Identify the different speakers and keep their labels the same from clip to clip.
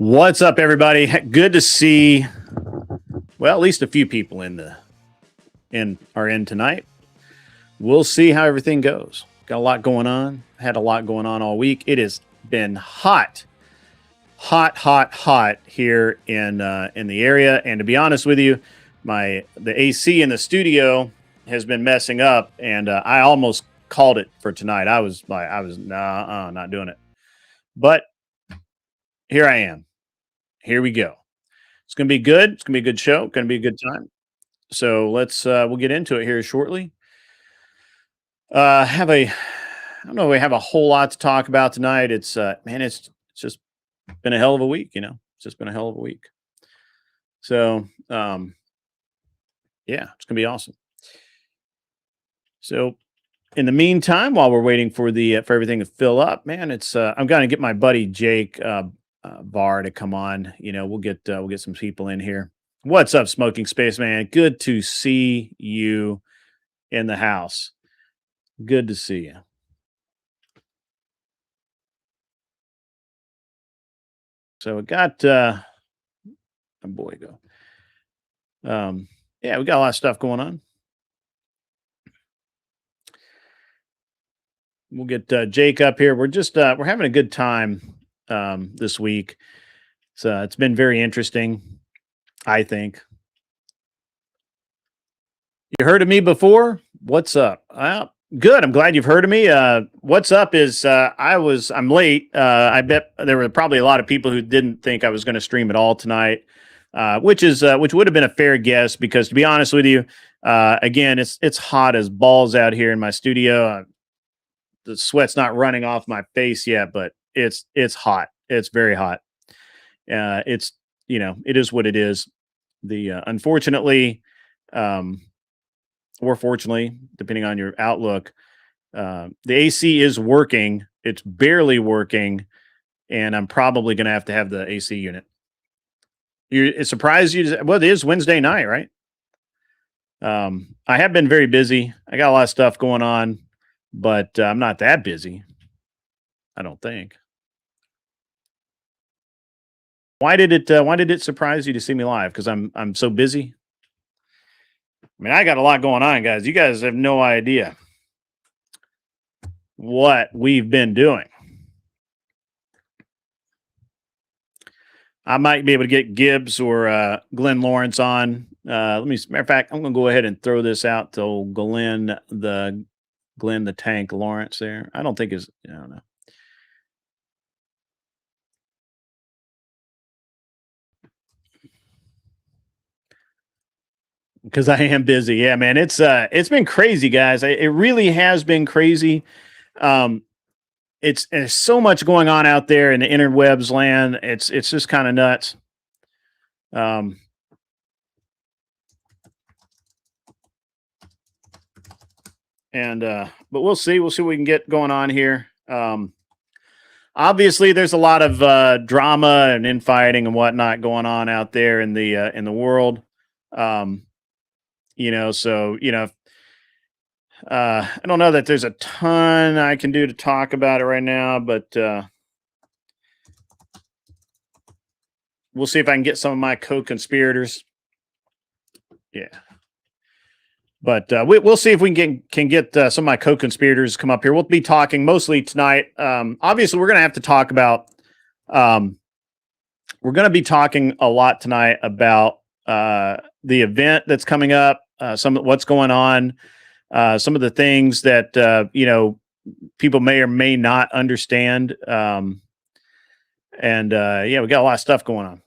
Speaker 1: What's up, everybody? Good to see, well, at least a few people are in tonight. We'll see how everything goes. Got a lot going on. Had a lot going on all week. It has been hot here in the area. And to be honest with you, the AC in the studio has been messing up, and I almost called it for tonight. I was not doing it, but here I am. Here we go. It's going to be good. It's going to be a good show. Going to be a good time. So we'll get into it here shortly. I don't know. We have a whole lot to talk about tonight. It's just been a hell of a week. It's just been a hell of a week. So, yeah, it's going to be awesome. So in the meantime, while we're waiting for for everything to fill up, man, I'm going to get my buddy Jake, Bar to come on. We'll get some people in here. What's up, Smoking Spaceman? Good to see you in the house. Good to see you. So we got yeah, we got a lot of stuff going on. We'll get Jake up here. We're having a good time this week. So it's been very interesting, I think. You heard of me before? What's up? Good. I'm glad you've heard of me. What's up is I'm late. I bet there were probably a lot of people who didn't think I was going to stream at all tonight, which would have been a fair guess, because to be honest with you, again, it's hot as balls out here in my studio. The sweat's not running off my face yet, but it's hot. It's very hot. It is what it is. Unfortunately, or fortunately, depending on your outlook, the AC is working. It's barely working, and I'm probably going to have the AC unit. It surprised you? Well, it is Wednesday night, right? I have been very busy. I got a lot of stuff going on, but I'm not that busy, I don't think. Why did it surprise you to see me live? Because I'm so busy. I mean, I got a lot going on, guys. You guys have no idea what we've been doing. I might be able to get Gibbs or Glenn Lawrence on. Matter of fact, I'm going to go ahead and throw this out to Glenn the Tank Lawrence there. I don't know. Because I am busy. Yeah, man. It's been crazy, guys. It really has been crazy. There's so much going on out there in the interwebs land. It's just kind of nuts. But we'll see. We'll see what we can get going on here. Obviously, there's a lot of drama and infighting and whatnot going on out there in the world. I don't know that there's a ton I can do to talk about it right now, but we'll see if I can get some of my co-conspirators. Yeah. But we'll see if we can get some of my co-conspirators come up here. We'll be talking mostly tonight. Obviously, we're going to have to talk about. We're going to be talking a lot tonight about the event that's coming up, what's going on, some of the things that people may or may not understand, yeah, we got a lot of stuff going on.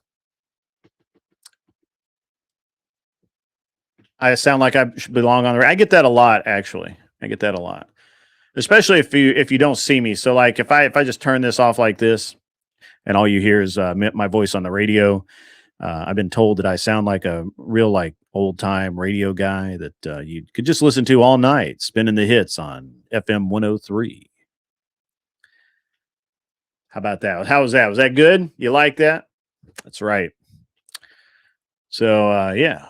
Speaker 1: I sound like I should belong on the. I get that a lot, actually. I get that a lot, especially if you don't see me. So, like, if I just turn this off like this, and all you hear is my voice on the radio, I've been told that I sound like a real old time radio guy that you could just listen to all night, spinning the hits on FM 103. How about that? How was that? Was that good? You like that? That's right. So yeah.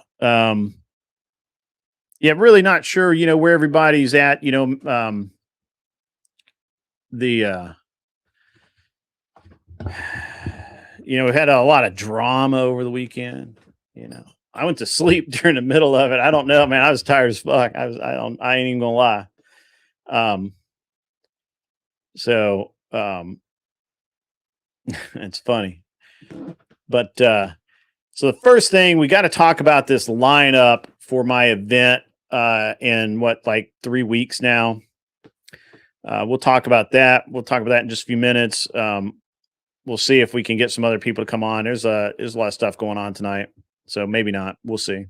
Speaker 1: Yeah, really not sure, where everybody's at, we've had a lot of drama over the weekend. I went to sleep during the middle of it. I don't know, man. I was tired as fuck. I ain't even gonna lie. Um, so it's funny. But so the first thing we got to talk about this lineup for my event in like 3 weeks now. We'll talk about that. We'll talk about that in just a few minutes. We'll see if we can get some other people to come on. There's a lot of stuff going on tonight, so maybe not. We'll see.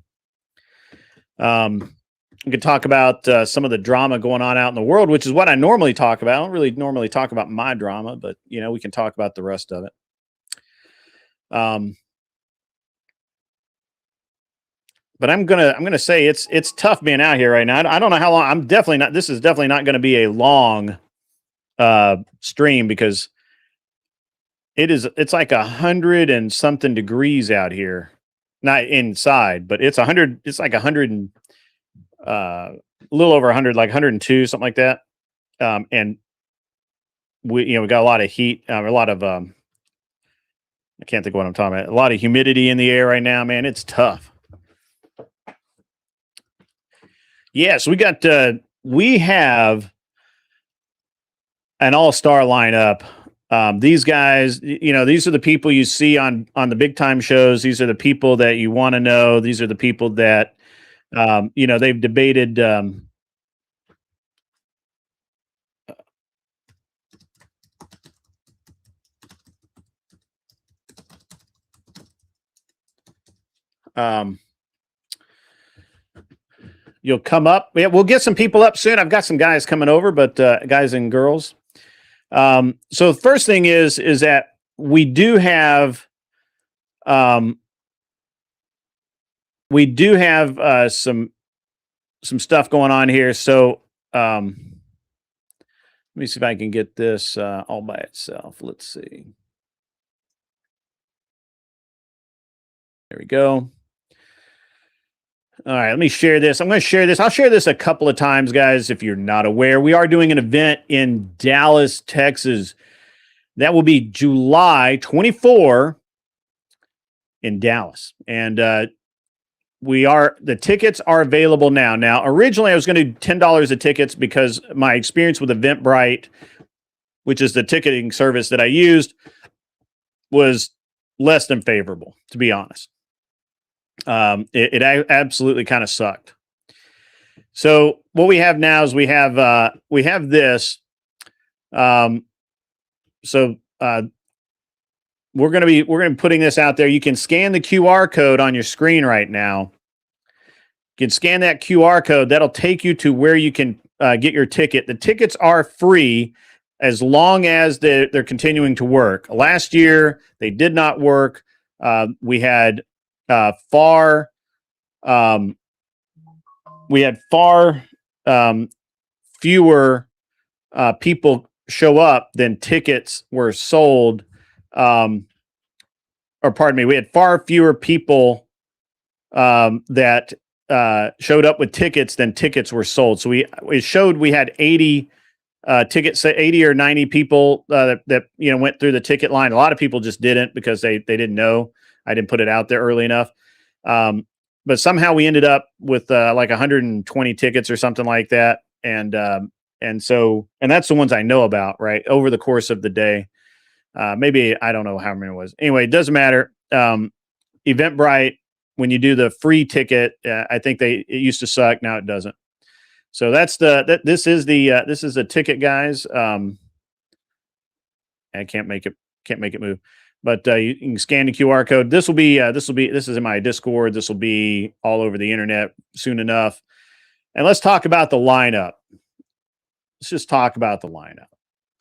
Speaker 1: We can talk about some of the drama going on out in the world, which is what I normally talk about. I don't really normally talk about my drama, but we can talk about the rest of it. But I'm gonna say it's tough being out here right now. I don't know how long. I'm definitely not. This is definitely not going to be a long stream because it's like 100 and something degrees out here, not inside, but it's 100. It's like 100 and a little over 100, like 102, something like that. And we got a lot of heat, a lot of I can't think of what I'm talking about. A lot of humidity in the air right now, man. It's tough. Yes, we have an all-star lineup. These guys, these are the people you see on the big time shows. These are the people that you want to know. These are the people that they've debated you'll come up. Yeah, we'll get some people up soon. I've got some guys coming over, but guys and girls. So the first thing is that we do have some stuff going on here. So let me see if I can get this all by itself. Let's see. There we go. All right, let me share this. I'm going to share this. I'll share this a couple of times, guys. If you're not aware, we are doing an event in Dallas, Texas. That will be July 24 in Dallas. And the tickets are available now. Now, originally I was going to do $10 of tickets because my experience with Eventbrite, which is the ticketing service that I used, was less than favorable, to be honest. It absolutely kind of sucked. So what we have now is we have this. We're going to be putting this out there. You can scan the QR code on your screen right now. You can scan that QR code. That'll take you to where you can get your ticket. The tickets are free as long as they're continuing to work. Last year they did not work. We had far fewer people show up than tickets were sold. Or pardon me, we had far fewer people that showed up with tickets than tickets were sold. So it showed we had 80 tickets, 80 or 90 people that went through the ticket line. A lot of people just didn't because they didn't know. I didn't put it out there early enough. But somehow we ended up with like 120 tickets or something like that. And that's the ones I know about, right? Over the course of the day. Maybe I don't know how many it was. Anyway, it doesn't matter. Eventbrite, when you do the free ticket, I think it used to suck. Now it doesn't. So this is the ticket, guys. I can't make it move, but you can scan the QR code. This is in my Discord. This will be all over the internet soon enough. And let's talk about the lineup. Let's just talk about the lineup.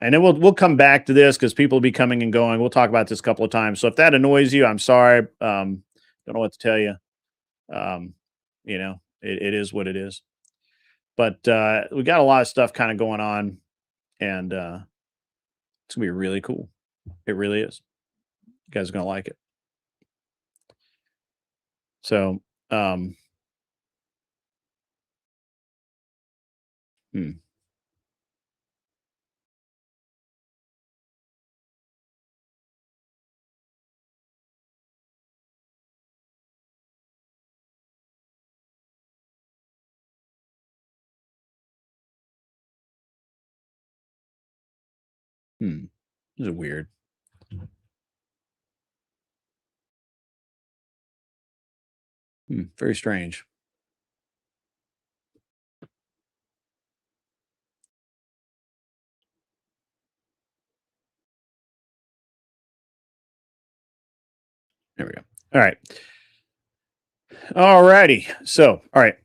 Speaker 1: And then we'll come back to this because people will be coming and going. We'll talk about this a couple of times. So if that annoys you, I'm sorry. Don't know what to tell you. It is what it is. But we got a lot of stuff kind of going on, and it's gonna be really cool. It really is. You guys are gonna like it. So, This is weird. Very strange. There we go. All right. All righty. So, all right.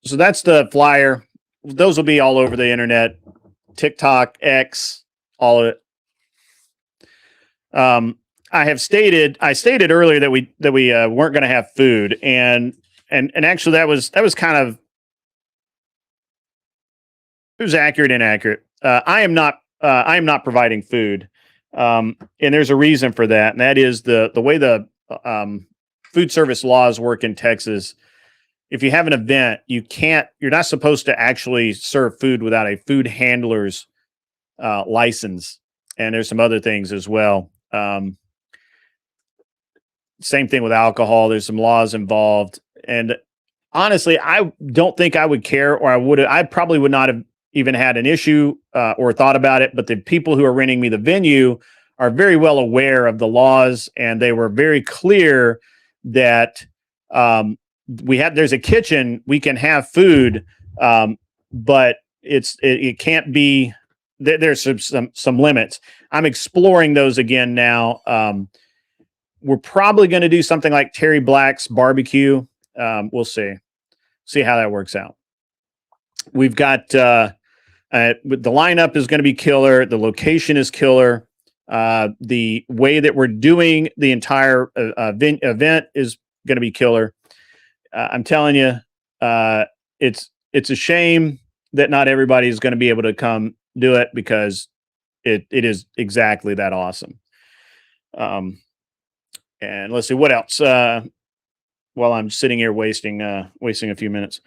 Speaker 1: So that's the flyer. Those will be all over the internet, TikTok, X, all of it. I stated earlier that we weren't going to have food, and actually that was kind of, it was accurate, inaccurate. I am not providing food, and there's a reason for that, and that is the way the food service laws work in Texas. If you have an event, you're not supposed to actually serve food without a food handler's license, and there's some other things as well. Same thing with alcohol. There's some laws involved, and honestly, I don't think I would care, or I probably would not have even had an issue or thought about it. But the people who are renting me the venue are very well aware of the laws, and they were very clear that there's a kitchen, we can have food, but it can't be. There's some limits. I'm exploring those again now. We're probably going to do something like Terry Black's barbecue. We'll see how that works out. We've got the lineup is going to be killer. The location is killer. The way that we're doing the entire event is going to be killer. I'm telling you, it's a shame that not everybody is going to be able to come do it, because it is exactly that awesome. And let's see what else. While I'm sitting here wasting a few minutes,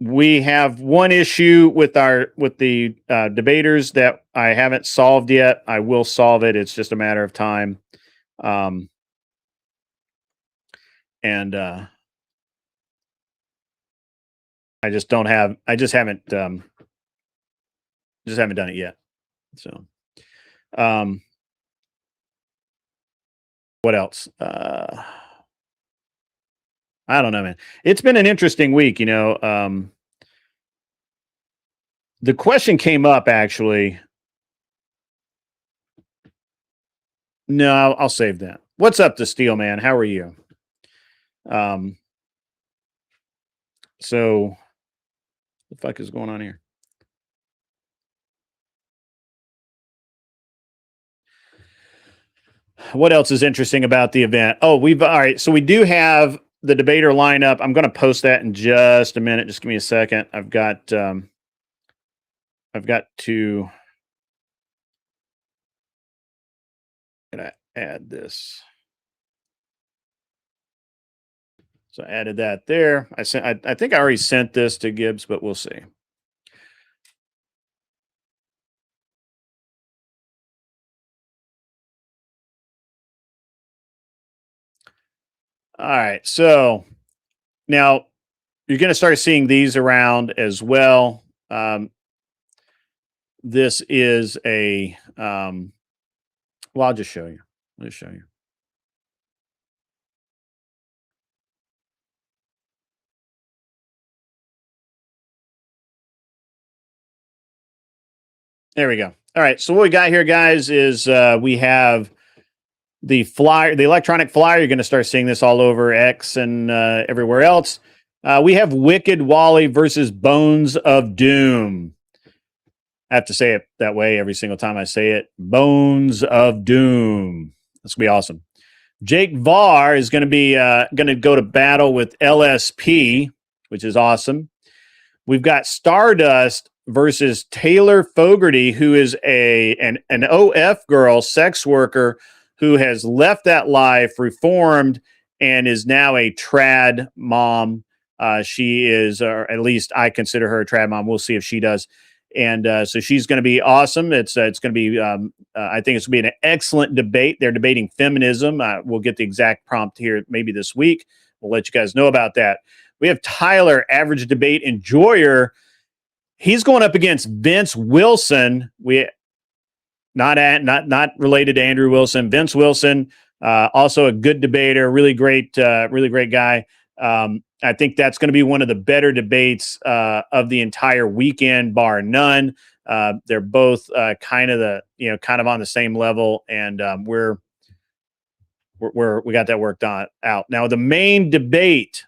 Speaker 1: we have one issue with the debaters that I haven't solved yet. I will solve it. It's just a matter of time. And I just haven't done it yet. So, what else? I don't know, man. It's been an interesting week, The question came up, actually. No, I'll save that. What's up, the Steel Man? How are you? So the fuck is going on here? What else is interesting about the event? Oh, all right. So we do have the debater lineup. I'm going to post that in just a minute. Just give me a second. I've got to add this. So I added that there. I think I already sent this to Gibbs, but we'll see. All right. So now you're going to start seeing these around as well. This is a, well, I'll just show you. There we go. All right. So what we got here, guys, is we have the flyer, the electronic flyer. You're going to start seeing this all over X and everywhere else. We have Wicked Wally versus Bones of Doom. I have to say it that way every single time I say it. Bones of Doom. This will be awesome. Jake Var is going to be going to go to battle with LSP, which is awesome. We've got Stardust versus Taylor Fogarty, who is an OF girl, sex worker, who has left that life, reformed, and is now a trad mom. She is, or at least I consider her a trad mom. We'll see if she does. And so she's going to be awesome. It's going to be, I think it's going to be an excellent debate. They're debating feminism. We'll get the exact prompt here maybe this week. We'll let you guys know about that. We have Tyler, average debate enjoyer. He's going up against Vince Wilson. Not related to Andrew Wilson. Vince Wilson, also a good debater, really great guy. I think that's going to be one of the better debates of the entire weekend, bar none. They're both kind of on the same level, and we got that worked out. Now, the main debate,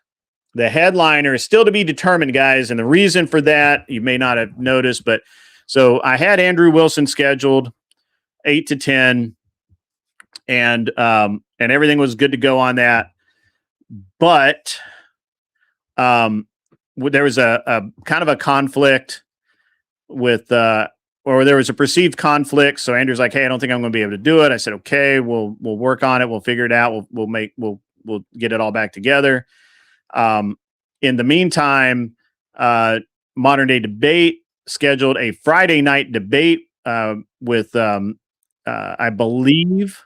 Speaker 1: the headliner, is still to be determined, guys. And the reason for that, you may not have noticed, but so I had Andrew Wilson scheduled 8 to 10, and everything was good to go on that. But there was a kind of a conflict with, or there was a perceived conflict. So Andrew's like, "Hey, I don't think I'm going to be able to do it." I said, "Okay, we'll work on it. We'll figure it out. We'll get it all back together." In the meantime, Modern Day Debate scheduled a Friday night debate with, I believe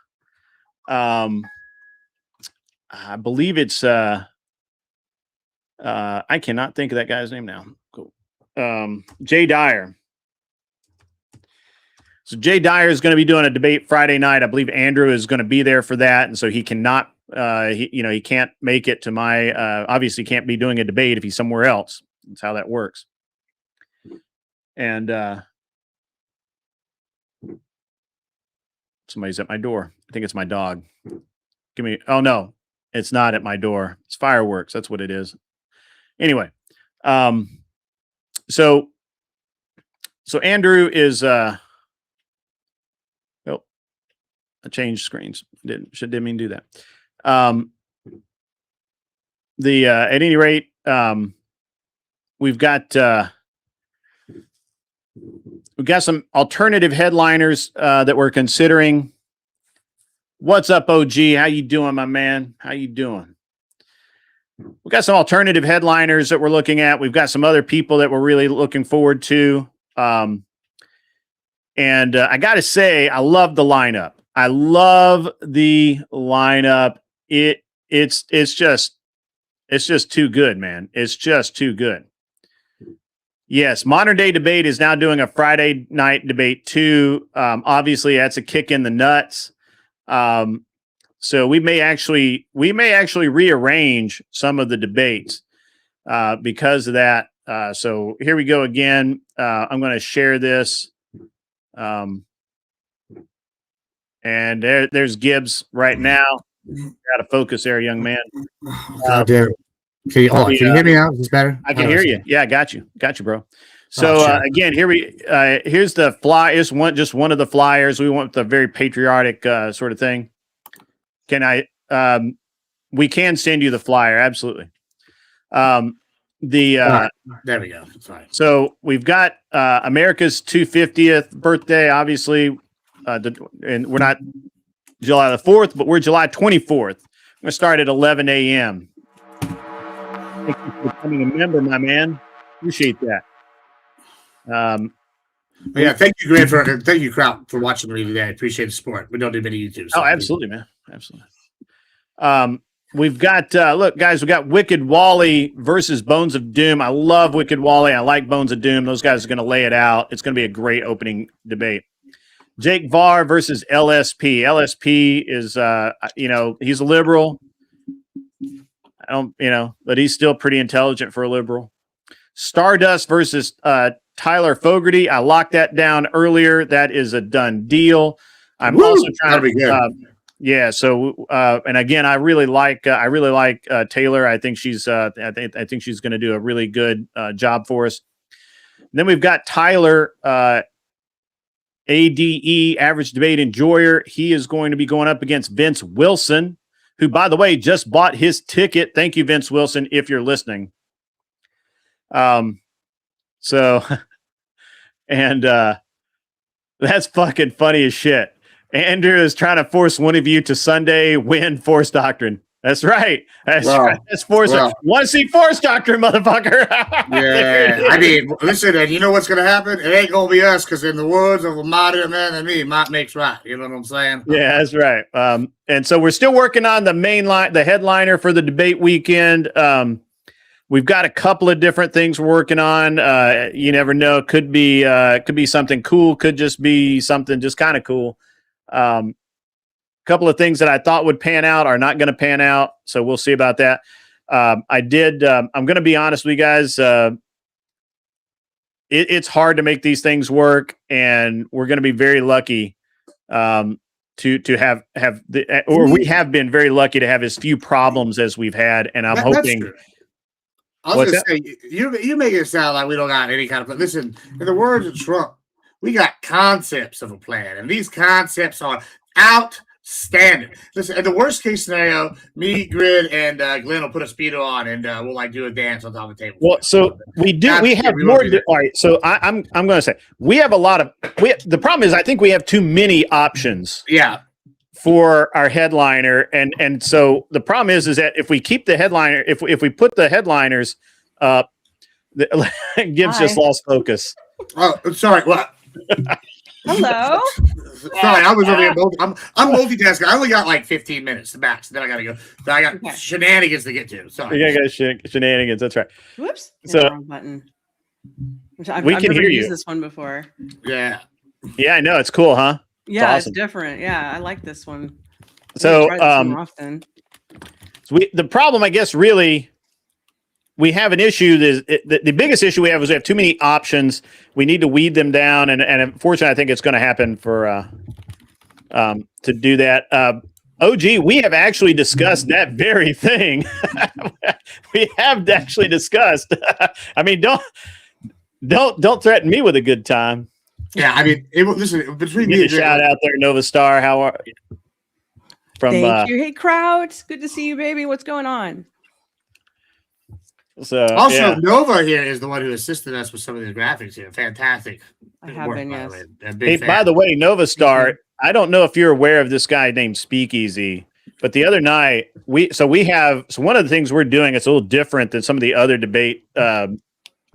Speaker 1: it's, I cannot think of that guy's name now. Cool. Jay Dyer. So Jay Dyer is going to be doing a debate Friday night. I believe Andrew is going to be there for that. And so he cannot, he can't make it to my, obviously can't be doing a debate if he's somewhere else. That's how that works. And somebody's at my door. I think it's my dog. Oh no, it's not at my door. It's fireworks. That's what it is. Anyway. So Andrew is, I changed screens. Didn't mean to do that. At any rate, we've got some alternative headliners that we're considering. What's up, OG? How you doing, my man? How you doing? We've got some alternative headliners that we're looking at. We've got some other people that we're really looking forward to. And I got to say, I love the lineup. I love the lineup. It's just too good, man. It's just too good. Yes, Modern Day Debate is now doing a Friday night debate too. Obviously, that's a kick in the nuts. So we may actually rearrange some of the debates because of that. So here we go again. I'm going to share this. And there's Gibbs right now. Got to focus there, young man.
Speaker 2: God damn. Can you hear me now? Is this better?
Speaker 1: I can hear you. Yeah, I got you, bro. So again, here's the fly. It's just one of the flyers. We went with a very patriotic sort of thing. We can send you the flyer, absolutely. There we
Speaker 2: go. Sorry.
Speaker 1: So we've got America's 250th birthday, obviously. And we're not July the 4th, but we're July 24th. We're going to start at 11 a.m. Thank you for becoming a member, my man. Appreciate that.
Speaker 2: Thank you, Grant, thank you, Kraut, for watching me today. I appreciate the support. We don't do many YouTube.
Speaker 1: So absolutely, man. Absolutely. We've got, look, guys, we got Wicked Wally versus Bones of Doom. I love Wicked Wally. I like Bones of Doom. Those guys are going to lay it out. It's going to be a great opening debate. Jake Varr versus LSP. LSP is, he's a liberal. But he's still pretty intelligent for a liberal. Stardust versus Tyler Fogarty. I locked that down earlier. That is a done deal. I'm also trying to. So and again, I really like Taylor. I think she's I think she's going to do a really good job for us. And then we've got Tyler. ADE, Average Debate Enjoyer. He is going to be going up against Vince Wilson, who, by the way, just bought his ticket. Thank you, Vince Wilson, if you're listening. And that's fucking funny as shit. Andrew is trying to force one of you to Sunday win Force Doctrine. That's right. That's Force. Want to see Force Doctrine, motherfucker?
Speaker 2: Yeah. I mean, listen, and you know what's going to happen? It ain't going to be us, because in the words of a modern man and me, might makes right. You know what I'm saying?
Speaker 1: Yeah, that's right. And so we're still working on the main line, the headliner for the debate weekend. we've got a couple of different things we're working on. You never know. Could be something cool. Could just be something just kind of cool. Couple of things that I thought would pan out are not going to pan out. So we'll see about that. I'm going to be honest with you guys. It's hard to make these things work, and we're going to be very lucky to have we have been very lucky to have as few problems as we've had, and I'm hoping.
Speaker 2: I was going to say, you make it sound like we don't got any kind of plan. Listen, in the words of Trump, we got concepts of a plan, and these concepts are outstanding. Listen, in the worst case scenario, me, Grid, and Glenn will put a Speedo on, and we'll like do a dance on top of the table.
Speaker 1: Well, so we do. We have more. All right. So I'm going to say we have a lot of. The problem is I think we have too many options.
Speaker 2: Yeah.
Speaker 1: For our headliner, and so the problem is that if we keep the headliner, if we put the headliners up, Gibbs just lost focus.
Speaker 2: Oh, sorry. What?
Speaker 3: Hello.
Speaker 2: Sorry, I was over here. I'm multitasking. I only got like 15 minutes to max. Then I got to go. I got shenanigans to get to. Sorry.
Speaker 1: You got shenanigans. That's right.
Speaker 3: Whoops.
Speaker 1: So
Speaker 3: wrong button. I've
Speaker 1: we can
Speaker 3: never
Speaker 1: hear
Speaker 3: used
Speaker 1: you.
Speaker 3: this one before.
Speaker 2: Yeah.
Speaker 1: Yeah, I know. It's cool, huh?
Speaker 3: Yeah,
Speaker 1: awesome.
Speaker 3: It's different. Yeah, I like this one.
Speaker 1: So,
Speaker 3: often.
Speaker 1: So the problem, I guess, really, we have an issue. The biggest issue we have is we have too many options. We need to weed them down, and unfortunately, I think it's going to happen for to do that. OG, we have actually discussed that very thing. We have actually discussed. I mean, don't threaten me with a good time.
Speaker 2: Yeah, I mean, listen, between
Speaker 1: me and shout out there, Nova Star. How are from?
Speaker 3: Thank you. Hey, Kraut. Good to see you, baby. What's going on?
Speaker 1: So
Speaker 2: also, Nova here is the one who assisted us with some of the graphics here. Fantastic.
Speaker 3: I have been, yes.
Speaker 1: Hey, by the way, Nova Star. I don't know if you're aware of this guy named Speakeasy, but the other night one of the things we're doing. It's a little different than some of the other debate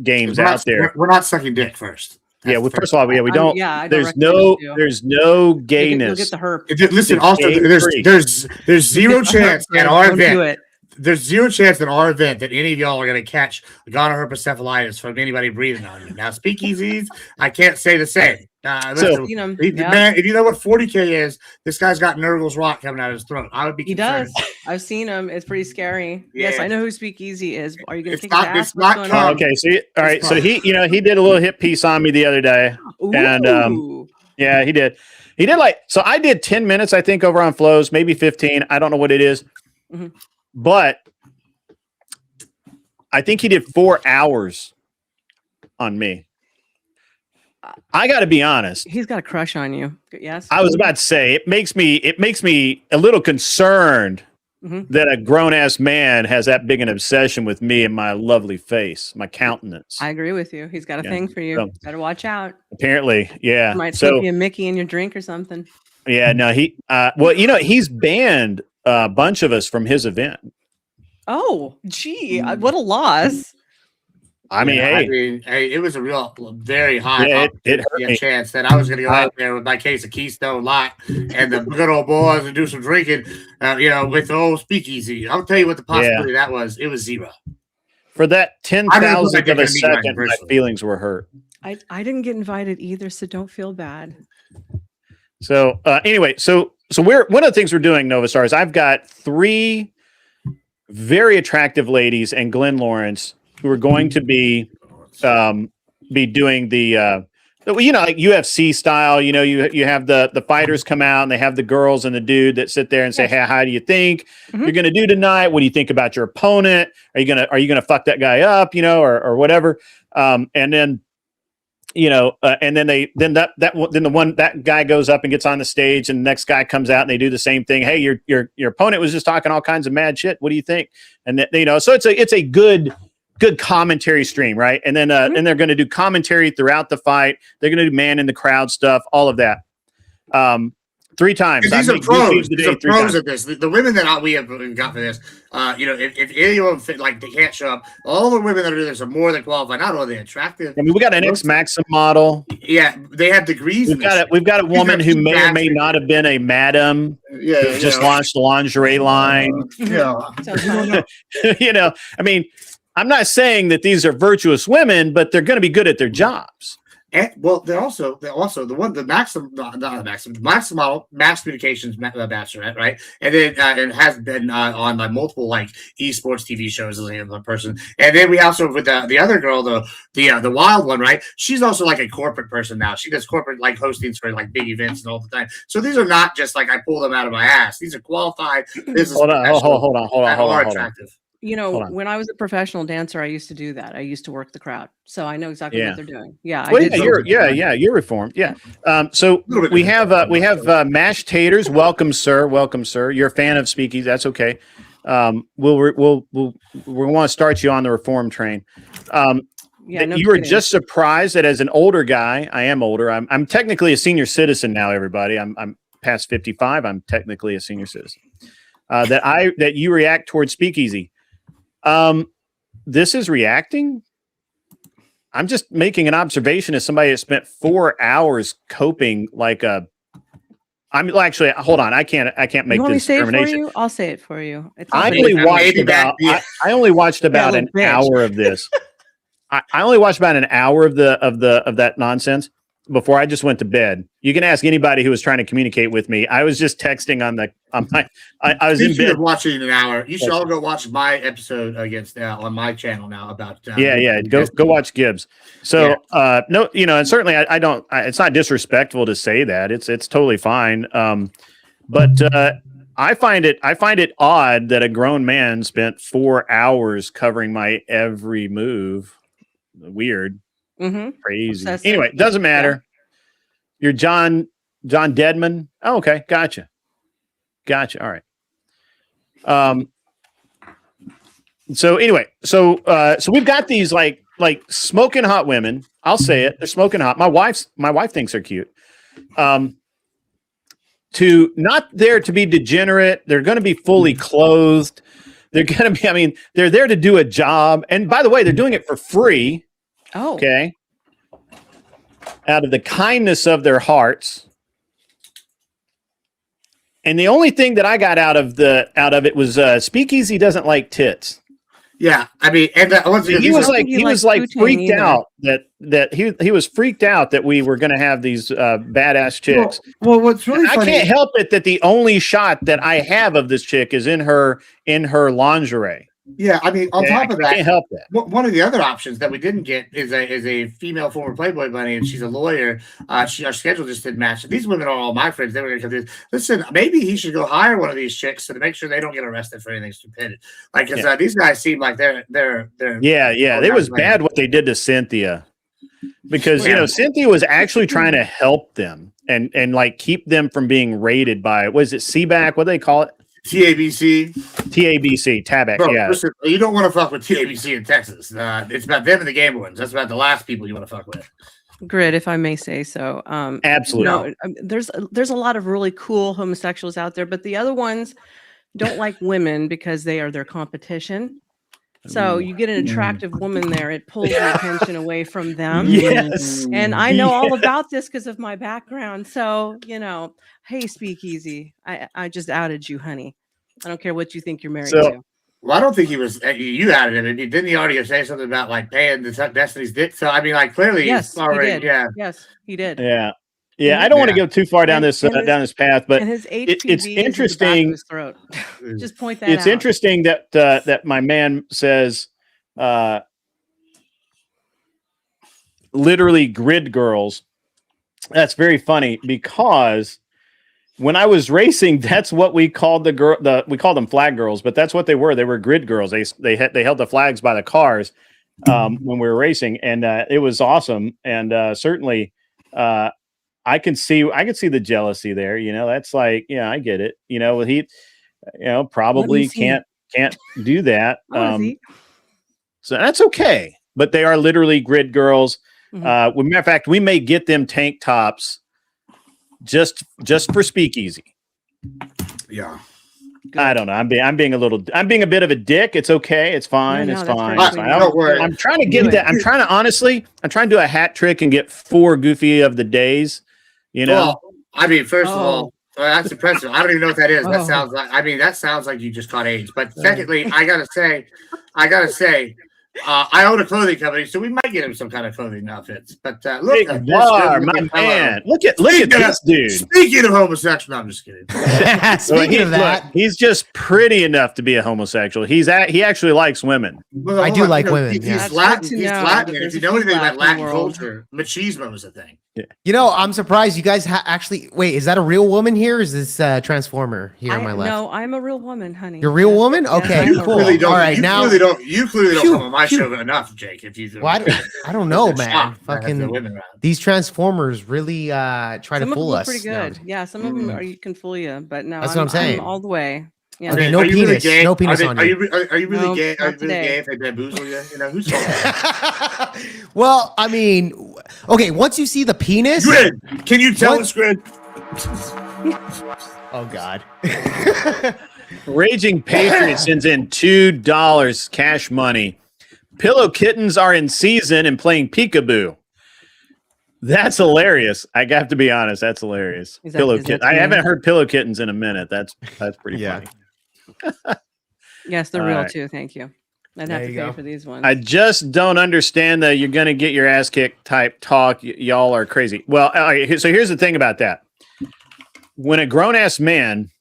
Speaker 1: games out there.
Speaker 2: We're not sucking dick first.
Speaker 1: Yeah, well, first of all, we don't. There's no gayness.
Speaker 3: You'll get the herp.
Speaker 2: Listen, also, there's zero chance at our event. There's zero chance at our event that any of y'all are going to catch gonorrhoepicephalitis from anybody breathing on you. Now, speakeasies, I can't say the same. Listen, man, if you know what 40K is, this guy's got Nurgle's rock coming out of his throat. I would be concerned.
Speaker 3: He does. I've seen him. It's pretty scary.
Speaker 2: Yeah.
Speaker 3: Yes, I know who Speakeasy is. Are you going to kick
Speaker 2: not,
Speaker 3: his ass?
Speaker 2: It's not
Speaker 1: okay, so all right. So he did a little hit piece on me the other day.
Speaker 3: Ooh.
Speaker 1: And yeah, he did. He did so I did 10 minutes, I think, over on Flows, maybe 15. I don't know what it is.
Speaker 3: Mm-hmm.
Speaker 1: But I think he did 4 hours on me. I got to be honest.
Speaker 3: He's got a crush on you. Yes.
Speaker 1: I was about to say it makes me a little concerned that a grown ass man has that big an obsession with me and my lovely face, my countenance.
Speaker 3: I agree with you. He's got a thing for you.
Speaker 1: So,
Speaker 3: better watch out.
Speaker 1: Apparently, yeah.
Speaker 3: Might slip you a Mickey in your drink or something.
Speaker 1: Yeah, no, he. Well, he's banned a bunch of us from his event.
Speaker 3: Oh, gee, what a loss.
Speaker 1: I mean,
Speaker 2: hey, it was a very high chance that I was going to go out there with my case of Keystone Light and the good old boys and do some drinking, with the old speakeasy. I'll tell you what the possibility that was. It was zero.
Speaker 1: For that 10,000th of a second, my feelings were hurt.
Speaker 3: I didn't get invited either, so don't feel bad.
Speaker 1: So anyway, so we're one of the things we're doing, Nova Star, is I've got 3 very attractive ladies and Glenn Lawrence who are going to be doing the like UFC style. You have the fighters come out and they have the girls and the dude that sit there and say, "Hey, how do you think you're going to do tonight? What do you think about your opponent? Are you gonna fuck that guy up? Or whatever." And then that guy goes up and gets on the stage, and the next guy comes out and they do the same thing. Hey, your opponent was just talking all kinds of mad shit. What do you think? And so it's a good commentary stream, right? And then and they're going to do commentary throughout the fight. They're going to do man in the crowd stuff, all of that. 3 times.
Speaker 2: These are pros. These are pros at this. The women that we have got for this, if any of them they can't show up, all the women that are doing this are more than qualified. Not only attractive.
Speaker 1: I mean, we got an ex-Maxim model.
Speaker 2: Yeah, they have degrees.
Speaker 1: We've got a woman who may or may not have been a madam. Yeah, just launched a lingerie line.
Speaker 2: Yeah,
Speaker 1: I mean, I'm not saying that these are virtuous women, but they're going to be good at their jobs.
Speaker 2: And well, they're also the Maxim model, mass communications bachelorette, right? And then and has been on like multiple like esports TV shows as a person. And then we also with the other girl, the wild one, right? She's also like a corporate person now. She does corporate like hostings for like big events and all the time. So these are not just like I pull them out of my ass. These are qualified business.
Speaker 1: Hold on.
Speaker 2: Attractive.
Speaker 3: You know, when I was a professional dancer, I used to do that. I used to work the crowd, so I know exactly what they're doing. Yeah,
Speaker 1: well, you're reformed. Yeah. So we have mashed taters. Welcome, sir. Welcome, sir. You're a fan of Speakeasy. That's okay. We want to start you on the reform train. You were just surprised that as an older guy, I am older. I'm technically a senior citizen now. Everybody, I'm past 55. I'm technically a senior citizen. That you react towards Speakeasy. This is reacting. I'm just making an observation as somebody that spent 4 hours coping like a. Actually, hold on. I can't make this determination.
Speaker 3: I'll say it for you.
Speaker 1: I only watched about an hour of this. I only watched about an hour of that nonsense before I just went to bed. You can ask anybody who was trying to communicate with me. I was just texting I was in bed
Speaker 2: watching an hour. You should all go watch my episode on my channel now about
Speaker 1: go watch Gibbs. So no, and certainly I don't. It's not disrespectful to say that. It's totally fine. But I find it odd that a grown man spent 4 hours covering my every move. Weird. Crazy. Anyway, it doesn't matter. Yeah. You're John Deadman. Oh, okay. Gotcha. All right. So anyway, so we've got these like smoking hot women. I'll say it. They're smoking hot. My wife thinks they're cute. To not there to be degenerate. They're going to be fully clothed. They're going to be, they're there to do a job. And by the way, they're doing it for free.
Speaker 3: Oh,
Speaker 1: okay. Out of the kindness of their hearts. And the only thing that I got out of it was Speakeasy doesn't like tits.
Speaker 2: Yeah, and
Speaker 1: he was freaked out that he was freaked out that we were going to have these badass chicks.
Speaker 2: Well, what's really funny,
Speaker 1: I can't help it that the only shot that I have of this chick is in her lingerie.
Speaker 2: Yeah, on top of that,
Speaker 1: I can't help that.
Speaker 2: One of the other options that we didn't get is a female former Playboy bunny, and she's a lawyer. Our schedule just didn't match. These women are all my friends. They were going to come through. Listen, maybe he should go hire one of these chicks to make sure they don't get arrested for anything stupid. Because these guys seem like they're.
Speaker 1: Yeah. It was bad what they did to Cynthia, because Cynthia was actually trying to help them and like keep them from being raided by CBAC? What do they call it?
Speaker 2: TABC,
Speaker 1: TABAC.
Speaker 2: Bro,
Speaker 1: yeah.
Speaker 2: Listen, you don't want to fuck with TABC in Texas. It's about them and the Game Ones. That's about the last people you want to fuck with.
Speaker 3: Grid, if I may say so.
Speaker 1: Absolutely.
Speaker 3: There's a lot of really cool homosexuals out there, but the other ones don't like women because they are their competition. So you get an attractive woman there, it pulls your attention away from them.
Speaker 1: Yes.
Speaker 3: And I know all about this because of my background. So, hey, Speakeasy, I just outed you, honey. I don't care what you think you're married to.
Speaker 2: Well, I don't think he was. You outed him. Didn't he already say something about like paying the Destiny's dick? So clearly,
Speaker 3: yes,
Speaker 2: already,
Speaker 3: he did.
Speaker 2: Yeah,
Speaker 3: yes, he did.
Speaker 1: Yeah. Yeah, I don't want to go too far down this path, but
Speaker 3: his
Speaker 1: it's interesting.
Speaker 3: His throat. Just point that out.
Speaker 1: It's interesting that my man says, literally grid girls. That's very funny because when I was racing, that's what we called we called them flag girls, but that's what they were. They were grid girls. They held the flags by the cars when we were racing, and it was awesome. And certainly. I can see the jealousy there. That's like, I get it. He, probably can't do that. So that's okay. But they are literally grid girls. Mm-hmm. Matter of fact, we may get them tank tops just for Speakeasy.
Speaker 2: Yeah.
Speaker 1: Good. I don't know. I'm being a bit of a dick. It's okay. It's fine.
Speaker 3: No,
Speaker 1: it's fine. I'm trying to
Speaker 3: get
Speaker 1: that. I'm trying to do a hat trick and get 4 Goofy of the days.
Speaker 2: Well, first of all, that's impressive. I don't even know what that is. That sounds like that sounds like you just caught AIDS. But secondly, I gotta say, I own a clothing company, so we might get him some kind of clothing outfits. But look
Speaker 1: Big
Speaker 2: at
Speaker 1: bar,
Speaker 2: this.
Speaker 1: my man. Look at this dude.
Speaker 2: Speaking of homosexual, no, I'm just kidding.
Speaker 4: Speaking of that,
Speaker 1: look, he's just pretty enough to be a homosexual. He actually likes women.
Speaker 2: Well,
Speaker 4: I do like women.
Speaker 2: He's Latin. He's Latin. And if you know anything about Latin culture, machismo is a thing.
Speaker 1: Yeah.
Speaker 4: You know, I'm surprised you guys actually wait. Is that a real woman here? Or is this Transformer here on my left?
Speaker 3: No, I'm a real woman, honey.
Speaker 4: You're a real woman? Okay,
Speaker 3: yes,
Speaker 4: cool.
Speaker 2: Clearly
Speaker 4: All right, now
Speaker 2: you clearly don't come on my show enough, Jake. If you,
Speaker 4: well, I don't know, man. Fucking these Transformers really try
Speaker 3: some
Speaker 4: to fool
Speaker 3: of them
Speaker 4: us.
Speaker 3: Pretty good. Yeah, some of them you can fool you, but no,
Speaker 4: that's what I'm saying.
Speaker 3: I'm all the way. Yeah.
Speaker 4: Okay, no penis.
Speaker 2: Really
Speaker 4: no penis on you.
Speaker 2: Are you really
Speaker 3: No,
Speaker 2: gay? Are you
Speaker 3: not
Speaker 2: really
Speaker 3: today.
Speaker 2: gay if they bamboozle you? You know, who's that?
Speaker 4: Well, I mean, okay, once you see the penis.
Speaker 2: Grid, can you tell us, Grid?
Speaker 4: Oh, God.
Speaker 1: Raging Patriot sends in $2 cash money. Pillow kittens are in season and playing peekaboo. That's hilarious. I have to be honest. That's hilarious. Pillow kitten. I haven't heard pillow kittens in a minute. That's pretty funny.
Speaker 3: Yes, they're real too. Thank you. I'd have to pay for these ones.
Speaker 1: I just don't understand that you're going to get your ass kicked type talk. Y'all are crazy. Well, so here's the thing about that. When a grown ass man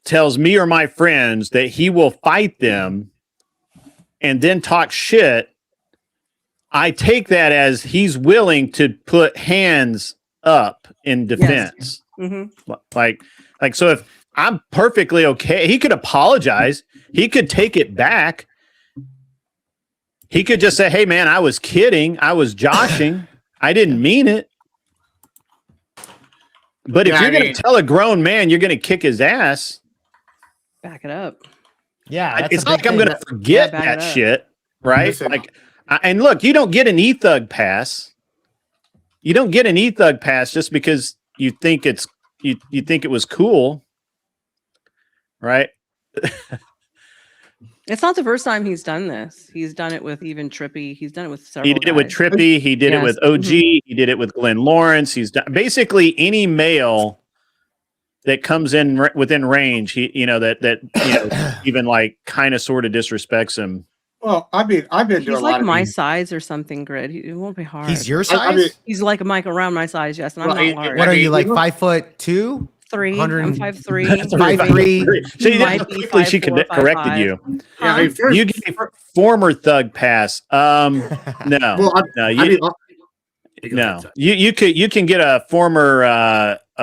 Speaker 1: tells me or my friends that he will fight them and then talk shit, I take that as he's willing to put hands up in defense.
Speaker 3: Yes. Mm-hmm.
Speaker 1: Like, so if I'm perfectly okay, he could apologize. He could take it back. He could just say, hey, man, I was kidding. I was joshing. I didn't mean it. But if you're going to tell a grown man you're going to kick his ass,
Speaker 3: back it up.
Speaker 4: Yeah.
Speaker 1: It's not like I'm going to forget that shit, right?
Speaker 2: Listen,
Speaker 1: like, and look, you don't get an e-thug pass. You don't get an e-thug pass just because you think you think it was cool, right?
Speaker 3: It's not the first time he's done this. He's done it with even Trippy. He's done it with several.
Speaker 1: He did it with Trippy. He did it with OG. Mm-hmm. He did it with Glenn Lawrence. He's done basically any male that comes in within range. He, that even like kind of sort of disrespects him.
Speaker 2: Well, I've been doing
Speaker 3: he's
Speaker 2: a
Speaker 3: like
Speaker 2: lot of
Speaker 3: my size or something, Grid. It won't be hard.
Speaker 4: He's your size?
Speaker 3: He's like Mike around my size, yes, and I'm not large.
Speaker 4: What are you, like 5'2"?
Speaker 3: 3. I'm 5'3".
Speaker 4: 5'3".
Speaker 1: Quickly, she corrected you.
Speaker 2: Yeah,
Speaker 1: you gave former thug pass. No, you can get a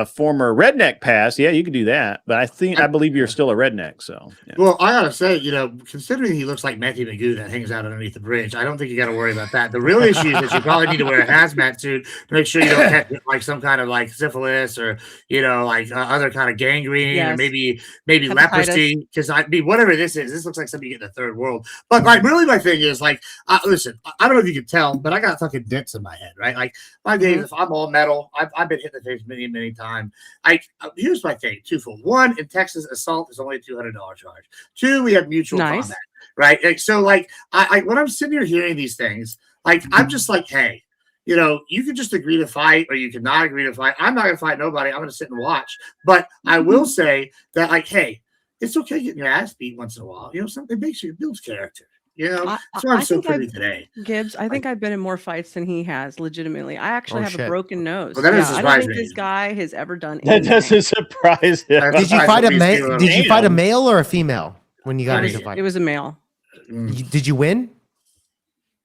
Speaker 1: former redneck pass. Yeah, you can do that. But I believe you're still a redneck. So, yeah.
Speaker 2: Well, I gotta say, considering he looks like Matthew Magoo that hangs out underneath the bridge, I don't think you got to worry about that. The real issue is that you probably need to wear a hazmat suit to make sure you don't catch like some kind of like syphilis or other kind of gangrene or maybe leprosy. Because whatever this looks like something you get in the third world. But like, really, my thing is like, listen, I don't know if you can tell, but I got fucking dents in my head, right? Like my days, if I'm all metal, I've been hit in the face many, many times. Here's my thing: twofold. One, in Texas, assault is only a $200 charge. Two, we have mutual combat, right? Like, so, like, I when I'm sitting here hearing these things, like, I'm just like, hey, you can just agree to fight, or you can not agree to fight. I'm not gonna fight nobody. I'm gonna sit and watch. But I will say that, like, hey, it's okay getting your ass beat once in a while. Something makes you builds character. So I'm so pretty today.
Speaker 3: Gibbs, I think I've been in more fights than he has, legitimately. I actually have a broken nose.
Speaker 2: Well, that doesn't
Speaker 3: I don't think this guy has ever done anything.
Speaker 1: That doesn't surprise him.
Speaker 4: Did you fight a male? Did you fight a male or a female when you got into the fight?
Speaker 3: It was a male.
Speaker 4: Did you win?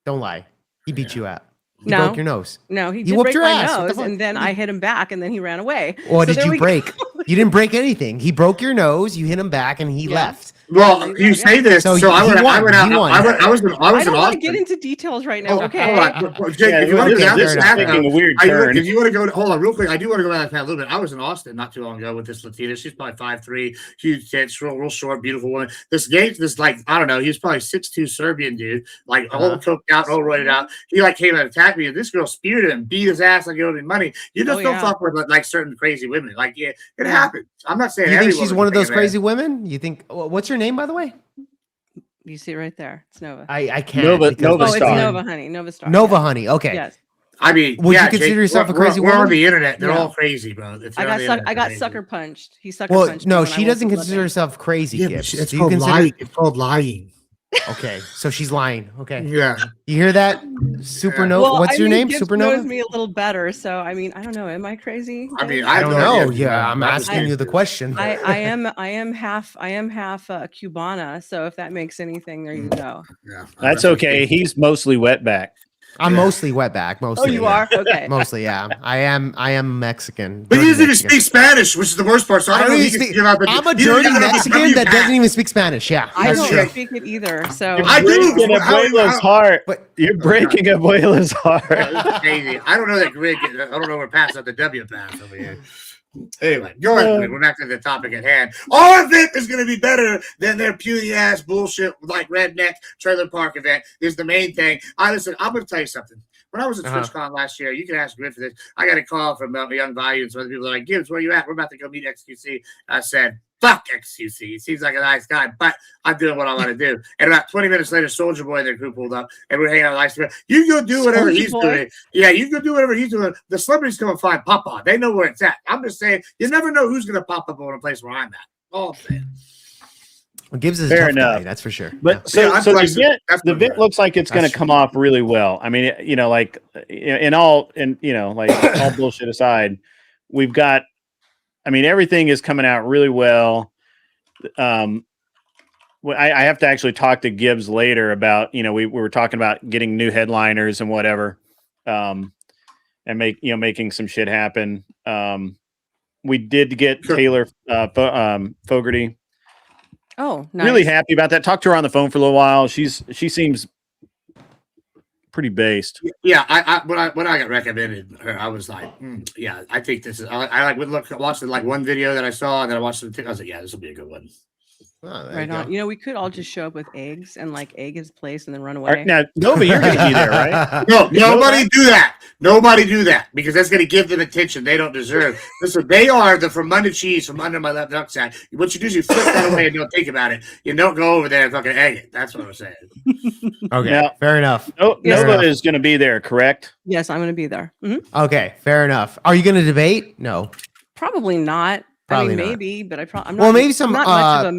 Speaker 4: Don't lie. He beat you out. He broke your nose.
Speaker 3: No, he did break my nose, and then I hit him back, and then he ran away.
Speaker 4: Or did you break? You didn't break anything. He broke your nose. You hit him back, and he left.
Speaker 2: Well, you say this, so I was in
Speaker 3: I don't want to
Speaker 2: Austin.
Speaker 3: get into details right now. Okay.
Speaker 2: Hold on. Jake, if you want to go down this path,
Speaker 1: taking a weird turn.
Speaker 2: If you want to go, hold on, real quick. I do want to go down that path a little bit. I was in Austin not too long ago with this Latina. She's probably 5'3", huge tits, real short, beautiful woman. This like, I don't know, he was probably 6'2" Serbian dude, like all coked out, all roided out. He like came and attacked me, and this girl speared him, beat his ass like he owed me money. You just don't fuck with like certain crazy women. Like, it happens. I'm not saying.
Speaker 4: You think she's one of those crazy women? You think? What's your name, by the way?
Speaker 3: You see it right there. It's Nova.
Speaker 4: I can't.
Speaker 1: Nova
Speaker 3: it's Nova, honey. Nova Star.
Speaker 4: Nova, honey. Okay.
Speaker 3: Yes.
Speaker 2: I mean,
Speaker 4: would you consider yourself a crazy woman?
Speaker 2: We're on the internet. They're all crazy, bro.
Speaker 3: I got sucker punched. He sucker punched.
Speaker 4: No, she doesn't consider herself crazy.
Speaker 2: Yeah, it's called lying. It's called lying.
Speaker 4: Okay, so she's lying. Okay,
Speaker 2: Yeah.
Speaker 4: you hear that? Supernova.
Speaker 3: Well,
Speaker 4: What's your name?
Speaker 3: Gibbs knows
Speaker 4: Supernova.
Speaker 3: me a little better, so I mean, I don't know. Am I crazy?
Speaker 2: I mean,
Speaker 3: Gibbs?
Speaker 4: I don't
Speaker 2: have
Speaker 4: know.
Speaker 2: no idea.
Speaker 4: Yeah, I'm
Speaker 2: That was
Speaker 4: asking you the
Speaker 2: weird.
Speaker 4: question.
Speaker 3: I am half Cubana, so if that makes anything, there you go.
Speaker 2: Yeah,
Speaker 1: That's okay. He's mostly wetback.
Speaker 4: I'm mostly wetback. Mostly.
Speaker 3: You
Speaker 4: yeah.
Speaker 3: are? Okay.
Speaker 4: Mostly, yeah. I am Mexican.
Speaker 2: But he
Speaker 4: Dirty
Speaker 2: doesn't even
Speaker 4: Mexican.
Speaker 2: speak Spanish, which is the worst part. So I don't know if he can give out the.
Speaker 4: I'm a
Speaker 2: he doesn't
Speaker 4: dirty
Speaker 2: give out the
Speaker 4: Mexican
Speaker 2: W
Speaker 4: that
Speaker 2: pass.
Speaker 4: doesn't even speak Spanish. Yeah,
Speaker 3: I
Speaker 4: that's
Speaker 3: don't
Speaker 4: true.
Speaker 3: speak it either, so
Speaker 1: You're
Speaker 2: I do.
Speaker 1: breaking
Speaker 2: How-
Speaker 1: Abuela's heart.
Speaker 4: But
Speaker 1: You're breaking Abuela's heart.
Speaker 2: This is crazy. I don't know that Grig. I don't know we're passing out the W pass over here. Anyway, go ahead. Grig. We're back to the topic at hand. Our event is going to be better than their puny ass bullshit like redneck trailer park event. Is the main thing. Listen. I'm going to tell you something. When I was at TwitchCon last year, you can ask Grid for this. I got a call from Young Value and some other people are like, Gibbs, where you at? We're about to go meet XQC. I said, fuck XQC. He seems like a nice guy, but I'm doing what I want to do. And about 20 minutes later, Soldier Boy and their crew pulled up and we're hanging out nice. You go do whatever he's doing. Yeah, you go do whatever he's doing. The celebrities come and find Papa. They know where it's at. I'm just saying, you never know who's going to pop up on a place where I'm at. All I'm saying.
Speaker 4: Well, Gibbs is
Speaker 1: Fair
Speaker 4: a tough
Speaker 1: enough.
Speaker 4: guy, that's for sure.
Speaker 1: But
Speaker 2: Yeah,
Speaker 1: so
Speaker 2: that's
Speaker 1: the
Speaker 2: what
Speaker 1: event looks like it's going to come off really well. I mean, like in all bullshit aside, we've got. I mean, everything is coming out really well. I have to actually talk to Gibbs later about we were talking about getting new headliners and whatever, and making some shit happen. We did get Taylor Fogarty.
Speaker 3: Oh, nice.
Speaker 1: Really happy about that. Talked to her on the phone for a little while. She seems pretty based.
Speaker 2: Yeah, when I got recommended her, I was like, yeah, I think this is. I watched like one video that I saw, and then I watched the. I was like, yeah, this will be a good one.
Speaker 4: Oh, there
Speaker 3: Right
Speaker 4: you
Speaker 3: on.
Speaker 4: go.
Speaker 3: You know, we could all just show up with eggs and like egg his place and then run away.
Speaker 1: Now, Nova, you're going to be there, right?
Speaker 2: No, nobody do that. Nobody do that because that's going to give them attention they don't deserve. Listen, they are the from under cheese from under my left rucksack. What you do is you flip that away and don't think about it. You don't go over there and fucking egg it. That's what I'm saying.
Speaker 4: Okay,
Speaker 1: Now-
Speaker 4: fair enough.
Speaker 1: Nova is going to be there, correct?
Speaker 3: Yes, I'm going to be there.
Speaker 4: Okay, fair enough. Are you going to debate? No.
Speaker 3: Probably not.
Speaker 4: Probably
Speaker 3: I mean,
Speaker 4: not.
Speaker 3: maybe, but I'm not.
Speaker 4: Well, maybe some,
Speaker 3: I'm not much of a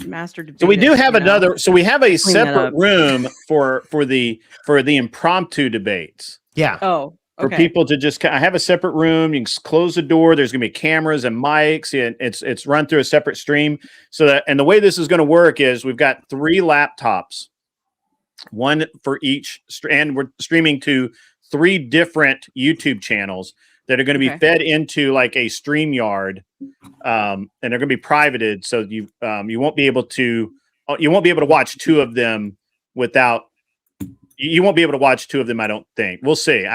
Speaker 3: master debater.
Speaker 1: So we do have
Speaker 3: you know?
Speaker 1: another. So we have a
Speaker 3: that
Speaker 1: separate
Speaker 3: up.
Speaker 1: room for the impromptu debates.
Speaker 4: Yeah.
Speaker 3: Oh,
Speaker 1: For
Speaker 3: okay.
Speaker 1: people to just, I have a separate room. You can close the door. There's going to be cameras and mics, and it's run through a separate stream. So that, and the way this is going to work is we've got 3 laptops, one for each, and we're streaming to 3 different YouTube channels that are going to be fed into like a StreamYard, and they're going to be privated. So you won't be able to watch 2 of them without. You won't be able to watch 2 of them, I don't think. We'll see.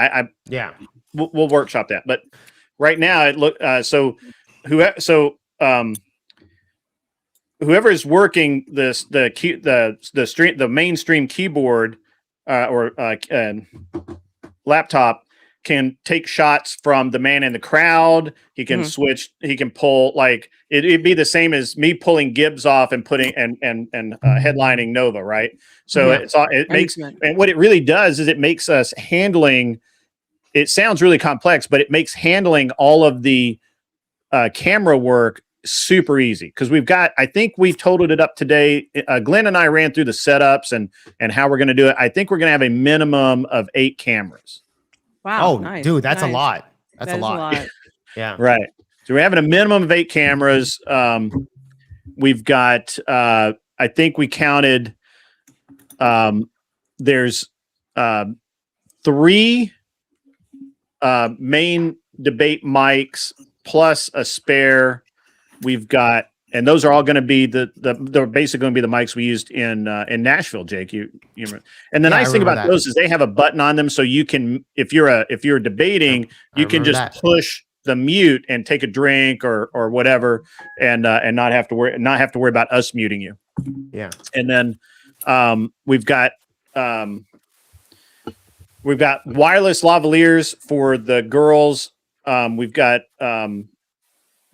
Speaker 4: Yeah.
Speaker 1: We'll workshop that. But right now, it look whoever is working the mainstream keyboard or laptop can take shots from the man in the crowd. He can switch. He can pull like it'd be the same as me pulling Gibbs off and putting and headlining Nova, right? So it makes, and what it really does is it makes us handling. It sounds really complex, but it makes handling all of the camera work super easy because I think we've totaled it up today. Glenn and I ran through the setups and how we're going to do it. I think we're going to have a minimum of 8 cameras.
Speaker 3: Wow.
Speaker 4: Oh,
Speaker 3: nice.
Speaker 4: dude, that's
Speaker 3: nice.
Speaker 4: a lot. That's
Speaker 3: That
Speaker 4: a
Speaker 3: is
Speaker 4: lot. Yeah.
Speaker 1: Right. So we're having a minimum of 8 cameras. We've got, I think we counted, there's 3 main debate mics plus a spare. We've got, and those are all going to be they're basically going to be the mics we used in Nashville, Jake. You remember. And the nice thing about those is they have a button on them, so you can, if you're debating, you can just push the mute and take a drink or whatever, and not have to worry about us muting you.
Speaker 4: Yeah.
Speaker 1: And then we've got wireless lavaliers for the girls. We've got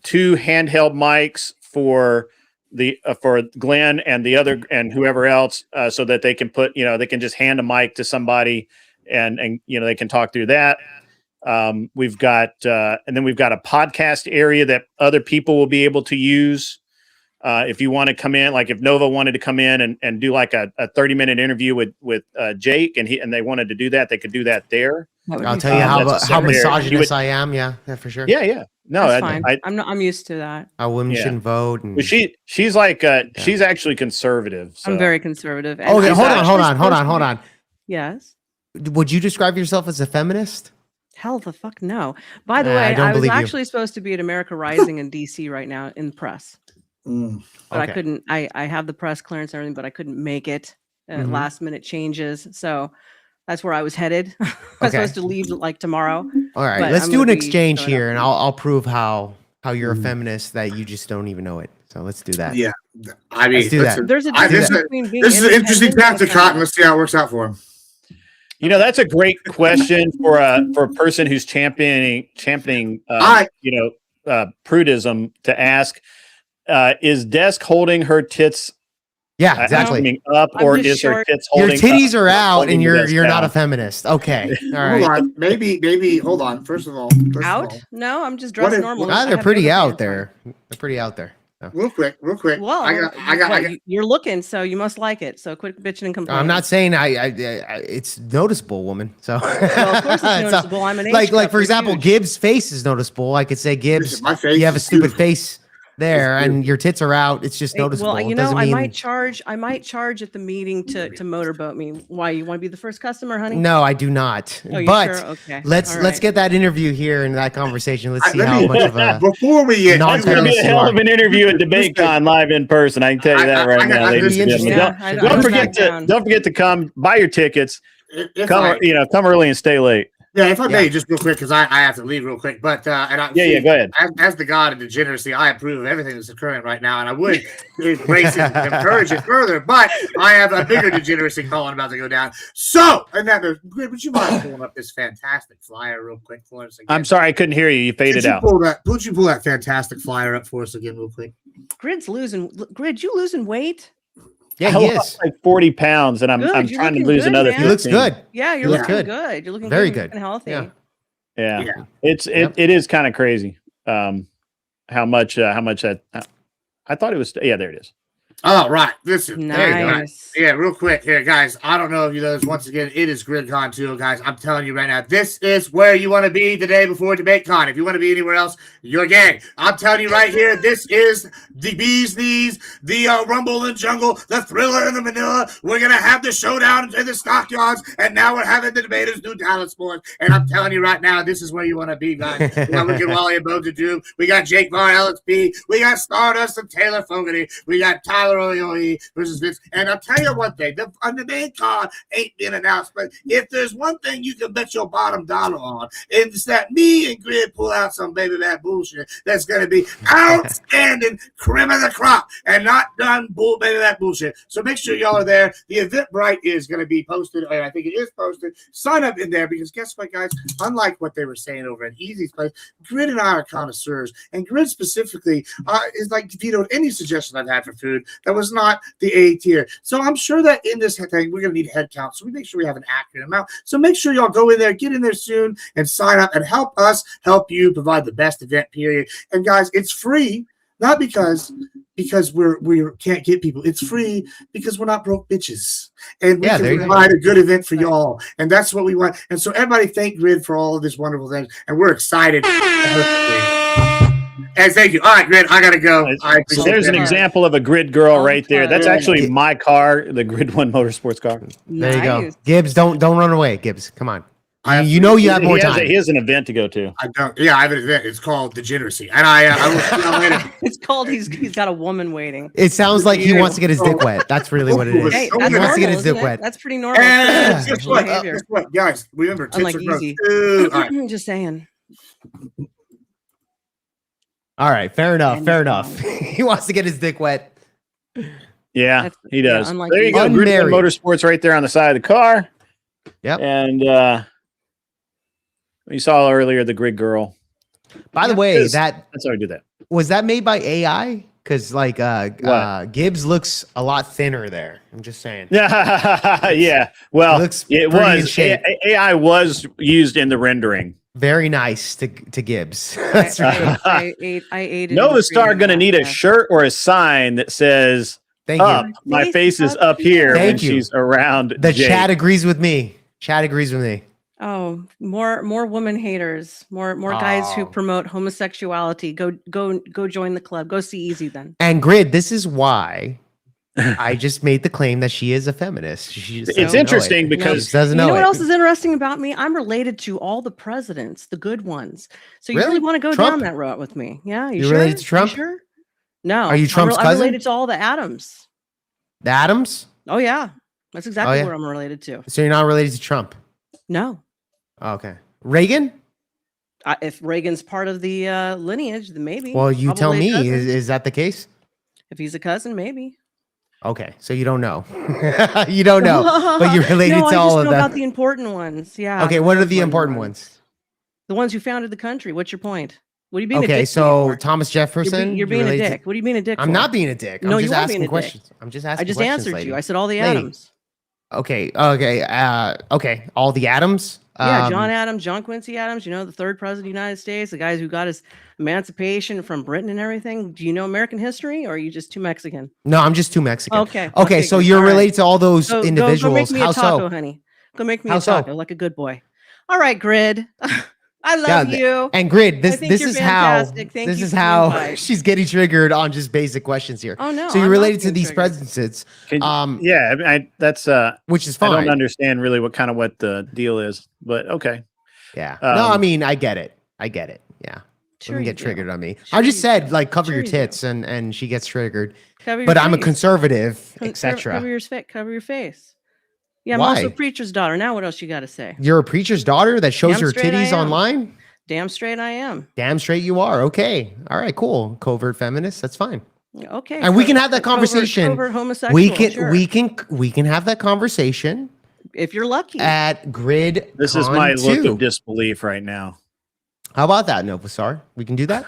Speaker 1: 2 handheld mics for Glenn and the other and whoever else, so that they can they can just hand a mic to somebody and they can talk through that. We've got and then we've got a podcast area that other people will be able to use. If you want to come in, like if Nova wanted to come in and do like a 30-minute interview with Jake and they wanted to do that, they could do that there.
Speaker 4: I'll tell you how misogynist I am. Yeah, for sure.
Speaker 1: Yeah. No,
Speaker 3: that's fine. I'm used to that.
Speaker 4: How women shouldn't vote.
Speaker 1: But she's like she's actually conservative. So.
Speaker 3: I'm very conservative.
Speaker 4: Okay, hold on.
Speaker 3: Yes.
Speaker 4: Would you describe yourself as a feminist?
Speaker 3: Hell the fuck no. By the way, I was actually supposed to be at America Rising in DC right now in the press. But I couldn't. I have the press clearance and everything, but I couldn't make it. Last minute changes. So that's where I was headed. I was supposed to leave like tomorrow.
Speaker 4: All right, let's do an exchange here, and I'll prove how you're a feminist that you just don't even know it. So let's do that.
Speaker 2: Yeah, I mean,
Speaker 4: let's do that.
Speaker 3: There's a difference between being
Speaker 2: this is an interesting path to Cotton. Let's see how it works out for him.
Speaker 1: You know, that's a great question for a person who's championing prudism to ask. Is Desk holding her tits?
Speaker 4: Yeah, exactly.
Speaker 1: Up, or is her tits holding?
Speaker 4: Your titties
Speaker 1: up,
Speaker 4: are out, and you're not a feminist. Okay, all right.
Speaker 2: Hold on, maybe. Hold on. First of all,
Speaker 3: No, I'm just dressed normal.
Speaker 4: They're pretty out there. They're pretty out there. So.
Speaker 2: Real quick.
Speaker 3: Well, I got. You're looking, so you must like it. So quit bitching and complaining.
Speaker 4: I'm not saying it's noticeable, woman. So
Speaker 3: well, of course it's noticeable. I'm an age
Speaker 4: like for example, Gibbs' face is noticeable. I could say Gibbs, you have a stupid face there, and your tits are out. It's just noticeable.
Speaker 3: Well, you know, I might charge at the meeting to motorboat me. Why, you want to be the first customer, honey?
Speaker 4: No, I do not.
Speaker 3: Oh,
Speaker 4: but
Speaker 3: sure? Okay.
Speaker 4: let's get that interview here and that conversation. Let's see how much of a
Speaker 2: before we get
Speaker 1: it's going to be a hell of an interview at DebateCon live in person. I can tell you that right now, ladies and gentlemen. Don't forget to come buy your tickets. Come early and stay late.
Speaker 2: Yeah, if I may, just real quick, because I have to leave real quick. But go
Speaker 1: ahead.
Speaker 2: As the god of degeneracy, I approve of everything that's occurring right now, and I would embrace it and encourage it further. But I have a bigger degeneracy calling about to go down. So, and that, would you mind pulling up this fantastic flyer real quick for us again?
Speaker 1: I'm sorry, I couldn't hear you. You faded out.
Speaker 2: Would you pull that fantastic flyer up for us again, real quick?
Speaker 3: Grid's losing. Grid, you losing weight?
Speaker 4: Yeah, he is
Speaker 1: like 40 pounds, and I'm trying to lose another 15.
Speaker 4: He looks good.
Speaker 3: Yeah, you're looking good. You're looking
Speaker 4: very good
Speaker 3: and healthy.
Speaker 1: Yeah. It is kind of crazy. How much that I thought it was. Yeah, there it is.
Speaker 2: Oh, right. Listen.
Speaker 3: Nice.
Speaker 2: Yeah, real quick here, guys. I don't know if you know this. Once again, it is GridCon 2, guys. I'm telling you right now, this is where you want to be the day before DebateCon. If you want to be anywhere else, you're gay. I'm telling you right here, this is the bee's knees, the rumble in the jungle, the thriller in the Manila. We're going to have the showdown in the stockyards, and now we're having the debaters do talent sports. And I'm telling you right now, this is where you want to be, guys. We got Wicked Wally and Bo to do. We got Jake Var, LSP. We got Stardust and Taylor Fogarty. We got Tyler O'Yohe versus Vince. And I'll tell you one thing, the main card ain't been announced, but if there's one thing you can bet your bottom dollar on, it's that me and Grid pull out some baby back bullshit that's going to be outstanding cream of the crop and not done baby back bullshit. So make sure y'all are there. The Eventbrite is going to be posted, and I think it is posted. Sign up in there because guess what, guys? Unlike what they were saying over at Easy's place, Grid and I are connoisseurs, and Grid specifically is like vetoed any suggestion I've had for food that was not the A tier. So I'm sure that in this thing, we're going to need head count. So we make sure we have an accurate amount. So make sure y'all go in there, get in there soon, and sign up and help us help you provide the best event, period. And guys, it's free, not because we can't get people. It's free because we're not broke bitches. And we can provide a good event for y'all. And that's what we want. And so everybody thank Grid for all of this wonderful things. And we're excited. And thank you. All right, Grid, I got to go.
Speaker 1: So there's an example of a Grid girl right there. That's actually my car, the Grid 1 Motorsports car.
Speaker 4: There you go. Gibbs, don't run away, Gibbs. Come on. You know you have more time.
Speaker 1: He has an event to go to.
Speaker 2: I don't. Yeah, I have an event. It's called Degeneracy. And I will see you later.
Speaker 3: It's called he's got a woman waiting.
Speaker 4: It sounds like he wants to get his dick wet. That's really what it is.
Speaker 3: Hey,
Speaker 4: he wants to get his dick wet.
Speaker 3: That's pretty normal.
Speaker 2: Guess what, guys? Remember, tits are gross.
Speaker 3: I'm just saying.
Speaker 4: All right, fair enough. He wants to get his dick wet.
Speaker 1: Yeah, he does.
Speaker 3: Yeah,
Speaker 1: there you go. Grid Motorsports right there on the side of the car.
Speaker 4: Yep.
Speaker 1: And you saw earlier the Grid girl.
Speaker 4: By the way, that's
Speaker 1: how I do that.
Speaker 4: Was that made by AI? Because Gibbs looks a lot thinner there. I'm just saying.
Speaker 1: Yeah. Well, it was. AI was used in the rendering.
Speaker 4: Very nice to Gibbs. That's right.
Speaker 3: I ate it.
Speaker 1: Nova Star gonna need a shirt or a sign that says
Speaker 4: Thank
Speaker 1: up.
Speaker 4: you.
Speaker 1: My face is up here when
Speaker 4: Thank you.
Speaker 1: she's around.
Speaker 4: The
Speaker 1: Jake.
Speaker 4: chat agrees with me. Chat agrees with me.
Speaker 3: Oh, more woman haters, more guys who promote homosexuality. Go join the club. Go see Easy then.
Speaker 4: And Grid, this is why I just made the claim that she is a feminist.
Speaker 1: It's interesting because
Speaker 4: she doesn't know.
Speaker 3: You know what
Speaker 4: it.
Speaker 3: else is interesting about me? I'm related to all the presidents, the good ones. So you really want to go
Speaker 4: Trump?
Speaker 3: down that route with me? Yeah,
Speaker 4: You
Speaker 3: sure?
Speaker 4: related to Trump?
Speaker 3: You sure? No.
Speaker 4: Are you Trump's
Speaker 3: I'm
Speaker 4: cousin?
Speaker 3: related to all the Adams.
Speaker 4: The Adams?
Speaker 3: Oh yeah, that's exactly
Speaker 4: yeah?
Speaker 3: what I'm related to.
Speaker 4: So you're not related to Trump?
Speaker 3: No.
Speaker 4: Oh, okay. Reagan?
Speaker 3: If Reagan's part of the lineage, then maybe.
Speaker 4: Well, you tell
Speaker 3: Probably a
Speaker 4: me.
Speaker 3: cousin.
Speaker 4: Is that the case?
Speaker 3: If he's a cousin, maybe.
Speaker 4: Okay, so you don't know. You don't know, but you're related
Speaker 3: No,
Speaker 4: to
Speaker 3: I
Speaker 4: all
Speaker 3: just
Speaker 4: of
Speaker 3: know
Speaker 4: them.
Speaker 3: about the important ones. Yeah.
Speaker 4: Okay, what are the important ones?
Speaker 3: The ones who founded the country. What's your point? What are you being a
Speaker 4: Okay,
Speaker 3: dick
Speaker 4: so
Speaker 3: for?
Speaker 4: Thomas Jefferson.
Speaker 3: You're being a
Speaker 4: related to-
Speaker 3: dick. What are you being a dick
Speaker 4: I'm
Speaker 3: for?
Speaker 4: not being a dick.
Speaker 3: No,
Speaker 4: I'm
Speaker 3: you
Speaker 4: just
Speaker 3: are being
Speaker 4: asking
Speaker 3: a dick.
Speaker 4: questions. I'm just asking
Speaker 3: I just
Speaker 4: questions,
Speaker 3: answered
Speaker 4: lady.
Speaker 3: you. I said all the
Speaker 4: Lady.
Speaker 3: Adams.
Speaker 4: Okay, okay. All the Adams.
Speaker 3: Yeah, John Adams, John Quincy Adams, the third president of the United States, the guys who got his emancipation from Britain and everything. Do you know American history, or are you just too Mexican?
Speaker 4: No, I'm just too Mexican.
Speaker 3: Okay.
Speaker 4: Okay, so
Speaker 3: good.
Speaker 4: you're
Speaker 3: All right.
Speaker 4: related to all those individuals.
Speaker 3: Go make me
Speaker 4: How
Speaker 3: a taco,
Speaker 4: so?
Speaker 3: honey. Go make me
Speaker 4: How
Speaker 3: a
Speaker 4: so?
Speaker 3: taco like a good boy. All right, Grid. I love you.
Speaker 4: And Grid, this
Speaker 3: think you're
Speaker 4: is how
Speaker 3: fantastic. Thank
Speaker 4: this
Speaker 3: you
Speaker 4: is
Speaker 3: for the
Speaker 4: how
Speaker 3: invite.
Speaker 4: she's getting triggered on just basic questions here.
Speaker 3: Oh no.
Speaker 4: So you're
Speaker 3: I'm not
Speaker 4: related to
Speaker 3: being
Speaker 4: these
Speaker 3: triggered.
Speaker 4: presidents,
Speaker 1: yeah, that's
Speaker 4: which is
Speaker 1: I
Speaker 4: fine.
Speaker 1: don't understand really what the deal is, but okay.
Speaker 4: Yeah. No, I mean, I get it. Yeah.
Speaker 3: Sure
Speaker 4: Don't
Speaker 3: you
Speaker 4: get
Speaker 3: do.
Speaker 4: triggered on me.
Speaker 3: Sure
Speaker 4: I just
Speaker 3: you
Speaker 4: said
Speaker 3: do.
Speaker 4: like cover
Speaker 3: Sure
Speaker 4: your
Speaker 3: you do.
Speaker 4: tits and she gets triggered.
Speaker 3: Cover your
Speaker 4: But I'm a
Speaker 3: face.
Speaker 4: conservative,
Speaker 3: Cover
Speaker 4: etc.
Speaker 3: your face. Yeah, I'm
Speaker 4: Why?
Speaker 3: also a preacher's daughter. Now what else you got to say?
Speaker 4: You're a preacher's daughter that shows
Speaker 3: Damn
Speaker 4: her
Speaker 3: straight I
Speaker 4: titties
Speaker 3: am.
Speaker 4: online?
Speaker 3: Damn straight I am.
Speaker 4: Damn straight you are. Okay. All right, cool. Covert feminist. That's fine.
Speaker 3: Okay.
Speaker 4: And we can have that conversation.
Speaker 3: Covert homosexual.
Speaker 4: We can
Speaker 3: sure.
Speaker 4: we can have that conversation
Speaker 3: if you're lucky.
Speaker 4: at Grid.
Speaker 1: This is
Speaker 4: Con
Speaker 1: my look
Speaker 4: 2.
Speaker 1: of disbelief right now.
Speaker 4: How about that, Novasar? We can do that?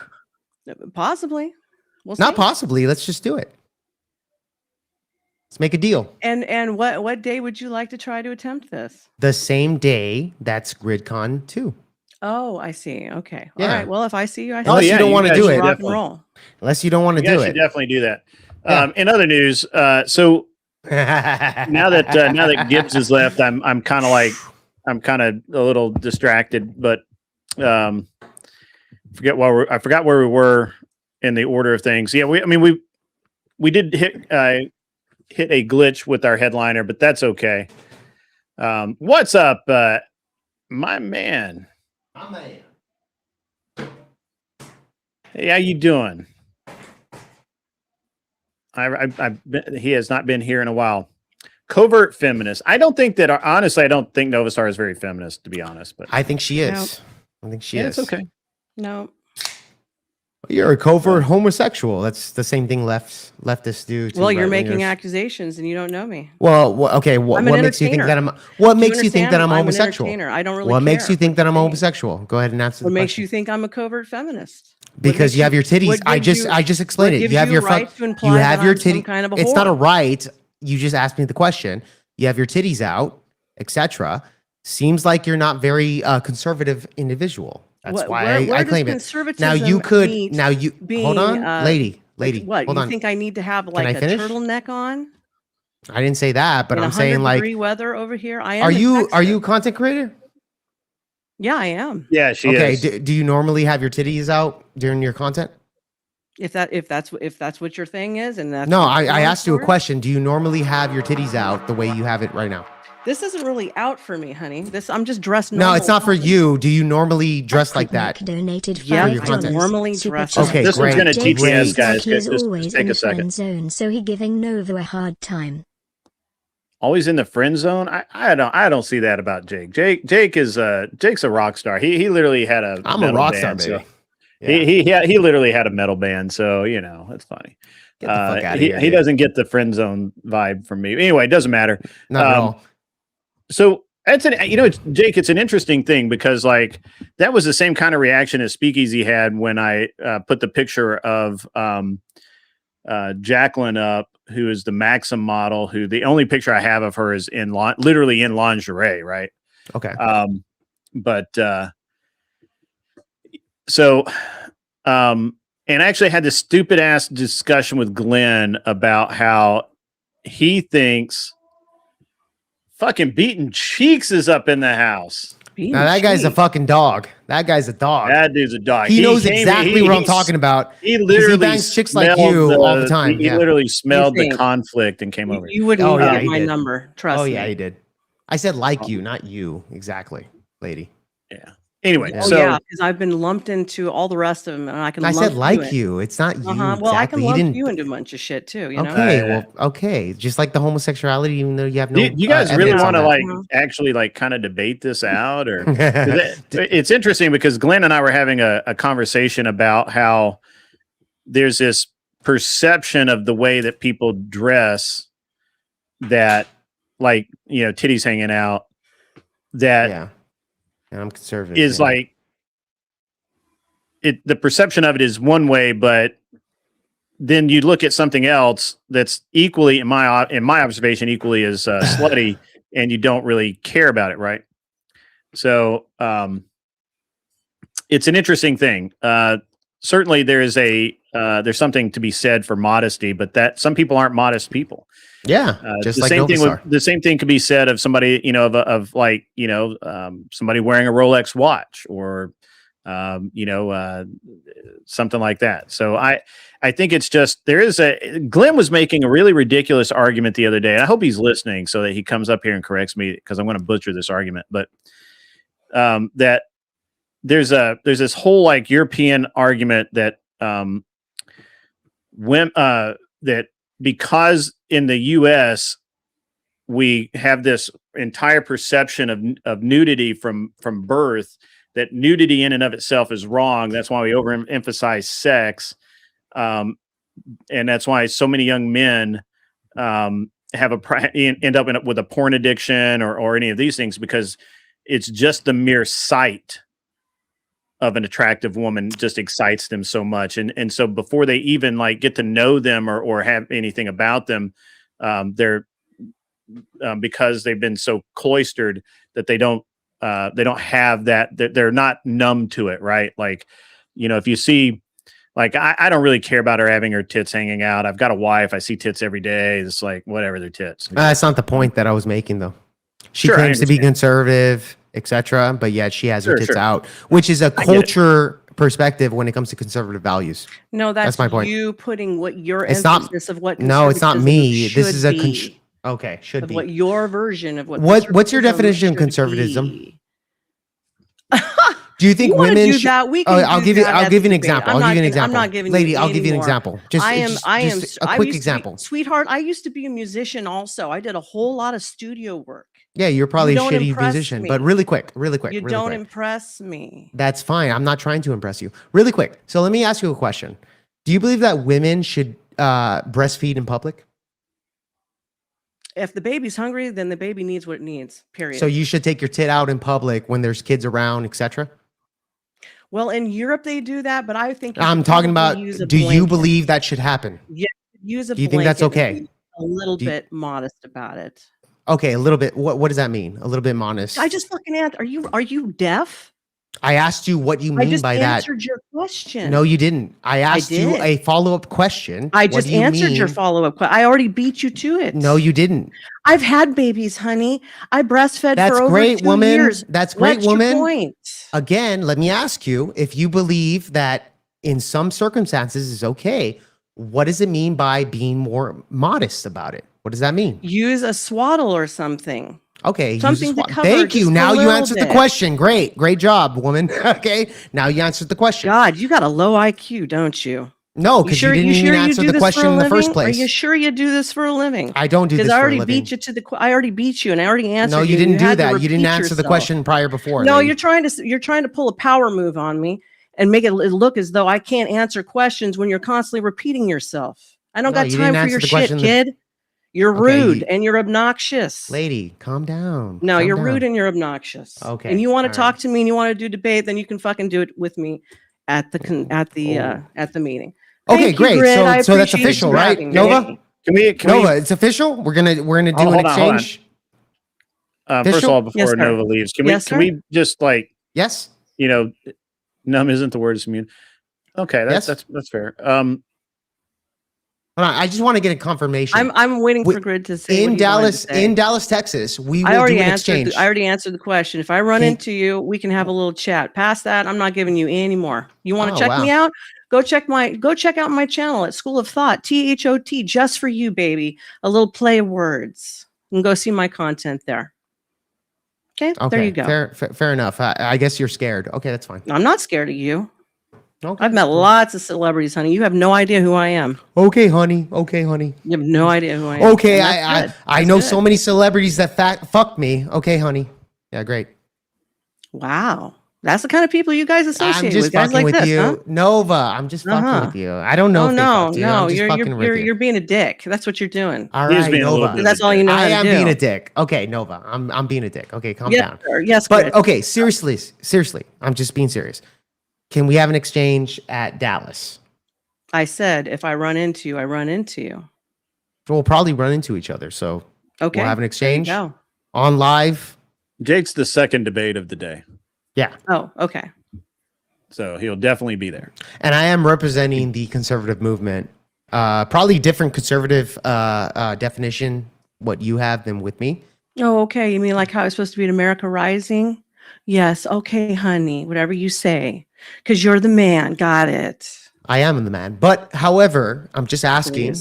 Speaker 3: Possibly. We'll
Speaker 4: Not
Speaker 3: see.
Speaker 4: possibly. Let's just do it. Let's make a deal.
Speaker 3: And what day would you like to try to attempt this?
Speaker 4: The same day that's GridCon 2.
Speaker 3: Oh, I see. Okay.
Speaker 4: Yeah.
Speaker 3: All right. Well, if I see you, I see
Speaker 4: Unless
Speaker 3: you.
Speaker 4: you don't want to
Speaker 1: guys
Speaker 4: do
Speaker 1: should
Speaker 4: it.
Speaker 3: Rock and roll.
Speaker 4: Unless you don't want to
Speaker 1: You
Speaker 4: do
Speaker 1: guys
Speaker 4: it.
Speaker 1: should definitely do that.
Speaker 4: Yeah.
Speaker 1: In other news, so now that Gibbs is left, I'm kind of a little distracted, but I forgot where we were in the order of things. Yeah, we did hit a glitch with our headliner, but that's okay. What's up, my man? Hey, how you doing? He has not been here in a while. Covert feminist. I don't think Novastar is very feminist, to be honest. But
Speaker 4: I think she is.
Speaker 3: No.
Speaker 4: I think she
Speaker 1: yeah,
Speaker 4: is.
Speaker 1: it's okay.
Speaker 3: No.
Speaker 4: You're a covert homosexual. That's the same thing leftists do. To
Speaker 3: Well, you're
Speaker 4: right-wingers.
Speaker 3: making accusations and you don't know me.
Speaker 4: Well, okay. What
Speaker 3: I'm an
Speaker 4: makes you think that
Speaker 3: entertainer.
Speaker 4: What
Speaker 3: Do
Speaker 4: makes you think that I'm
Speaker 3: an
Speaker 4: homosexual?
Speaker 3: entertainer. I don't really
Speaker 4: What
Speaker 3: care
Speaker 4: makes you think that I'm
Speaker 3: what you think.
Speaker 4: homosexual? Go ahead and answer
Speaker 3: What
Speaker 4: the
Speaker 3: makes
Speaker 4: question.
Speaker 3: you think I'm a covert feminist?
Speaker 4: Because you have your titties.
Speaker 3: what
Speaker 4: I
Speaker 3: gives
Speaker 4: just explained
Speaker 3: what
Speaker 4: it.
Speaker 3: gives
Speaker 4: You have
Speaker 3: you
Speaker 4: your
Speaker 3: right to imply
Speaker 4: you have
Speaker 3: that
Speaker 4: your
Speaker 3: I'm some
Speaker 4: titty.
Speaker 3: kind of a
Speaker 4: It's not a
Speaker 3: whore?
Speaker 4: right. You just asked me the question. You have your titties out, etc. Seems like you're not very conservative individual. That's why I claim it. Now you could. Now you hold on, lady.
Speaker 3: What?
Speaker 4: Hold
Speaker 3: You
Speaker 4: on.
Speaker 3: think I need to have
Speaker 4: I
Speaker 3: like a
Speaker 4: finish?
Speaker 3: turtleneck on?
Speaker 4: I didn't say that, but
Speaker 3: in
Speaker 4: I'm saying
Speaker 3: 100-degree
Speaker 4: like,
Speaker 3: weather over here. I am.
Speaker 4: are
Speaker 3: in
Speaker 4: you
Speaker 3: Texas.
Speaker 4: a content creator?
Speaker 3: Yeah, I am.
Speaker 1: Yeah, she
Speaker 4: Okay.
Speaker 1: is.
Speaker 4: Do you normally have your titties out during your content?
Speaker 3: If that's what your thing is, and that's
Speaker 4: No,
Speaker 3: what
Speaker 4: I
Speaker 3: you're going
Speaker 4: asked you a
Speaker 3: for.
Speaker 4: question. Do you normally have your titties out the way you have it right now?
Speaker 3: This isn't really out for me, honey. I'm just dressed.
Speaker 4: No, it's not for
Speaker 3: normal.
Speaker 4: you. Do you normally dress like that?
Speaker 5: Donated
Speaker 3: Yeah,
Speaker 4: your
Speaker 5: $5.
Speaker 4: content.
Speaker 3: normally
Speaker 5: Super
Speaker 3: dress.
Speaker 5: chat.
Speaker 4: Okay,
Speaker 1: This one's
Speaker 4: great.
Speaker 1: gonna
Speaker 5: Jake
Speaker 1: TTS,
Speaker 5: says
Speaker 1: guys.
Speaker 5: He is
Speaker 1: Just
Speaker 5: always
Speaker 1: take
Speaker 5: in
Speaker 1: a
Speaker 5: the
Speaker 1: second.
Speaker 5: friend zone, so he giving Nova a hard time.
Speaker 1: Always in the friend zone. I don't see that about Jake. Jake is Jake's a rock star. He literally had a.
Speaker 4: I'm a
Speaker 1: metal
Speaker 4: rock star,
Speaker 1: band,
Speaker 4: baby.
Speaker 1: so-
Speaker 4: Yeah.
Speaker 1: He literally had a metal band, so it's funny.
Speaker 4: Get the fuck out of
Speaker 1: he,
Speaker 4: here.
Speaker 1: he
Speaker 4: dude.
Speaker 1: doesn't get the friend zone vibe from me. Anyway, it doesn't matter.
Speaker 4: Not at all.
Speaker 1: So that's Jake. It's an interesting thing because like that was the same kind of reaction as Speakeasy had when I put the picture of Jacqueline up, who is the Maxim model. Who the only picture I have of her is literally in lingerie, right?
Speaker 4: Okay.
Speaker 1: But So, and I actually had this stupid ass discussion with Glenn about how he thinks fucking Beating Cheeks is up in the house.
Speaker 4: Now that guy's a fucking dog. That guy's a dog.
Speaker 1: That dude's a dog.
Speaker 4: He knows exactly what I'm talking about.
Speaker 1: He literally
Speaker 4: bangs chicks like you all the time.
Speaker 1: He literally smelled the conflict and came over.
Speaker 3: You wouldn't get my number. Trust me.
Speaker 4: Oh yeah, he did. I said like you, not you. Exactly, lady.
Speaker 1: Yeah. Anyway,
Speaker 3: because I've been lumped into all the rest of them, and I can.
Speaker 4: I said like you. It's not you.
Speaker 3: Well, I can lump you into a bunch of shit too. You know?
Speaker 4: Okay, okay. Just like the homosexuality, even though you have no.
Speaker 1: You guys really want to actually kind of debate this out, or it's interesting because Glenn and I were having a conversation about how there's this perception of the way that people dress that, titties hanging out. That
Speaker 4: and I'm conservative.
Speaker 1: Is the perception of it is one way, but then you look at something else that's equally, in my observation, equally as slutty, and you don't really care about it, right? So it's an interesting thing. Certainly, there's something to be said for modesty, but that some people aren't modest people.
Speaker 4: Yeah, just
Speaker 1: the same thing. The same thing could be said of somebody, of somebody wearing a Rolex watch or, something like that. So I think it's just Glenn was making a really ridiculous argument the other day, and I hope he's listening so that he comes up here and corrects me because I'm going to butcher this argument. But that there's this whole European argument that that because in the U.S. we have this entire perception of nudity from birth, that nudity in and of itself is wrong. That's why we overemphasize sex, and that's why so many young men end up with a porn addiction or any of these things, because it's just the mere sight of an attractive woman just excites them so much. And so before they even get to know them or have anything about them, they're because they've been so cloistered that they don't have that they're not numb to it. Right. If you see, I don't really care about her having her tits hanging out. I've got a wife. I see tits every day. It's whatever, they're tits.
Speaker 4: That's not the point that I was making though. She claims to be conservative, etc., but yet she has her tits out, which is a culture perspective when it comes to conservative values.
Speaker 3: No, that's my point. You putting what your emphasis of what.
Speaker 4: No, it's not me. This is should be
Speaker 3: what your version of
Speaker 4: what's your definition of conservatism? Do you think women
Speaker 3: do that? We can
Speaker 4: I'll give you an example.
Speaker 3: I'm not giving
Speaker 4: lady.
Speaker 3: You
Speaker 4: I'll give you an example. Just a quick example.
Speaker 3: Sweetheart, I used to be a musician also. I did a whole lot of studio work.
Speaker 4: Yeah, you're probably a shitty musician, but really quick.
Speaker 3: You don't impress me.
Speaker 4: That's fine. I'm not trying to impress you. Really quick. So let me ask you a question. Do you believe that women should breastfeed in public?
Speaker 3: If the baby's hungry, then the baby needs what it needs, period.
Speaker 4: So you should take your tit out in public when there's kids around, etc.?
Speaker 3: Well, in Europe they do that, but I think
Speaker 4: I'm talking about, do you believe that should happen?
Speaker 3: Yeah, use a
Speaker 4: Do you think that's okay?
Speaker 3: A little bit modest about it.
Speaker 4: Okay, a little bit. What does that mean? A little bit modest.
Speaker 3: I just fucking asked. Are you deaf?
Speaker 4: I asked you what you mean by that.
Speaker 3: I just answered your question.
Speaker 4: No, you didn't. I asked you a follow-up question.
Speaker 3: I just answered your follow-up question. I already beat you to it.
Speaker 4: No, you didn't.
Speaker 3: I've had babies, honey. I breastfed for over 2 years.
Speaker 4: That's great,
Speaker 3: What's
Speaker 4: woman.
Speaker 3: Your point?
Speaker 4: Again, let me ask you, if you believe that in some circumstances is okay, what does it mean by being more modest about it? What does that mean?
Speaker 3: Use a swaddle or something.
Speaker 4: Okay.
Speaker 3: Something to cover.
Speaker 4: Thank you. Now you answered the question. Great job, woman. Okay. Now you answered the question.
Speaker 3: God, you got a low IQ, don't you?
Speaker 4: No, because you didn't even answer the question in the first place.
Speaker 3: Are you sure you do this for a living?
Speaker 4: I don't do this for a living. Because
Speaker 3: I already beat you and I already answered.
Speaker 4: No, you didn't do that. You didn't answer the question prior before.
Speaker 3: No, you're trying to pull a power move on me and make it look as though I can't answer questions when you're constantly repeating yourself. I don't got time for your shit, kid. You're rude and you're obnoxious.
Speaker 4: Lady, calm down.
Speaker 3: No, you're rude and you're obnoxious.
Speaker 4: Okay.
Speaker 3: And you want to talk to me and you want to do debate, then you can fucking do it with me at the meeting.
Speaker 4: Okay, great. So that's official, right? Nova? Nova, it's official? We're gonna do an exchange.
Speaker 1: First of all, before Nova leaves, can we just
Speaker 4: yes?
Speaker 1: Numb isn't the word. Immune. Okay, that's fair.
Speaker 4: I just want to get a confirmation.
Speaker 3: I'm waiting for Grid to say
Speaker 4: in Dallas, Texas. We will do an exchange.
Speaker 3: I already answered the question. If I run into you, we can have a little chat. Past that, I'm not giving you any more. You want to check me out? Go check out my channel at School of Thought, THOT, just for you, baby. A little play of words. And go see my content there. Okay, there you go.
Speaker 4: Fair enough. I guess you're scared. Okay, that's fine.
Speaker 3: I'm not scared of you. Okay. I've met lots of celebrities, honey. You have no idea who I am.
Speaker 4: Okay, honey. You have
Speaker 3: no idea who I am.
Speaker 4: Okay, I know so many celebrities that fuck me. Okay, honey. Yeah, great.
Speaker 3: Wow. That's the kind of people you guys associate
Speaker 4: I'm just
Speaker 3: with. Guys
Speaker 4: fucking
Speaker 3: like
Speaker 4: with
Speaker 3: this,
Speaker 4: you.
Speaker 3: huh?
Speaker 4: Nova, I'm just fucking with you. I don't know if they fucked you. I'm just fucking with you.
Speaker 3: You're being a dick. That's what you're doing.
Speaker 4: All right, Nova.
Speaker 3: That's all you know how to do.
Speaker 4: I am being a dick. Okay, Nova. I'm being a dick. Okay, calm down.
Speaker 3: Sir. Yes,
Speaker 4: but
Speaker 3: Chris.
Speaker 4: okay, seriously. I'm just being serious. Can we have an exchange at Dallas?
Speaker 3: I said, if I run into you, I run into you.
Speaker 4: We'll probably run into each other. So we'll have an exchange on live.
Speaker 1: Jake's the second debate of the day.
Speaker 4: Yeah.
Speaker 3: Oh, okay.
Speaker 1: So he'll definitely be there.
Speaker 4: And I am representing the conservative movement. Probably different conservative definition, what you have than with me.
Speaker 3: Oh, okay. You mean like how it's supposed to be in America Rising? Yes. Okay, honey. Whatever you say. Because you're the man. Got it.
Speaker 4: I am the man. But however, I'm just asking,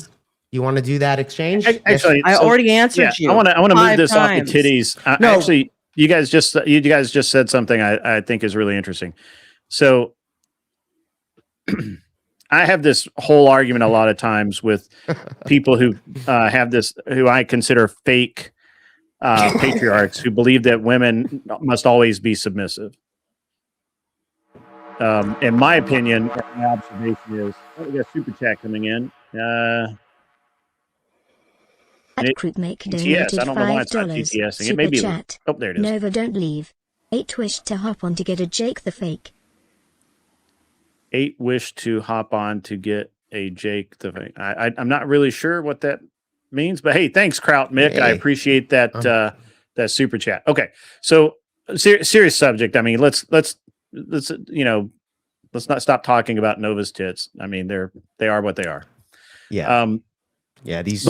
Speaker 4: you want to do that exchange?
Speaker 1: Actually,
Speaker 3: I already answered you.
Speaker 1: I want to move this off the titties. Actually, you guys just said something I think is really interesting. So I have this whole argument a lot of times with people who have this, who I consider fake patriarchs, who believe that women must always be submissive. In my opinion, my observation is, we got a super chat coming in.
Speaker 5: Crewmate donated
Speaker 1: I don't know why it's not
Speaker 5: $5.
Speaker 1: TTSing. It may be.
Speaker 5: Chat.
Speaker 1: Oh, there it is.
Speaker 5: Nova, don't leave. 8 wish to hop on to get a Jake the Fake.
Speaker 1: 8 wish to hop on to get a Jake the Fake. I'm not really sure what that means, but hey, thanks, Kraut Mick. I appreciate that that super chat. Okay, so serious subject. I mean, let's not stop talking about Nova's tits. I mean, they are what they are.
Speaker 4: Yeah. These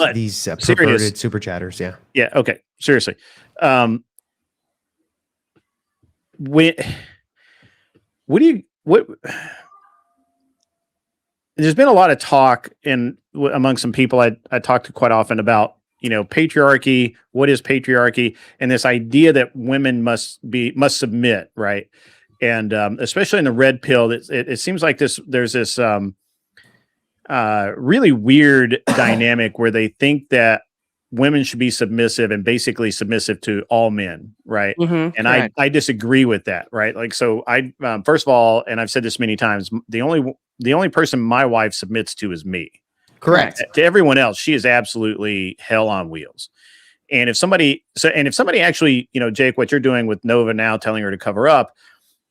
Speaker 4: perverted super chatters. Yeah.
Speaker 1: Yeah. Okay. Seriously. There's been a lot of talk among some people I talk to quite often about, patriarchy. What is patriarchy? And this idea that women must submit, right? And especially in the red pill, it seems like there's this really weird dynamic where they think that women should be submissive and basically submissive to all men, right? Mm-hmm, and I disagree with that, right? Like, so first of all, and I've said this many times, the only person my wife submits to is me.
Speaker 4: Correct.
Speaker 1: To everyone else, she is absolutely hell on wheels. And if somebody actually, Jake, what you're doing with Nova now, telling her to cover up.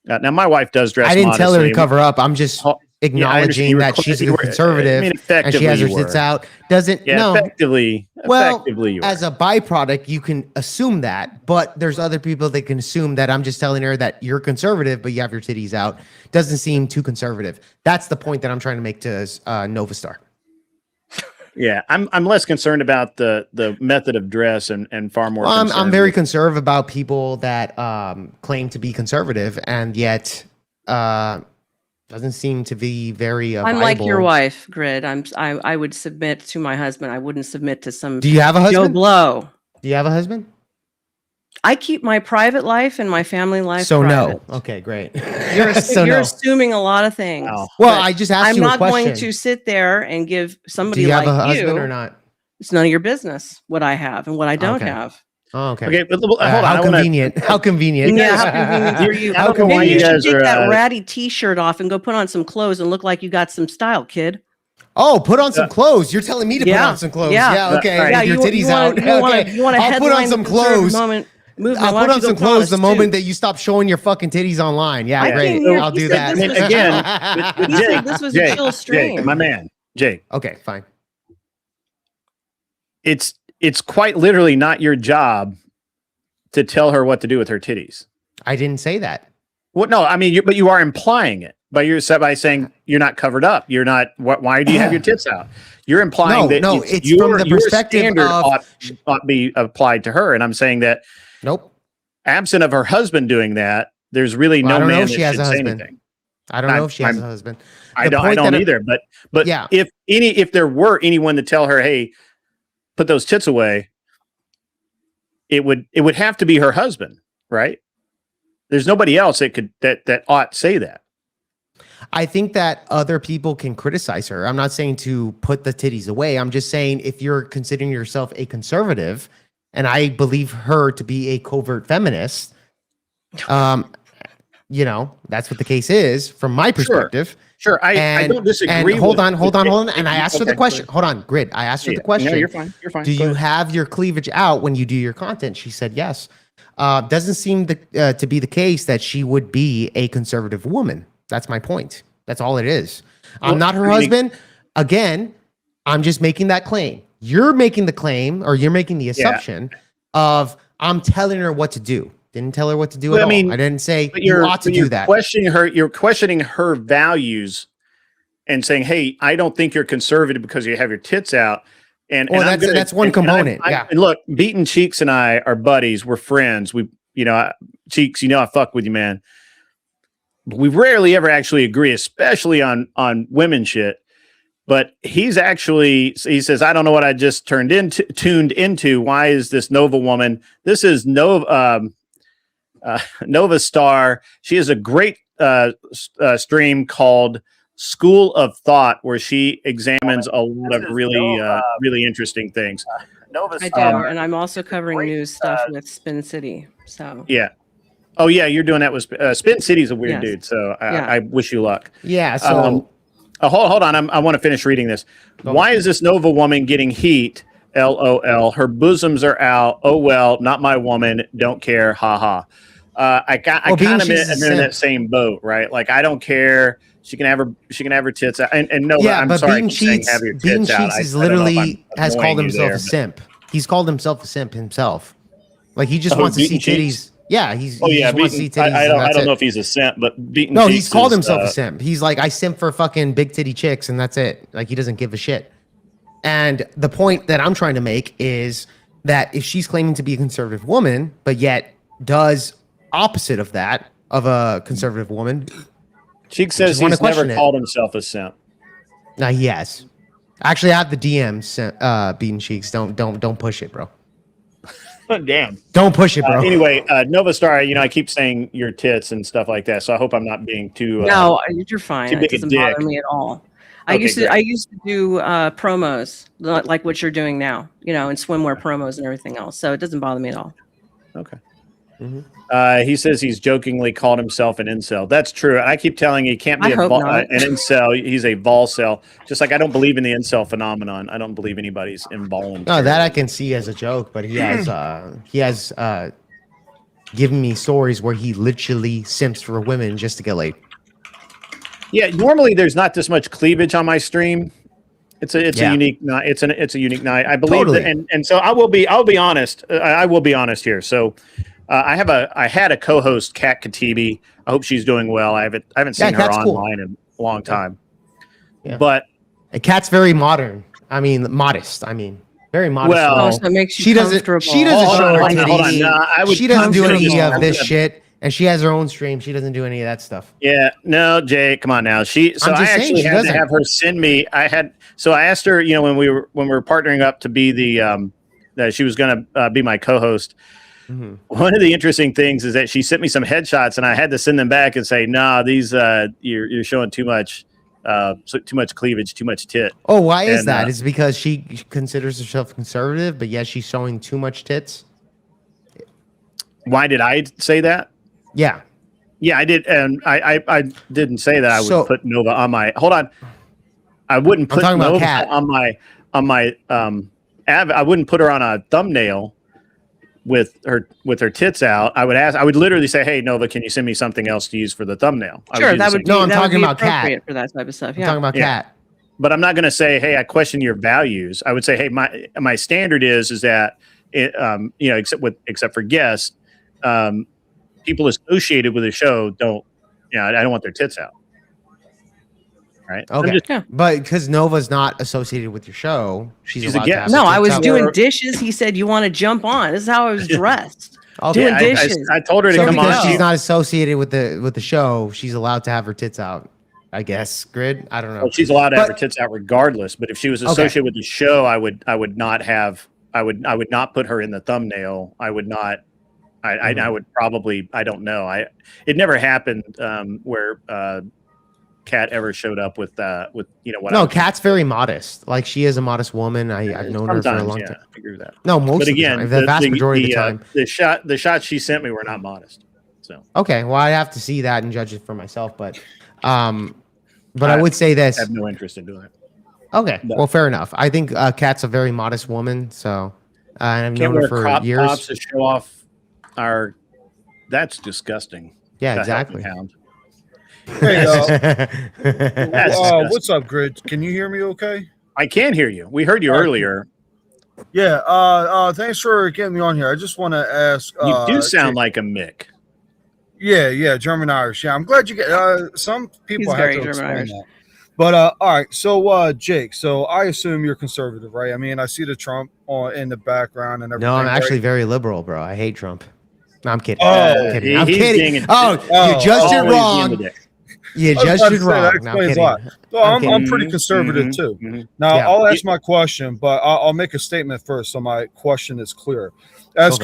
Speaker 1: Now, my wife does dress.
Speaker 4: I didn't tell her to cover up. I'm just acknowledging that she's a conservative and she has her tits out.
Speaker 1: Effectively,
Speaker 4: as a byproduct, you can assume that, but there's other people that can assume that I'm just telling her that you're conservative, but you have your titties out. Doesn't seem too conservative. That's the point that I'm trying to make to Nova Star.
Speaker 1: Yeah, I'm less concerned about the method of dress and far more.
Speaker 4: I'm very conservative about people that claim to be conservative and yet doesn't seem to be very.
Speaker 3: I'm like your wife, Grid. I would submit to my husband. I wouldn't submit to some.
Speaker 4: Do you have a husband?
Speaker 3: Joe Blow.
Speaker 4: Do you have a husband?
Speaker 3: I keep my private life and my family life.
Speaker 4: So
Speaker 3: private.
Speaker 4: No. Okay, great.
Speaker 3: You're assuming a lot of things.
Speaker 4: Oh. Well, I just asked you a question.
Speaker 3: I'm not going to sit there and give somebody
Speaker 4: like you. Do you
Speaker 3: have
Speaker 4: a husband or not?
Speaker 3: It's none of your business what I have and what I don't have.
Speaker 4: Oh, okay.
Speaker 1: Okay, but hold on.
Speaker 4: How convenient. How convenient.
Speaker 3: Yeah, how convenient for you. Maybe you should take that ratty t-shirt off and go put on some clothes and look like you got some style, kid.
Speaker 4: Oh, put on some clothes. You're telling me to put on some clothes. Yeah, okay.
Speaker 3: Yeah,
Speaker 4: your titties out.
Speaker 3: You want to
Speaker 4: I'll put on some clothes. I'll put on some clothes the moment that you stop showing your fucking titties online. Yeah, great. I'll do that.
Speaker 1: Again,
Speaker 3: this was a chill stream.
Speaker 1: Jake, my man, Jake.
Speaker 4: Okay, fine.
Speaker 1: It's quite literally not your job to tell her what to do with her titties.
Speaker 4: I didn't say that.
Speaker 1: Well, no, I mean, but you are implying it by saying you're not covered up. You're not. Why do you have your tits out? You're implying that
Speaker 4: it's from the perspective of
Speaker 1: ought be applied to her, and I'm saying that
Speaker 4: nope.
Speaker 1: Absent of her husband doing that, there's really no man that should say anything.
Speaker 4: I don't know if she has a husband.
Speaker 1: I don't either. But
Speaker 4: yeah.
Speaker 1: if there were anyone to tell her, hey, put those tits away, it would have to be her husband, right? There's nobody else that ought to say that.
Speaker 4: I think that other people can criticize her. I'm not saying to put the titties away. I'm just saying if you're considering yourself a conservative, and I believe her to be a covert feminist, you know, that's what the case is from my perspective.
Speaker 1: Sure. I don't disagree.
Speaker 4: And hold on. And I asked her the question. Hold on, Grid. I asked her the question.
Speaker 1: No, you're fine.
Speaker 4: Do you have your cleavage out when you do your content? She said yes. Doesn't seem to be the case that she would be a conservative woman. That's my point. That's all it is. I'm not her husband. Again, I'm just making that claim. You're making the claim, or you're making the assumption of I'm telling her what to do. Didn't tell her what to do at all. I didn't say you ought to do that.
Speaker 1: You're questioning her values and saying, "Hey, I don't think you're conservative because you have your tits out." And
Speaker 4: that's one component.
Speaker 1: And look, Beaten Cheeks and I are buddies. We're friends. Cheeks, I fuck with you, man. We rarely ever actually agree, especially on women shit. But he says, I don't know what I just tuned into. Why is this Nova woman? This is Nova Star. She has a great stream called School of Thought, where she examines a lot of really interesting things.
Speaker 3: I do, and I'm also covering news stuff with Spin City. So
Speaker 1: yeah. Oh yeah, you're doing that with Spin City's a weird dude. So I wish you luck.
Speaker 4: Yeah. So
Speaker 1: hold on. I want to finish reading this. Why is this Nova woman getting heat? LOL. Her bosoms are out. Oh well, not my woman. Don't care. Ha ha. I kind of in that same boat, right? Like I don't care. She can have her tits out. And no, I'm sorry.
Speaker 4: Beaten Cheeks is literally has called himself a simp. He's called himself a simp himself. Like he just wants to see titties. Yeah, he just wants to see titties.
Speaker 1: I don't know if he's a simp, but Beaten
Speaker 4: Cheeks he's called himself a simp. He's like, I simp for fucking big titty chicks, and that's it. Like he doesn't give a shit. And the point that I'm trying to make is that if she's claiming to be a conservative woman, but yet does opposite of that of a conservative woman,
Speaker 1: Cheeks says he's never called himself a simp.
Speaker 4: No, he has. Actually, I have the DMs, Beaten Cheeks. Don't push it, bro.
Speaker 1: Damn.
Speaker 4: Don't push it, bro.
Speaker 1: Anyway, Nova Star, I keep saying your tits and stuff like that, so I hope I'm not being too
Speaker 3: no, you're fine. It doesn't bother me at all. I used to do promos like what you're doing now, and swimwear promos and everything else. So it doesn't bother me at all.
Speaker 1: Okay. Mm-hmm. He says he's jokingly called himself an incel. That's true. I keep telling you, he can't be an incel. He's a volcel. Just like I don't believe in the incel phenomenon. I don't believe anybody's involuntary.
Speaker 4: No, that I can see as a joke, but he has given me stories where he literally simps for women just to get laid.
Speaker 1: Yeah, normally there's not this much cleavage on my stream. It's a unique night. It's a unique night. I believe that, and so I'll be honest. I will be honest here. So I had a co-host, Kat Katibi. I hope she's doing well. I haven't seen her online in a long time. Yeah. But
Speaker 4: Kat's very modern. Modest. Very modest.
Speaker 3: Well, so it makes you comfortable.
Speaker 4: She doesn't show her titties. She doesn't do any of this shit. And she has her own stream. She doesn't do any of that stuff.
Speaker 1: Yeah, no, Jay, come on now. I actually had to have her send me. I asked her, when we were partnering up to be that she was going to be my co-host. Mm-hmm. One of the interesting things is that she sent me some headshots, and I had to send them back and say, "Nah, these you're showing too much cleavage, too much tit."
Speaker 4: Oh, why is that? Is it because she considers herself conservative, but yet she's showing too much tits?
Speaker 1: Why did I say that?
Speaker 4: Yeah,
Speaker 1: I did, and I didn't say that I would put Nova on my. Hold on, I wouldn't put Nova on my. I wouldn't put her on a thumbnail with her tits out. I would literally say, "Hey, Nova, can you send me something else to use for the thumbnail?"
Speaker 3: Sure, that would be.
Speaker 4: I'm talking about Kat
Speaker 3: for that type of stuff.
Speaker 4: I'm talking about Kat.
Speaker 1: But I'm not going to say, "Hey, I question your values." I would say, "Hey, my standard is that except for guests." people associated with the show don't. I don't want their tits out. Right.
Speaker 4: Okay. But because Nova's not associated with your show, she's allowed to have
Speaker 3: No, I was doing dishes. He said, "You want to jump on?" This is how I was dressed. Doing dishes.
Speaker 1: I told her to come on.
Speaker 4: She's not associated with the show. She's allowed to have her tits out. I guess. Grid. I don't know.
Speaker 1: Well, she's allowed to have her tits out regardless. But if she was associated with the show, I would not have. I would not put her in the thumbnail. I would not. I would probably. I don't know. It never happened where Kat ever showed up with what.
Speaker 4: No, Kat's very modest. Like she is a modest woman. I've known her for a long time.
Speaker 1: I agree with that.
Speaker 4: No, most of the time. The vast majority of the time.
Speaker 1: The shots she sent me were not modest. So
Speaker 4: okay, well I have to see that and judge it for myself, but I would say this.
Speaker 1: I have no interest in doing it.
Speaker 4: Okay, well fair enough. I think Kat's a very modest woman, so and I've known her for years.
Speaker 1: Tops to show off our. That's disgusting.
Speaker 4: Yeah, exactly.
Speaker 6: Hey, what's up, Grid? Can you hear me okay?
Speaker 1: I can hear you. We heard you earlier.
Speaker 6: Yeah. Thanks for getting me on here. I just want to ask.
Speaker 1: You do sound like a Mick.
Speaker 6: Yeah, German Irish. Yeah, I'm glad you get. Some people have to explain that. But all right. So Jake. So I assume you're conservative, right? I mean, I see the Trump in the background and everything.
Speaker 4: No, I'm actually very liberal, bro. I hate Trump. No, I'm kidding.
Speaker 6: Oh,
Speaker 4: I'm kidding. You judged it wrong. You judged it wrong.
Speaker 6: That explains a lot. Well, I'm pretty conservative too. Now I'll ask my question, but I'll make a statement first, so my question is clear. As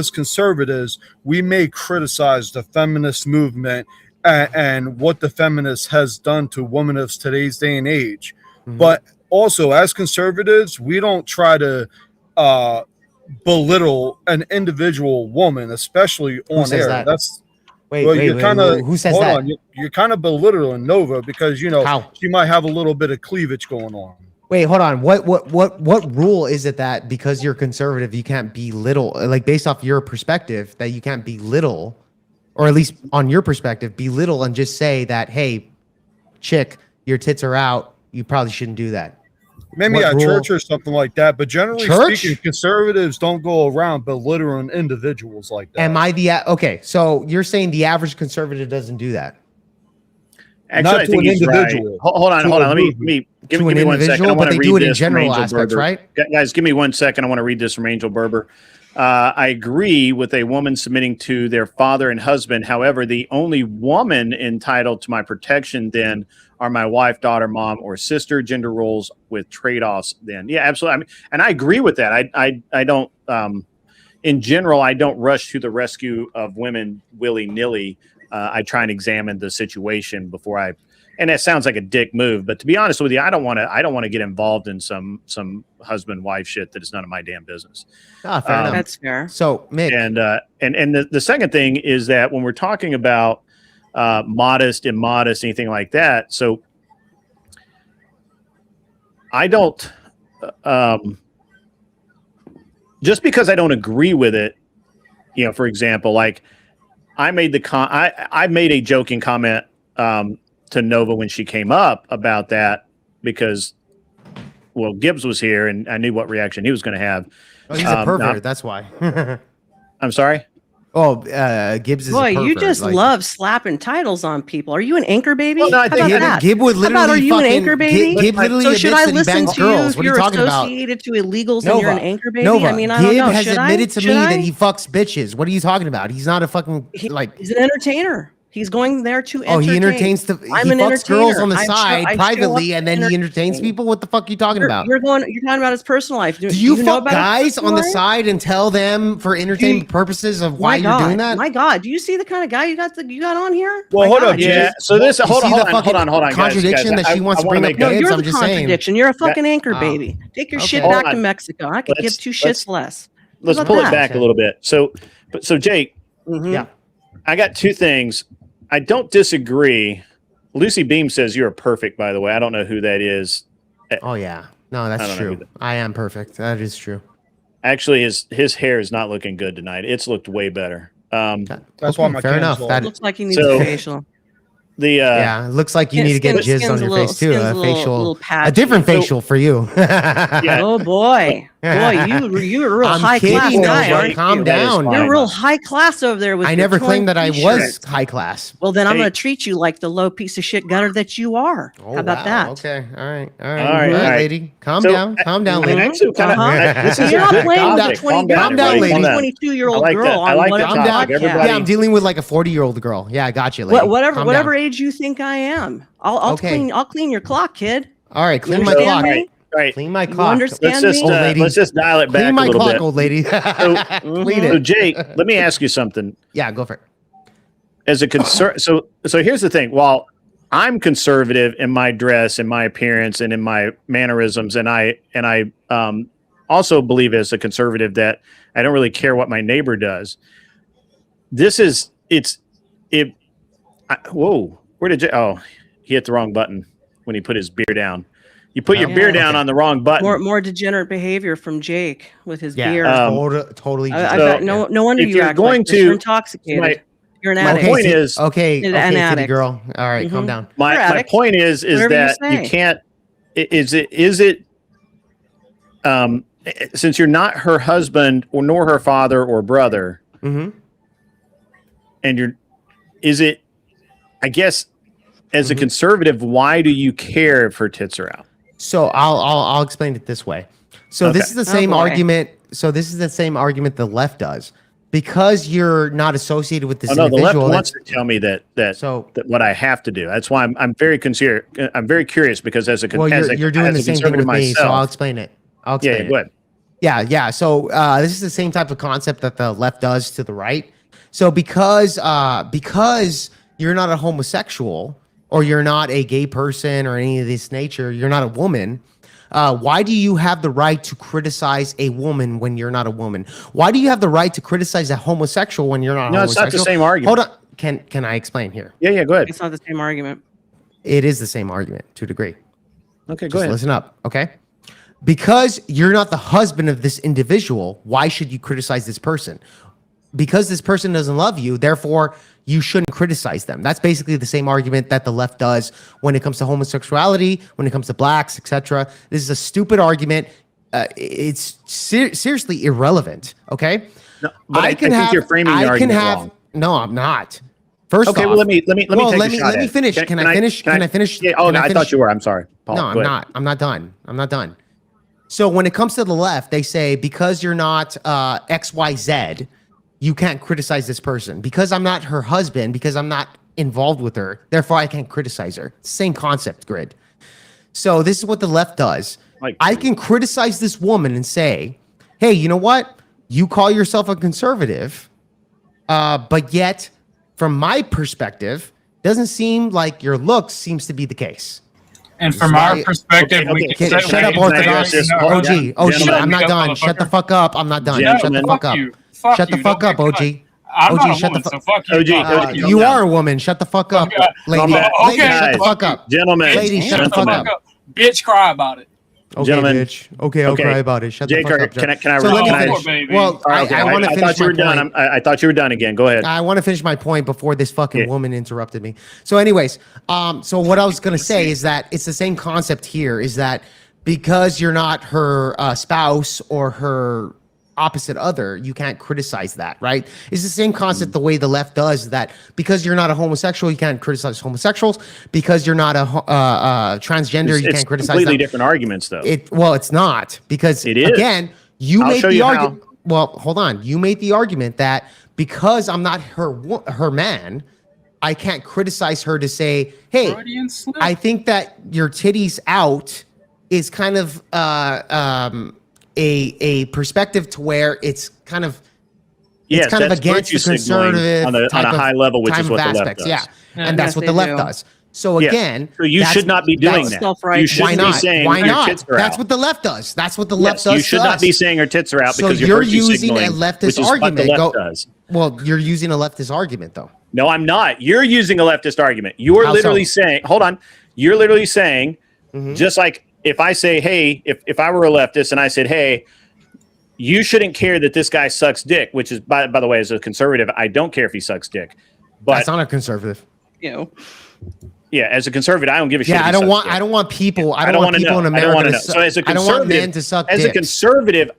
Speaker 6: conservatives, we may criticize the feminist movement and what the feminist has done to women of today's day and age, but also as conservatives, we don't try to belittle an individual woman, especially on air.
Speaker 4: That?
Speaker 6: That's
Speaker 4: wait, who says
Speaker 6: hold
Speaker 4: that?
Speaker 6: On. You're kind of belittling Nova because she might have a little bit of cleavage going on.
Speaker 4: Wait, hold on. What rule is it that because you're conservative you can't belittle, like based off your perspective, that you can't belittle, or at least on your perspective, belittle and just say that, hey, chick, your tits are out, you probably shouldn't do that?
Speaker 6: Maybe at church or something like that, but generally speaking, conservatives don't go around belittling individuals like that.
Speaker 4: Am I okay? So you're saying the average conservative doesn't do that?
Speaker 1: Actually, I think he's right. Hold on. Let me give me 1 second. I want to read this from Angel Berber.
Speaker 4: Right?
Speaker 1: Guys, give me 1 second. I want to read this from Angel Berber. I agree with a woman submitting to their father and husband. However, the only woman entitled to my protection then are my wife, daughter, mom, or sister. Gender roles with trade-offs then. Yeah, absolutely. I mean, and I agree with that. I don't in general, I don't rush to the rescue of women willy-nilly. I try and examine the situation before and that sounds like a dick move, but to be honest with you, I don't want to get involved in some husband wife shit that is none of my damn business.
Speaker 4: Fair enough.
Speaker 3: That's fair.
Speaker 4: So, Mick,
Speaker 1: and the second thing is that when we're talking about modest, immodest, anything like that, so I don't just because I don't agree with it, for example, like I made I made a joking comment to Nova when she came up about that because, well, Gibbs was here and I knew what reaction he was going to have.
Speaker 4: Oh, he's a pervert. That's why.
Speaker 1: I'm sorry.
Speaker 4: Oh, Gibbs is.
Speaker 3: Boy,
Speaker 4: a pervert.
Speaker 3: you just love slapping titles on people. Are you an anchor baby?
Speaker 1: Well, no, I think
Speaker 4: Gib would literally.
Speaker 3: Are you an anchor baby?
Speaker 4: Gib literally
Speaker 3: so should I listen to
Speaker 4: girls.
Speaker 3: you if you're associated to illegals and you're an anchor baby?
Speaker 4: Nova,
Speaker 3: I mean, I don't
Speaker 4: Gib
Speaker 3: know.
Speaker 4: has admitted to me that he fucks bitches. What are you talking about? He's not a fucking
Speaker 3: He's an entertainer. He's going there to entertain.
Speaker 4: Oh, he entertains he fucks girls on the side privately, and then he entertains people. What the fuck are you talking about?
Speaker 3: You're talking about his personal life.
Speaker 4: Do you fuck guys on the side and tell them for entertainment purposes of why you're doing that?
Speaker 3: My God, do you see the kind of guy you got on here?
Speaker 6: Well, hold on.
Speaker 1: Yeah. So this hold on.
Speaker 4: Contradiction
Speaker 1: guys,
Speaker 4: that she wants to bring up.
Speaker 3: No, you're the contradiction. You're a fucking anchor baby. Take your shit back to Mexico. I could give two shits less.
Speaker 1: Let's pull it back a little bit. So Jake,
Speaker 4: yeah,
Speaker 1: I got two things. I don't disagree. Lucy Beam says you're perfect, by the way. I don't know who that is.
Speaker 4: Oh, yeah. No, that's true. I am perfect. That is true.
Speaker 1: Actually, his hair is not looking good tonight. It's looked way better.
Speaker 6: That's why my
Speaker 4: fair enough.
Speaker 3: That looks like he needs a facial.
Speaker 4: It looks like you need to get jizzed on your face too. A different facial for you.
Speaker 3: Oh boy. Boy, you're a real high class guy, aren't you?
Speaker 4: Calm down.
Speaker 3: You're real high class over there with
Speaker 4: I never claimed that I was high class.
Speaker 3: Well, then I'm going to treat you like the low piece of shit gutter that you are.
Speaker 4: Oh,
Speaker 3: how about that?
Speaker 4: Okay. All right, lady. Calm down, lady.
Speaker 1: Actually,
Speaker 3: You're not playing with a 22-year-old girl on whatever podcast.
Speaker 4: Yeah, I'm dealing with like a 40-year-old girl. Yeah, I got you, lady.
Speaker 3: Whatever age you think I am. I'll clean your clock, kid.
Speaker 4: All right, clean my clock.
Speaker 1: Right.
Speaker 4: Clean my clock.
Speaker 1: Let's just dial it back
Speaker 4: Clean my
Speaker 1: a little
Speaker 4: clock,
Speaker 1: bit.
Speaker 4: old lady. Clean it.
Speaker 1: So Jake, let me ask you something.
Speaker 4: Yeah, go for it.
Speaker 1: As a concern, so here's the thing. While I'm conservative in my dress and my appearance and in my mannerisms, and I also believe as a conservative that I don't really care what my neighbor does. Whoa, where did he hit the wrong button when he put his beer down. You put your beer down on the wrong button.
Speaker 3: More degenerate behavior from Jake with his beer.
Speaker 4: Totally.
Speaker 3: No wonder you act like this. You're intoxicated. You're an addict.
Speaker 1: My point is,
Speaker 3: an
Speaker 4: girl. All right, calm down.
Speaker 1: My point is that you can't. Is it? Since you're not her husband or nor her father or brother, and I guess, as a conservative, why do you care if her tits are out?
Speaker 4: So I'll explain it this way. So this is the same argument. So this is the same argument the left does. Because you're not associated with this individual.
Speaker 1: The left wants to tell me that what I have to do. That's why I'm very concerned. I'm very curious because you're
Speaker 4: doing the same thing with me. So I'll explain it.
Speaker 1: Go ahead.
Speaker 4: Yeah. So this is the same type of concept that the left does to the right. So because you're not a homosexual or you're not a gay person or any of this nature, you're not a woman. Why do you have the right to criticize a woman when you're not a woman? Why do you have the right to criticize a homosexual when you're not a homosexual?
Speaker 1: No, it's not the same argument.
Speaker 4: Hold on. Can I explain here?
Speaker 1: Yeah, go ahead.
Speaker 3: It's not the same argument.
Speaker 4: It is the same argument to a degree.
Speaker 1: Okay, go ahead.
Speaker 4: Listen up, okay? Because you're not the husband of this individual, why should you criticize this person? Because this person doesn't love you, therefore you shouldn't criticize them. That's basically the same argument that the left does when it comes to homosexuality, when it comes to blacks, etc. This is a stupid argument. It's seriously irrelevant. Okay.
Speaker 1: No, but I think you're framing the argument wrong.
Speaker 4: No, I'm not. First off,
Speaker 1: let me take a shot.
Speaker 4: Let me finish. Can I finish? Can I finish?
Speaker 1: Yeah. I thought you were. I'm sorry, Paul.
Speaker 4: No, I'm not. I'm not done. So when it comes to the left, they say because you're not XYZ, you can't criticize this person. Because I'm not her husband, because I'm not involved with her, therefore I can't criticize her. Same concept, Grid. So this is what the left does. I can criticize this woman and say, hey, you know what? You call yourself a conservative, but yet, from my perspective, doesn't seem like your looks seems to be the case.
Speaker 7: And from our perspective, we can
Speaker 4: shut up, Orthodox. OG, I'm not done. Shut the fuck up. I'm not done. Shut the fuck up. Shut the fuck up, OG.
Speaker 7: I'm not a woman, so fuck you.
Speaker 1: OG,
Speaker 4: you are a woman. Shut the fuck up, lady. Lady, shut the fuck up.
Speaker 1: Gentlemen.
Speaker 4: Lady, shut the fuck up.
Speaker 7: Bitch, cry about it.
Speaker 4: Okay,
Speaker 1: gentlemen.
Speaker 4: Bitch. Okay, I'll cry about it. Shut the fuck up.
Speaker 1: Can I
Speaker 4: finish? Well, I want to finish.
Speaker 1: I thought you were done. I thought you were done again. Go ahead.
Speaker 4: I want to finish my point before this fucking woman interrupted me. So anyways, so what I was going to say is that it's the same concept here, is that because you're not her spouse or her opposite other, you can't criticize that, right? It's the same concept the way the left does that. Because you're not a homosexual, you can't criticize homosexuals. Because you're not a transgender, you can't criticize
Speaker 1: completely
Speaker 4: them.
Speaker 1: different arguments, though.
Speaker 4: Well, it's not, because
Speaker 1: it is.
Speaker 4: Again, you made the argument. Well, hold on. You made the argument that because I'm not her man, I can't criticize her to say, hey, I think that your titties out is kind of a perspective to where it's kind of against the conservative
Speaker 1: on a high level, which is what the left does.
Speaker 4: Yeah, and that's what the left does. So again,
Speaker 1: so you should not be doing that. You shouldn't be saying her tits are out.
Speaker 4: That's what the left does. That's what the left does.
Speaker 1: You should not be saying her tits are out because
Speaker 4: you're using a leftist argument.
Speaker 1: Does.
Speaker 4: Well, you're using a leftist argument, though.
Speaker 1: No, I'm not. You're using a leftist argument. You're literally saying, hold on. You're literally saying, just like if I say, hey, if I were a leftist and I said, hey, you shouldn't care that this guy sucks dick, which is, by the way, as a conservative, I don't care if he sucks dick. But
Speaker 4: that's not a conservative.
Speaker 1: Yeah, as a conservative, I don't give a shit.
Speaker 4: Yeah, I don't want people. I don't want people in America.
Speaker 1: So as a conservative, I don't want men
Speaker 4: to suck
Speaker 1: as
Speaker 4: dicks.
Speaker 1: a conservative,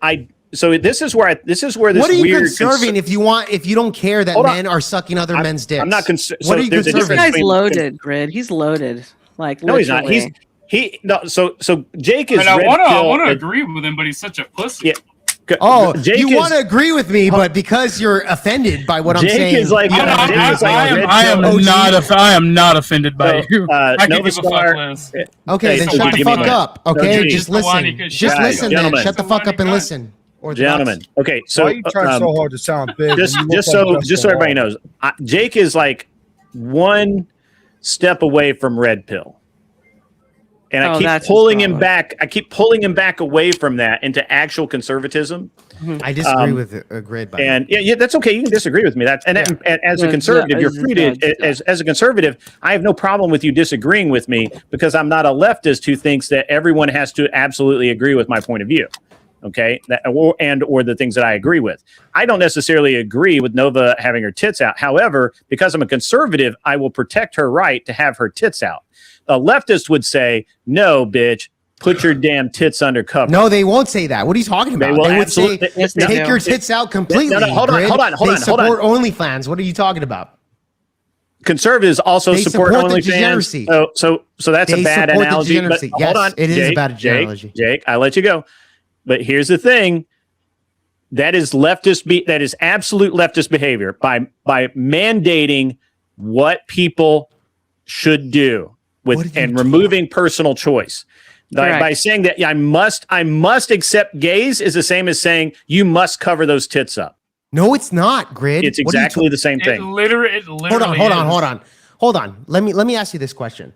Speaker 1: this is where this
Speaker 4: what are you conserving if you don't care that men are sucking other men's dicks?
Speaker 1: I'm not concerned.
Speaker 4: What are you conserving?
Speaker 3: This guy's loaded, Grid. He's loaded. Like
Speaker 1: no,
Speaker 3: literally.
Speaker 1: he's not. So Jake is.
Speaker 7: I want to agree with him, but he's such a pussy.
Speaker 1: Yeah.
Speaker 4: Oh, you want to agree with me, but because you're offended by what I'm saying,
Speaker 1: is like,
Speaker 7: I am not offended by you. I can give a fuck less.
Speaker 4: Okay, then shut the fuck up. Okay, just listen. Just listen, then. Shut the fuck up and listen.
Speaker 1: Gentlemen, okay. So
Speaker 6: why are you trying so hard to sound big?
Speaker 1: Just so everybody knows, Jake is like one step away from red pill. And I keep pulling him back. I keep pulling him back away from that into actual conservatism.
Speaker 4: I disagree with Grid.
Speaker 1: And yeah, that's okay. You can disagree with me. As a conservative, you're free to. As a conservative, I have no problem with you disagreeing with me because I'm not a leftist who thinks that everyone has to absolutely agree with my point of view. Okay, or the things that I agree with. I don't necessarily agree with Nova having her tits out. However, because I'm a conservative, I will protect her right to have her tits out. A leftist would say, no, bitch, put your damn tits under cover.
Speaker 4: No, they won't say that. What are you talking about? They would say, take your tits out completely.
Speaker 1: No, hold on.
Speaker 4: They support OnlyFans. What are you talking about?
Speaker 1: Conservatives also support OnlyFans. So that's a bad analogy. But
Speaker 4: yes,
Speaker 1: hold on.
Speaker 4: It is a bad analogy.
Speaker 1: Jake, I let you go. But here's the thing. That is that is absolute leftist behavior by mandating what people should do and removing personal choice. By saying that I must accept gays is the same as saying you must cover those tits up.
Speaker 4: No, it's not, Grid.
Speaker 1: It's exactly the same thing.
Speaker 7: It literally
Speaker 4: Hold on. Let me ask you this question.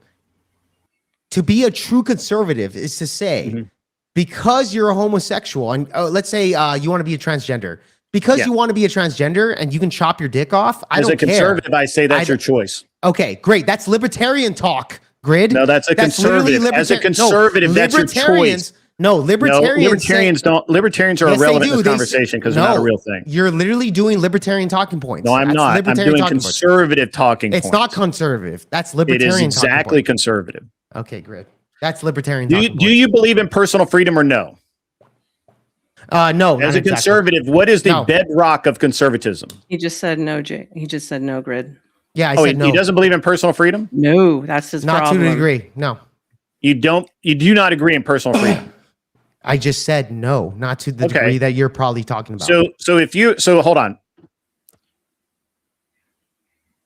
Speaker 4: To be a true conservative is to say, because you're a homosexual, and let's say you want to be a transgender, because you want to be a transgender and you can chop your dick off.
Speaker 1: As a conservative, I say that's your choice.
Speaker 4: Okay, great. That's libertarian talk, Grid.
Speaker 1: No, that's a conservative. As a conservative, that's your choice.
Speaker 4: No, libertarians
Speaker 1: don't. Libertarians are irrelevant in this conversation because they're not a real thing.
Speaker 4: You're literally doing libertarian talking points.
Speaker 1: No, I'm not. I'm doing conservative talking points.
Speaker 4: It's not conservative. That's libertarian.
Speaker 1: It is exactly conservative.
Speaker 4: Okay, Grid. That's libertarian.
Speaker 1: Do you believe in personal freedom or no?
Speaker 4: No.
Speaker 1: As a conservative, what is the bedrock of conservatism?
Speaker 3: He just said no, Jake. He just said no, Grid.
Speaker 4: Yeah, I said no.
Speaker 1: He doesn't believe in personal freedom?
Speaker 3: No, that's his problem.
Speaker 4: Not to a degree. No.
Speaker 1: You do not agree in personal freedom.
Speaker 4: I just said no, not to the degree that you're probably talking about.
Speaker 1: So hold on.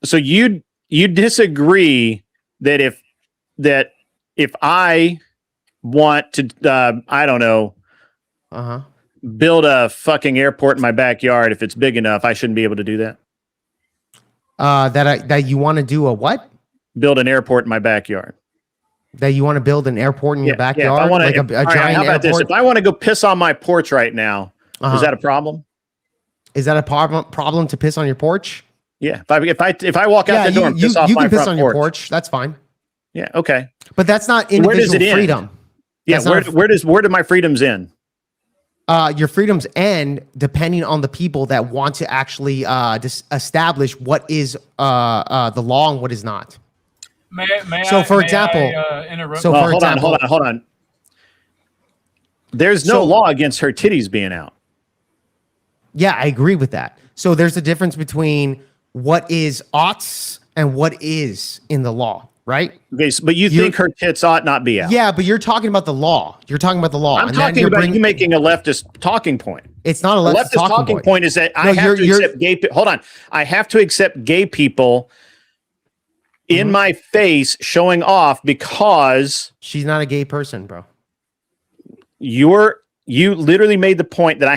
Speaker 1: So you disagree that if I want to I don't know, build a fucking airport in my backyard, if it's big enough, I shouldn't be able to do that?
Speaker 4: That you want to do a what?
Speaker 1: Build an airport in my backyard.
Speaker 4: That you want to build an airport in your backyard?
Speaker 1: If I wanna,
Speaker 4: like a giant
Speaker 1: how about
Speaker 4: airport?
Speaker 1: this? If I want to go piss on my porch right now, is that a problem?
Speaker 4: Is that a problem to piss on your porch?
Speaker 1: Yeah. If I walk out the door and piss off my front porch. You can piss on your porch.
Speaker 4: That's fine.
Speaker 1: Yeah. Okay.
Speaker 4: But that's not individual freedom.
Speaker 1: Yeah. Where do my freedoms end?
Speaker 4: Your freedoms end depending on the people that want to actually establish what is the law and what is not. For example,
Speaker 1: hold on. There's no law against her titties being out.
Speaker 4: Yeah, I agree with that. So there's a difference between what is oughts and what is in the law, right?
Speaker 1: Okay, but you think her tits ought not be out?
Speaker 4: Yeah, but you're talking about the law. I'm
Speaker 1: talking about you making a leftist talking point.
Speaker 4: It's not a leftist
Speaker 1: talking point. Is that I have to accept gay people. Hold on. I have to accept gay people in my face showing off because
Speaker 4: she's not a gay person, bro.
Speaker 1: You literally made the point that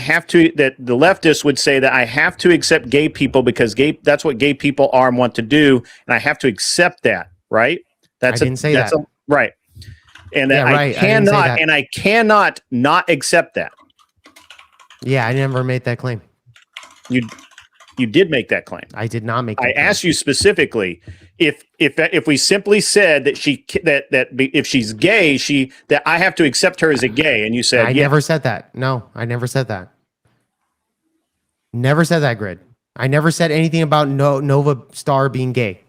Speaker 1: that the leftists would say that I have to accept gay people because that's what gay people are and want to do, and I have to accept that, right?
Speaker 4: I didn't say that.
Speaker 1: Right. And that I cannot not accept that.
Speaker 4: Yeah, I never made that claim.
Speaker 1: You did make that claim.
Speaker 4: I did not make that claim.
Speaker 1: I asked you specifically if we simply said that if she's gay, that I have to accept her as a gay, and you said
Speaker 4: I never said that. No, I never said that. Never said that, Grid. I never said anything about Nova Star being gay.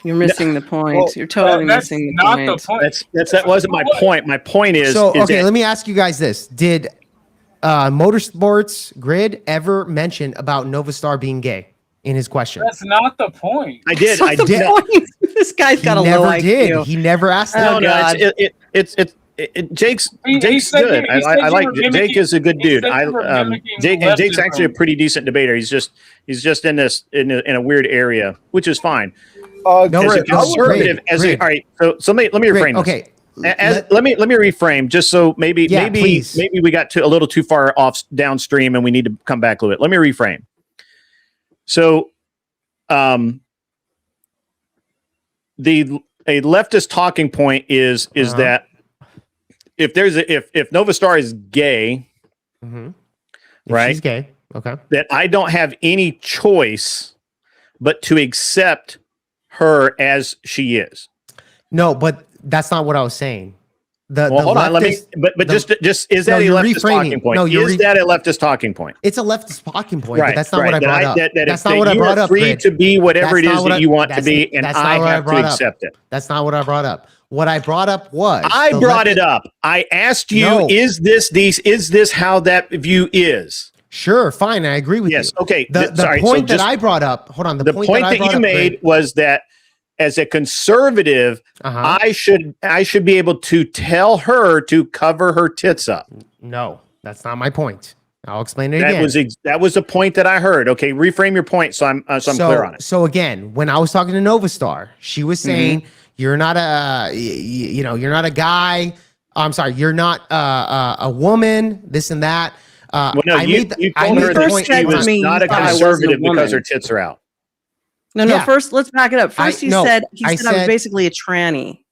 Speaker 3: You're missing the point. Well, you're totally missing the point.
Speaker 7: The point.
Speaker 1: That wasn't my point. My point is
Speaker 4: let me ask you guys this: did Motorsports Grid ever mention about Novastar being gay in his question?
Speaker 7: That's not the point.
Speaker 1: I did. I did.
Speaker 3: This guy's got a low IQ.
Speaker 4: He never asked that.
Speaker 1: Jake's good. I like Jake is a good dude. Jake's actually a pretty decent debater. He's just in a weird area, which is fine. As a conservative, all right. So let me reframe.
Speaker 4: Okay.
Speaker 1: Let me reframe just so maybe we got a little too far off downstream and we need to come back a little bit. Let me reframe. So, a leftist talking point is that if Novastar is gay, right?
Speaker 4: She's gay. Okay.
Speaker 1: That I don't have any choice but to accept her as she is.
Speaker 4: No, but that's not what I was saying.
Speaker 1: Hold on. Let me. But just is that a leftist talking point? Is that a leftist talking point?
Speaker 4: It's a leftist talking point, but that's not what I brought up.
Speaker 1: That's not what I brought up. Free to be whatever it is that you want to be, and I have to accept it.
Speaker 4: That's not what I brought up. What I brought up was
Speaker 1: I brought it up. I asked you, is this how that view is?
Speaker 4: Sure, fine. I agree with you.
Speaker 1: Yes. Okay.
Speaker 4: The point that I brought up. Hold on.
Speaker 1: The point that you made was that as a conservative, I should be able to tell her to cover her tits up.
Speaker 4: No, that's not my point. I'll explain it again.
Speaker 1: That was a point that I heard. Okay, reframe your point so I'm clear on it.
Speaker 4: So again, when I was talking to Novastar, she was saying you're not you're not a guy. I'm sorry, you're not a woman. This and that.
Speaker 1: You told her that she was not a conservative because her tits are out.
Speaker 3: No. First, let's back it up. First, he said I was basically a tranny.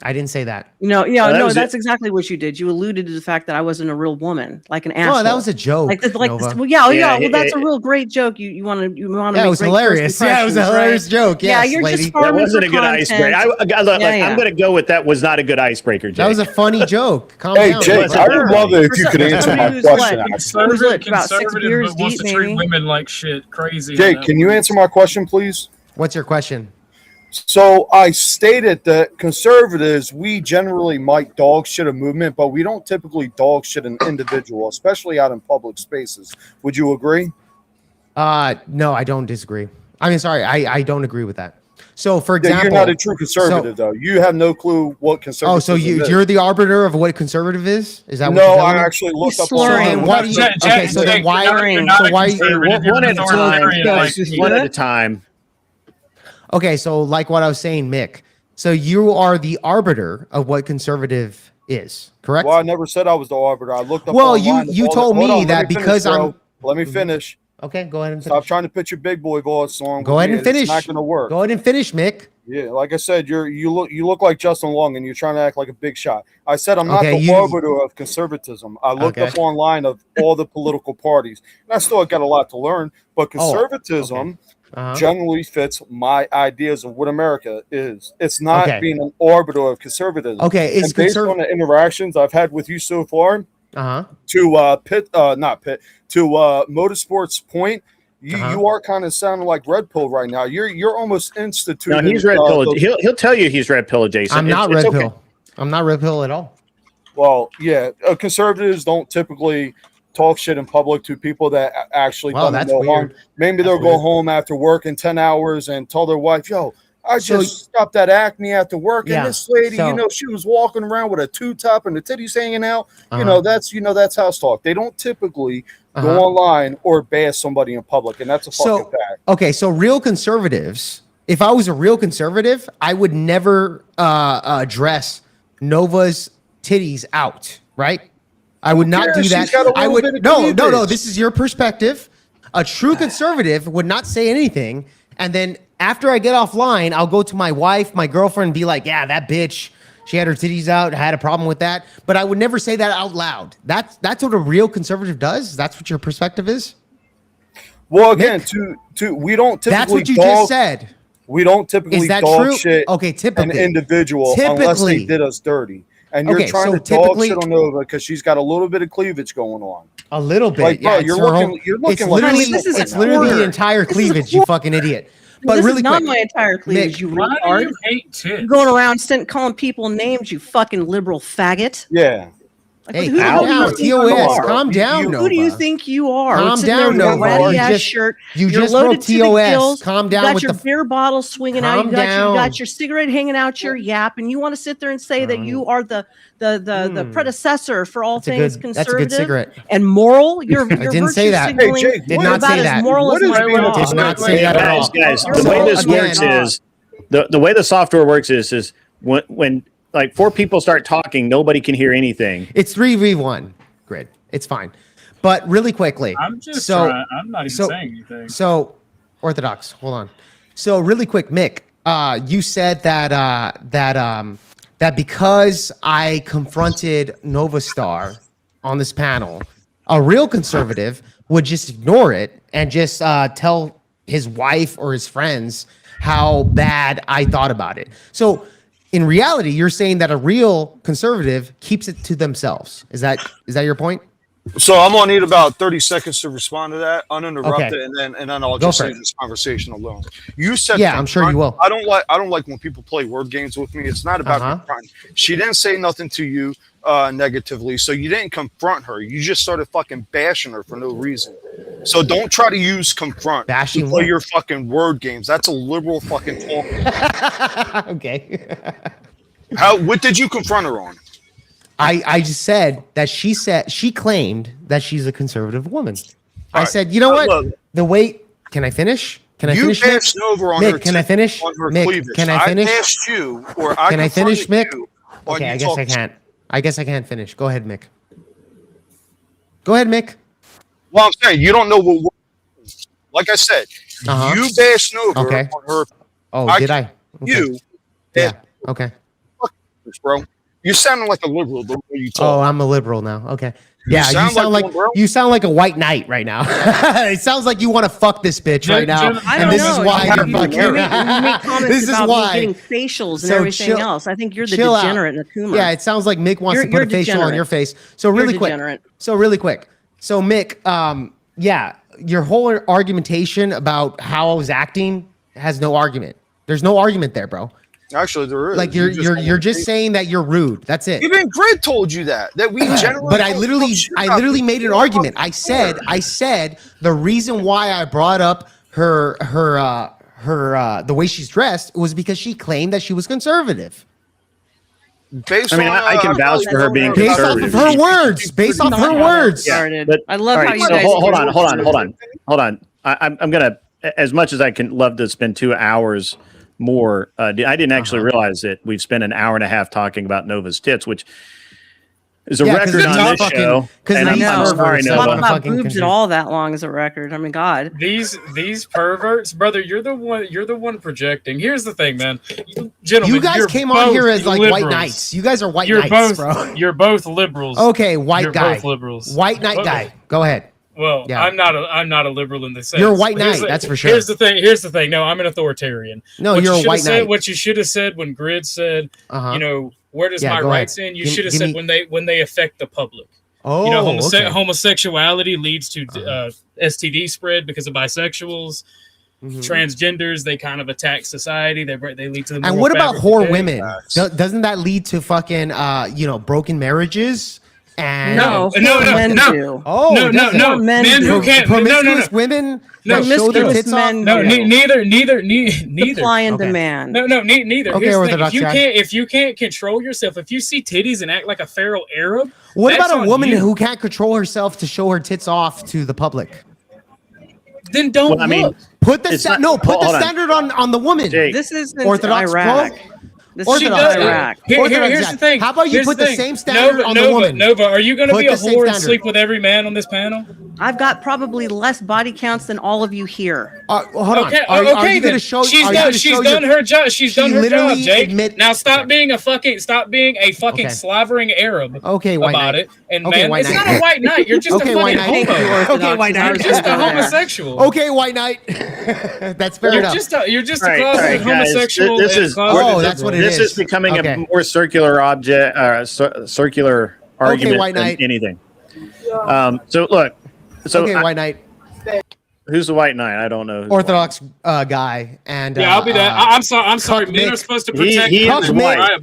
Speaker 4: I didn't say that.
Speaker 3: No, that's exactly what you did. You alluded to the fact that I wasn't a real woman, like an asshole.
Speaker 4: Oh, that was a joke.
Speaker 3: Well, that's a real great joke. You want to.
Speaker 4: Yeah, it was hilarious. Yeah, it was a hilarious joke. Yes,
Speaker 3: you're
Speaker 4: lady.
Speaker 3: just farming.
Speaker 1: That wasn't a good icebreaker. I'm going to go with that was not a good icebreaker, Jake.
Speaker 4: That was a funny joke.
Speaker 6: Calm down. Jake, I would love it if you could answer my question.
Speaker 3: About 6 beers deep,
Speaker 7: wants to treat women like shit. Crazy.
Speaker 6: Jake, can you answer my question, please?
Speaker 4: What's your question?
Speaker 6: So I stated that conservatives, we generally might dog shit a movement, but we don't typically dog shit an individual, especially out in public spaces. Would you agree?
Speaker 4: No, I don't disagree. I mean, sorry, I don't agree with that. So, for example,
Speaker 6: you're not a true conservative, though. You have no clue what conservative.
Speaker 4: Oh, so you're the arbiter of what conservative is? Is that
Speaker 6: no? I actually looked up.
Speaker 4: Okay, so then why?
Speaker 1: One at a time.
Speaker 4: Okay, so like what I was saying, Mick. So you are the arbiter of what conservative is, correct?
Speaker 6: Well, I never said I was the arbiter. I looked up.
Speaker 4: Well, you told me that because I'm.
Speaker 6: Let me finish.
Speaker 4: Okay, go ahead and finish.
Speaker 6: Stop trying to pitch your big boy voice on.
Speaker 4: Go ahead and finish.
Speaker 6: It's not going to work.
Speaker 4: Go ahead and finish, Mick.
Speaker 6: Yeah, like I said, you look like Justin Long, and you're trying to act like a big shot. I said I'm not the arbiter of conservatism. I looked up online of all the political parties, and I still got a lot to learn. But conservatism generally fits my ideas of what America is. It's not being an arbiter of conservatism.
Speaker 4: Okay, it's
Speaker 6: based on the interactions I've had with you so far. To Motorsports point. You are kind of sounding like Red Pill right now. You're almost instituting.
Speaker 1: No, he's Red Pill. He'll tell you he's Red Pill adjacent.
Speaker 4: I'm not Red Pill. I'm not Red Pill at all.
Speaker 6: Well, yeah, conservatives don't typically talk shit in public to people that actually don't know harm. Maybe they'll go home after work in 10 hours and tell their wife, "Yo, I just stopped that acne after work, and this lady, she was walking around with a two-top and the titties hanging out. That's house talk. They don't typically go online or bash somebody in public, and that's a fucking fact.
Speaker 4: Okay, so real conservatives, if I was a real conservative, I would never address Nova's titties out, right? I would not do that. I would no. This is your perspective. A true conservative would not say anything, and then after I get offline, I'll go to my wife, my girlfriend, and be like, "Yeah, that bitch, she had her titties out. I had a problem with that." But I would never say that out loud. That's what a real conservative does. That's what your perspective is.
Speaker 6: Well, again, we don't typically.
Speaker 4: That's what you just said.
Speaker 6: We don't typically dog shit
Speaker 4: typically
Speaker 6: an individual unless they did us dirty. And you're trying to dog shit on Nova because she's got a little bit of cleavage going on.
Speaker 4: A little bit.
Speaker 6: Like, bro, you're looking
Speaker 4: it's literally the entire cleavage, you fucking idiot. But
Speaker 3: this
Speaker 4: really
Speaker 3: is not
Speaker 4: quick,
Speaker 3: my entire cleavage.
Speaker 4: Nick,
Speaker 3: You
Speaker 7: Why do
Speaker 3: retard.
Speaker 7: you hate tits?
Speaker 3: You're going around calling people names. You fucking liberal faggot.
Speaker 6: Yeah.
Speaker 3: Like,
Speaker 4: hey,
Speaker 3: who the hell
Speaker 4: calm
Speaker 3: do you
Speaker 4: down.
Speaker 3: think you
Speaker 4: TOS,
Speaker 3: are?
Speaker 4: calm down,
Speaker 3: Who do you
Speaker 4: Nova.
Speaker 3: think you are?
Speaker 4: Calm
Speaker 3: Sitting there
Speaker 4: down,
Speaker 3: in your
Speaker 4: Nova.
Speaker 3: ratty
Speaker 4: You
Speaker 3: ass
Speaker 4: just-
Speaker 3: shirt.
Speaker 4: You
Speaker 3: You're
Speaker 4: just
Speaker 3: loaded
Speaker 4: broke
Speaker 3: to the
Speaker 4: TOS.
Speaker 3: gills.
Speaker 4: Calm
Speaker 3: You
Speaker 4: down
Speaker 3: got
Speaker 4: with
Speaker 3: your
Speaker 4: the.
Speaker 3: beer bottle swinging out.
Speaker 4: Calm
Speaker 3: You got
Speaker 4: down.
Speaker 3: your cigarette hanging out your yap, and you want to sit there and say that you are the predecessor for all things
Speaker 4: That's a
Speaker 3: conservative
Speaker 4: good cigarette.
Speaker 3: and moral. You're
Speaker 4: didn't say
Speaker 3: virtue
Speaker 4: that.
Speaker 3: signaling
Speaker 6: Hey, Jake,
Speaker 4: Did
Speaker 6: what-
Speaker 4: not
Speaker 3: about
Speaker 4: say
Speaker 3: as
Speaker 4: that.
Speaker 3: moral
Speaker 6: What
Speaker 3: as
Speaker 6: is
Speaker 3: my
Speaker 6: going on?
Speaker 3: dog.
Speaker 4: Did not say that at all.
Speaker 1: Guys,
Speaker 3: You're
Speaker 1: the way
Speaker 3: moral
Speaker 1: this
Speaker 3: as my
Speaker 1: works
Speaker 3: dog.
Speaker 1: is the way the software works is when like 4 people start talking, nobody can hear anything.
Speaker 4: It's 3v1 grid. It's fine. But really quickly.
Speaker 7: I'm just trying. I'm not even saying anything.
Speaker 4: So, Orthodox, hold on. So, really quick, Mick, you said that because I confronted Novastar on this panel, a real conservative would just ignore it and just tell his wife or his friends how bad I thought about it. So, in reality, you're saying that a real conservative keeps it to themselves. Is that your point?
Speaker 6: So I'm gonna need about 30 seconds to respond to that, uninterrupted,
Speaker 4: Okay.
Speaker 6: and then I'll
Speaker 4: Go
Speaker 6: just
Speaker 4: for
Speaker 6: leave
Speaker 4: it.
Speaker 6: this conversation alone. You said,
Speaker 4: Yeah, I'm sure you will.
Speaker 6: I don't like when people play word games with me. It's not about confronting. She didn't say nothing to you negatively, so you didn't confront her. You just started fucking bashing her for no reason. So don't try to use confront
Speaker 4: Bashing
Speaker 6: to play
Speaker 4: what?
Speaker 6: your fucking word games. That's a liberal fucking talk.
Speaker 4: Okay.
Speaker 6: What did you confront her on?
Speaker 4: I just said that she claimed that she's a conservative woman. I
Speaker 6: right.
Speaker 4: said, you know what?
Speaker 6: Look.
Speaker 4: The way, can I finish? Can I
Speaker 6: You
Speaker 4: finish?
Speaker 6: bashed over on her.
Speaker 4: Mick, can I finish?
Speaker 6: On her
Speaker 4: Mick,
Speaker 6: cleavage.
Speaker 4: can I finish?
Speaker 6: bashed you, or I
Speaker 4: Can I finish,
Speaker 6: confronted
Speaker 4: Mick?
Speaker 6: you on
Speaker 4: Okay,
Speaker 6: you
Speaker 4: I guess I
Speaker 6: talking
Speaker 4: can't. I guess I can't finish. Go ahead, Mick. Go ahead, Mick.
Speaker 6: Well, I'm saying you don't know what. Like I said, you bashed over
Speaker 4: Okay.
Speaker 6: on her.
Speaker 4: Oh, did I? Okay.
Speaker 6: You,
Speaker 4: Yeah. Okay.
Speaker 6: bro. You sounding like a liberal the way you
Speaker 4: Oh,
Speaker 6: talk.
Speaker 4: I'm a liberal now. Okay. Yeah, you
Speaker 6: sound
Speaker 4: sound
Speaker 6: like
Speaker 4: like
Speaker 6: one, bro.
Speaker 4: you sound like a white knight right now. It sounds like you want to fuck this bitch right now,
Speaker 3: I
Speaker 4: and
Speaker 3: don't
Speaker 4: this
Speaker 3: know.
Speaker 4: is why
Speaker 3: You
Speaker 4: you're
Speaker 3: make
Speaker 4: fucking.
Speaker 3: comments
Speaker 4: This is
Speaker 3: about
Speaker 4: why.
Speaker 3: me getting facials and
Speaker 4: So
Speaker 3: everything
Speaker 4: chill-
Speaker 3: else. I think you're the
Speaker 4: chill out.
Speaker 3: degenerate in the Kuma.
Speaker 4: Yeah, it sounds like Mick wants to put
Speaker 3: You're
Speaker 4: a facial on
Speaker 3: degenerate.
Speaker 4: your face. So
Speaker 3: You're
Speaker 4: really quick.
Speaker 3: degenerate.
Speaker 4: So Mick, yeah, your whole argumentation about how I was acting has no argument. There's no argument there, bro.
Speaker 6: Actually, there is.
Speaker 4: Like you're just saying that you're rude. That's it.
Speaker 6: Even Grid told you that we generally.
Speaker 4: But I literally made an argument. I said the reason why I brought up her the way she's dressed was because she claimed that she was conservative.
Speaker 6: Based
Speaker 1: I mean,
Speaker 6: on,
Speaker 1: I can vouch for her being
Speaker 4: Based off
Speaker 1: conservative.
Speaker 4: of her words. Based off her words.
Speaker 1: Yeah, but
Speaker 3: I love
Speaker 1: all
Speaker 3: how
Speaker 1: right,
Speaker 3: you
Speaker 1: so
Speaker 3: guys.
Speaker 1: hold on. I'm gonna, as much as I can love to spend 2 hours more. I didn't actually realize that we've spent an hour and a half talking about Nova's tits, which is a record on this show. And
Speaker 3: I know.
Speaker 1: I'm sorry,
Speaker 3: Talk
Speaker 1: Nova.
Speaker 3: about boobs at all that long is a record. I mean, God.
Speaker 7: These perverts, brother. You're the one projecting. Here's the thing, man. Gentlemen,
Speaker 4: You guys came on here as like white knights. You guys are white knights, bro.
Speaker 7: You're both liberals.
Speaker 4: Okay, white guy.
Speaker 7: Both liberals.
Speaker 4: White knight guy. Go ahead.
Speaker 7: Well,
Speaker 4: Yeah.
Speaker 7: I'm not a liberal in this sense.
Speaker 4: You're a white knight,
Speaker 7: Here's
Speaker 4: that's for sure.
Speaker 7: Here's the thing. No, I'm an authoritarian.
Speaker 4: No,
Speaker 7: What
Speaker 4: you're
Speaker 7: you
Speaker 4: a
Speaker 7: should
Speaker 4: white
Speaker 7: have said,
Speaker 4: knight.
Speaker 7: What you should have said when Grid said, where does my
Speaker 4: go
Speaker 7: rights
Speaker 4: ahead.
Speaker 7: end? You
Speaker 4: Give-
Speaker 7: should have
Speaker 4: give
Speaker 7: said
Speaker 4: me-
Speaker 7: when they affect the public.
Speaker 4: Oh, okay.
Speaker 7: Homosexuality leads to STD spread because of bisexuals. Transgenders, they kind of attack society. They lead to the.
Speaker 4: And what about whore women? Doesn't that lead to fucking broken marriages? And
Speaker 3: No, men do.
Speaker 4: Oh,
Speaker 7: no.
Speaker 3: Men
Speaker 7: who can't.
Speaker 4: promiscuous women that show their
Speaker 3: promiscuous
Speaker 4: tits
Speaker 3: men
Speaker 4: off.
Speaker 7: No,
Speaker 3: do.
Speaker 7: neither.
Speaker 3: Supply and
Speaker 4: Okay.
Speaker 3: demand.
Speaker 7: No, neither.
Speaker 4: Okay,
Speaker 7: Here's the thing.
Speaker 4: Orthodox guy.
Speaker 7: If you can't control yourself, if you see titties and act like a feral Arab,
Speaker 4: What
Speaker 7: that's
Speaker 4: about a
Speaker 7: on
Speaker 4: woman
Speaker 7: you.
Speaker 4: who can't control herself to show her tits off to the public?
Speaker 7: Then don't
Speaker 1: Well, I mean,
Speaker 7: look.
Speaker 4: Put the
Speaker 1: It's not-
Speaker 4: put
Speaker 1: hold
Speaker 4: the
Speaker 1: on.
Speaker 4: standard on the woman.
Speaker 1: Jake.
Speaker 3: This is
Speaker 4: Orthodox,
Speaker 3: Iraq.
Speaker 4: bro.
Speaker 3: This
Speaker 4: Orthodox,
Speaker 3: is Iraq.
Speaker 4: Orthodox
Speaker 7: Here's
Speaker 4: guy.
Speaker 7: the thing.
Speaker 4: How about you
Speaker 7: Here's
Speaker 4: put
Speaker 7: the
Speaker 4: the
Speaker 7: thing.
Speaker 4: same standard on the
Speaker 7: Nova,
Speaker 4: woman?
Speaker 7: Nova, are you going to
Speaker 4: Put
Speaker 7: be a
Speaker 4: the same
Speaker 7: whore and
Speaker 4: standard.
Speaker 7: sleep with every man on this panel?
Speaker 3: I've got probably less body counts than all of you here.
Speaker 4: Hold on.
Speaker 7: Okay,
Speaker 4: Are you
Speaker 7: then.
Speaker 4: going to show?
Speaker 7: She's
Speaker 4: are you
Speaker 7: done.
Speaker 4: gonna
Speaker 7: She's
Speaker 4: show
Speaker 7: done
Speaker 4: your-
Speaker 7: her job. She's
Speaker 4: She
Speaker 7: done her job,
Speaker 4: literally
Speaker 7: Jake.
Speaker 4: admit-
Speaker 7: Now stop being a fucking slavering Arab.
Speaker 4: Okay, white
Speaker 7: about
Speaker 4: knight.
Speaker 7: it. And
Speaker 4: Okay,
Speaker 7: man,
Speaker 4: white
Speaker 7: it's
Speaker 4: knight.
Speaker 7: not a white knight. You're just
Speaker 4: Okay,
Speaker 7: a
Speaker 4: white
Speaker 7: fucking
Speaker 4: knight.
Speaker 7: homo.
Speaker 4: Okay, white
Speaker 7: You're
Speaker 4: knight.
Speaker 7: just a
Speaker 3: Go there.
Speaker 7: homosexual.
Speaker 4: Okay, white knight. That's fair enough.
Speaker 7: You're just a
Speaker 1: All right,
Speaker 7: closeted
Speaker 1: guys.
Speaker 7: homosexual.
Speaker 1: This
Speaker 7: and
Speaker 1: is-
Speaker 7: closeted
Speaker 4: Oh, that's what it
Speaker 1: This
Speaker 4: is.
Speaker 1: is becoming
Speaker 4: Okay.
Speaker 1: a more circular circular argument
Speaker 4: white
Speaker 1: than
Speaker 4: knight.
Speaker 1: anything. So look. So
Speaker 4: Okay,
Speaker 1: I-
Speaker 4: white knight.
Speaker 1: Who's the white knight? I don't know.
Speaker 4: Orthodox guy, and
Speaker 7: I'll be that. I'm sorry. I'm sorry. Men are supposed to protect.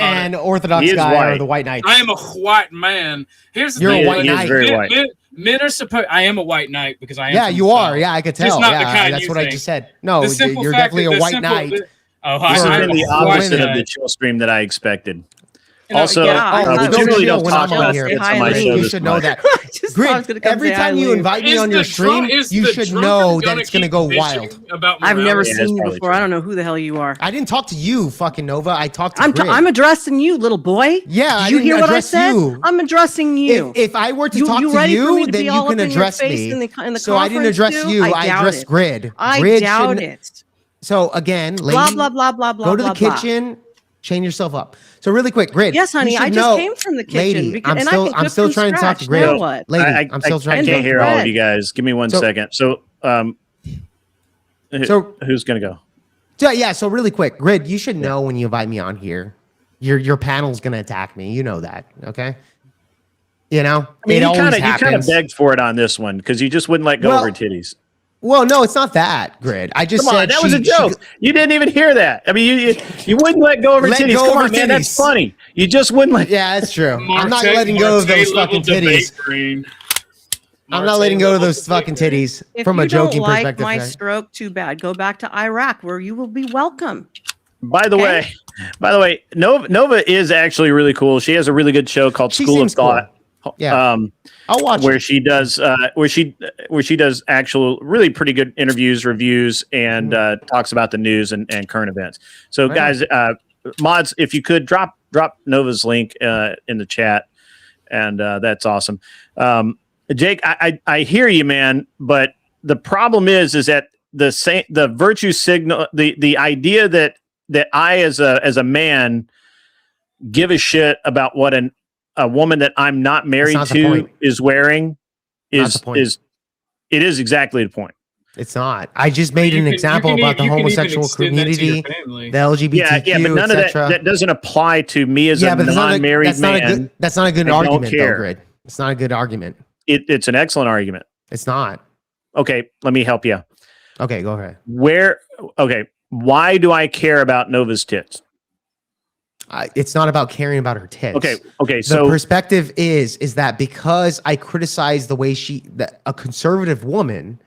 Speaker 4: And Orthodox guy are the white knights.
Speaker 7: I am a white man. Here's the
Speaker 4: You're
Speaker 7: thing.
Speaker 4: a white knight.
Speaker 1: Very white.
Speaker 7: Men are supposed. I am a white knight because I am.
Speaker 4: Yeah, you are. Yeah, I could tell.
Speaker 7: Just not the
Speaker 4: yeah,
Speaker 7: kind
Speaker 4: that's
Speaker 7: you
Speaker 4: what
Speaker 7: think.
Speaker 4: I just said. No, you're definitely a white knight.
Speaker 1: This has been the opposite of the chill stream that I expected. Also, we generally don't talk about
Speaker 4: here.
Speaker 1: skits on my show.
Speaker 4: You should know that. Grid, every time you invite me on your stream, you should know that it's going to go wild.
Speaker 3: I've never seen you before. I don't know who the hell you are.
Speaker 4: I didn't talk to you, fucking Nova. I talked to Grid.
Speaker 3: I'm addressing you, little boy.
Speaker 4: Yeah,
Speaker 3: did you hear what I said? I'm addressing you.
Speaker 4: If I were to talk to you, then you can address me. So I didn't address you. I addressed Grid.
Speaker 3: I doubt it.
Speaker 4: So again,
Speaker 3: blah blah blah blah blah.
Speaker 4: Go to the kitchen. Chain yourself up. So really quick, Grid.
Speaker 3: Yes, honey. I just came from the kitchen.
Speaker 4: Lady, I'm still trying to talk to Grid.
Speaker 3: Now what?
Speaker 4: Lady, I'm still trying.
Speaker 1: I can't hear all of you guys. Give me 1 second. So, who's gonna go?
Speaker 4: So really quick, Grid. You should know when you invite me on here, your panel's gonna attack me. You know that, okay? You know,
Speaker 1: I mean, you kind of begged for it on this one because you just wouldn't let go of her titties.
Speaker 4: Well, no, it's not that, Grid. I just said
Speaker 1: that was a joke. You didn't even hear that. I mean, you wouldn't let go of her titties. Come on, man, that's funny. You just wouldn't let.
Speaker 4: Yeah, that's true. I'm not letting go of those fucking titties. I'm not letting go of those fucking titties from a joking perspective.
Speaker 3: If you don't like my stroke, too bad. Go back to Iraq where you will be welcome.
Speaker 1: By the way, Nova is actually really cool. She has a really good show called School of Thought.
Speaker 4: Yeah, I'll watch
Speaker 1: where she does where she does actual really pretty good interviews, reviews, and talks about the news and current events. So guys, mods, if you could drop Nova's link in the chat, and that's awesome. Jake, I hear you, man, but the problem is that the virtue signal, the idea that I as a man give a shit about what a woman that I'm not married to is wearing is exactly the point.
Speaker 4: It's not. I just made an example about the homosexual community, the LGBTQ,
Speaker 1: yeah, but none of that doesn't apply to me as a non-married man.
Speaker 4: That's not a good argument, though, Grid. It's not a good argument.
Speaker 1: It's an excellent argument.
Speaker 4: It's not.
Speaker 1: Okay, let me help you.
Speaker 4: Okay, go ahead.
Speaker 1: Why do I care about Nova's tits?
Speaker 4: It's not about caring about her tits.
Speaker 1: Okay. So
Speaker 4: the perspective is that because I criticize the way a conservative woman,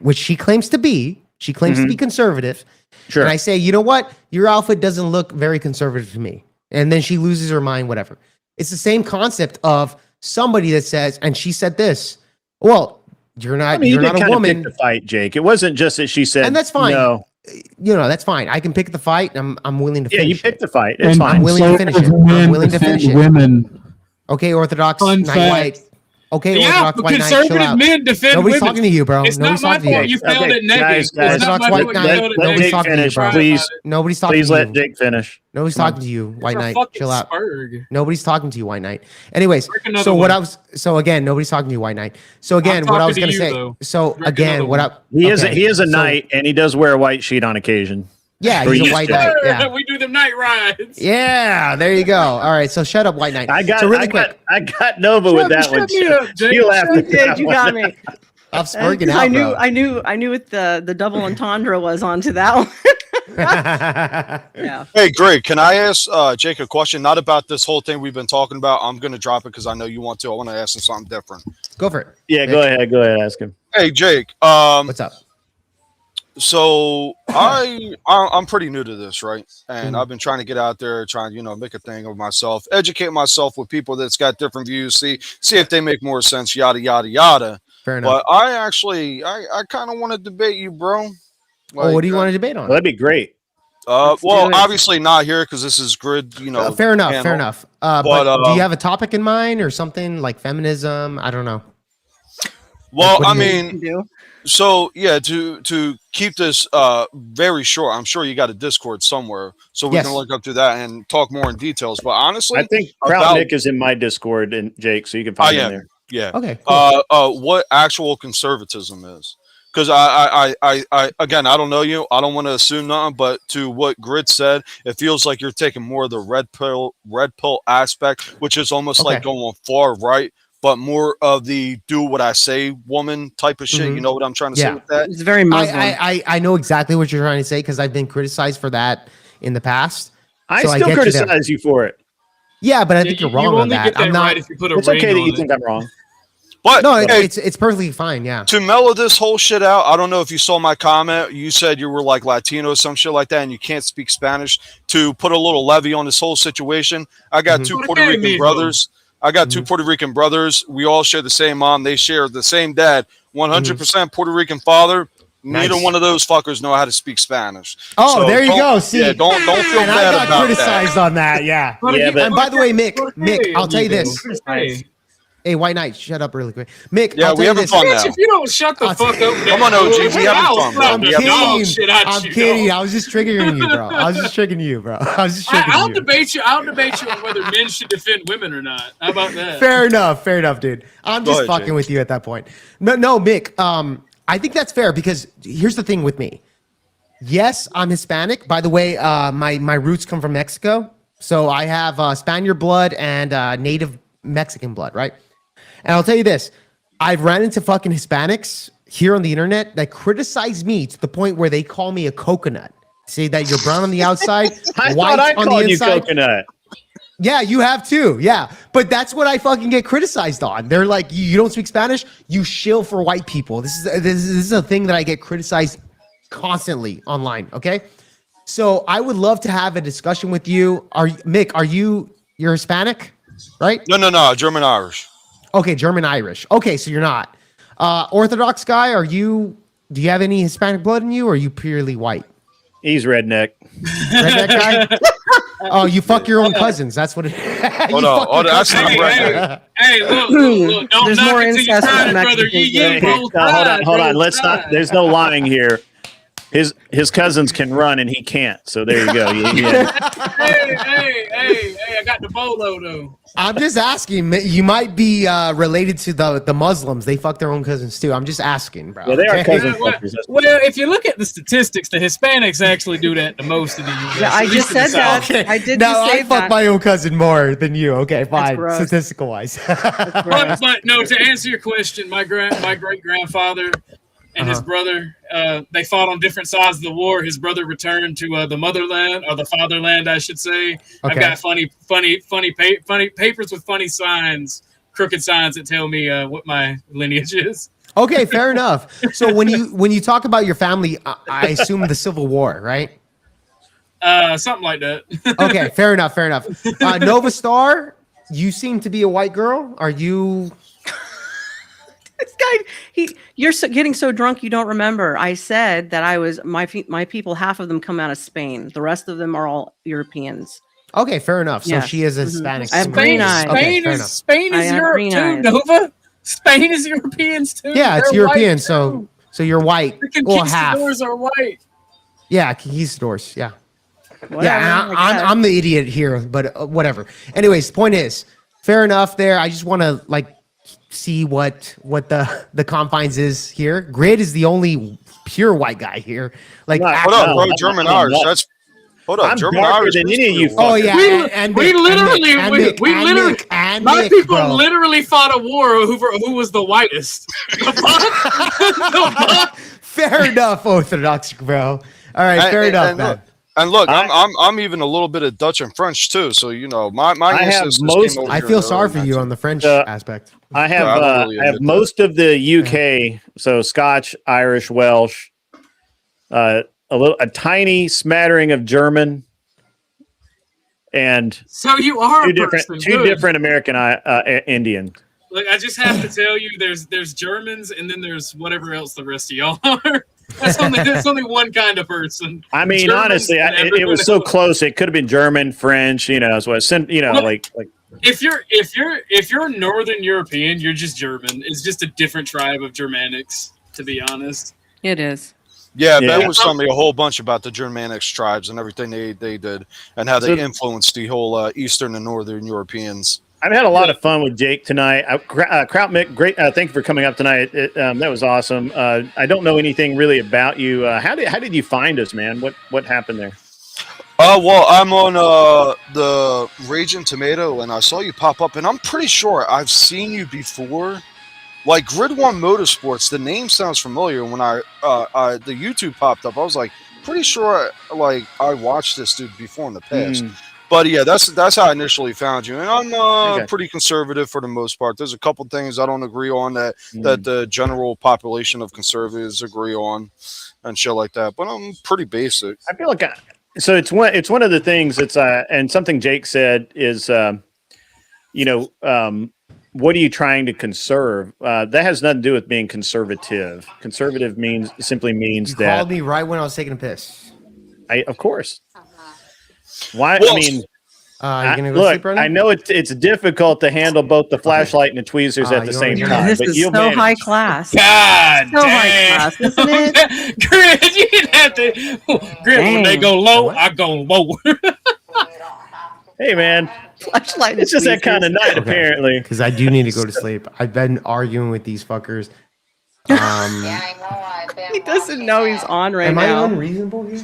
Speaker 4: which she claims to be conservative.
Speaker 1: Sure.
Speaker 4: And I say, you know what? Your outfit doesn't look very conservative to me. And then she loses her mind, whatever. It's the same concept of somebody that says, and she said this, well, you're not a woman.
Speaker 1: Pick the fight, Jake. It wasn't just that she said,
Speaker 4: and that's fine.
Speaker 1: No.
Speaker 4: You know, that's fine. I can pick the fight. I'm willing to finish it.
Speaker 1: Yeah, you pick the fight. It's fine.
Speaker 4: I'm willing to finish it. I'm willing to finish it.
Speaker 8: Women.
Speaker 4: Okay, Orthodox, white. Okay, Orthodox, white knight, chill out.
Speaker 7: Conservative men defend
Speaker 4: Nobody's
Speaker 7: women.
Speaker 4: talking to you, bro.
Speaker 7: It's not my fault you failed at naked.
Speaker 4: Orthodox, white knight. Nobody's talking to you, bro.
Speaker 1: Please.
Speaker 4: Nobody's talking to you.
Speaker 1: Please let Jake finish.
Speaker 4: Nobody's talking to you, white knight. Chill out. Nobody's talking to you, white knight. Anyways, again, nobody's talking to you, white knight. So again, what I was gonna say. So again,
Speaker 1: he is a knight, and he does wear a white sheet on occasion.
Speaker 4: Yeah, he's a white knight. Yeah.
Speaker 7: We do them night rides.
Speaker 4: Yeah, there you go. All right, so shut up, white knight.
Speaker 1: I got Nova with that one. She laughed at that
Speaker 3: You got me.
Speaker 4: I'm smirking out, bro.
Speaker 3: I knew what the double entendre was onto that one. Yeah.
Speaker 6: Hey, Greg, can I ask Jake a question? Not about this whole thing we've been talking about. I'm going to drop it because I know you want to. I want to ask him something different.
Speaker 4: Go for it.
Speaker 1: Yeah, go ahead. Go ahead. Ask him.
Speaker 6: Hey, Jake.
Speaker 4: What's up?
Speaker 6: So I'm pretty new to this, right? And I've been trying to get out there, trying to, make a thing of myself, educate myself with people that's got different views, see if they make more sense, yada, yada, yada.
Speaker 4: Fair enough.
Speaker 6: But I kind of want to debate you, bro.
Speaker 4: Like, what do you want to debate on?
Speaker 1: Well, that'd be great.
Speaker 6: Well, obviously not here because this is Grid,
Speaker 4: fair enough. But do you have a topic in mind or something like feminism? I don't know.
Speaker 6: Well, I mean, so yeah, to keep this very short, I'm sure you got a Discord somewhere, so we can look up to that and talk more in details. But honestly,
Speaker 1: I think Proud Nick is in my Discord, and Jake, so you can find him there.
Speaker 6: Yeah.
Speaker 4: Okay. Cool.
Speaker 6: What actual conservatism is? Because I again, I don't know you. I don't want to assume nothing, but to what Grid said, it feels like you're taking more of the red pill aspect, which is almost like going far right but more of the do what I say woman type of shit. You know what I'm trying to say with that?
Speaker 3: It's very Muslim.
Speaker 4: I know exactly what you're trying to say because I've been criticized for that in the past.
Speaker 1: I still criticize you for it.
Speaker 4: Yeah, but I think you're wrong on that. I'm not.
Speaker 7: Right if you put a
Speaker 1: it's okay that you think I'm wrong.
Speaker 6: But
Speaker 4: no, it's perfectly fine. Yeah.
Speaker 6: To mellow this whole shit out, I don't know if you saw my comment. You said you were like Latino or some shit like that, and you can't speak Spanish. To put a little levy on this whole situation, I got two Puerto Rican brothers. Two Puerto Rican brothers. We all share the same mom. They share the same dad. 100% Puerto Rican father. Neither one of those fuckers know how to speak Spanish.
Speaker 4: Oh, so there you go. See,
Speaker 6: don't feel bad about that.
Speaker 4: I got criticized on that. Yeah. And by the way, Mick, I'll tell you this. Hey, White Knight, shut up really quick. Mick,
Speaker 6: yeah, we having fun now.
Speaker 7: If you don't shut the fuck up,
Speaker 6: come on, OG, we having fun.
Speaker 4: I'm kidding. I was just triggering you, bro. I'll
Speaker 7: debate you on whether men should defend women or not. How about that?
Speaker 4: Fair enough, dude. I'm just fucking with you at that point. No, Mick. I think that's fair because here's the thing with me. Yes, I'm Hispanic. By the way, my roots come from Mexico, so I have Spaniard blood and native Mexican blood, right? And I'll tell you this, I've ran into fucking Hispanics here on the internet that criticize me to the point where they call me a coconut. Say that you're brown on the outside, white on the inside.
Speaker 1: You coconut.
Speaker 4: Yeah, you have too. Yeah. But that's what I fucking get criticized on. They're like, you don't speak Spanish? You shill for white people. This is a thing that I get criticized constantly online, okay? So I would love to have a discussion with you. Mick, you're Hispanic, right?
Speaker 6: No, German Irish.
Speaker 4: Okay, German Irish. Okay, so you're not. Orthodox guy, do you have any Hispanic blood in you, or are you purely white?
Speaker 1: He's redneck.
Speaker 4: Redneck guy? Oh, you fuck your own cousins. That's what it is.
Speaker 6: Hold on. That's not redneck.
Speaker 7: Hey, look. Don't
Speaker 3: There's
Speaker 7: knock
Speaker 3: more
Speaker 7: it till you
Speaker 3: incest
Speaker 7: try
Speaker 3: with
Speaker 7: it, brother.
Speaker 3: Mexicans.
Speaker 1: Hold on. Let's not. There's no lying here. His cousins can run and he can't. So there you go.
Speaker 7: Hey, I got the bolo though.
Speaker 4: I'm just asking. You might be related to the Muslims. They fuck their own cousins too. I'm just asking, bro.
Speaker 1: Yeah, they are cousin
Speaker 7: fuckers. Well, if you look at the statistics, the Hispanics actually do that the most in the U.S.
Speaker 3: Yeah, I just said that.
Speaker 4: Okay.
Speaker 3: I did
Speaker 4: now,
Speaker 3: just say
Speaker 4: I fuck my own cousin more than you. Okay, fine.
Speaker 3: gross.
Speaker 4: Statistical wise.
Speaker 7: But no, to answer your question, my great grandfather and his brother, they fought on different sides of the war. His brother returned to the motherland, or the fatherland, I should say. Okay. I've got funny papers with funny signs, crooked signs that tell me what my lineage is.
Speaker 4: Okay, fair enough. So when you talk about your family, I assume the Civil War, right?
Speaker 7: Something like that.
Speaker 4: Okay, fair enough. Nova Star, you seem to be a white girl. Are you?
Speaker 3: This guy, you're getting so drunk you don't remember. I said that I was my people. Half of them come out of Spain. The rest of them are all Europeans.
Speaker 4: Okay, fair enough. So she is a Hispanic.
Speaker 3: I have green eyes.
Speaker 7: Spain is Europe too, Nova. Spain is Europeans too.
Speaker 4: Yeah, it's European. So you're white.
Speaker 7: The conquistadors are white.
Speaker 4: Yeah, conquistadors. Yeah.
Speaker 3: Whatever,
Speaker 4: yeah, I'm the idiot here, but whatever. Anyways, point is, fair enough there. I just want to see what the confines is here. Grid is the only pure white guy here.
Speaker 6: Hold up, bro. German Irish. German Irish
Speaker 1: than any of you.
Speaker 4: Oh yeah,
Speaker 7: we literally, my people literally fought a war. Who was the whitest?
Speaker 4: Fair enough, Orthodox, bro. All right, fair enough, man.
Speaker 6: And look, I'm even a little bit of Dutch and French too. So my
Speaker 4: I feel sorry for you on the French aspect.
Speaker 1: I have most of the UK, so Scotch, Irish, Welsh, a tiny smattering of German, and
Speaker 7: so you are
Speaker 1: two different American Indian.
Speaker 7: Look, I just have to tell you, there's Germans, and then there's whatever else the rest of y'all are. That's only one kind of person.
Speaker 1: I mean, Germans, honestly, it was so close. It could have been German, French. So if you're Northern European, you're just German. It's just a different tribe of Germanics, to be honest.
Speaker 3: It is.
Speaker 6: Yeah, Ben was telling me a whole bunch about the Germanics tribes and everything they did and how they influenced the whole Eastern and Northern Europeans.
Speaker 1: I've had a lot of fun with Jake tonight. Kraut Mick, great. Thank you for coming up tonight. That was awesome. I don't know anything really about you. How did you find us, man? What happened there?
Speaker 6: Well, I'm on the Raging Tomato, and I saw you pop up, and I'm pretty sure I've seen you before. Like Grid One Motorsports, the name sounds familiar. When the YouTube popped up, I was like, pretty sure like I watched this dude before in the past. But yeah, that's how I initially found you, and I'm pretty conservative for the most part. There's a couple things I don't agree on that the general population of conservatives agree on, and shit like that. But I'm pretty basic.
Speaker 1: I feel like so it's one of the things that's and something Jake said is what are you trying to conserve? That has nothing to do with being conservative. Conservative simply means
Speaker 4: you called me right when I was taking a piss.
Speaker 1: Of course. Why?
Speaker 6: Well,
Speaker 1: I mean,
Speaker 4: you gonna go
Speaker 1: look.
Speaker 4: sleep right now?
Speaker 1: I know it's difficult to handle both the flashlight and the tweezers at the same time.
Speaker 3: This
Speaker 1: but
Speaker 3: is so high class.
Speaker 7: God
Speaker 3: So high
Speaker 7: damn.
Speaker 3: class, isn't it?
Speaker 7: Grid, you didn't have to. Grid, when they go low, I go lower.
Speaker 1: Hey, man.
Speaker 3: Flashlight.
Speaker 1: It's just that kind of night, apparently.
Speaker 4: Because I do need to go to sleep. I've been arguing with these fuckers.
Speaker 3: He doesn't know he's on right
Speaker 4: am
Speaker 3: now.
Speaker 4: I unreasonable here?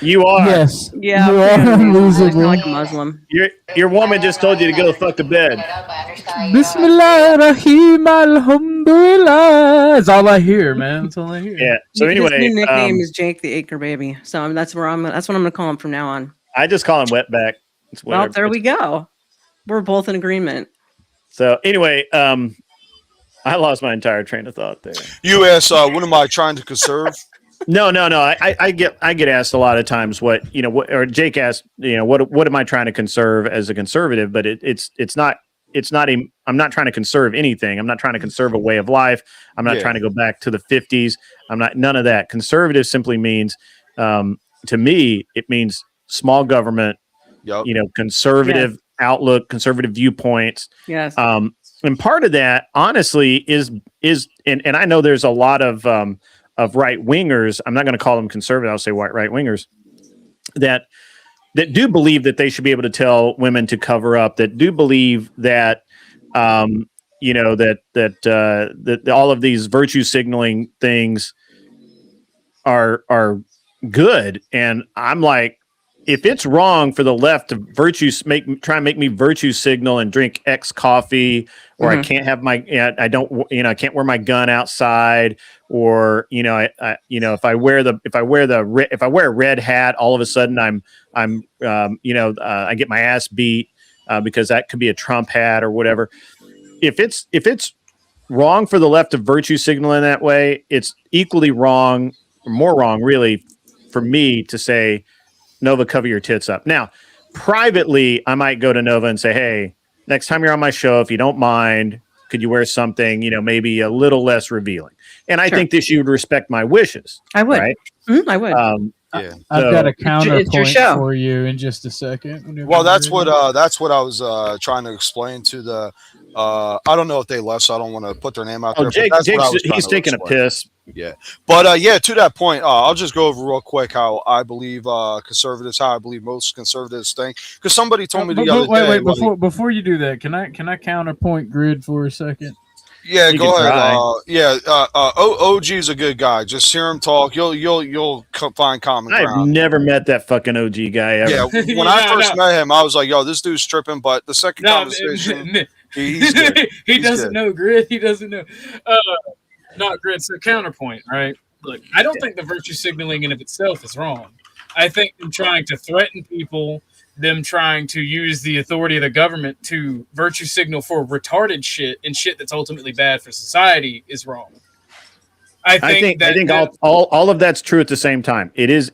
Speaker 1: You are.
Speaker 8: Yes.
Speaker 3: Yeah,
Speaker 8: You
Speaker 3: I'm
Speaker 8: are unreasonable.
Speaker 3: like a Muslim.
Speaker 1: Your woman just told you to go fuck to bed.
Speaker 8: Bismillah rahim alhamdulillah. That's all I hear, man. That's all I hear.
Speaker 1: Yeah. So
Speaker 3: His
Speaker 1: anyway,
Speaker 3: new nickname is Jake the Acre Baby. So that's what I'm gonna call him from now on.
Speaker 1: I just call him Wetback. It's
Speaker 3: Well, there we go. We're both in agreement.
Speaker 1: So anyway, I lost my entire train of thought there.
Speaker 6: You asked, what am I trying to conserve?
Speaker 1: No. I get asked a lot of times or Jake asked, what am I trying to conserve as a conservative? But it's not I'm not trying to conserve anything. I'm not trying to conserve a way of life. I'm not trying to go back to the 50s. None of that. Conservative simply means, to me, it means small government, conservative outlook, conservative viewpoints.
Speaker 3: Yes.
Speaker 1: And part of that, honestly, is and I know there's a lot of right wingers. I'm not going to call them conservative. I'll say right wingers that do believe that they should be able to tell women to cover up. That do believe that that all of these virtue signaling things are good. And I'm like, if it's wrong for the left to try and make me virtue signal and drink X coffee, or I can't have I can't wear my gun outside, or if I wear a red hat, all of a sudden I get my ass beat because that could be a Trump hat or whatever. If it's wrong for the left to virtue signal in that way, it's equally wrong, or more wrong, really, for me to say, Nova, cover your tits up. Now, privately, I might go to Nova and say, hey, next time you're on my show, if you don't mind, could you wear something, maybe a little less revealing? And I think that you would respect my wishes. I would. Right?
Speaker 3: I would.
Speaker 8: I've got a counterpoint for you in just a second.
Speaker 6: Well, that's what I was trying to explain to the. I don't know if they left, so I don't want to put their name out there.
Speaker 1: He's taking a piss.
Speaker 6: Yeah, but to that point, I'll just go over real quick how I believe conservatives, how I believe most conservatives think. Because somebody told me the other day.
Speaker 8: Wait, before you do that, can I counterpoint Grid for a second?
Speaker 6: Yeah, go ahead. OG's a good guy. Just hear him talk. You'll find common ground.
Speaker 1: I've never met that fucking OG guy ever.
Speaker 6: Yeah, when I first met him, I was like, "Yo, this dude's tripping." But the second conversation, he's good.
Speaker 7: He doesn't know, Grid. He doesn't know. Not Grid. So counterpoint, right? Look, I don't think the virtue signaling in of itself is wrong. I think them trying to threaten people, them trying to use the authority of the government to virtue signal for retarded shit and shit that's ultimately bad for society is wrong. I think all of that's true at the same time. It is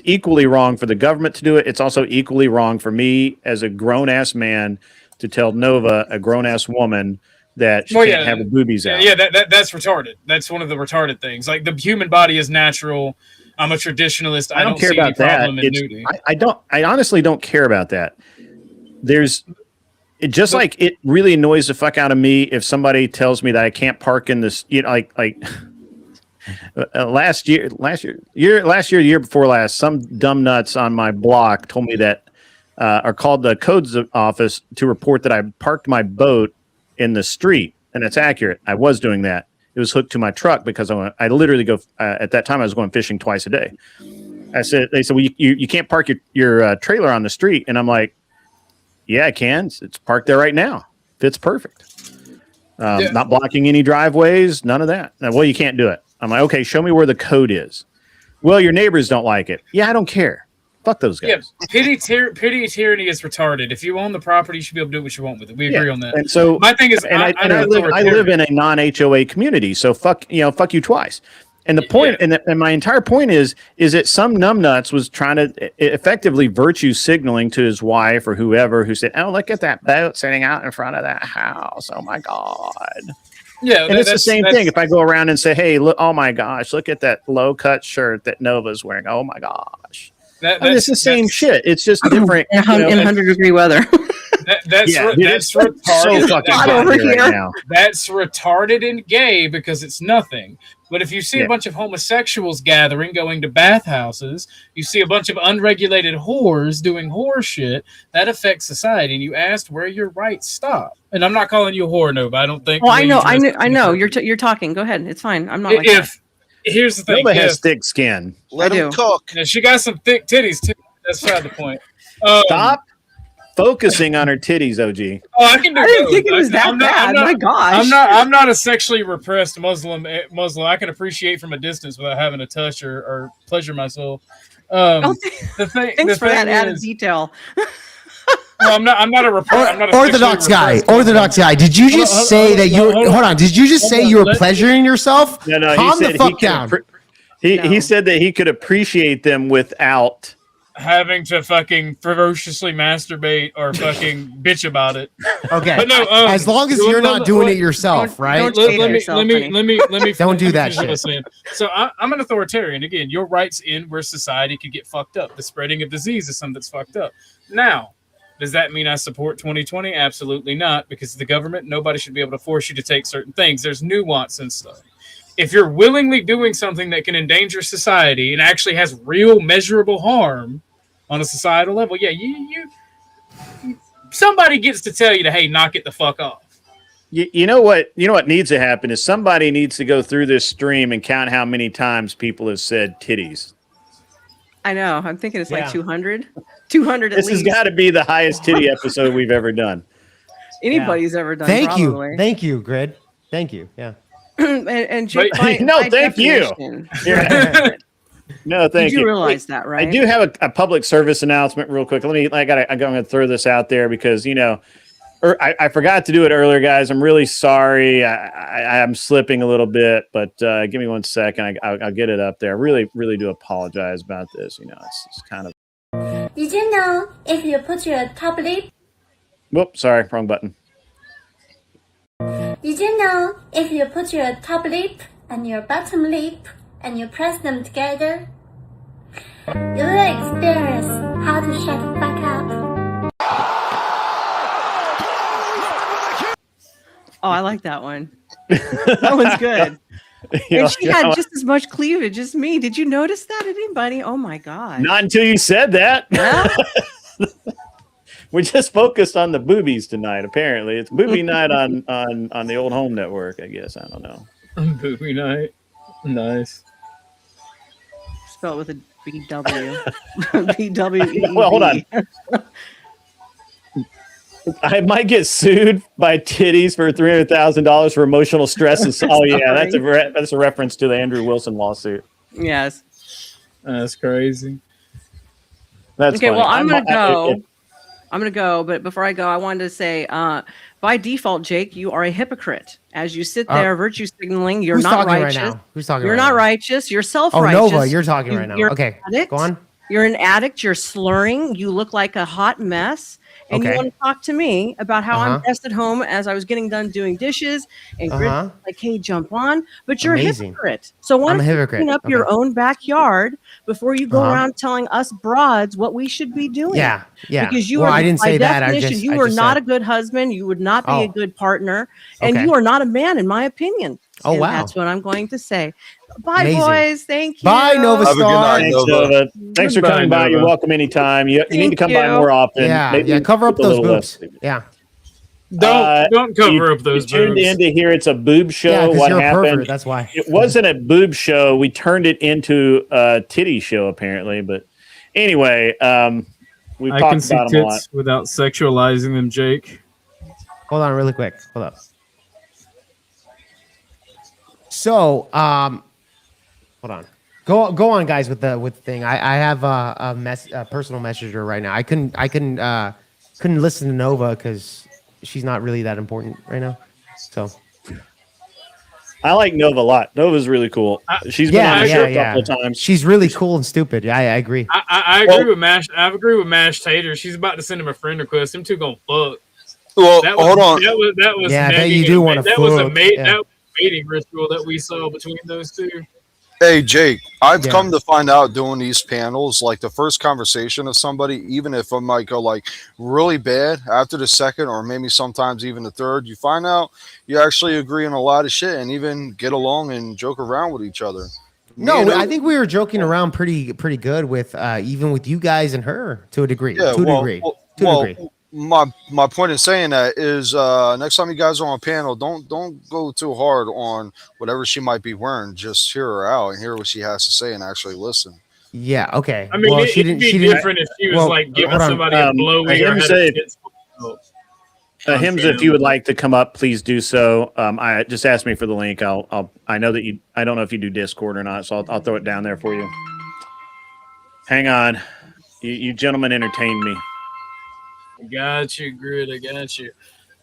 Speaker 7: equally wrong for the government to do it. It's also equally wrong for me as a grown ass man to tell Nova, a grown ass woman, that she can't have her boobies out. Yeah, that's retarded. That's one of the retarded things. Like, the human body is natural. I'm a traditionalist. I don't care about that.
Speaker 1: I honestly don't care about that. Like it really annoys the fuck out of me if somebody tells me that I can't park in this. Last year, the year before last, some dumb nuts on my block told me that, or called the codes office to report that I parked my boat in the street, and it's accurate. I was doing that. It was hooked to my truck because I literally go at that time I was going fishing twice a day. I said, they said, well, you can't park your trailer on the street. And I'm like, yeah, I can. It's parked there right now. Fits perfect. Not blocking any driveways, none of that. Well, you can't do it. I'm like, okay, show me where the code is. Well, your neighbors don't like it. Yeah, I don't care. Fuck those guys.
Speaker 7: Yeah, pity tyranny is retarded. If you own the property, you should be able to do what you want with it. We agree on that.
Speaker 1: And so
Speaker 7: my thing is,
Speaker 1: I live in a non-HOA community, so fuck you twice. And the point, and my entire point is that some numbnuts was trying to effectively virtue signaling to his wife or whoever who said, "Oh, look at that boat sitting out in front of that house. Oh my god."
Speaker 7: Yeah,
Speaker 1: and it's the same thing. If I go around and say, "Hey, look! Oh my gosh, look at that low-cut shirt that Nova's wearing. Oh my gosh." It's the same shit. It's just different.
Speaker 3: In 100-degree weather.
Speaker 7: That's retarded.
Speaker 1: So fucking over here right now.
Speaker 7: That's retarded and gay because it's nothing. But if you see a bunch of homosexuals gathering, going to bathhouses, you see a bunch of unregulated whores doing whore shit, that affects society. And you asked where your rights stop. And I'm not calling you a whore, Nova. I don't think.
Speaker 3: Oh, I know. You're talking. Go ahead. It's fine. I'm not like that.
Speaker 7: Here's the thing.
Speaker 1: Nova has thick skin.
Speaker 9: Let him cook.
Speaker 7: She got some thick titties too. That's beside the point.
Speaker 1: Stop focusing on her titties, OG.
Speaker 7: Oh, I didn't
Speaker 3: think it was that bad. My gosh.
Speaker 7: I'm not a sexually repressed Muslim. I can appreciate from a distance without having to touch or pleasure myself.
Speaker 3: Thanks for that added detail.
Speaker 7: No, I'm not a reporter.
Speaker 4: Orthodox guy. Did you just say that you? Hold on. Did you just say you were pleasuring yourself?
Speaker 1: No.
Speaker 4: Calm the fuck down.
Speaker 1: He said that he could appreciate them without
Speaker 7: having to fucking ferociously masturbate or fucking bitch about it.
Speaker 4: Okay. But no, as long as you're not doing it yourself, right?
Speaker 7: Let me
Speaker 4: don't do that shit.
Speaker 7: So I'm an authoritarian. Again, your rights end where society could get fucked up. The spreading of disease is something that's fucked up. Now, does that mean I support 2020? Absolutely not, because the government, nobody should be able to force you to take certain things. There's nuance and stuff. If you're willingly doing something that can endanger society and actually has real measurable harm on a societal level, you somebody gets to tell you to, hey, knock it the fuck off.
Speaker 1: You know what needs to happen is somebody needs to go through this stream and count how many times people have said titties.
Speaker 3: I know. I'm thinking it's like 200. 200 at least.
Speaker 1: This has got to be the highest titty episode we've ever done.
Speaker 3: Anybody's ever done.
Speaker 4: Thank you, Grid. Thank you. Yeah.
Speaker 3: and Jake,
Speaker 1: thank you. No, thank you.
Speaker 3: You realize that, right?
Speaker 1: I do have a public service announcement real quick. I'm going to throw this out there because, I forgot to do it earlier, guys. I'm really sorry. I'm slipping a little bit, but give me 1 second. I'll get it up there. I really, really do apologize about this. It's kind of.
Speaker 10: Did you know if you put your top lip?
Speaker 1: Whoops, sorry, wrong button.
Speaker 10: Did you know if you put your top lip and your bottom lip and you press them together, you will experience how to shut the fuck up?
Speaker 3: Oh, I like that one. That one's good. And she had just as much cleavage as me. Did you notice that, anybody? Oh my god!
Speaker 1: Not until you said that. Yeah. We just focused on the boobies tonight. Apparently, it's booby night on the old home network. I guess I don't know.
Speaker 7: Booby night, nice.
Speaker 3: Spelled with a BW. BW.
Speaker 1: Well, hold on. I might get sued by titties for $300,000 for emotional stress. Oh yeah, that's a reference to the Andrew Wilson lawsuit.
Speaker 3: Yes,
Speaker 7: that's crazy.
Speaker 1: That's
Speaker 3: okay.
Speaker 1: Funny.
Speaker 3: Well, I'm gonna go, but before I go, I wanted to say, by default, Jake, you are a hypocrite. As you sit there, virtue signaling, you're not righteous.
Speaker 4: Right now? Who's talking?
Speaker 3: You're
Speaker 4: right
Speaker 3: not
Speaker 4: now?
Speaker 3: Righteous. You're self-righteous.
Speaker 4: Oh, Nova, you're talking right now. Okay, go on.
Speaker 3: You're an addict. You're slurring. You look like a hot mess. And you want to talk to me about how I'm best at home as I was getting done doing dishes and like, hey, jump on. But you're a hypocrite. So why don't you clean up your own backyard before you go around telling us broads what we should be doing?
Speaker 4: Yeah.
Speaker 3: Because you are,
Speaker 4: I didn't
Speaker 3: by
Speaker 4: say
Speaker 3: definition,
Speaker 4: that.
Speaker 3: you are not a good husband. You would not be a good partner. And you are not a man, in my opinion.
Speaker 4: Oh,
Speaker 3: and
Speaker 4: wow.
Speaker 3: That's what I'm going to say. Bye, boys. Thank you.
Speaker 4: Bye, Nova Star.
Speaker 1: Thanks, Nova. Thanks for coming by. You're welcome anytime. You need to come by more often.
Speaker 4: Yeah, cover up those boobs. Yeah.
Speaker 7: Don't cover up those
Speaker 1: tuned
Speaker 7: boobs.
Speaker 1: in to hear it's a boob show.
Speaker 4: Yeah,
Speaker 1: what
Speaker 4: you're
Speaker 1: happened?
Speaker 4: A pervert, that's why.
Speaker 1: It wasn't a boob show. We turned it into a titty show, apparently. But anyway, we
Speaker 8: I
Speaker 1: talked
Speaker 8: can see
Speaker 1: about them a lot.
Speaker 8: tits without sexualizing them, Jake.
Speaker 4: Hold on, really quick. Hold up. So, hold on. Go on, guys, with the thing. I have a personal messenger right now. I couldn't listen to Nova because she's not really that important right now. So
Speaker 1: I like Nova a lot. Nova's really cool. She's been on the show a couple of times.
Speaker 4: She's really cool and stupid. Yeah, I agree.
Speaker 7: I agree with Mash. I agree with Mash Tater. She's about to send him a friend request. Them two gonna fuck.
Speaker 6: Well, hold on.
Speaker 7: That was
Speaker 4: yeah, I bet you do want to fuck.
Speaker 7: That was a mating ritual that we saw between those two.
Speaker 6: Hey, Jake, I've come to find out doing these panels, like the first conversation of somebody, even if it might go like really bad, after the second or maybe sometimes even the third, you find out you actually agree on a lot of shit and even get along and joke around with each other.
Speaker 4: No, I think we were joking around pretty good with even with you guys and her to a degree.
Speaker 6: Yeah,
Speaker 4: to a degree.
Speaker 6: My point in saying that is next time you guys are on a panel, don't go too hard on whatever she might be wearing. Just hear her out and hear what she has to say and actually listen.
Speaker 4: Yeah. Okay.
Speaker 7: I mean, it'd be different if she was like giving somebody a blowy or
Speaker 1: Hims, if you would like to come up, please do so. I just ask me for the link. I know that you. I don't know if you do Discord or not, so I'll throw it down there for you. Hang on, you gentlemen entertain me.
Speaker 7: I got you, Grid. I got you.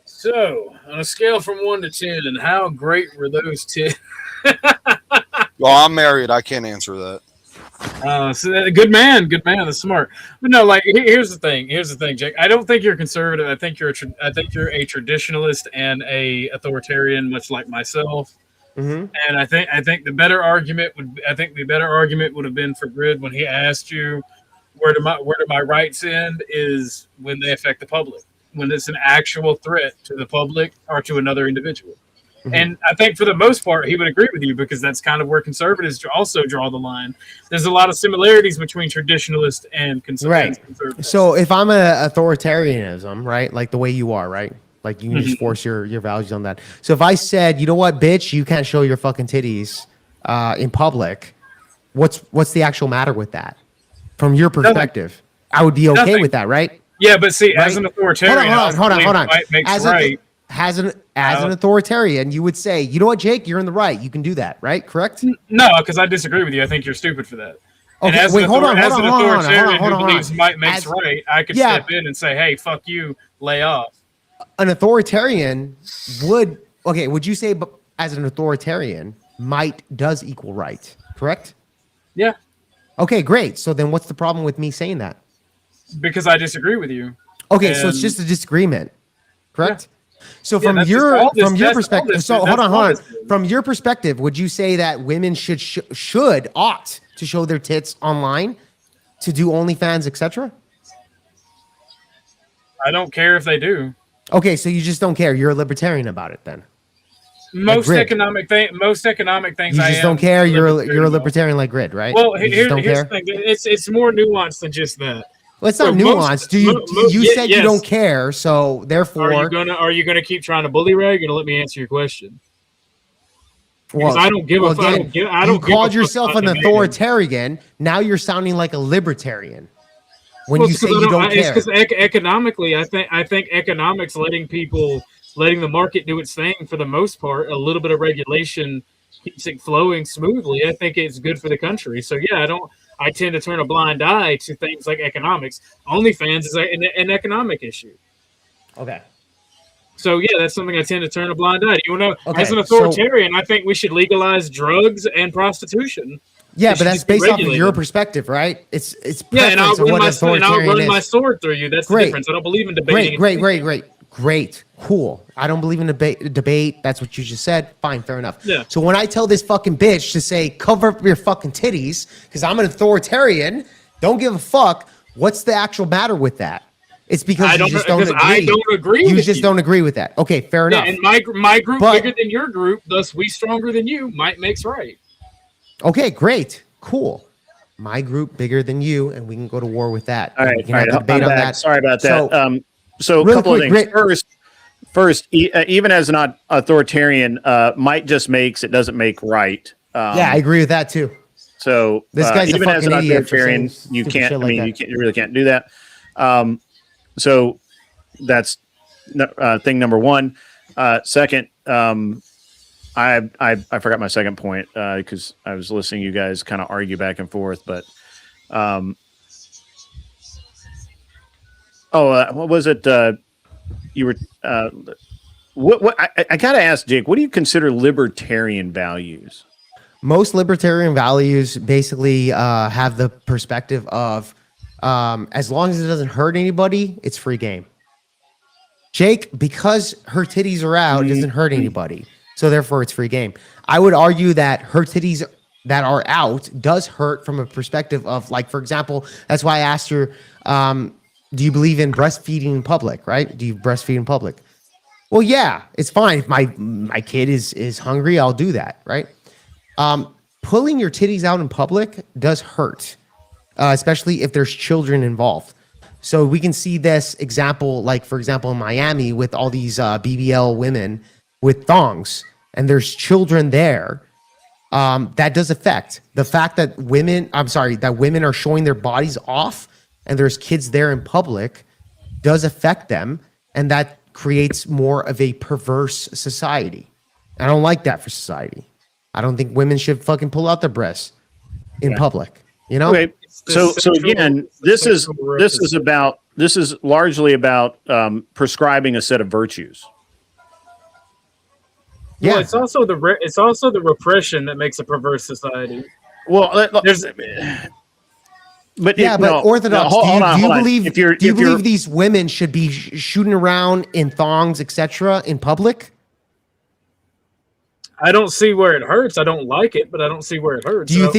Speaker 7: So, on a scale from 1 to 10, how great were those 10?
Speaker 6: Well, I'm married. I can't answer that.
Speaker 7: So good man. That's smart. But no, like here's the thing, Jake. I don't think you're conservative. I think you're a traditionalist and a authoritarian, much like myself.
Speaker 4: Mm-hmm.
Speaker 7: And I think the better argument would have been for Grid when he asked you, where do my rights end, is when they affect the public, when it's an actual threat to the public or to another individual. Mm-hmm. And I think for the most part, he would agree with you, because that's kind of where conservatives also draw the line. There's a lot of similarities between traditionalists and conservatives.
Speaker 4: Right. So if I'm a authoritarianism, right, like the way you are, right, like you can just force your values on that. So if I said, you know what, bitch, you can't show your fucking titties in public, what's the actual matter with that? From your perspective, I would be okay with that, right?
Speaker 7: Yeah, but see,
Speaker 4: right?
Speaker 7: As an authoritarian,
Speaker 4: hold on.
Speaker 7: As
Speaker 4: an authoritarian, you would say, you know what, Jake, you're in the right. You can do that, right? Correct?
Speaker 7: No, because I disagree with you. I think you're stupid for that.
Speaker 4: Okay,
Speaker 7: and
Speaker 4: wait, hold on.
Speaker 7: As an authoritarian who believes might makes right, I could step in and say, hey, fuck you, lay off.
Speaker 4: An authoritarian would you say, as an authoritarian, might does equal right, correct?
Speaker 7: Yeah.
Speaker 4: Okay, great. So then what's the problem with me saying that?
Speaker 7: Because I disagree with you.
Speaker 4: Okay, so it's just a disagreement, correct? Yeah. So from your perspective, hold on. From your perspective, would you say that women ought to show their tits online, to do OnlyFans, etc.?
Speaker 7: I don't care if they do.
Speaker 4: Okay, so you just don't care. You're a libertarian about it then.
Speaker 7: Most economic things.
Speaker 4: You just don't care. You're a libertarian like Grid, right?
Speaker 7: Well, here's the thing. It's more nuanced than just that.
Speaker 4: Well, it's not nuanced. You said you don't care, so therefore,
Speaker 7: are you gonna keep trying to bully rag? You're gonna let me answer your question. Because I don't give a fuck.
Speaker 4: You called yourself an authoritarian. Now you're sounding like a libertarian. When you say you don't care,
Speaker 7: it's because economically, I think economics letting the market do its thing for the most part. A little bit of regulation keeps it flowing smoothly. I think it's good for the country. So yeah, I tend to turn a blind eye to things like economics. OnlyFans is an economic issue.
Speaker 4: Okay.
Speaker 7: So yeah, that's something I tend to turn a blind eye to. You know, as an authoritarian, I think we should legalize drugs and prostitution.
Speaker 4: Yeah, but that's based off of your perspective, right? It's
Speaker 7: and I'll run my sword through you. That's the difference. I don't believe in debating.
Speaker 4: Great. Cool. I don't believe in debate. That's what you just said. Fine, fair enough.
Speaker 7: Yeah.
Speaker 4: So when I tell this fucking bitch to say, cover up your fucking titties, because I'm an authoritarian, don't give a fuck, what's the actual matter with that? It's because I don't agree. You just don't agree with that. Okay, fair enough.
Speaker 7: And my group bigger than your group, thus we stronger than you, might makes right.
Speaker 4: Okay, great. Cool. My group bigger than you, and we can go to war with that.
Speaker 1: All right. Debate on that. Sorry about that. So a couple of things. first, even as an authoritarian, might just makes, it doesn't make right.
Speaker 4: Yeah, I agree with that too.
Speaker 1: So
Speaker 4: this guy's
Speaker 1: even
Speaker 4: a
Speaker 1: as an
Speaker 4: fucking idiot.
Speaker 1: authoritarian, you can't. I mean, you really can't do that. So that's thing number one. Second, I forgot my second point because I was listening to you guys kind of argue back and forth. But what was it? You were what? I gotta ask Jake. What do you consider libertarian values?
Speaker 4: Most libertarian values basically have the perspective of as long as it doesn't hurt anybody, it's free game. Jake, because her titties are out, it doesn't hurt anybody. So therefore it's free game. I would argue that her titties that are out does hurt from a perspective of, like, for example, that's why I asked her, do you believe in breastfeeding in public, right? Do you breastfeed in public? Well, yeah, it's fine. If my kid is hungry, I'll do that, right? Pulling your titties out in public does hurt, especially if there's children involved. So we can see this example, like, for example, in Miami with all these BBL women with thongs, and there's children there. That does affect the fact that women are showing their bodies off and there's kids there in public does affect them. And that creates more of a perverse society. I don't like that for society. I don't think women should fucking pull out their breasts in public, you know?
Speaker 1: Okay. So again, this is largely about prescribing a set of virtues.
Speaker 8: Yeah, well, it's also the repression that makes a perverse society.
Speaker 1: Well,
Speaker 4: Orthodox, do you believe these women should be shooting around in thongs, etc., in public?
Speaker 8: I don't see where it hurts. I don't like it, but I don't see where it hurts.
Speaker 4: Do you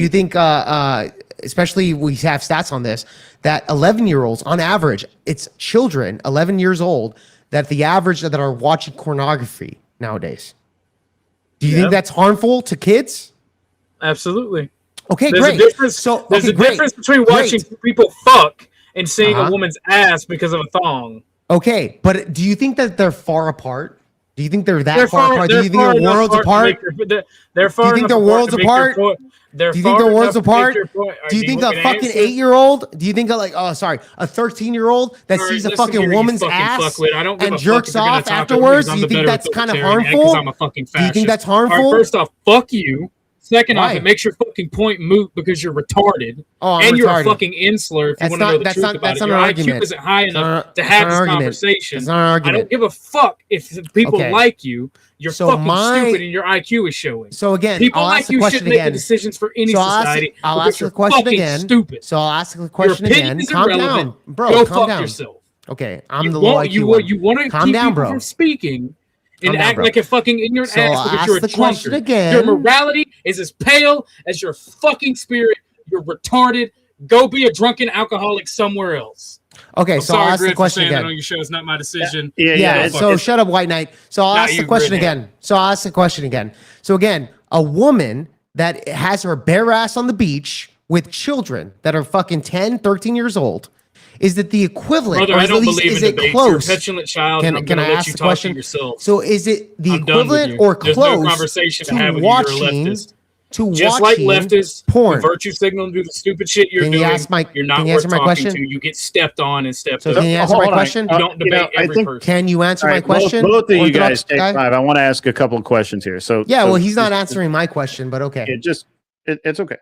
Speaker 4: think? Especially we have stats on this that 11-year-olds on average, it's children 11 years old that the average that are watching pornography nowadays. Do you think that's harmful to kids?
Speaker 8: Absolutely.
Speaker 4: Okay,
Speaker 8: there's
Speaker 4: great.
Speaker 8: A difference, there's a difference between watching people fuck and seeing a woman's ass because of a thong.
Speaker 4: Okay, but do you think that they're far apart? Do you think they're far apart? Do you think they're worlds apart?
Speaker 8: They're far
Speaker 4: Do you think they're worlds apart? Do you think they're worlds apart? Do you think a fucking 8-year-old? Do you think a 13-year-old that sees a fucking woman's ass and jerks off afterwards? Do you think that's kind of harmful? Do you think that's harmful?
Speaker 8: First off, fuck you. Second off, it makes your fucking point moot because you're retarded. And you're a fucking insular if you want to know the truth about it. Your IQ isn't high enough to have this conversation.
Speaker 4: It's not an argument.
Speaker 8: I don't give a fuck if people like you. You're fucking stupid and your IQ is showing.
Speaker 4: So again,
Speaker 8: people like you shouldn't make the decisions for any society.
Speaker 4: I'll ask the question again.
Speaker 8: Stupid.
Speaker 4: So I'll ask the question again. Calm down, bro.
Speaker 8: Go fuck yourself.
Speaker 4: Okay, I'm the low IQ one.
Speaker 8: You want to keep people from speaking and act like a fucking ignorant ass because you're a drunkard. Your morality is as pale as your fucking spirit. You're retarded. Go be a drunken alcoholic somewhere else.
Speaker 4: Okay, so I'll ask the question again.
Speaker 7: That on your show is not my decision.
Speaker 4: Yeah. So shut up, White Knight. So I'll ask the question again. So again, a woman that has her bare ass on the beach with children that are fucking 10, 13 years old. Is that the equivalent?
Speaker 8: Brother, I don't believe in debates. You're a petulant child.
Speaker 4: Can I ask the question?
Speaker 8: Yourself.
Speaker 4: So is it the equivalent or close
Speaker 8: no conversation to have
Speaker 4: watching?
Speaker 8: Just like leftists,
Speaker 4: porn,
Speaker 8: virtue signal, do the stupid shit you're doing. You're not worth talking to. You get stepped on and stepped up.
Speaker 4: Can you answer my question?
Speaker 8: You don't debate every person.
Speaker 4: Can you answer my question?
Speaker 1: Both of you guys take 5. I want to ask a couple of questions here. So
Speaker 4: well, he's not answering my question, but okay.
Speaker 1: It's okay.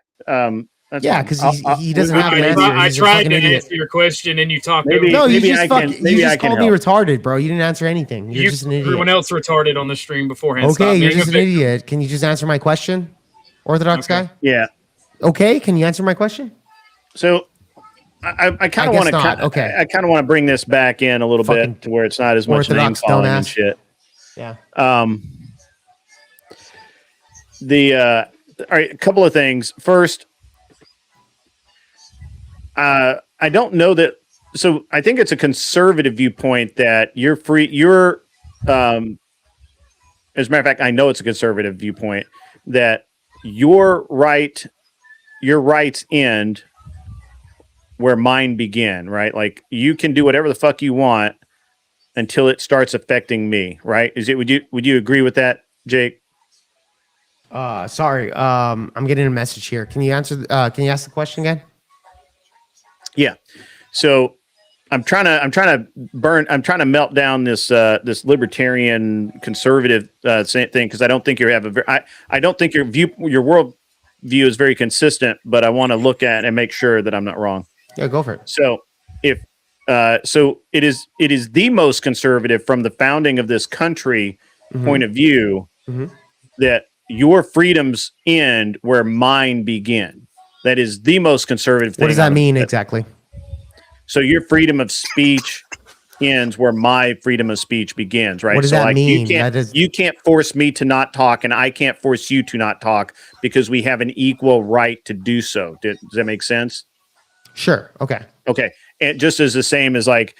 Speaker 4: Because he doesn't have an answer.
Speaker 8: I tried to answer your question and you talked over.
Speaker 4: No, you just called me retarded, bro. You didn't answer anything. You're just an idiot.
Speaker 8: Everyone else retarded on the stream beforehand.
Speaker 4: Okay, you're just an idiot. Can you just answer my question, Orthodox guy?
Speaker 1: Yeah.
Speaker 4: Okay, can you answer my question?
Speaker 1: So, I kind of want to. I kind of want to bring this back in a little bit to where it's not as much name calling and shit.
Speaker 4: Yeah.
Speaker 1: All right, a couple of things. First. I don't know that. So I think it's a conservative viewpoint that you're free. As a matter of fact, I know it's a conservative viewpoint that your rights end where mine begin, right? Like you can do whatever the fuck you want until it starts affecting me, right? Would you agree with that, Jake?
Speaker 4: Sorry. I'm getting a message here. Can you ask the question again?
Speaker 1: Yeah. So I'm trying to melt down this libertarian conservative thing, because I don't think I don't think your world view is very consistent, but I want to look at and make sure that I'm not wrong.
Speaker 4: Yeah, go for it.
Speaker 1: So it is the most conservative from the founding of this country point of view that your freedoms end where mine begin. That is the most conservative thing.
Speaker 4: What does that mean exactly?
Speaker 1: So your freedom of speech ends where my freedom of speech begins, right?
Speaker 4: What does that mean?
Speaker 1: You can't force me to not talk, and I can't force you to not talk, because we have an equal right to do so. Does that make sense?
Speaker 4: Sure. Okay.
Speaker 1: Okay. And just as the same as like,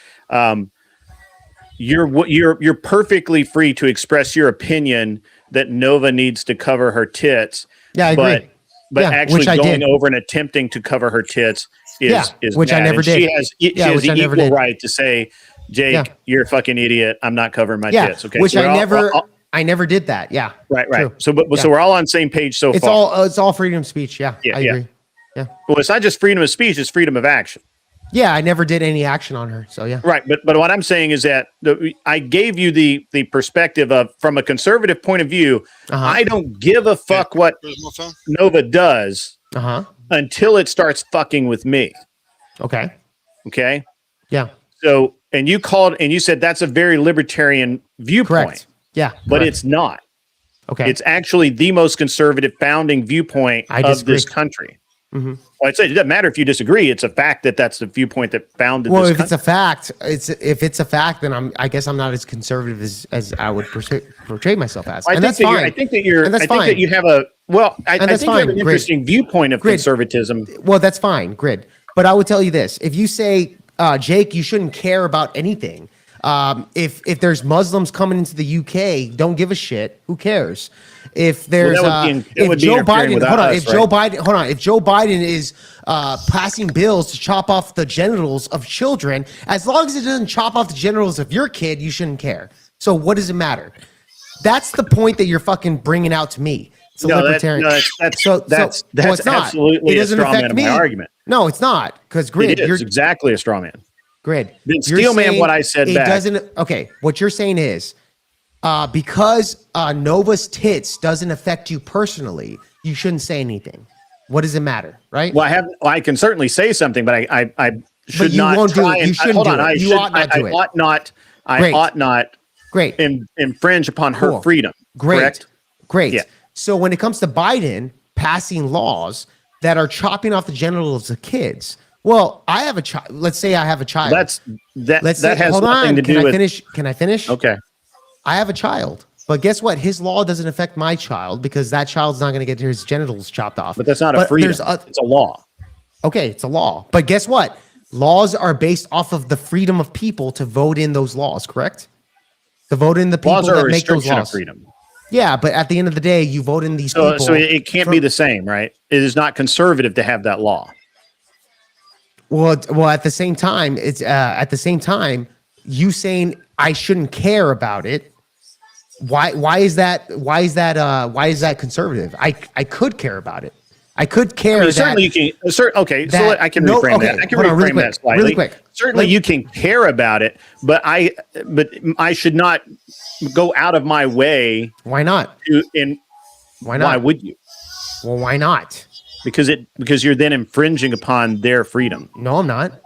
Speaker 1: you're perfectly free to express your opinion that Nova needs to cover her tits.
Speaker 4: Yeah, I agree.
Speaker 1: But actually going over and attempting to cover her tits is
Speaker 4: which
Speaker 1: bad.
Speaker 4: I never did.
Speaker 1: She has the equal right to say, Jake, you're a fucking idiot. I'm not covering my tits. Okay.
Speaker 4: Which so I never did that. Yeah.
Speaker 1: Right. True. So we're all on the same page so far.
Speaker 4: It's all freedom of speech. Yeah. I agree. Yeah.
Speaker 1: Well, it's not just freedom of speech, it's freedom of action.
Speaker 4: Yeah, I never did any action on her. So yeah.
Speaker 1: Right. But what I'm saying is that I gave you the perspective of, from a conservative point of view, I don't give a fuck what Nova does until it starts fucking with me.
Speaker 4: Okay.
Speaker 1: Okay.
Speaker 4: Yeah.
Speaker 1: So, and you said that's a very libertarian viewpoint.
Speaker 4: Correct. Yeah.
Speaker 1: But it's not.
Speaker 4: Okay.
Speaker 1: It's actually the most conservative founding viewpoint of this country. Well, I'd say it doesn't matter if you disagree. It's a fact that that's the viewpoint that founded.
Speaker 4: Well,
Speaker 1: this
Speaker 4: if
Speaker 1: country.
Speaker 4: if it's a fact, then I guess I'm not as conservative as I would portray myself as.
Speaker 1: I think that you have an interesting viewpoint of conservatism.
Speaker 4: Well, that's fine, Grid. But I would tell you this: if you say, Jake, you shouldn't care about anything. If there's Muslims coming into the UK, don't give a shit. Who cares? If there's if Joe Biden is passing bills to chop off the genitals of children, as long as it doesn't chop off the genitals of your kid, you shouldn't care. So what does it matter? That's the point that you're fucking bringing out to me. It's a libertarian.
Speaker 1: That's
Speaker 4: it's not.
Speaker 1: Absolutely a straw man of my argument.
Speaker 4: No, it's not, because Grid,
Speaker 1: you're exactly a straw man.
Speaker 4: Grid,
Speaker 1: then steel man what I said back.
Speaker 4: Okay, what you're saying is, because Nova's tits doesn't affect you personally, you shouldn't say anything. What does it matter, right?
Speaker 1: Well, I can certainly say something, but I should not.
Speaker 4: Won't do it. You shouldn't do it. You ought not do it.
Speaker 1: I ought not.
Speaker 4: Great.
Speaker 1: Infringe upon her freedom.
Speaker 4: Great. Yeah. So when it comes to Biden passing laws that are chopping off the genitals of kids, well, I have a child. Let's say I have a child.
Speaker 1: That has nothing to do with.
Speaker 4: Can I finish?
Speaker 1: Okay.
Speaker 4: I have a child, but guess what? His law doesn't affect my child, because that child's not going to get his genitals chopped off.
Speaker 1: But that's not a freedom. It's a law.
Speaker 4: Okay, it's a law. But guess what? Laws are based off of the freedom of people to vote in those laws, correct? To vote in the people that make those laws.
Speaker 1: Of freedom.
Speaker 4: Yeah, but at the end of the day, you vote in these people.
Speaker 1: So it can't be the same, right? It is not conservative to have that law.
Speaker 4: Well, at the same time, you saying I shouldn't care about it. Why is that conservative? I could care about it. I could care.
Speaker 1: Certainly you can. Okay, so I can reframe that. I can reframe that slightly.
Speaker 4: Really quick.
Speaker 1: Certainly you can care about it, but I should not go out of my way.
Speaker 4: Why not?
Speaker 1: Why not? Why would you?
Speaker 4: Well, why not?
Speaker 1: Because you're then infringing upon their freedom.
Speaker 4: No, I'm not.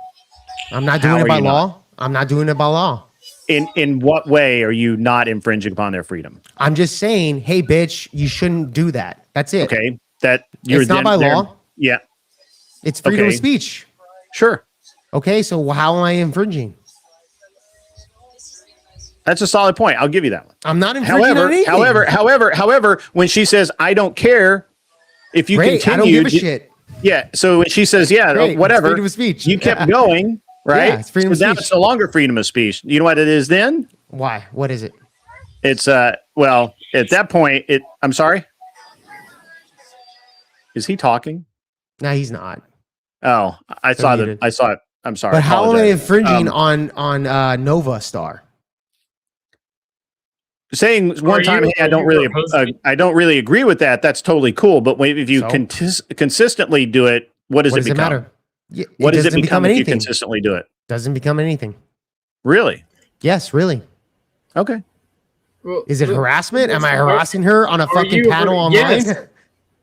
Speaker 4: I'm not doing it by law. I'm not doing it by law.
Speaker 1: In what way are you not infringing upon their freedom?
Speaker 4: I'm just saying, hey, bitch, you shouldn't do that. That's it.
Speaker 1: Okay.
Speaker 4: It's not by law.
Speaker 1: Yeah.
Speaker 4: It's freedom of speech.
Speaker 1: Sure.
Speaker 4: Okay, so how am I infringing?
Speaker 1: That's a solid point. I'll give you that one.
Speaker 4: I'm not infringing on anything.
Speaker 1: However, when she says, I don't care, if you continue.
Speaker 4: I don't give a shit.
Speaker 1: Yeah. So when she says, whatever,
Speaker 4: freedom of speech.
Speaker 1: You kept going, right?
Speaker 4: Yeah, it's freedom of
Speaker 1: now
Speaker 4: speech.
Speaker 1: It's no longer freedom of speech. You know what it is then?
Speaker 4: Why? What is it?
Speaker 1: It's well, at that point, I'm sorry. Is he talking?
Speaker 4: No, he's not.
Speaker 1: Oh, I saw it. I'm sorry.
Speaker 4: But how am I infringing on Nova Star?
Speaker 1: saying one time, hey, I don't really agree with that. That's totally cool. But if you consistently do it, what does it become? Matter? What does it become if you consistently do it?
Speaker 4: Doesn't become anything.
Speaker 1: Really?
Speaker 4: Yes, really.
Speaker 1: Okay.
Speaker 4: Well, is it harassment? Am I harassing her on a fucking panel online?
Speaker 8: Yes.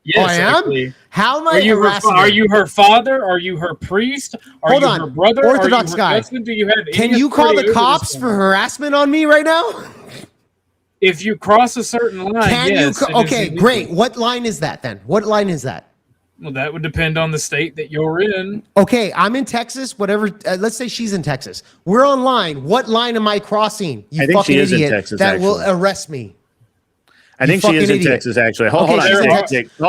Speaker 4: Yes, I am. Actually. How am I harassing her?
Speaker 8: Are you her father? Are you her priest? Hold on, her brother?
Speaker 4: Orthodox guy.
Speaker 8: Do you have?
Speaker 4: Can you call the cops for harassment on me right now?
Speaker 8: If you cross a certain line, yes.
Speaker 4: Okay, great. What line is that then? What line is that?
Speaker 8: Well, that would depend on the state that you're in.
Speaker 4: Okay, I'm in Texas. Whatever. Let's say she's in Texas. We're online. What line am I crossing? You
Speaker 1: I think
Speaker 4: fucking
Speaker 1: she is
Speaker 4: idiot
Speaker 1: in Texas,
Speaker 4: that will arrest me.
Speaker 1: I think she is in Texas, actually. Hold on.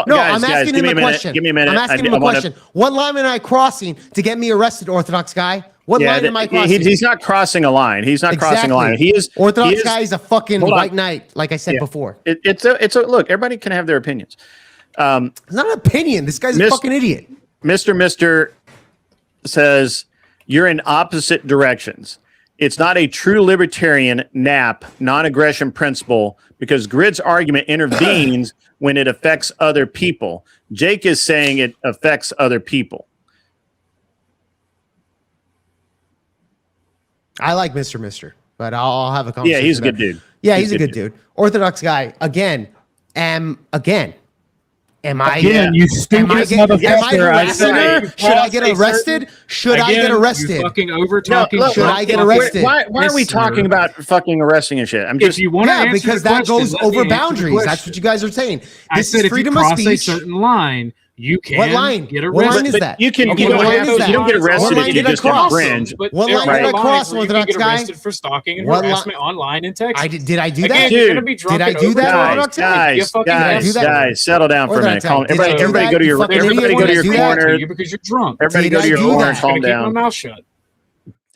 Speaker 4: No, I'm asking him a question.
Speaker 1: Give me a minute.
Speaker 4: I'm asking him a question. What line am I crossing to get me arrested, Orthodox guy? What line am I crossing?
Speaker 1: He's not crossing a line. He's not crossing a line. He is
Speaker 4: Orthodox guy is a fucking white knight, like I said before.
Speaker 1: It's a look. Everybody can have their opinions.
Speaker 4: It's not an opinion. This guy's a fucking idiot.
Speaker 1: Mr. says you're in opposite directions. It's not a true libertarian NAP, non-aggression principle, because Grid's argument intervenes when it affects other people. Jake is saying it affects other people.
Speaker 4: I like Mr. But I'll have a conversation.
Speaker 1: Yeah, he's a good dude.
Speaker 4: Yeah, he's a good dude. Orthodox guy. Again. Am I
Speaker 8: you stupid
Speaker 4: harassing her? Should I get arrested? Should I get arrested?
Speaker 8: You fucking over talking.
Speaker 4: Should I get arrested?
Speaker 1: Why are we talking about fucking arresting and shit? I'm just
Speaker 4: because that goes over boundaries. That's what you guys are saying.
Speaker 8: This is freedom of speech. A certain line. You can
Speaker 4: what line?
Speaker 8: Get arrested.
Speaker 4: What line is that?
Speaker 1: You can. You don't get arrested if you just infringe.
Speaker 4: What line did I cross, Orthodox guy?
Speaker 8: Arrested for stalking and harassment online in Texas.
Speaker 4: Did I do that? Did I do that, Orthodox guy?
Speaker 1: Guys, settle down for a minute. Everybody go to your corner.
Speaker 8: Because you're drunk.
Speaker 1: Everybody go to your corner and calm down.
Speaker 8: Keep my mouth shut.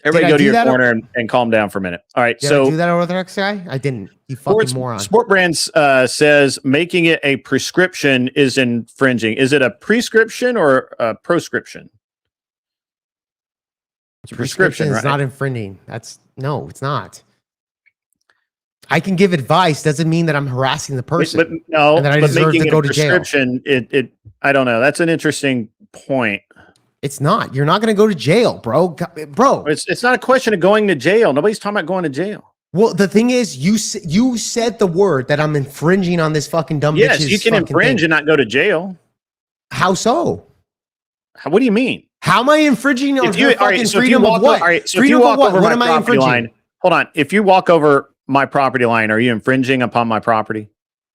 Speaker 1: Everybody go to your corner and calm down for a minute. All right.
Speaker 4: Did I do that, Orthodox guy? I didn't. You fucking moron.
Speaker 1: Sport Brands says making it a prescription is infringing. Is it a prescription or a proscription?
Speaker 4: It's prescription is not infringing. No, it's not. I can give advice. Doesn't mean that I'm harassing the person.
Speaker 1: But no,
Speaker 4: and that I deserve to go to jail.
Speaker 1: It I don't know. That's an interesting point.
Speaker 4: It's not. You're not going to go to jail, bro.
Speaker 1: It's not a question of going to jail. Nobody's talking about going to jail.
Speaker 4: Well, the thing is, you said the word that I'm infringing on this fucking dumb bitch's.
Speaker 1: Yes, you can infringe and not go to jail.
Speaker 4: How so?
Speaker 1: What do you mean?
Speaker 4: How am I infringing on her fucking freedom of what?
Speaker 1: All right, so freedom of what? What am I infringing? Hold on. If you walk over my property line, are you infringing upon my property?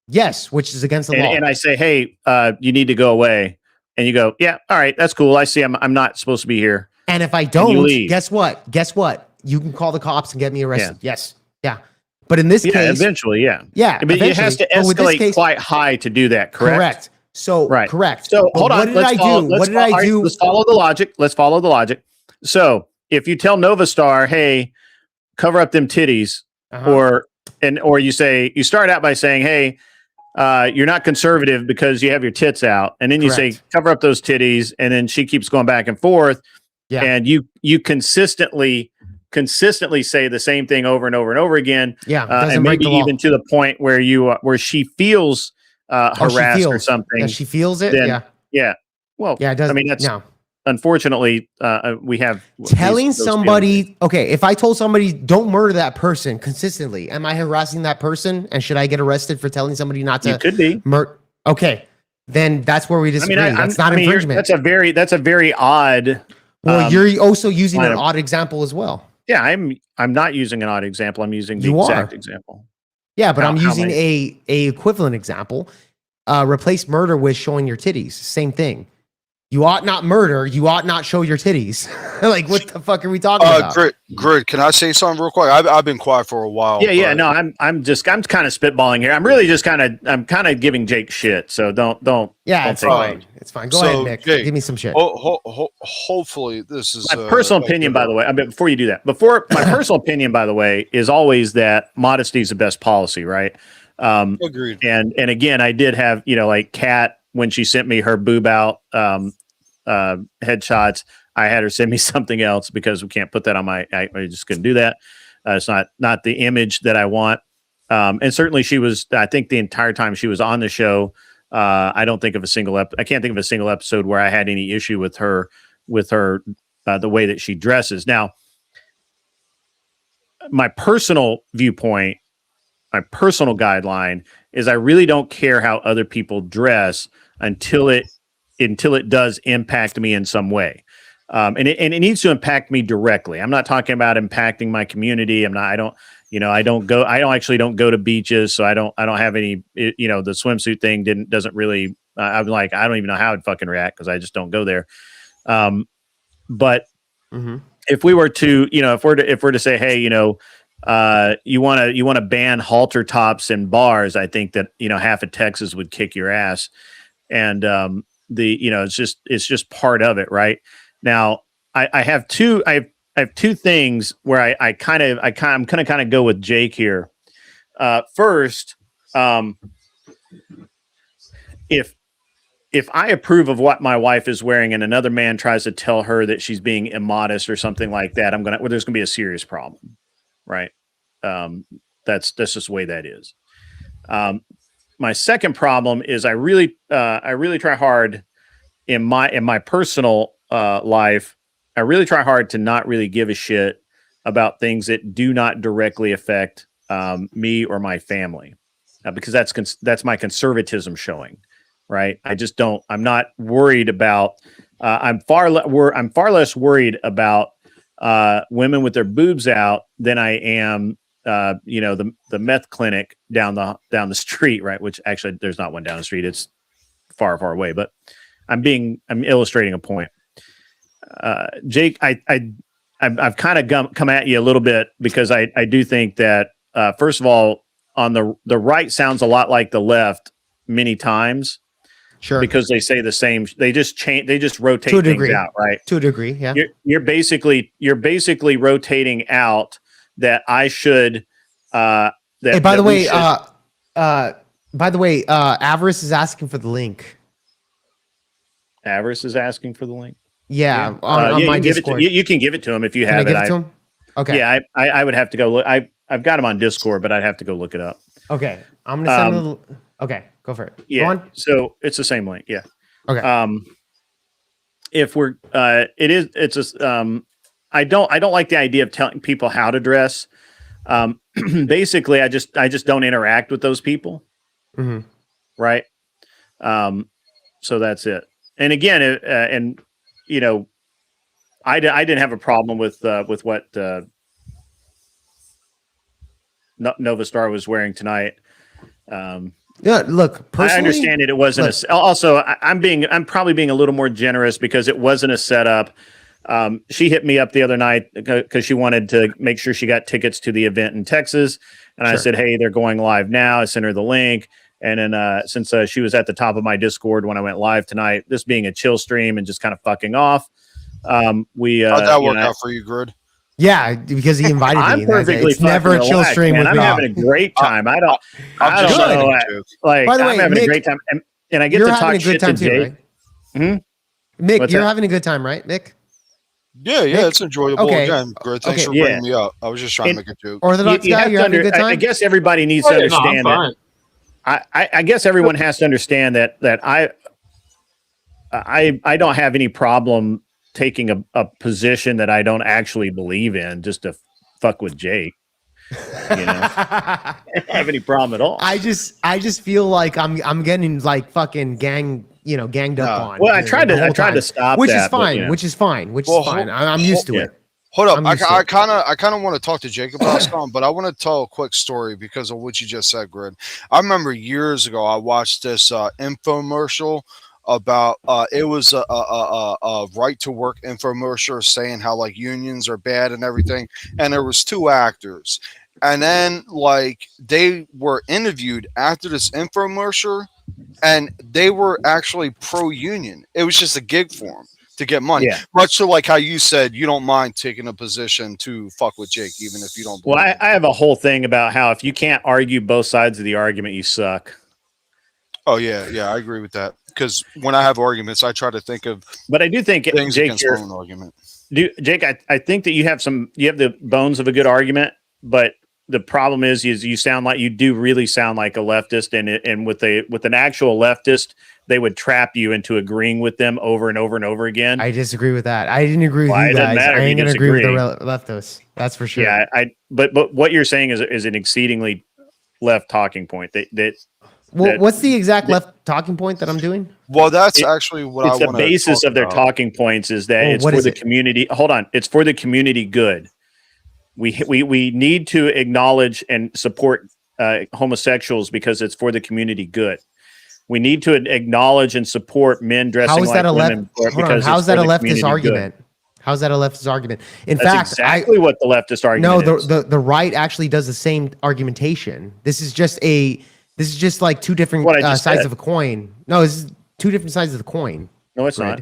Speaker 4: Yes, which is against the law.
Speaker 1: And I say, hey, you need to go away. And you go, yeah, all right, that's cool. I see I'm not supposed to be here.
Speaker 4: And if I don't, guess what? You can call the cops and get me arrested. Yeah. Yes. Yeah. But in this case,
Speaker 1: eventually, yeah.
Speaker 4: Yeah.
Speaker 1: But it has to escalate quite high to do that, correct?
Speaker 4: Correct. So correct.
Speaker 1: So hold on. What did I do? Let's follow the logic. So if you tell Novastar, hey, cover up them titties, or you start out by saying, hey, you're not conservative because you have your tits out, and then you say cover up those titties, and then she keeps going back and forth, and you consistently say the same thing over and over and over again, and maybe even to the point where she feels harassed or something.
Speaker 4: Yeah, she feels it.
Speaker 1: Well,
Speaker 4: it doesn't.
Speaker 1: I mean, that's unfortunately we have
Speaker 4: telling somebody. Okay, if I told somebody don't murder that person consistently, am I harassing that person? And should I get arrested for telling somebody not to?
Speaker 1: You could be.
Speaker 4: Okay, then that's where we disagree. That's not infringement.
Speaker 1: That's a very odd.
Speaker 4: Well, you're also using an odd example as well.
Speaker 1: Yeah, I'm not using an odd example. I'm using the exact example.
Speaker 4: Yeah, but I'm using a equivalent example. Replace murder with showing your titties. Same thing. You ought not murder. You ought not show your titties. Like, what the fuck are we talking about?
Speaker 6: Grid, can I say something real quick? I've been quiet for a while.
Speaker 1: Yeah. No, I'm kind of spitballing here. I'm really just kind of giving Jake shit. So don't.
Speaker 4: Yeah, it's fine. It's fine. Go ahead, Nick. Jake, give me some shit.
Speaker 6: Hopefully, this is
Speaker 1: my personal opinion. By the way, before you do that, my personal opinion, by the way, is always that modesty is the best policy, right?
Speaker 6: Agreed.
Speaker 1: And again, I did have like Kat. When she sent me her boob out headshots, I had her send me something else because we can't put that on I just couldn't do that. It's not the image that I want. And certainly she was, I think the entire time she was on the show, I can't think of a single episode where I had any issue with her, the way that she dresses. Now, my personal viewpoint, my personal guideline is I really don't care how other people dress until it does impact me in some way. And it needs to impact me directly. I'm not talking about impacting my community. I don't actually go to beaches. So I don't have any, the swimsuit thing doesn't really, I'm like, I don't even know how I'd fucking react, cause I just don't go there. But if we were to, if we're to say, hey, you want to ban halter tops in bars, I think that, half of Texas would kick your ass. And, it's just part of it. Right now, I have two things where I'm kind of go with Jake here. First, if I approve of what my wife is wearing and another man tries to tell her that she's being immodest or something like that, there's gonna be a serious problem, right? That's just the way that is. My second problem is I really try hard in my personal life. I really try hard to not really give a shit about things that do not directly affect me or my family, because that's my conservatism showing, right? I'm not worried about. I'm far less worried about women with their boobs out than I am. The meth clinic down the street, right? Which actually there's not one down the street. It's far, far away, but I'm illustrating a point. Jake, I've kind of come at you a little bit because I do think that, first of all, on the right sounds a lot like the left many times.
Speaker 4: Sure.
Speaker 1: Because they say the same, they just rotate things out, right?
Speaker 4: To a degree. Yeah.
Speaker 1: You're basically rotating out that I should,
Speaker 4: hey, by the way, Avarice is asking for the link.
Speaker 1: Avarice is asking for the link.
Speaker 4: Yeah, on my Discord.
Speaker 1: You can give it to him if you have it.
Speaker 4: Give it to him? Okay.
Speaker 1: Yeah, I would have to go look. I've got him on Discord, but I'd have to go look it up.
Speaker 4: Okay, I'm gonna send him. Okay, go for it.
Speaker 1: Yeah.
Speaker 4: Go on.
Speaker 1: So it's the same link. Yeah.
Speaker 4: Okay.
Speaker 1: If we're, I don't like the idea of telling people how to dress. Basically, I just don't interact with those people.
Speaker 4: Mm-hmm.
Speaker 1: Right. So that's it. And again, I didn't have a problem with what Nova Star was wearing tonight.
Speaker 4: Yeah, look, personally,
Speaker 1: I understand it wasn't also I'm probably being a little more generous because it wasn't a setup. She hit me up the other night because she wanted to make sure she got tickets to the event in Texas. And I said, hey, they're going live now. I sent her the link. And then since she was at the top of my Discord when I went live tonight, this being a chill stream and just kind of fucking off, how'd
Speaker 6: that work out for you, Grid?
Speaker 4: Yeah, because he invited me.
Speaker 1: I'm perfectly
Speaker 4: it's never a chill stream
Speaker 1: man.
Speaker 4: with
Speaker 1: I'm
Speaker 4: me.
Speaker 1: having a great time. I don't know. Like, by the way, I'm having Mick, a great time, and I get to talk shit to Jake.
Speaker 4: Right? Mick, you're having a good time, right, Mick?
Speaker 6: Yeah, Mick? It's enjoyable. Okay. Again, Grid, thanks for bringing me up. I was just trying to make a joke.
Speaker 4: Orthodox guy, you're having a good time?
Speaker 1: I guess everybody needs to understand that. I guess everyone has to understand that I don't have any problem taking a position that I don't actually believe in just to fuck with Jake. I don't have any problem at all.
Speaker 4: I just feel like I'm getting like fucking ganged up on.
Speaker 1: Well, I tried to stop
Speaker 4: which
Speaker 1: that,
Speaker 4: is fine, which is fine. I'm used to it.
Speaker 6: Hold up. I kind of want to talk to Jake about something, but I want to tell a quick story because of what you just said, Grid. I remember years ago I watched this infomercial about it was a right to work infomercial saying how like unions are bad and everything, and there was two actors, and then like they were interviewed after this infomercial, and they were actually pro-union. It was just a gig for them to get money. Yeah. Much so like how you said you don't mind taking a position to fuck with Jake even if you don't believe
Speaker 1: I have a whole thing about how if you can't argue both sides of the argument, you suck.
Speaker 6: Oh yeah, I agree with that. Because when I have arguments, I try to think of.
Speaker 1: But I do think
Speaker 6: things
Speaker 1: Jake,
Speaker 6: against my own argument.
Speaker 1: Jake, I think that you have the bones of a good argument, but the problem is you really sound like a leftist, and with an actual leftist, they would trap you into agreeing with them over and over and over again.
Speaker 4: I disagree with that. I didn't agree with you guys. I ain't gonna agree with the leftists. That's for sure.
Speaker 1: Yeah, but what you're saying is an exceedingly left talking point.
Speaker 4: What's the exact left talking point that I'm doing?
Speaker 6: Well, that's actually what I want to.
Speaker 1: The basis of their talking points is that it's for the community. Hold on, it's for the community good. We need to acknowledge and support homosexuals because it's for the community good. We need to acknowledge and support men dressing like women.
Speaker 4: How's that a leftist argument? How's that a leftist argument? In fact,
Speaker 1: exactly what the leftist argument is.
Speaker 4: No, the right actually does the same argumentation. This is just like two different sides of a coin. No, this is two different sides of the coin.
Speaker 1: No, it's not.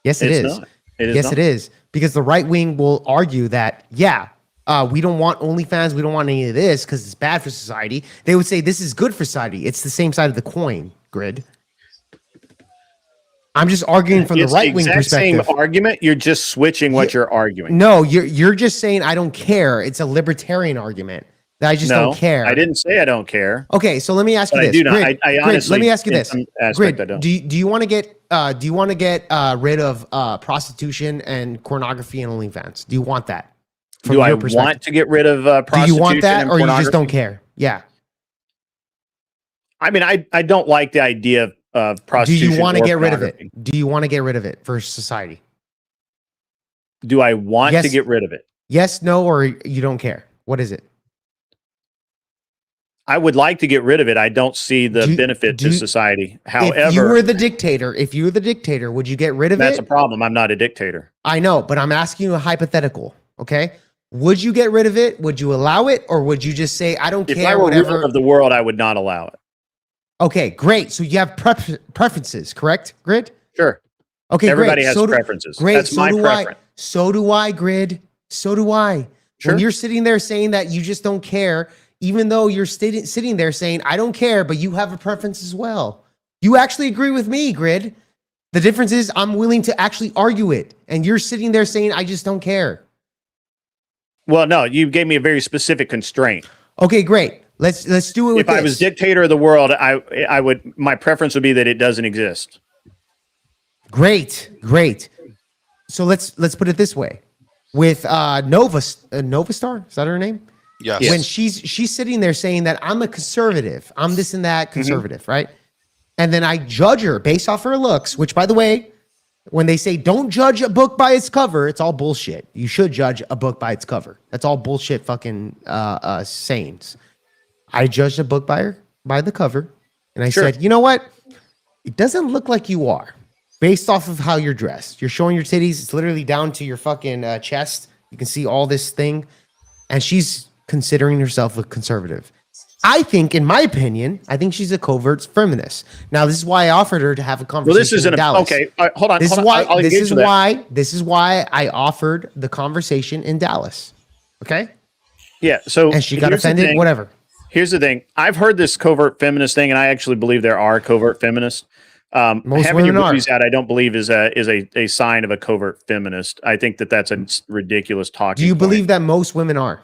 Speaker 4: Yes, it is. Yes, it is. Because the right wing will argue that, we don't want OnlyFans. We don't want any of this because it's bad for society. They would say this is good for society. It's the same side of the coin, Grid. I'm just arguing from the right wing perspective.
Speaker 1: Same argument. You're just switching what you're arguing.
Speaker 4: No, you're just saying I don't care. It's a libertarian argument that I just don't care.
Speaker 1: I didn't say I don't care.
Speaker 4: Okay, so let me ask you this.
Speaker 1: I do not. I honestly,
Speaker 4: let me ask you this.
Speaker 1: Grid,
Speaker 4: do you want to get rid of prostitution and pornography and OnlyFans? Do you want that?
Speaker 1: Do I want to get rid of prostitution?
Speaker 4: Do you want that, or you just don't care? Yeah.
Speaker 1: I mean, I don't like the idea of prostitution.
Speaker 4: Do you want to get rid of it? Do you want to get rid of it for society?
Speaker 1: Do I want to get rid of it?
Speaker 4: Yes, no, or you don't care? What is it?
Speaker 1: I would like to get rid of it. I don't see the benefit to society. However,
Speaker 4: if you were the dictator, would you get rid of it?
Speaker 1: That's a problem. I'm not a dictator.
Speaker 4: I know, but I'm asking you a hypothetical. Okay. Would you get rid of it? Would you allow it? Or would you just say, I don't care?
Speaker 1: If I were ruler of the world, I would not allow it.
Speaker 4: Okay, great. So you have preferences, correct, Grid?
Speaker 1: Sure.
Speaker 4: Okay,
Speaker 1: everybody has preferences.
Speaker 4: Great.
Speaker 1: That's my preference.
Speaker 4: So do I, Grid. So do I. Sure. When you're sitting there saying that you just don't care, even though you're sitting there saying, I don't care, but you have a preference as well. You actually agree with me, Grid. The difference is I'm willing to actually argue it. And you're sitting there saying, I just don't care.
Speaker 1: Well, no, you gave me a very specific constraint.
Speaker 4: Okay, great. Let's do it with
Speaker 1: If I was dictator of the world, I would, my preference would be that it doesn't exist.
Speaker 4: Great. So let's put it this way. With Novastar, is that her name?
Speaker 6: Yes.
Speaker 4: When she's sitting there saying that I'm a conservative, I'm this and that conservative, right? And then I judge her based off her looks, which, by the way, when they say don't judge a book by its cover, it's all bullshit. You should judge a book by its cover. That's all bullshit fucking sayings. I judged a book by the cover, and I said, you know what? It doesn't look like you are, based off of how you're dressed. You're showing your titties. It's literally down to your fucking chest. You can see all this thing. And she's considering herself a conservative. I think, in my opinion, she's a covert feminist. Now, this is why I offered her to have a conversation.
Speaker 1: Well, this is Dallas. Okay. Hold on.
Speaker 4: This is why I offered the conversation in Dallas. Okay.
Speaker 1: Yeah. So,
Speaker 4: and she got offended. Whatever.
Speaker 1: Here's the thing. I've heard this covert feminist thing, and I actually believe there are covert feminists.
Speaker 4: Most
Speaker 1: having your
Speaker 4: women
Speaker 1: boobies out, I don't believe is a sign of a covert feminist. I think that's a ridiculous talking.
Speaker 4: Do you believe that most women are?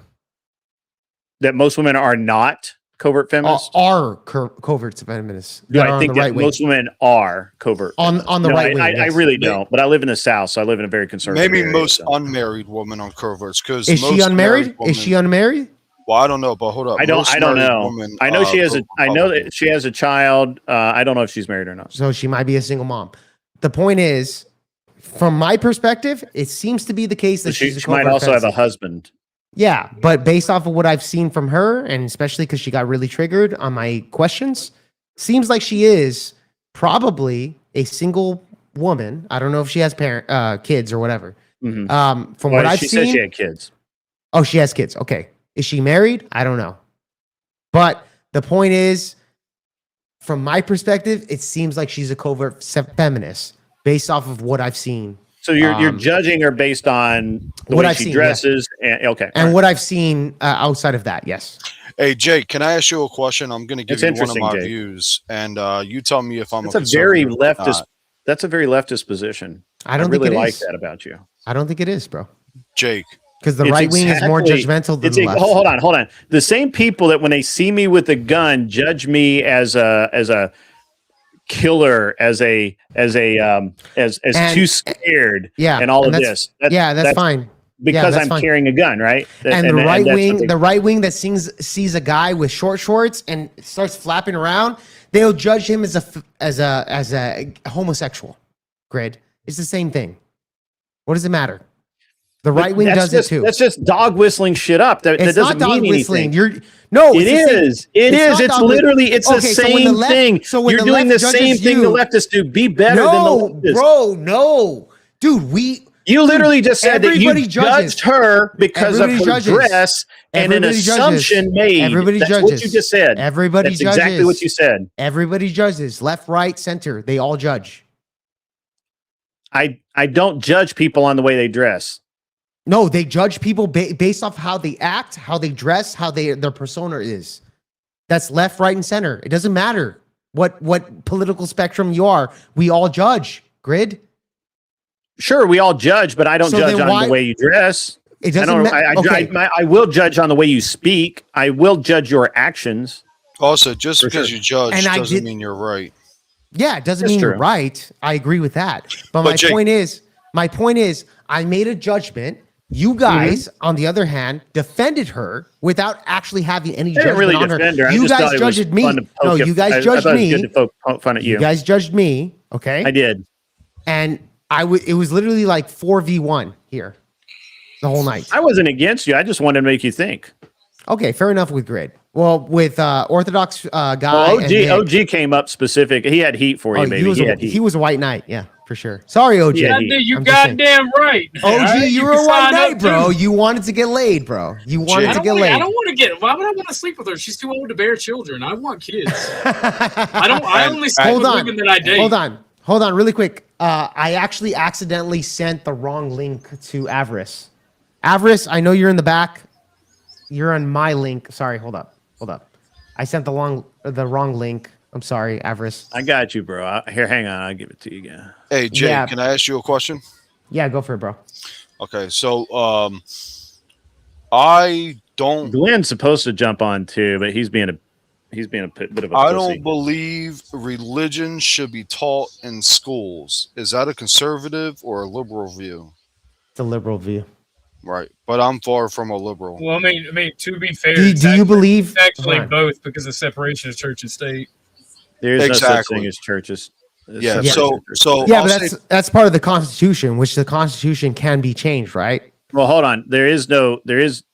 Speaker 1: That most women are not covert feminists?
Speaker 4: Are covert feminists?
Speaker 1: Do I think that most women are covert
Speaker 4: on the right wing?
Speaker 1: I really don't. But I live in the South, so I live in a very conservative
Speaker 6: maybe
Speaker 1: area,
Speaker 6: most unmarried women on coverts. Because
Speaker 4: is she unmarried? Is she unmarried?
Speaker 6: Well, I don't know, but hold up.
Speaker 1: I don't know. Women, I know she has I know that she has a child. I don't know if she's married or not.
Speaker 4: So she might be a single mom. The point is, from my perspective, it seems to be the case that
Speaker 1: she might also have a husband.
Speaker 4: Yeah, but based off of what I've seen from her, and especially because she got really triggered on my questions, seems like she is probably a single woman. I don't know if she has kids or whatever.
Speaker 1: Mm-hmm.
Speaker 4: From what I've
Speaker 1: seen,
Speaker 4: she said
Speaker 1: she had kids.
Speaker 4: Oh, she has kids. Okay. Is she married? I don't know. But the point is, from my perspective, it seems like she's a covert feminist based off of what I've seen.
Speaker 1: So you're judging her based on the way she dresses, and
Speaker 4: what I've seen outside of that. Yes.
Speaker 6: Hey Jake, can I ask you a question? I'm going to give you one of my views, and you tell me if I'm.
Speaker 1: That's a very leftist. That's a very leftist position.
Speaker 4: I don't
Speaker 1: really
Speaker 4: think
Speaker 1: like that about you.
Speaker 4: I don't think it is, bro.
Speaker 6: Jake,
Speaker 4: Because the right wing is more judgmental than the left.
Speaker 1: Hold on. The same people that when they see me with a gun judge me as a killer, as too scared, and all of this.
Speaker 4: That's fine.
Speaker 1: Because I'm carrying a gun, right?
Speaker 4: And the right wing that sees a guy with short shorts and starts flapping around, they'll judge him as a homosexual. Grid. It's the same thing. What does it matter? The right wing does it too.
Speaker 1: That's just dog whistling shit up. That doesn't mean anything.
Speaker 4: It is.
Speaker 1: It's literally the same thing. So you're doing the same thing the leftists do. Be better than the leftists.
Speaker 4: Bro, no. Dude,
Speaker 1: you literally just said that you judged her because of her dress and an assumption made.
Speaker 4: Everybody
Speaker 1: judges. That's what you just said.
Speaker 4: Everybody judges.
Speaker 1: That's exactly what you said.
Speaker 4: Everybody judges. Left, right, center. They all judge.
Speaker 1: I don't judge people on the way they dress.
Speaker 4: No, they judge people based off how they act, how they dress, how their persona is. That's left, right, and center. It doesn't matter what political spectrum you are. We all judge. Grid.
Speaker 1: Sure, we all judge, but I don't judge on the way you dress.
Speaker 4: It doesn't matter.
Speaker 1: I will judge on the way you speak. I will judge your actions.
Speaker 6: Also, just because you judge doesn't mean you're right.
Speaker 4: Yeah, it doesn't mean you're right. I agree with that. But my point is, I made a judgment. You guys, on the other hand, defended her without actually having any judgment
Speaker 1: really
Speaker 4: on her.
Speaker 1: Her.
Speaker 4: You guys judged me. No, you guys judged me.
Speaker 1: It was good to poke fun at you.
Speaker 4: You guys judged me. Okay,
Speaker 1: I did,
Speaker 4: and it was literally like 4v1 here the whole night.
Speaker 1: I wasn't against you. I just wanted to make you think.
Speaker 4: Okay, fair enough with Grid. Well, with Orthodox guy.
Speaker 1: Well, OG came up specific. He had heat for you, baby.
Speaker 4: He was a white knight. Yeah, for sure. Sorry, OG.
Speaker 8: You goddamn right.
Speaker 4: OG, you were a white knight, bro. You wanted to get laid, bro. You wanted to get laid.
Speaker 8: I don't want to get. Why would I want to sleep with her? She's too old to bear children. I want kids. I only sleep with women that I date.
Speaker 4: Hold on, really quick. I actually accidentally sent the wrong link to Avarice. Avarice, I know you're in the back. You're on my link. Sorry, hold up. I sent the wrong link. I'm sorry, Avarice.
Speaker 1: I got you, bro. Here, hang on. I'll give it to you again.
Speaker 6: Hey, Jay, can I ask you a question?
Speaker 4: Yeah, go for it, bro.
Speaker 6: Okay, so I don't.
Speaker 1: Glenn's supposed to jump on too, but he's being a bit of a pussy.
Speaker 6: I don't believe religion should be taught in schools. Is that a conservative or a liberal view?
Speaker 4: It's a liberal view.
Speaker 6: Right, but I'm far from a liberal.
Speaker 8: Well, I mean, to be fair,
Speaker 4: do you believe
Speaker 8: it's actually both because of separation of church and state?
Speaker 1: There's no such thing as churches.
Speaker 6: Yeah,
Speaker 4: but that's part of the Constitution, which the Constitution can be changed, right?
Speaker 1: Well, hold on. There is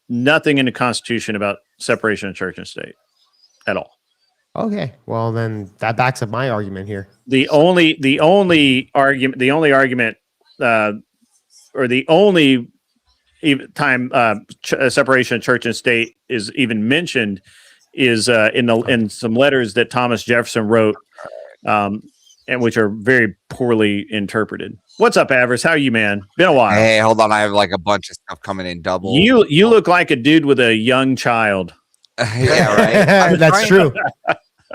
Speaker 1: nothing in the Constitution about separation of church and state at all.
Speaker 4: Okay, well then that backs up my argument here.
Speaker 1: The only time separation of church and state is even mentioned is in some letters that Thomas Jefferson wrote, and which are very poorly interpreted. What's up, Avarice? How are you, man? Been a while.
Speaker 9: Hey, hold on. I have like a bunch of stuff coming in double.
Speaker 1: You look like a dude with a young child.
Speaker 9: Yeah, right.
Speaker 4: That's true.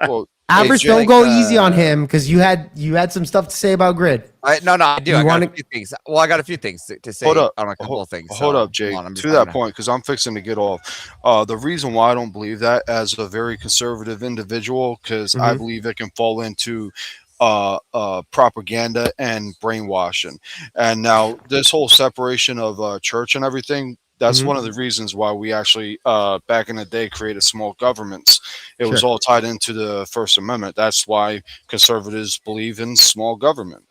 Speaker 6: Well,
Speaker 4: Avarice, don't go easy on him because you had some stuff to say about Grid.
Speaker 9: No, I do. I got a few things. Well, I got a few things to say on a couple of things.
Speaker 6: Hold up, Jake. To that point, because I'm fixing to get off. The reason why I don't believe that as a very conservative individual, because I believe it can fall into propaganda and brainwashing. And now this whole separation of church and everything, that's one of the reasons why we actually back in the day created small governments. It was all tied into the First Amendment. That's why conservatives believe in small government.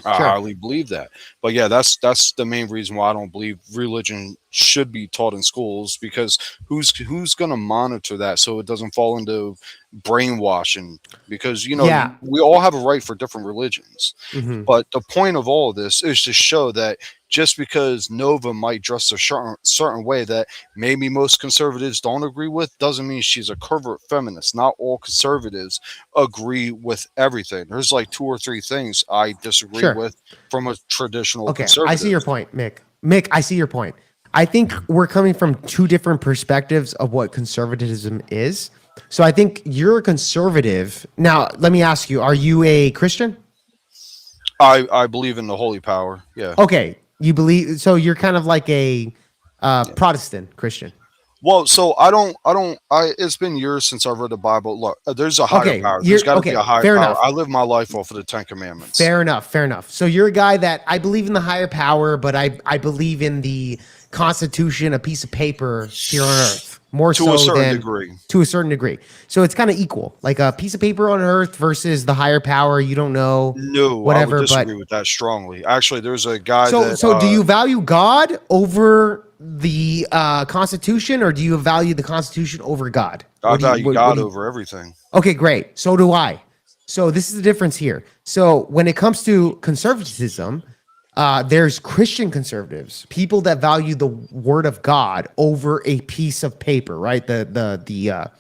Speaker 6: I highly believe that. But yeah, that's the main reason why I don't believe religion should be taught in schools, because who's going to monitor that so it doesn't fall into brainwashing? Because we all have a right for different religions. But the point of all of this is to show that just because Nova might dress a certain way that maybe most conservatives don't agree with doesn't mean she's a covert feminist. Not all conservatives agree with everything. There's like 2 or 3 things I disagree with from a traditional conservative.
Speaker 4: I see your point, Mick. Mick, I see your point. I think we're coming from 2 different perspectives of what conservatism is. So I think you're a conservative. Now, let me ask you, are you a Christian?
Speaker 6: I believe in the holy power. Yeah.
Speaker 4: Okay. You believe, so you're kind of like a Protestant Christian.
Speaker 6: Well, so it's been years since I've read the Bible. Look, there's a higher power. There's got to be a higher power.
Speaker 4: Enough.
Speaker 6: I live my life off of the 10 Commandments.
Speaker 4: Fair enough. So you're a guy that I believe in the higher power, but I believe in the Constitution, a piece of paper here on earth. More
Speaker 6: to
Speaker 4: so
Speaker 6: a certain
Speaker 4: than
Speaker 6: degree.
Speaker 4: To a certain degree. So it's kind of equal. Like a piece of paper on earth versus the higher power. You don't know.
Speaker 6: No,
Speaker 4: whatever,
Speaker 6: I would disagree with that strongly. Actually, there's a guy
Speaker 4: So do you value God over the Constitution, or do you value the Constitution over God?
Speaker 6: I value God over everything.
Speaker 4: Okay, great. So do I. So this is the difference here. So when it comes to conservatism, there's Christian conservatives, people that value the word of God over a piece of paper, right? The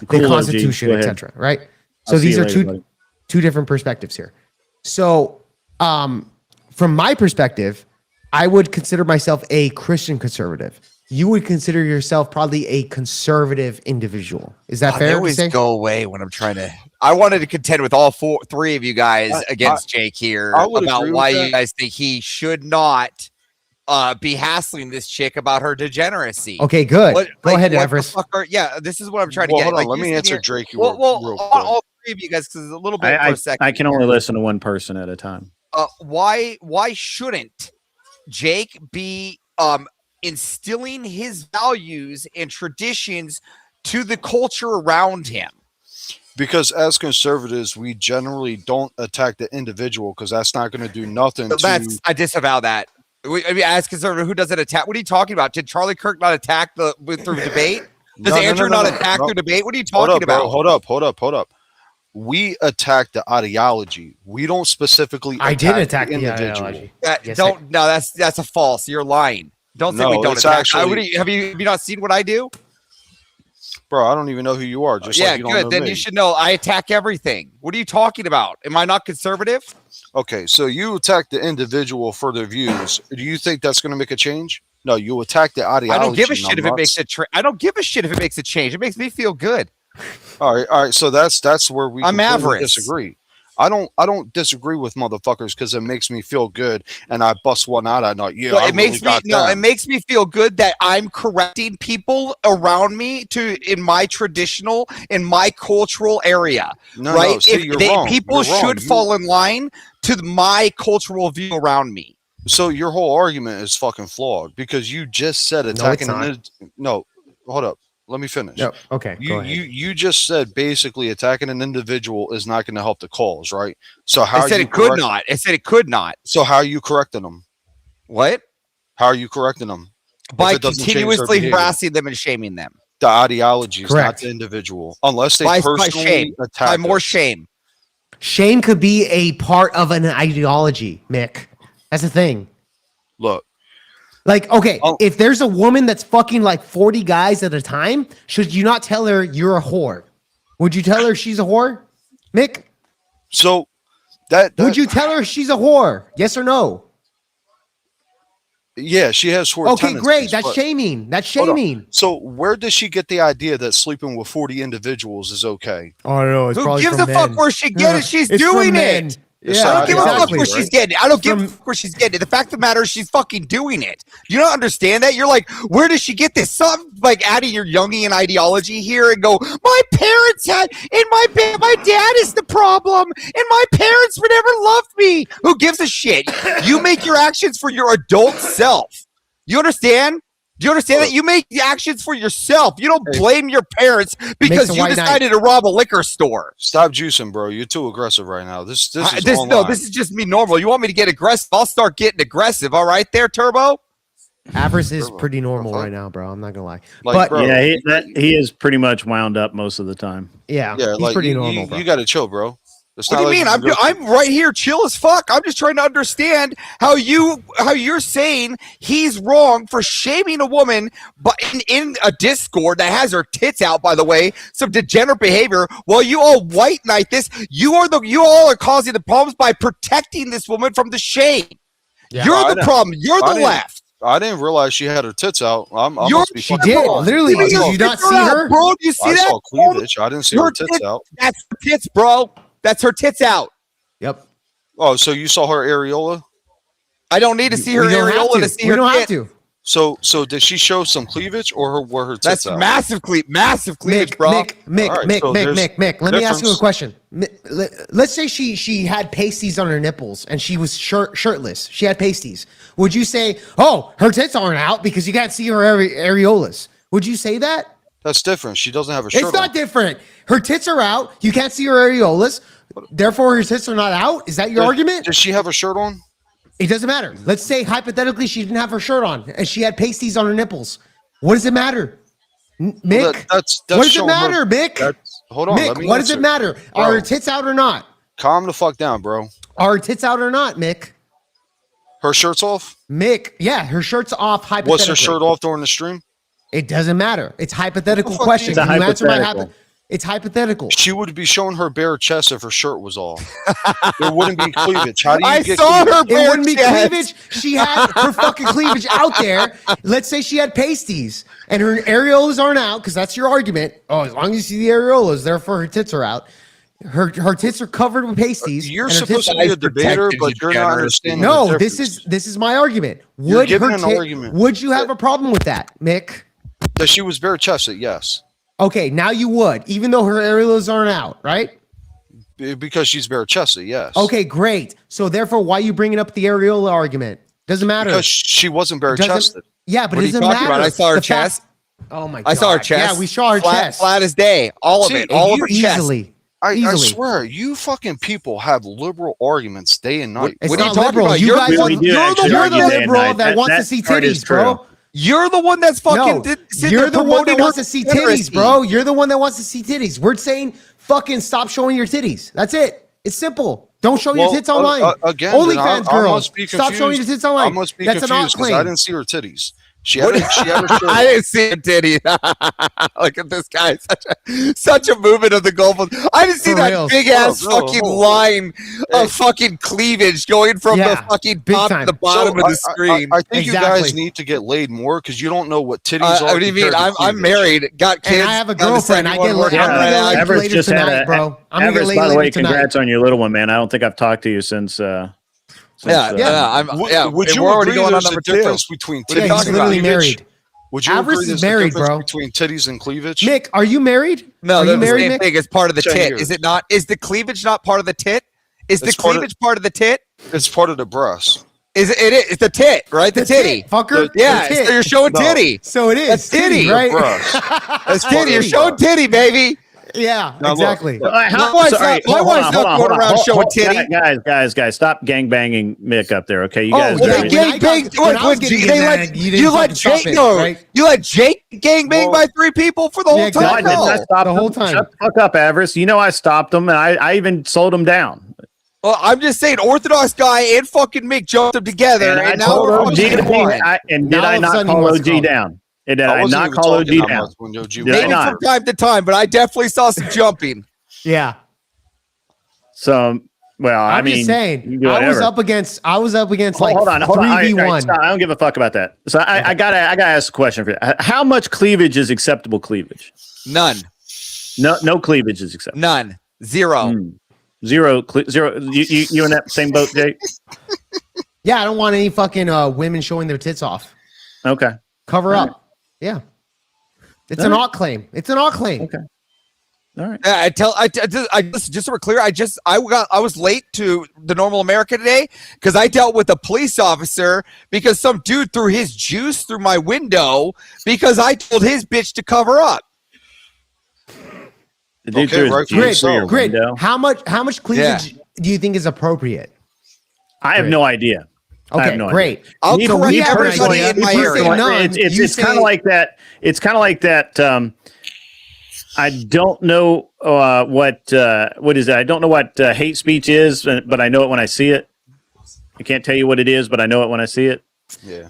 Speaker 4: Constitution, etc. Right? So these are two different perspectives here. So from my perspective, I would consider myself a Christian conservative. You would consider yourself probably a conservative individual. Is that fair?
Speaker 9: They always go away when I'm trying to. I wanted to contend with all three of you guys against Jake here about why you guys think he should not be hassling this chick about her degeneracy.
Speaker 4: Okay, good. Go ahead, Everest.
Speaker 9: Yeah, this is what I'm trying to get.
Speaker 6: Hold on, let me answer Drake.
Speaker 9: All three of you guys, because a little bit for a second.
Speaker 1: I can only listen to one person at a time.
Speaker 9: Why shouldn't Jake be instilling his values and traditions to the culture around him?
Speaker 6: Because as conservatives, we generally don't attack the individual because that's not going to do nothing.
Speaker 9: I disavow that. I mean, as conservative, who doesn't attack? What are you talking about? Did Charlie Kirk not attack through debate? Does Andrew not attack through debate? What are you talking about?
Speaker 6: Hold up. We attack the ideology. We don't specifically.
Speaker 4: I did attack the ideology.
Speaker 9: That's a false. You're lying. Don't say we don't attack. Actually, have you not seen what I do?
Speaker 6: Bro, I don't even know who you are. Just like you don't know
Speaker 9: then
Speaker 6: me.
Speaker 9: You should know I attack everything. What are you talking about? Am I not conservative?
Speaker 6: Okay, so you attack the individual for their views. Do you think that's going to make a change? No, you attack the ideology.
Speaker 9: I don't give a shit if it makes I don't give a shit if it makes a change. It makes me feel good.
Speaker 6: All right. So that's where we
Speaker 9: avarice.
Speaker 6: disagree. I don't disagree with motherfuckers because it makes me feel good, and I bust one out. I know,
Speaker 9: it makes me feel good that I'm correcting people around me in my cultural area. Right? People should fall in line to my cultural view around me.
Speaker 6: So your whole argument is fucking flawed because you just said attacking. No, hold up. Let me finish.
Speaker 4: Yep. Okay.
Speaker 6: You just said basically attacking an individual is not going to help the cause, right? So how
Speaker 9: I said it could not. I said it could not.
Speaker 6: So how are you correcting them?
Speaker 9: What?
Speaker 6: How are you correcting them?
Speaker 9: By continuously harassing them and shaming them.
Speaker 6: The ideology is not the individual, unless they personally attack.
Speaker 9: By more shame.
Speaker 4: Shame could be a part of an ideology, Mick. That's the thing.
Speaker 6: Look.
Speaker 4: Like, okay, if there's a woman that's fucking like 40 guys at a time, should you not tell her you're a whore? Would you tell her she's a whore, Mick?
Speaker 6: So
Speaker 4: would you tell her she's a whore? Yes or no?
Speaker 6: Yeah, she has whore.
Speaker 4: Okay, great. That's shaming. That's shaming.
Speaker 6: So where does she get the idea that sleeping with 40 individuals is okay?
Speaker 4: Oh, I don't know.
Speaker 9: Who gives a fuck where she get it? She's doing it.
Speaker 4: Yeah,
Speaker 9: I don't give a fuck where she's getting it. I don't give a fuck where she's getting it. The fact of the matter is she's fucking doing it. You don't understand that? You're like, where does she get this? Some like adding your Jungian ideology here and go, my parents had, and my dad is the problem, and my parents would never loved me. Who gives a shit? You make your actions for your adult self. You understand? Do you understand that you make the actions for yourself? You don't blame your parents because you decided to rob a liquor store.
Speaker 6: Stop juicing, bro. You're too aggressive right now. This
Speaker 9: is just me normal. You want me to get aggressive? I'll start getting aggressive. All right, there, Turbo.
Speaker 4: Avarice is pretty normal right now, bro. I'm not gonna lie.
Speaker 6: Like,
Speaker 4: but
Speaker 1: he is pretty much wound up most of the time.
Speaker 4: Yeah, he's pretty normal.
Speaker 6: You got to chill, bro.
Speaker 9: What do you mean? I'm right here, chill as fuck. I'm just trying to understand how you're saying he's wrong for shaming a woman, but in a Discord that has her tits out, by the way, some degenerate behavior. While you all white knight this, you all are causing the problems by protecting this woman from the shame. Yeah, you're the problem. You're the left.
Speaker 6: I didn't realize she had her tits out.
Speaker 4: She did. Literally, did you not see her,
Speaker 9: bro? Do you see that?
Speaker 6: I saw cleavage. I didn't see her tits out.
Speaker 9: That's her tits, bro. That's her tits out.
Speaker 4: Yep.
Speaker 6: Oh, so you saw her areola?
Speaker 9: I don't need to see her areola to see her tits.
Speaker 4: We don't have to.
Speaker 6: So did she show some cleavage, or were her tits
Speaker 9: That's
Speaker 6: out?
Speaker 9: massive cleavage, bro.
Speaker 4: Mick, let me ask you a question. Let's say she had pasties on her nipples and she was shirtless. She had pasties. Would you say, oh, her tits aren't out because you can't see her areolas? Would you say that?
Speaker 6: That's different. She doesn't have a shirt.
Speaker 4: It's not different. Her tits are out. You can't see her areolas. Therefore, her tits are not out. Is that your argument?
Speaker 6: Does she have a shirt on?
Speaker 4: It doesn't matter. Let's say hypothetically she didn't have her shirt on and she had pasties on her nipples. What does it matter, Mick?
Speaker 6: That's
Speaker 4: what does it matter, Mick?
Speaker 6: Hold on.
Speaker 4: Mick, what does it matter?
Speaker 6: Bro,
Speaker 4: are her tits out or not?
Speaker 6: Calm the fuck down, bro.
Speaker 4: Are her tits out or not, Mick?
Speaker 6: Her shirt's off?
Speaker 4: Mick, yeah, her shirt's off. Hypothetically.
Speaker 6: Was her shirt off during the stream?
Speaker 4: It doesn't matter. It's hypothetical question. Can you answer my It's hypothetical.
Speaker 6: She would be showing her bare chest if her shirt was off. There wouldn't be cleavage. How do you get
Speaker 9: saw
Speaker 6: cleavage?
Speaker 9: her bare
Speaker 4: It wouldn't be
Speaker 9: chest.
Speaker 4: cleavage. She had her fucking cleavage out there. Let's say she had pasties and her areolas aren't out because that's your argument. Oh, as long as you see the areolas, therefore her tits are out. Her tits are covered with pasties.
Speaker 6: You're supposed to be a debater, but you're not understanding.
Speaker 4: No, this is my argument. Would
Speaker 6: You're giving an argument.
Speaker 4: Would you have a problem with that, Mick?
Speaker 6: That she was bare chested, yes.
Speaker 4: Okay, now you would, even though her areolas aren't out, right?
Speaker 6: Because she's bare chested, yes.
Speaker 4: Okay, great. So therefore, why are you bringing up the areola argument? Doesn't matter.
Speaker 6: Because she wasn't bare chested.
Speaker 4: Yeah, but
Speaker 9: What
Speaker 4: it
Speaker 9: are you
Speaker 4: doesn't
Speaker 9: talking
Speaker 4: matter.
Speaker 9: about? I saw her
Speaker 4: The
Speaker 9: chest.
Speaker 4: Oh my god.
Speaker 9: I saw her chest.
Speaker 4: Yeah, we saw her chest.
Speaker 9: Flat as day. All of it. All of her chest.
Speaker 4: Easily.
Speaker 6: I
Speaker 4: Easily.
Speaker 6: swear, you fucking people have liberal arguments day and night.
Speaker 4: It's
Speaker 9: What are
Speaker 4: not
Speaker 9: you talking
Speaker 4: liberal.
Speaker 9: about?
Speaker 4: You
Speaker 9: You're
Speaker 4: guys,
Speaker 9: the one-
Speaker 4: you're the liberal that wants to see
Speaker 1: part is
Speaker 4: titties, bro.
Speaker 1: true.
Speaker 9: You're the one that's fucking.
Speaker 4: No, you're the one that wants to see titties, bro. You're the one that wants to see titties. We're saying fucking stop showing your titties. That's it. It's simple. Don't show your tits online.
Speaker 6: Again,
Speaker 4: OnlyFans
Speaker 6: I
Speaker 4: girls,
Speaker 6: must be
Speaker 4: stop showing your tits online.
Speaker 6: I must be
Speaker 4: That's an
Speaker 6: confused because I
Speaker 4: claim.
Speaker 6: didn't see her titties. She had a shirt.
Speaker 9: I didn't see a titty. Look at this guy. Such a movement of the goalpost. I didn't see
Speaker 4: For
Speaker 9: that
Speaker 4: reals.
Speaker 9: big ass
Speaker 6: Bro,
Speaker 9: fucking line of fucking cleavage going from the fucking
Speaker 4: big
Speaker 9: top to
Speaker 4: time.
Speaker 9: the bottom of the screen.
Speaker 6: I think you guys
Speaker 4: Exactly.
Speaker 6: need to get laid more because you don't know what titties are.
Speaker 9: What do you mean?
Speaker 6: compared to
Speaker 9: I'm
Speaker 6: cleavage.
Speaker 9: married, got kids.
Speaker 4: And I have a
Speaker 9: got the
Speaker 4: girlfriend.
Speaker 9: second
Speaker 4: I get
Speaker 9: one working
Speaker 4: laid. I'm
Speaker 9: on
Speaker 4: gonna
Speaker 9: right
Speaker 4: get
Speaker 9: now.
Speaker 4: laid
Speaker 1: Everest
Speaker 4: later
Speaker 1: just had
Speaker 4: tonight,
Speaker 1: a
Speaker 4: bro. I'm gonna get
Speaker 1: Everest,
Speaker 4: laid
Speaker 1: by the
Speaker 4: later
Speaker 1: way,
Speaker 4: tonight.
Speaker 1: congrats on your little one, man. I don't think I've talked to you since.
Speaker 6: Would you
Speaker 9: we're already
Speaker 6: agree
Speaker 9: going on
Speaker 6: there's
Speaker 9: number
Speaker 6: a
Speaker 9: 2.
Speaker 6: difference between
Speaker 9: What are you
Speaker 6: titties
Speaker 4: Yeah, he's
Speaker 6: and
Speaker 4: literally
Speaker 6: cleavage?
Speaker 4: married.
Speaker 6: Would you
Speaker 4: Everest
Speaker 6: agree
Speaker 4: is
Speaker 6: there's
Speaker 4: married,
Speaker 6: a difference
Speaker 4: bro.
Speaker 6: between titties and cleavage?
Speaker 4: Mick, are you married?
Speaker 9: No,
Speaker 4: are
Speaker 9: they're
Speaker 4: you
Speaker 9: the
Speaker 4: married,
Speaker 9: same
Speaker 4: Mick?
Speaker 9: thing. It's part of the
Speaker 6: 10
Speaker 9: tit.
Speaker 6: years.
Speaker 9: Is it not? Is the cleavage not part of the tit? Is the
Speaker 6: It's part of-
Speaker 9: cleavage part of the tit?
Speaker 6: It's part of the breast.
Speaker 9: Is it? It's the tit, right? The titty.
Speaker 4: Tit, fucker.
Speaker 9: Yeah,
Speaker 4: The tit.
Speaker 9: so you're showing
Speaker 6: No.
Speaker 9: titty.
Speaker 4: So it is
Speaker 9: That's titty,
Speaker 4: right?
Speaker 6: Breast.
Speaker 9: That's titty. You're showing titty, baby.
Speaker 4: Yeah,
Speaker 6: Now, look.
Speaker 4: exactly.
Speaker 9: My wife's not going around showing titty.
Speaker 1: Guys, stop gangbanging Mick up there, okay? You
Speaker 4: Oh,
Speaker 1: guys,
Speaker 4: yeah,
Speaker 1: gotta-
Speaker 4: when I got- when I was getting in that, you didn't
Speaker 9: You let
Speaker 4: fucking stop
Speaker 9: Jake
Speaker 4: it,
Speaker 9: go.
Speaker 4: right?
Speaker 9: You let Jake gangbang by 3 people for the whole
Speaker 4: Yeah,
Speaker 1: No, I
Speaker 9: time.
Speaker 1: didn't. I
Speaker 9: No.
Speaker 1: stopped
Speaker 4: The whole
Speaker 1: him.
Speaker 4: time.
Speaker 1: Shut the fuck up, Everest. You know I stopped him, and I even sold him down.
Speaker 9: Well, I'm just saying, Orthodox guy and fucking Mick jumped them together,
Speaker 1: And I
Speaker 9: and now
Speaker 1: told
Speaker 9: we're
Speaker 1: OG
Speaker 9: fucking
Speaker 1: to be,
Speaker 9: fine.
Speaker 1: and
Speaker 4: Now
Speaker 1: did
Speaker 4: all
Speaker 1: I
Speaker 4: of a
Speaker 1: not
Speaker 4: sudden he
Speaker 1: call
Speaker 4: wants to
Speaker 1: OG
Speaker 4: call.
Speaker 1: down? Did
Speaker 6: I
Speaker 1: I
Speaker 6: wasn't
Speaker 1: not
Speaker 6: even
Speaker 1: call
Speaker 6: talking
Speaker 1: OG
Speaker 6: that
Speaker 1: down?
Speaker 6: much when OG
Speaker 1: Did
Speaker 6: was
Speaker 1: I
Speaker 9: Maybe
Speaker 1: not?
Speaker 9: from time to time, but I definitely saw some jumping.
Speaker 4: Yeah.
Speaker 1: So, well,
Speaker 4: I'm
Speaker 1: I mean,
Speaker 4: just saying.
Speaker 1: you do
Speaker 4: I was
Speaker 1: whatever.
Speaker 4: up against like
Speaker 1: hold on. All right,
Speaker 4: 3v1.
Speaker 1: stop. I don't give a fuck about that. So I gotta ask a question for you. How much cleavage is acceptable cleavage?
Speaker 9: None.
Speaker 1: No cleavage is acceptable.
Speaker 9: None. Zero.
Speaker 1: Zero. You in that same boat, Jake?
Speaker 4: Yeah, I don't want any fucking women showing their tits off.
Speaker 1: Okay.
Speaker 4: Cover
Speaker 1: All
Speaker 4: up.
Speaker 1: right.
Speaker 4: Yeah. It's an ought claim. It's an ought claim.
Speaker 1: Okay. All right.
Speaker 9: Just so we're clear, I was late to the Normal America today because I dealt with a police officer because some dude threw his juice through my window because I told his bitch to cover up.
Speaker 1: The dude
Speaker 6: Okay,
Speaker 1: threw his
Speaker 6: right.
Speaker 1: juice through your
Speaker 4: Grid.
Speaker 1: window.
Speaker 4: How much cleavage do you think is appropriate?
Speaker 1: I have no idea. I
Speaker 4: Okay,
Speaker 1: have no
Speaker 4: great.
Speaker 1: idea.
Speaker 9: I'll
Speaker 4: So
Speaker 9: correct
Speaker 4: we
Speaker 9: everybody in my area.
Speaker 1: It's kind of like that. It's kind of like that. I don't know what is that? I don't know what hate speech is, but I know it when I see it. I can't tell you what it is, but I know it when I see it.
Speaker 6: Yeah.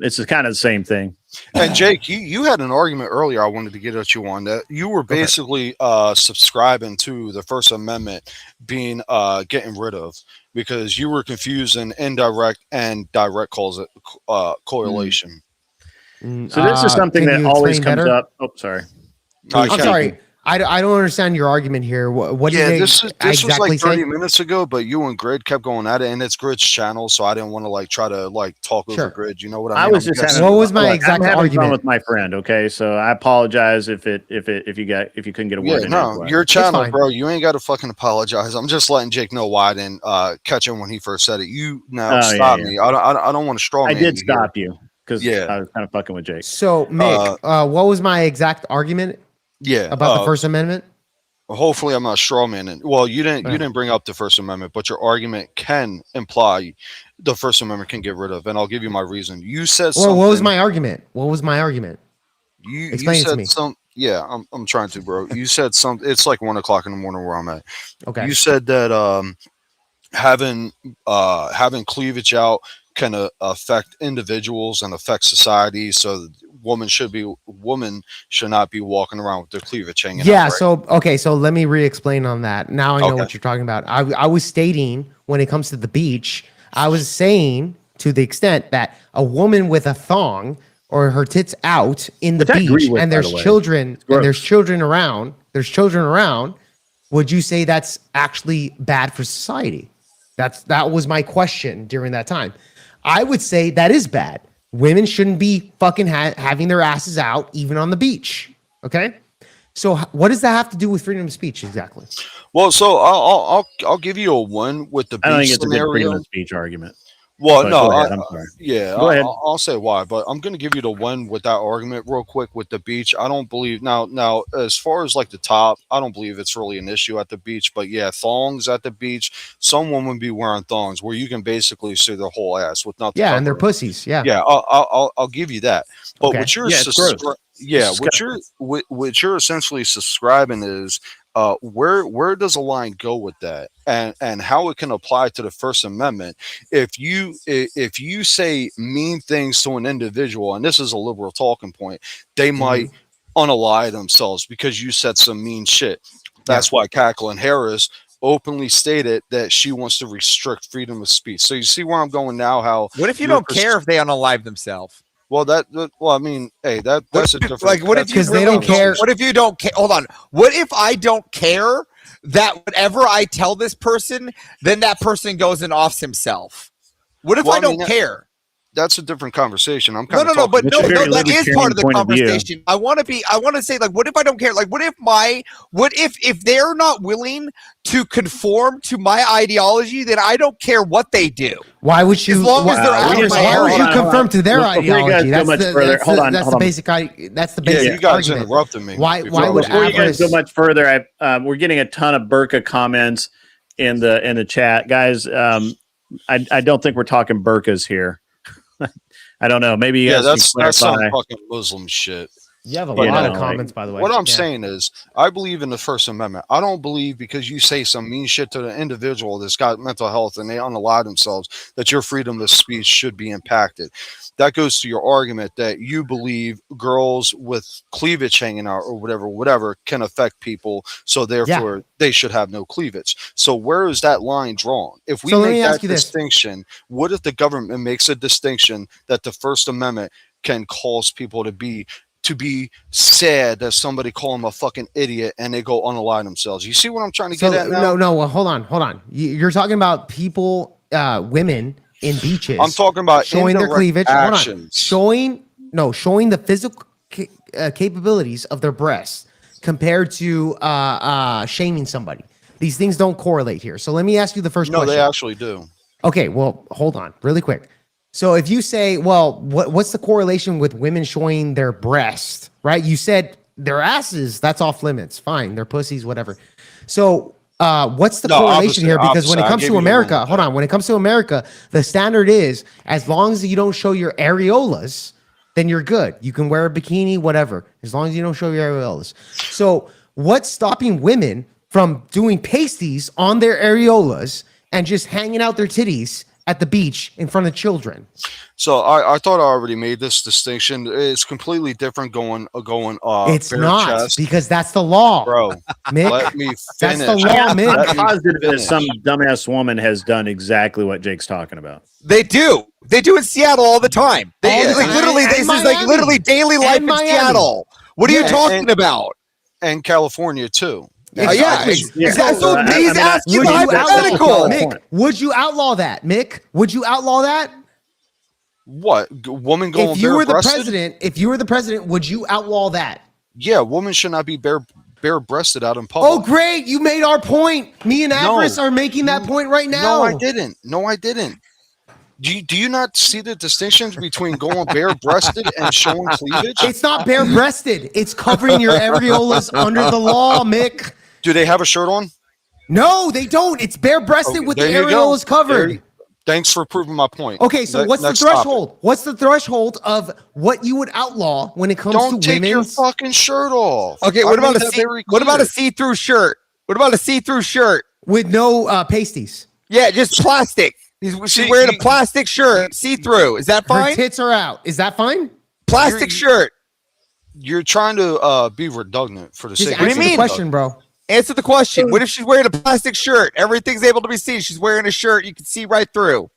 Speaker 1: It's kind of the same thing.
Speaker 6: And Jake, you had an argument earlier I wanted to get at you on that. You were basically subscribing to the First Amendment being getting rid of because you were confusing indirect and direct correlation.
Speaker 1: So this is something
Speaker 4: can
Speaker 1: that
Speaker 4: you
Speaker 1: always
Speaker 4: explain
Speaker 1: comes
Speaker 4: better?
Speaker 1: up. Oh, sorry.
Speaker 4: I'm sorry. I don't understand your argument here. What did they
Speaker 6: this
Speaker 4: exactly
Speaker 6: was like 30
Speaker 4: say?
Speaker 6: minutes ago, but you and Grid kept going at it, and it's Grid's channel, so I didn't want to like try to like talk over Grid. You know what I mean?
Speaker 1: I was just having,
Speaker 4: what was my exact argument
Speaker 1: fun with my friend? Okay, so I apologize if you couldn't get a word in.
Speaker 6: No, your channel, bro. You ain't got to fucking apologize. I'm just letting Jake know why I didn't catch him when he first said it. You now stop me. I don't want to straw man.
Speaker 1: I did stop you because I was kind of fucking with Jake.
Speaker 4: So Mick, what was my exact argument? About the First Amendment.
Speaker 6: Hopefully, I'm not strawmanning. Well, you didn't bring up the First Amendment, but your argument can imply the First Amendment can get rid of, and I'll give you my reason. You said something.
Speaker 4: Well, what was my argument?
Speaker 6: You
Speaker 4: Explain
Speaker 6: said
Speaker 4: it to me.
Speaker 6: I'm trying to, bro. You said something. It's like 1 o'clock in the morning where I'm at.
Speaker 4: Okay.
Speaker 6: You said that having cleavage out can affect individuals and affect society. So women should not be walking around with their cleavage hanging out.
Speaker 4: Yeah. Right? So let me re-explain on that. Now I know what you're talking about. I was stating when it comes to the beach, I was saying to the extent that a woman with a thong or her tits out in the beach and there's children around, would you say that's actually bad for society? That was my question during that time. I would say that is bad. Women shouldn't be fucking having their asses out even on the beach. Okay. So what does that have to do with freedom of speech exactly?
Speaker 6: Well, so I'll give you a 1 with the beach.
Speaker 1: I don't think it's
Speaker 6: scenario.
Speaker 1: a good freedom of speech argument.
Speaker 6: Well,
Speaker 1: but
Speaker 6: no,
Speaker 1: I'm sorry.
Speaker 6: Go ahead. I'll say why, but I'm going to give you the 1 with that argument real quick with the beach. I don't believe now as far as like the top, I don't believe it's really an issue at the beach, but yeah, thongs at the beach. Some women be wearing thongs where you can basically see their whole ass with nothing.
Speaker 4: Yeah, and their pussies. Yeah.
Speaker 6: Yeah, I'll give you that. But what you're what you're essentially subscribing is where does a line go with that, and how it can apply to the First Amendment? If you say mean things to an individual, and this is a liberal talking point, they might unalive themselves because you said some mean shit. That's why Caitlin Harris openly stated that she wants to restrict freedom of speech. So you see where I'm going now? How
Speaker 9: what if you don't care if they unalive themselves?
Speaker 6: Well, I mean, hey, that's a different.
Speaker 9: Like, what if
Speaker 4: because they don't care?
Speaker 9: What if you don't care? Hold on. What if I don't care that whatever I tell this person, then that person goes and offs himself? What if I don't care?
Speaker 6: That's a different conversation. I'm
Speaker 9: no, that is part of the conversation. I want to say, like, what if I don't care? Like, what if they're not willing to conform to my ideology, then I don't care what they do.
Speaker 4: Why would you?
Speaker 9: As long as they're out of my area.
Speaker 4: Why would you conform to their ideology? That's the basic. That's the basic.
Speaker 6: Yeah, you guys
Speaker 4: argument.
Speaker 6: interrupted me.
Speaker 4: Why would
Speaker 1: before you guys go much further? We're getting a ton of burqa comments in the chat, guys. I don't think we're talking burqas here. I don't know. Maybe you guys
Speaker 6: that's some fucking Muslim shit.
Speaker 4: You have a lot of comments, by the way.
Speaker 6: What I'm saying is, I believe in the First Amendment. I don't believe because you say some mean shit to the individual that's got mental health and they unalive themselves that your freedom of speech should be impacted. That goes to your argument that you believe girls with cleavage hanging out or whatever can affect people, so therefore they should have no cleavage. So where is that line drawn? If we make that distinction, what if the government makes a distinction that the First Amendment can cause people to be sad that somebody call them a fucking idiot and they go unalive themselves? You see what I'm trying to get at now?
Speaker 4: No. Well, hold on. You're talking about people, women in beaches.
Speaker 6: I'm talking about
Speaker 4: showing their cleavage.
Speaker 6: Actions.
Speaker 4: Showing the physical capabilities of their breasts compared to shaming somebody. These things don't correlate here. So let me ask you the first question.
Speaker 6: No, they actually do.
Speaker 4: Okay, well, hold on, really quick. So if you say, well, what's the correlation with women showing their breast, right? You said their asses, that's off limits. Fine, their pussies, whatever. So what's the correlation here? Because when it comes to America, when it comes to America, the standard is as long as you don't show your areolas, then you're good. You can wear a bikini, whatever, as long as you don't show your areolas. So what's stopping women from doing pasties on their areolas and just hanging out their titties at the beach in front of children?
Speaker 6: So I thought I already made this distinction. It's completely different going
Speaker 4: it's
Speaker 6: bare
Speaker 4: not
Speaker 6: chest.
Speaker 4: Because that's the law,
Speaker 6: bro.
Speaker 4: Mick,
Speaker 6: let me finish.
Speaker 4: That's the law, Mick.
Speaker 1: I'm positive that some dumbass woman has done exactly what Jake's talking about.
Speaker 9: They do in Seattle all the time. This is like literally daily life in Seattle. What are you talking about?
Speaker 6: and California too.
Speaker 4: Exactly.
Speaker 9: So he's asking hypothetical.
Speaker 4: Mick, would you outlaw that? Mick, would you outlaw that?
Speaker 6: What woman going?
Speaker 4: If you were the president, would you outlaw that?
Speaker 6: Yeah, women should not be bare-breasted out in public.
Speaker 4: Oh, great! You made our point. Me and Avarice are making that point right now.
Speaker 6: No, I didn't. Do you not see the distinctions between going bare-breasted and showing cleavage?
Speaker 4: It's not bare-breasted. It's covering your areolas under the law, Mick.
Speaker 6: Do they have a shirt on?
Speaker 4: No, they don't. It's bare-breasted with the areolas covered.
Speaker 6: Thanks for proving my point.
Speaker 4: Okay, so what's the threshold?
Speaker 6: Topic.
Speaker 4: What's the threshold of what you would outlaw when it comes to women's?
Speaker 6: Don't take your fucking shirt off.
Speaker 9: Okay, what about a see-through shirt? What about a see-through shirt
Speaker 4: with no pasties?
Speaker 9: Yeah, just plastic. She's wearing a plastic shirt, see-through. Is that fine?
Speaker 4: Her tits are out. Is that fine?
Speaker 9: Plastic shirt.
Speaker 6: You're trying to be redundant for the sake.
Speaker 4: What do you mean? Question, bro.
Speaker 9: Answer the question. What if she's wearing a plastic shirt? Everything's able to be seen. She's wearing a shirt. You can see right through.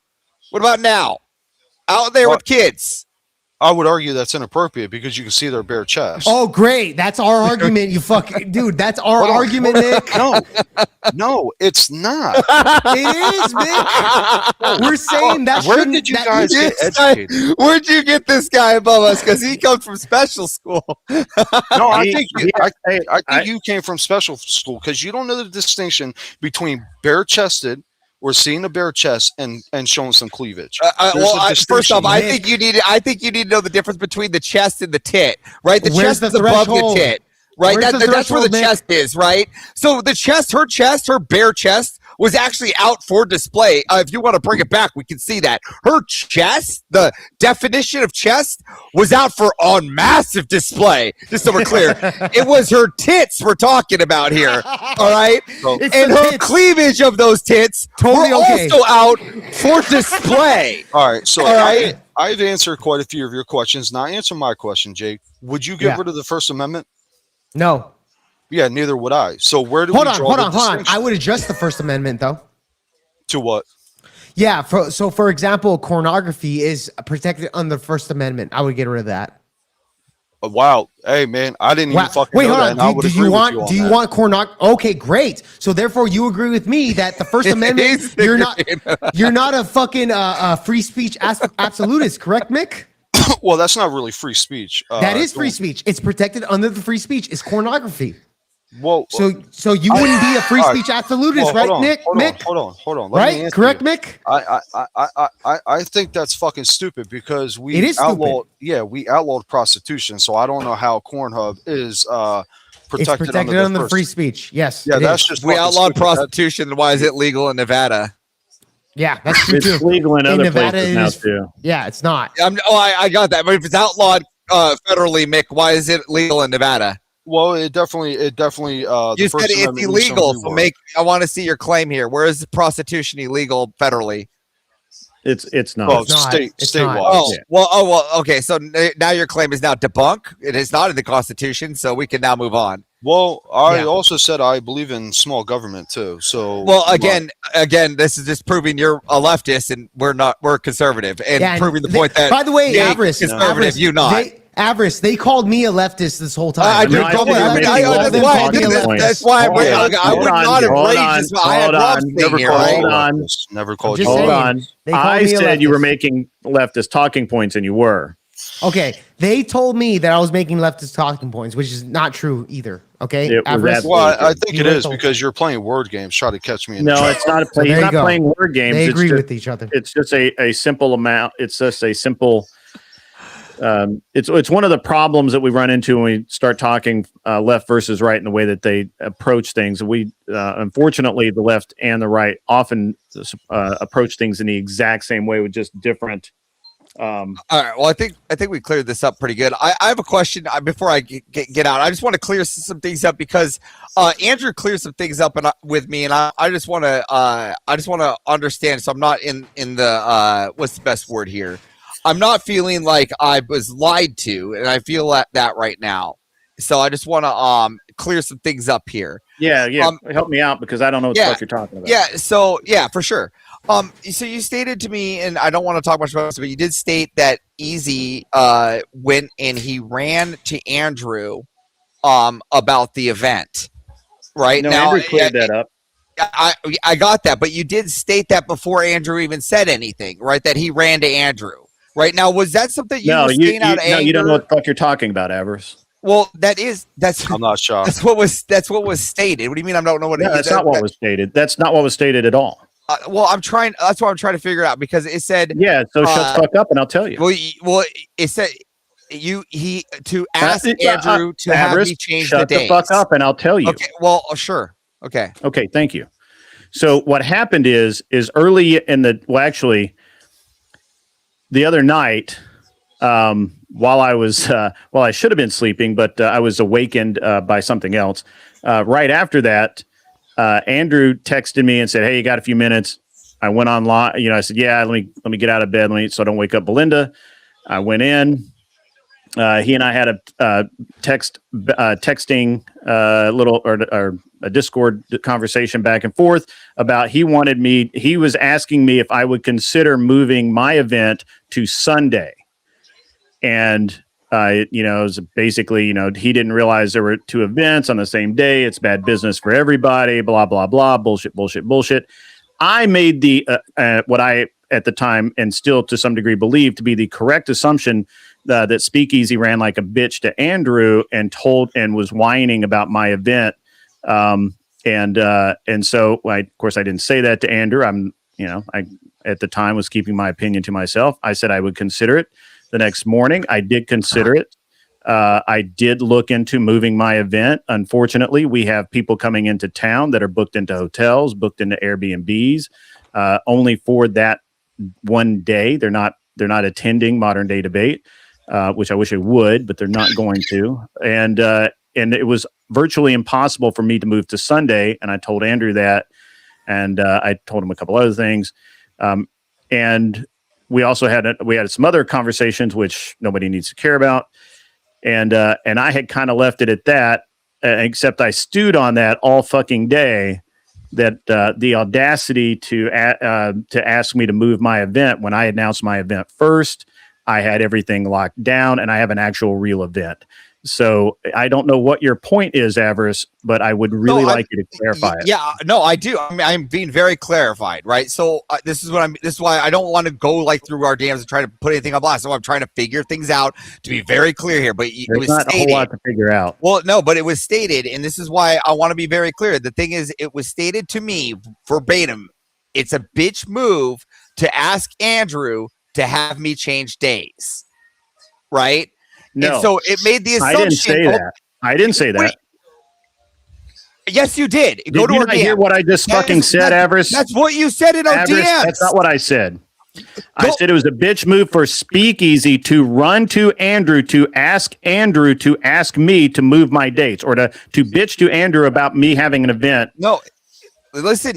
Speaker 9: What about now? Out there with kids.
Speaker 6: I would argue that's inappropriate because you can see their bare chest.
Speaker 4: Oh, great. That's our argument, you fucking dude. That's our argument, Nick.
Speaker 6: No, it's not.
Speaker 4: It is, Nick. We're saying that
Speaker 6: Where did you guys get educated?
Speaker 9: Where'd you get this guy above us? Because he comes from special school.
Speaker 6: No, I think you came from special school because you don't know the distinction between bare-chested or seeing a bare chest and showing some cleavage.
Speaker 9: First off, I think you need to know the difference between the chest and the tit, right? The
Speaker 4: Where's
Speaker 9: chest
Speaker 4: the
Speaker 9: is above the
Speaker 4: threshold?
Speaker 9: tit, right? That's where the chest is, right? So the chest, her bare chest was actually out for display. If you want to bring it back, we can see that. Her chest, the definition of chest, was out on massive display. Just so we're clear. It was her tits we're talking about here. All right? And her cleavage of those tits were also out for display.
Speaker 6: All right. So I've answered quite a few of your questions. Now answer my question, Jake. Would you get rid of the First Amendment?
Speaker 4: No.
Speaker 6: Yeah, neither would I. So where do
Speaker 4: hold
Speaker 6: we draw
Speaker 4: on. I would adjust the First Amendment though.
Speaker 6: To what?
Speaker 4: Yeah. For example, pornography is protected under the First Amendment. I would get rid of that.
Speaker 6: Wow. Hey man, I didn't even fucking know that.
Speaker 4: Do you want pornography? Okay, great. So therefore, you agree with me that the First Amendment, you're not a fucking free speech absolutist, correct, Mick?
Speaker 6: Well, that's not really free speech.
Speaker 4: That is free speech. It's protected under the free speech. It's pornography.
Speaker 6: Well,
Speaker 4: so you wouldn't be a free speech absolutist, right, Nick? Mick?
Speaker 6: Hold on.
Speaker 4: Right? Correct, Mick?
Speaker 6: I think that's fucking stupid because we outlawed prostitution. So I don't know how Pornhub is protected
Speaker 4: under free speech. Yes.
Speaker 6: Yeah, that's just
Speaker 9: we outlawed prostitution. Then why is it legal in Nevada?
Speaker 4: Yeah, that's true.
Speaker 1: It's legal in other
Speaker 4: Nevada
Speaker 1: places now too.
Speaker 4: Yeah, it's not.
Speaker 9: I got that. But if it's outlawed federally, Mick, why is it legal in Nevada?
Speaker 6: Well, it definitely.
Speaker 9: You said it's illegal. So I want to see your claim here. Where is prostitution illegal federally?
Speaker 1: It's not.
Speaker 6: Well,
Speaker 4: it's not.
Speaker 6: statewide.
Speaker 9: Okay. So now your claim is now debunked. It is not in the Constitution, so we can now move on.
Speaker 6: Well, I also said I believe in small government too. So
Speaker 9: again, this is just proving you're a leftist and we're not. We're conservative, and proving the point that.
Speaker 4: By the way, Avarice,
Speaker 9: conservative, you not.
Speaker 4: Avarice, they called me a leftist this whole time.
Speaker 9: That's why I would not have raised this. I had Rob's thing here, right?
Speaker 6: Never called you.
Speaker 1: Hold on. I said you were making leftist talking points, and you were.
Speaker 4: Okay, they told me that I was making leftist talking points, which is not true either. Okay,
Speaker 6: well, I think it is because you're playing word games, trying to catch me.
Speaker 1: No, it's not a play. You're not playing word games.
Speaker 4: They agree with each other.
Speaker 1: It's just a simple amount. It's just a simple. It's one of the problems that we run into when we start talking left versus right in the way that they approach things. We unfortunately, the left and the right often approach things in the exact same way with just different.
Speaker 9: All right. Well, I think we cleared this up pretty good. I have a question before I get out. I just want to clear some things up because Andrew cleared some things up with me, and I just want to understand. So I'm not in the what's the best word here? I'm not feeling like I was lied to, and I feel that right now. So I just want to clear some things up here.
Speaker 1: Yeah. Help me out because I don't know what the fuck you're talking about.
Speaker 9: Yeah. So for sure. So you stated to me, and I don't want to talk much about this, but you did state that Easy went and he ran to Andrew about the event. Right
Speaker 1: no,
Speaker 9: now,
Speaker 1: Andrew cleared that up.
Speaker 9: I got that, but you did state that before Andrew even said anything, right? That he ran to Andrew. Right now, was that something you were saying out of anger?
Speaker 1: No, you don't know what the fuck you're talking about, Avarice.
Speaker 9: Well, that's
Speaker 6: I'm not shocked.
Speaker 9: That's what was stated. What do you mean? I don't know what.
Speaker 1: No, that's not what was stated. That's not what was stated at all.
Speaker 9: Well, that's what I'm trying to figure out because it said.
Speaker 1: Yeah, so shut the fuck up and I'll tell you.
Speaker 9: Well, it said to ask Andrew to have me change the days.
Speaker 1: Shut the fuck up and I'll tell you.
Speaker 9: Okay. Well, sure. Okay.
Speaker 1: Okay. Thank you. So what happened is early in actually the other night, while I should have been sleeping, but I was awakened by something else. Right after that, Andrew texted me and said, "Hey, you got a few minutes?" I went online. I said, "Yeah, let me get out of bed, so I don't wake up Belinda." I went in. He and I had a texting or a Discord conversation back and forth about he was asking me if I would consider moving my event to Sunday. And it was basically, he didn't realize there were two events on the same day. It's bad business for everybody, blah, blah, blah, bullshit. I made the what I at the time and still to some degree believe to be the correct assumption that Speakeasy ran like a bitch to Andrew and was whining about my event. And so of course I didn't say that to Andrew. I at the time was keeping my opinion to myself. I said I would consider it. The next morning I did consider it. I did look into moving my event. Unfortunately, we have people coming into town that are booked into hotels, booked into Airbnbs, only for that one day. They're not attending Modern Day Debate, which I wish they would, but they're not going to. And it was virtually impossible for me to move to Sunday. And I told Andrew that, and I told him a couple other things. And we also had some other conversations, which nobody needs to care about. And I had kind of left it at that, except I stewed on that all fucking day. That the audacity to ask me to move my event when I announced my event first, I had everything locked down, and I have an actual real event. So I don't know what your point is, Avarice, but I would really like you to clarify it.
Speaker 9: Yeah, no, I do. I mean, I'm being very clarified, right? So this is why I don't want to go like through our DMs and try to put anything on blast. So I'm trying to figure things out to be very clear here. But it was
Speaker 1: not stated, a whole lot to figure out.
Speaker 9: Well, no, but it was stated, and this is why I want to be very clear. The thing is, it was stated to me verbatim. It's a bitch move to ask Andrew to have me change days, right?
Speaker 1: No,
Speaker 9: and so it made the assumption.
Speaker 1: I didn't say that.
Speaker 9: Wait. Yes, you did.
Speaker 1: Go to our DM. Hear what I just fucking said, Avarice?
Speaker 9: That's what you said in our DMs.
Speaker 1: That's not what I said. I said it was a bitch move for Speakeasy to run to Andrew to ask me to move my dates, or to bitch to Andrew about me having an event.
Speaker 9: No. Listen,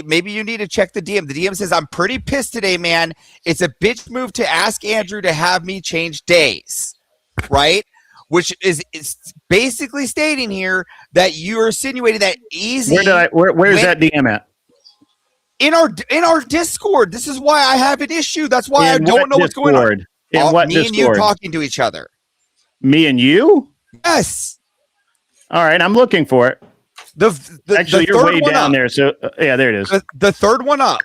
Speaker 9: maybe you need to check the DM. The DM says, "I'm pretty pissed today, man. It's a bitch move to ask Andrew to have me change days." Right? Which is basically stating here that you're insinuating that easy.
Speaker 1: Where's that DM at?
Speaker 9: In our Discord. This is why I have an issue. That's why I don't know what's going on. Me and you talking to each other.
Speaker 1: Me and you?
Speaker 9: Yes.
Speaker 1: All right, I'm looking for it. Actually, you're way down there. So yeah, there it is.
Speaker 9: The third one up.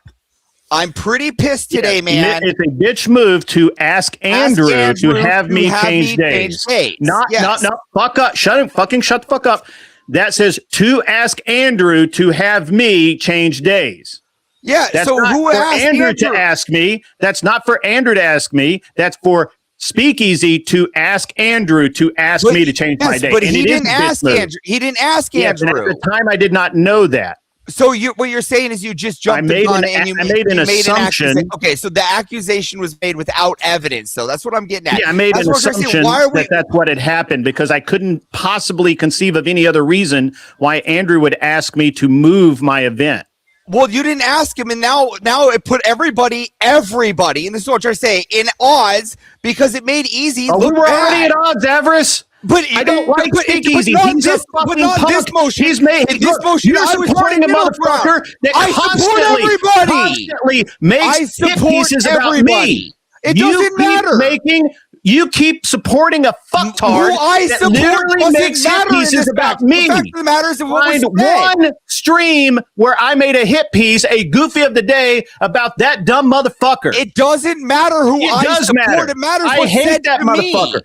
Speaker 9: I'm pretty pissed today, man.
Speaker 1: It's a bitch move to ask Andrew to have me change days. Not fuck up. Shut the fuck up. That says to ask Andrew to have me change days.
Speaker 9: Yeah.
Speaker 1: That's
Speaker 9: so
Speaker 1: not
Speaker 9: who
Speaker 1: for
Speaker 9: asked
Speaker 1: Andrew to ask me? That's not for Andrew to ask me. That's for Speakeasy to ask Andrew to ask me to change my date.
Speaker 9: But he didn't ask Andrew. He didn't ask Andrew.
Speaker 1: At the time, I did not know that.
Speaker 9: So what you're saying is you just jumped the gun and you made an
Speaker 1: assumption.
Speaker 9: Okay, so the accusation was made without evidence. So that's what I'm getting at.
Speaker 1: Yeah, I made an assumption that's what had happened because I couldn't possibly conceive of any other reason why Andrew would ask me to move my event.
Speaker 9: Well, you didn't ask him, and now it put everybody, and this is what you're saying, in odds because it made easy.
Speaker 1: We were already at odds, Avarice. But I don't like Speakeasy. He's a fucking punk.
Speaker 9: This motion.
Speaker 1: He's made
Speaker 9: this motion.
Speaker 1: You're supporting a motherfucker that constantly makes hit pieces about me.
Speaker 9: It doesn't matter.
Speaker 1: you keep supporting a fucktard
Speaker 9: who I
Speaker 1: that
Speaker 9: support
Speaker 1: literally makes hit pieces about me.
Speaker 9: The fact of the matter is
Speaker 1: Find one stream where I made a hit piece, a goofy of the day about that dumb motherfucker.
Speaker 9: It doesn't matter who I support. It matters
Speaker 1: I
Speaker 9: what's
Speaker 1: hate
Speaker 9: said
Speaker 1: that
Speaker 9: to
Speaker 1: motherfucker.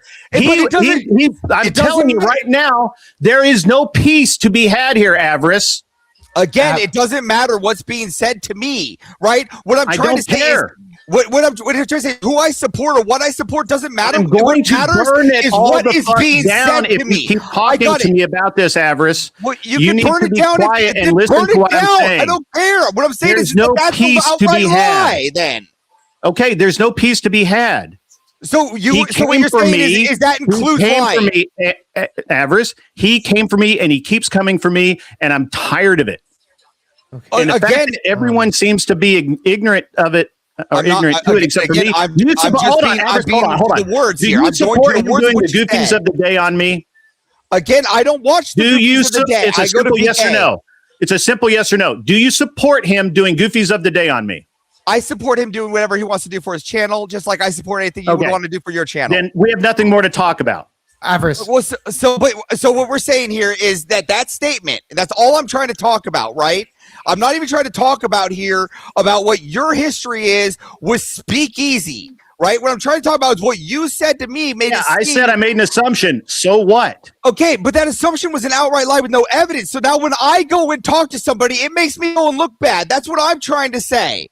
Speaker 9: me.
Speaker 1: I'm telling you right now, there is no peace to be had here, Avarice.
Speaker 9: Again, it doesn't matter what's being said to me, right? What I'm trying to say is, what I'm trying to say, who I support or what I support doesn't matter.
Speaker 1: I'm going to burn it all
Speaker 9: what
Speaker 1: the
Speaker 9: is
Speaker 1: fuck
Speaker 9: being
Speaker 1: down
Speaker 9: said
Speaker 1: if
Speaker 9: to
Speaker 1: you
Speaker 9: me.
Speaker 1: keep talking to me about this, Avarice.
Speaker 9: Well,
Speaker 1: you
Speaker 9: can
Speaker 1: need
Speaker 9: burn
Speaker 1: to
Speaker 9: it
Speaker 1: be
Speaker 9: down
Speaker 1: quiet
Speaker 9: and
Speaker 1: listen
Speaker 9: burn
Speaker 1: to
Speaker 9: it
Speaker 1: what I'm
Speaker 9: down.
Speaker 1: saying.
Speaker 9: I don't care. What I'm saying
Speaker 1: there's
Speaker 9: is
Speaker 1: no
Speaker 9: that's
Speaker 1: peace
Speaker 9: an
Speaker 1: to be
Speaker 9: outright
Speaker 1: had.
Speaker 9: lie, then.
Speaker 1: Okay, there's no peace to be had.
Speaker 9: So what you're saying is that includes lying.
Speaker 1: Avarice, he came for me and he keeps coming for me, and I'm tired of it. Okay. And the fact that everyone seems to be ignorant of it, or ignorant to it, except for me.
Speaker 9: Hold on. The words
Speaker 1: do
Speaker 9: here.
Speaker 1: you
Speaker 9: I'm
Speaker 1: support him doing the
Speaker 9: goofies
Speaker 1: goofies of the day on me?
Speaker 9: Again, I don't watch the goofies of the day.
Speaker 1: It's a simple yes or no. It's a simple yes or no. Do you support him doing goofies of the day on me?
Speaker 9: I support him doing whatever he wants to do for his channel, just like I support anything you would want to do for your channel.
Speaker 1: Then we have nothing more to talk about.
Speaker 4: Avarice.
Speaker 9: Well, so what we're saying here is that statement, that's all I'm trying to talk about, right? I'm not even trying to talk about here about what your history is with Speakeasy, right? What I'm trying to talk about is what you said to me.
Speaker 1: I said I made an assumption. So what?
Speaker 9: Okay, but that assumption was an outright lie with no evidence. So now when I go and talk to somebody, it makes me go and look bad. That's what I'm trying to say.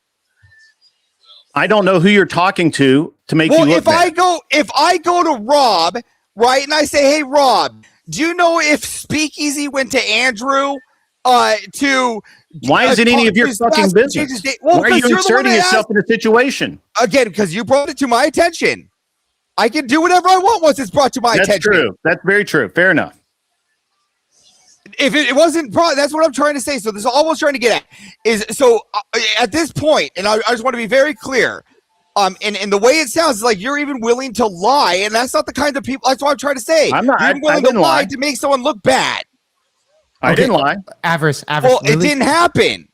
Speaker 1: I don't know who you're talking to make you look bad.
Speaker 9: If I go to Rob, right, and I say, hey, Rob, do you know if Speakeasy went to Andrew to...
Speaker 1: Why is it any of your fucking business? Why are you inserting yourself in a situation?
Speaker 9: Again, because you brought it to my attention. I can do whatever I want once it's brought to my attention.
Speaker 1: That's true. That's very true. Fair enough.
Speaker 9: If it wasn't brought, that's what I'm trying to say. So this is all I was trying to get at is, so at this point, and I just want to be very clear, and the way it sounds like you're even willing to lie, and that's not the kind of people, that's what I'm trying to say.
Speaker 1: I'm not.
Speaker 9: You're willing to lie to make someone look bad.
Speaker 1: I didn't lie.
Speaker 4: Avarice.
Speaker 9: Well, it didn't happen.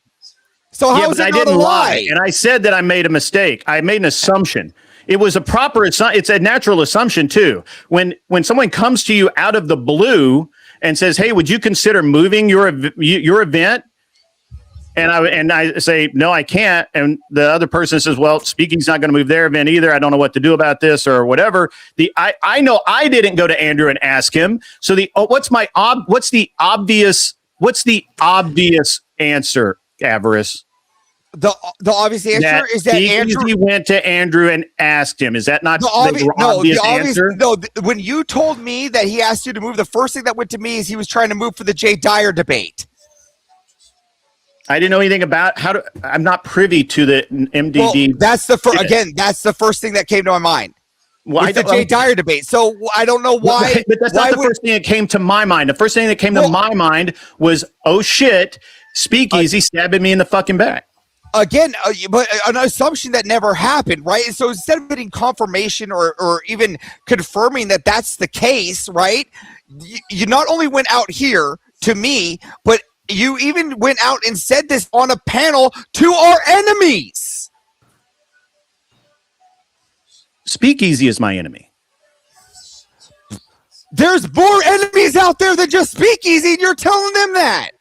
Speaker 9: So how is it not a lie?
Speaker 1: And I said that I made a mistake. I made an assumption. It was a proper. It's a natural assumption too. When someone comes to you out of the blue and says, "Hey, would you consider moving your event?" And I say, "No, I can't." And the other person says, "Well, Speaking's not going to move their event either. I don't know what to do about this or whatever." I know I didn't go to Andrew and ask him. So what's the obvious answer, Avarice?
Speaker 9: The obvious answer is that Andrew
Speaker 1: went to Andrew and asked him. Is that not the obvious answer?
Speaker 9: No, when you told me that he asked you to move, the first thing that went to me is he was trying to move for the Jay Dyer debate.
Speaker 1: I didn't know anything about I'm not privy to the MDD.
Speaker 9: Well, that's the first thing that came to my mind.
Speaker 1: Well,
Speaker 9: the Jay Dyer debate. So I don't know why.
Speaker 1: But that's not the first thing that came to my mind. The first thing that came to my mind was, oh shit, Speakeasy stabbing me in the fucking back.
Speaker 9: Again, but an assumption that never happened, right? So instead of getting confirmation or even confirming that that's the case, right? You not only went out here to me, but you even went out and said this on a panel to our enemies.
Speaker 1: Speakeasy is my enemy.
Speaker 9: There's more enemies out there than just Speakeasy, and you're telling them that.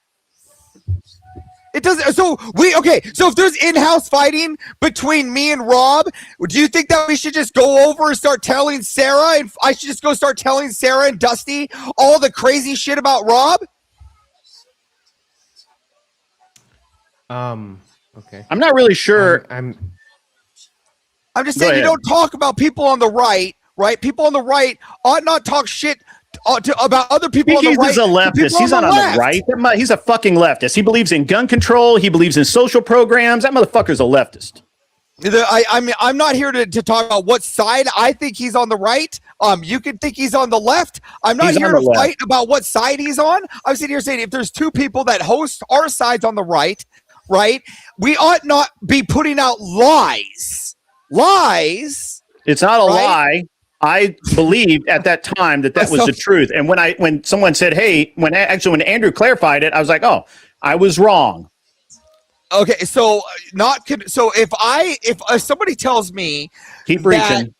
Speaker 9: It doesn't. So if there's in-house fighting between me and Rob, do you think that we should just go over and start telling Sarah, and I should just go start telling Sarah and Dusty all the crazy shit about Rob?
Speaker 4: Okay.
Speaker 1: I'm not really sure.
Speaker 9: I'm just saying you don't talk about people on the right, right? People on the right ought not talk shit about other people on the right.
Speaker 1: He's a leftist. He's not on the right. He's a fucking leftist. He believes in gun control. He believes in social programs. That motherfucker's a leftist.
Speaker 9: I'm not here to talk about what side I think he's on the right. You can think he's on the left. I'm not here to fight about what side he's on. I'm sitting here saying if there's two people that host our sides on the right, we ought not be putting out lies.
Speaker 1: It's not a lie. I believed at that time that was the truth. And when someone said, "Hey," when Andrew clarified it, I was like, "Oh, I was wrong."
Speaker 9: Okay, so if somebody tells me,
Speaker 1: keep reaching.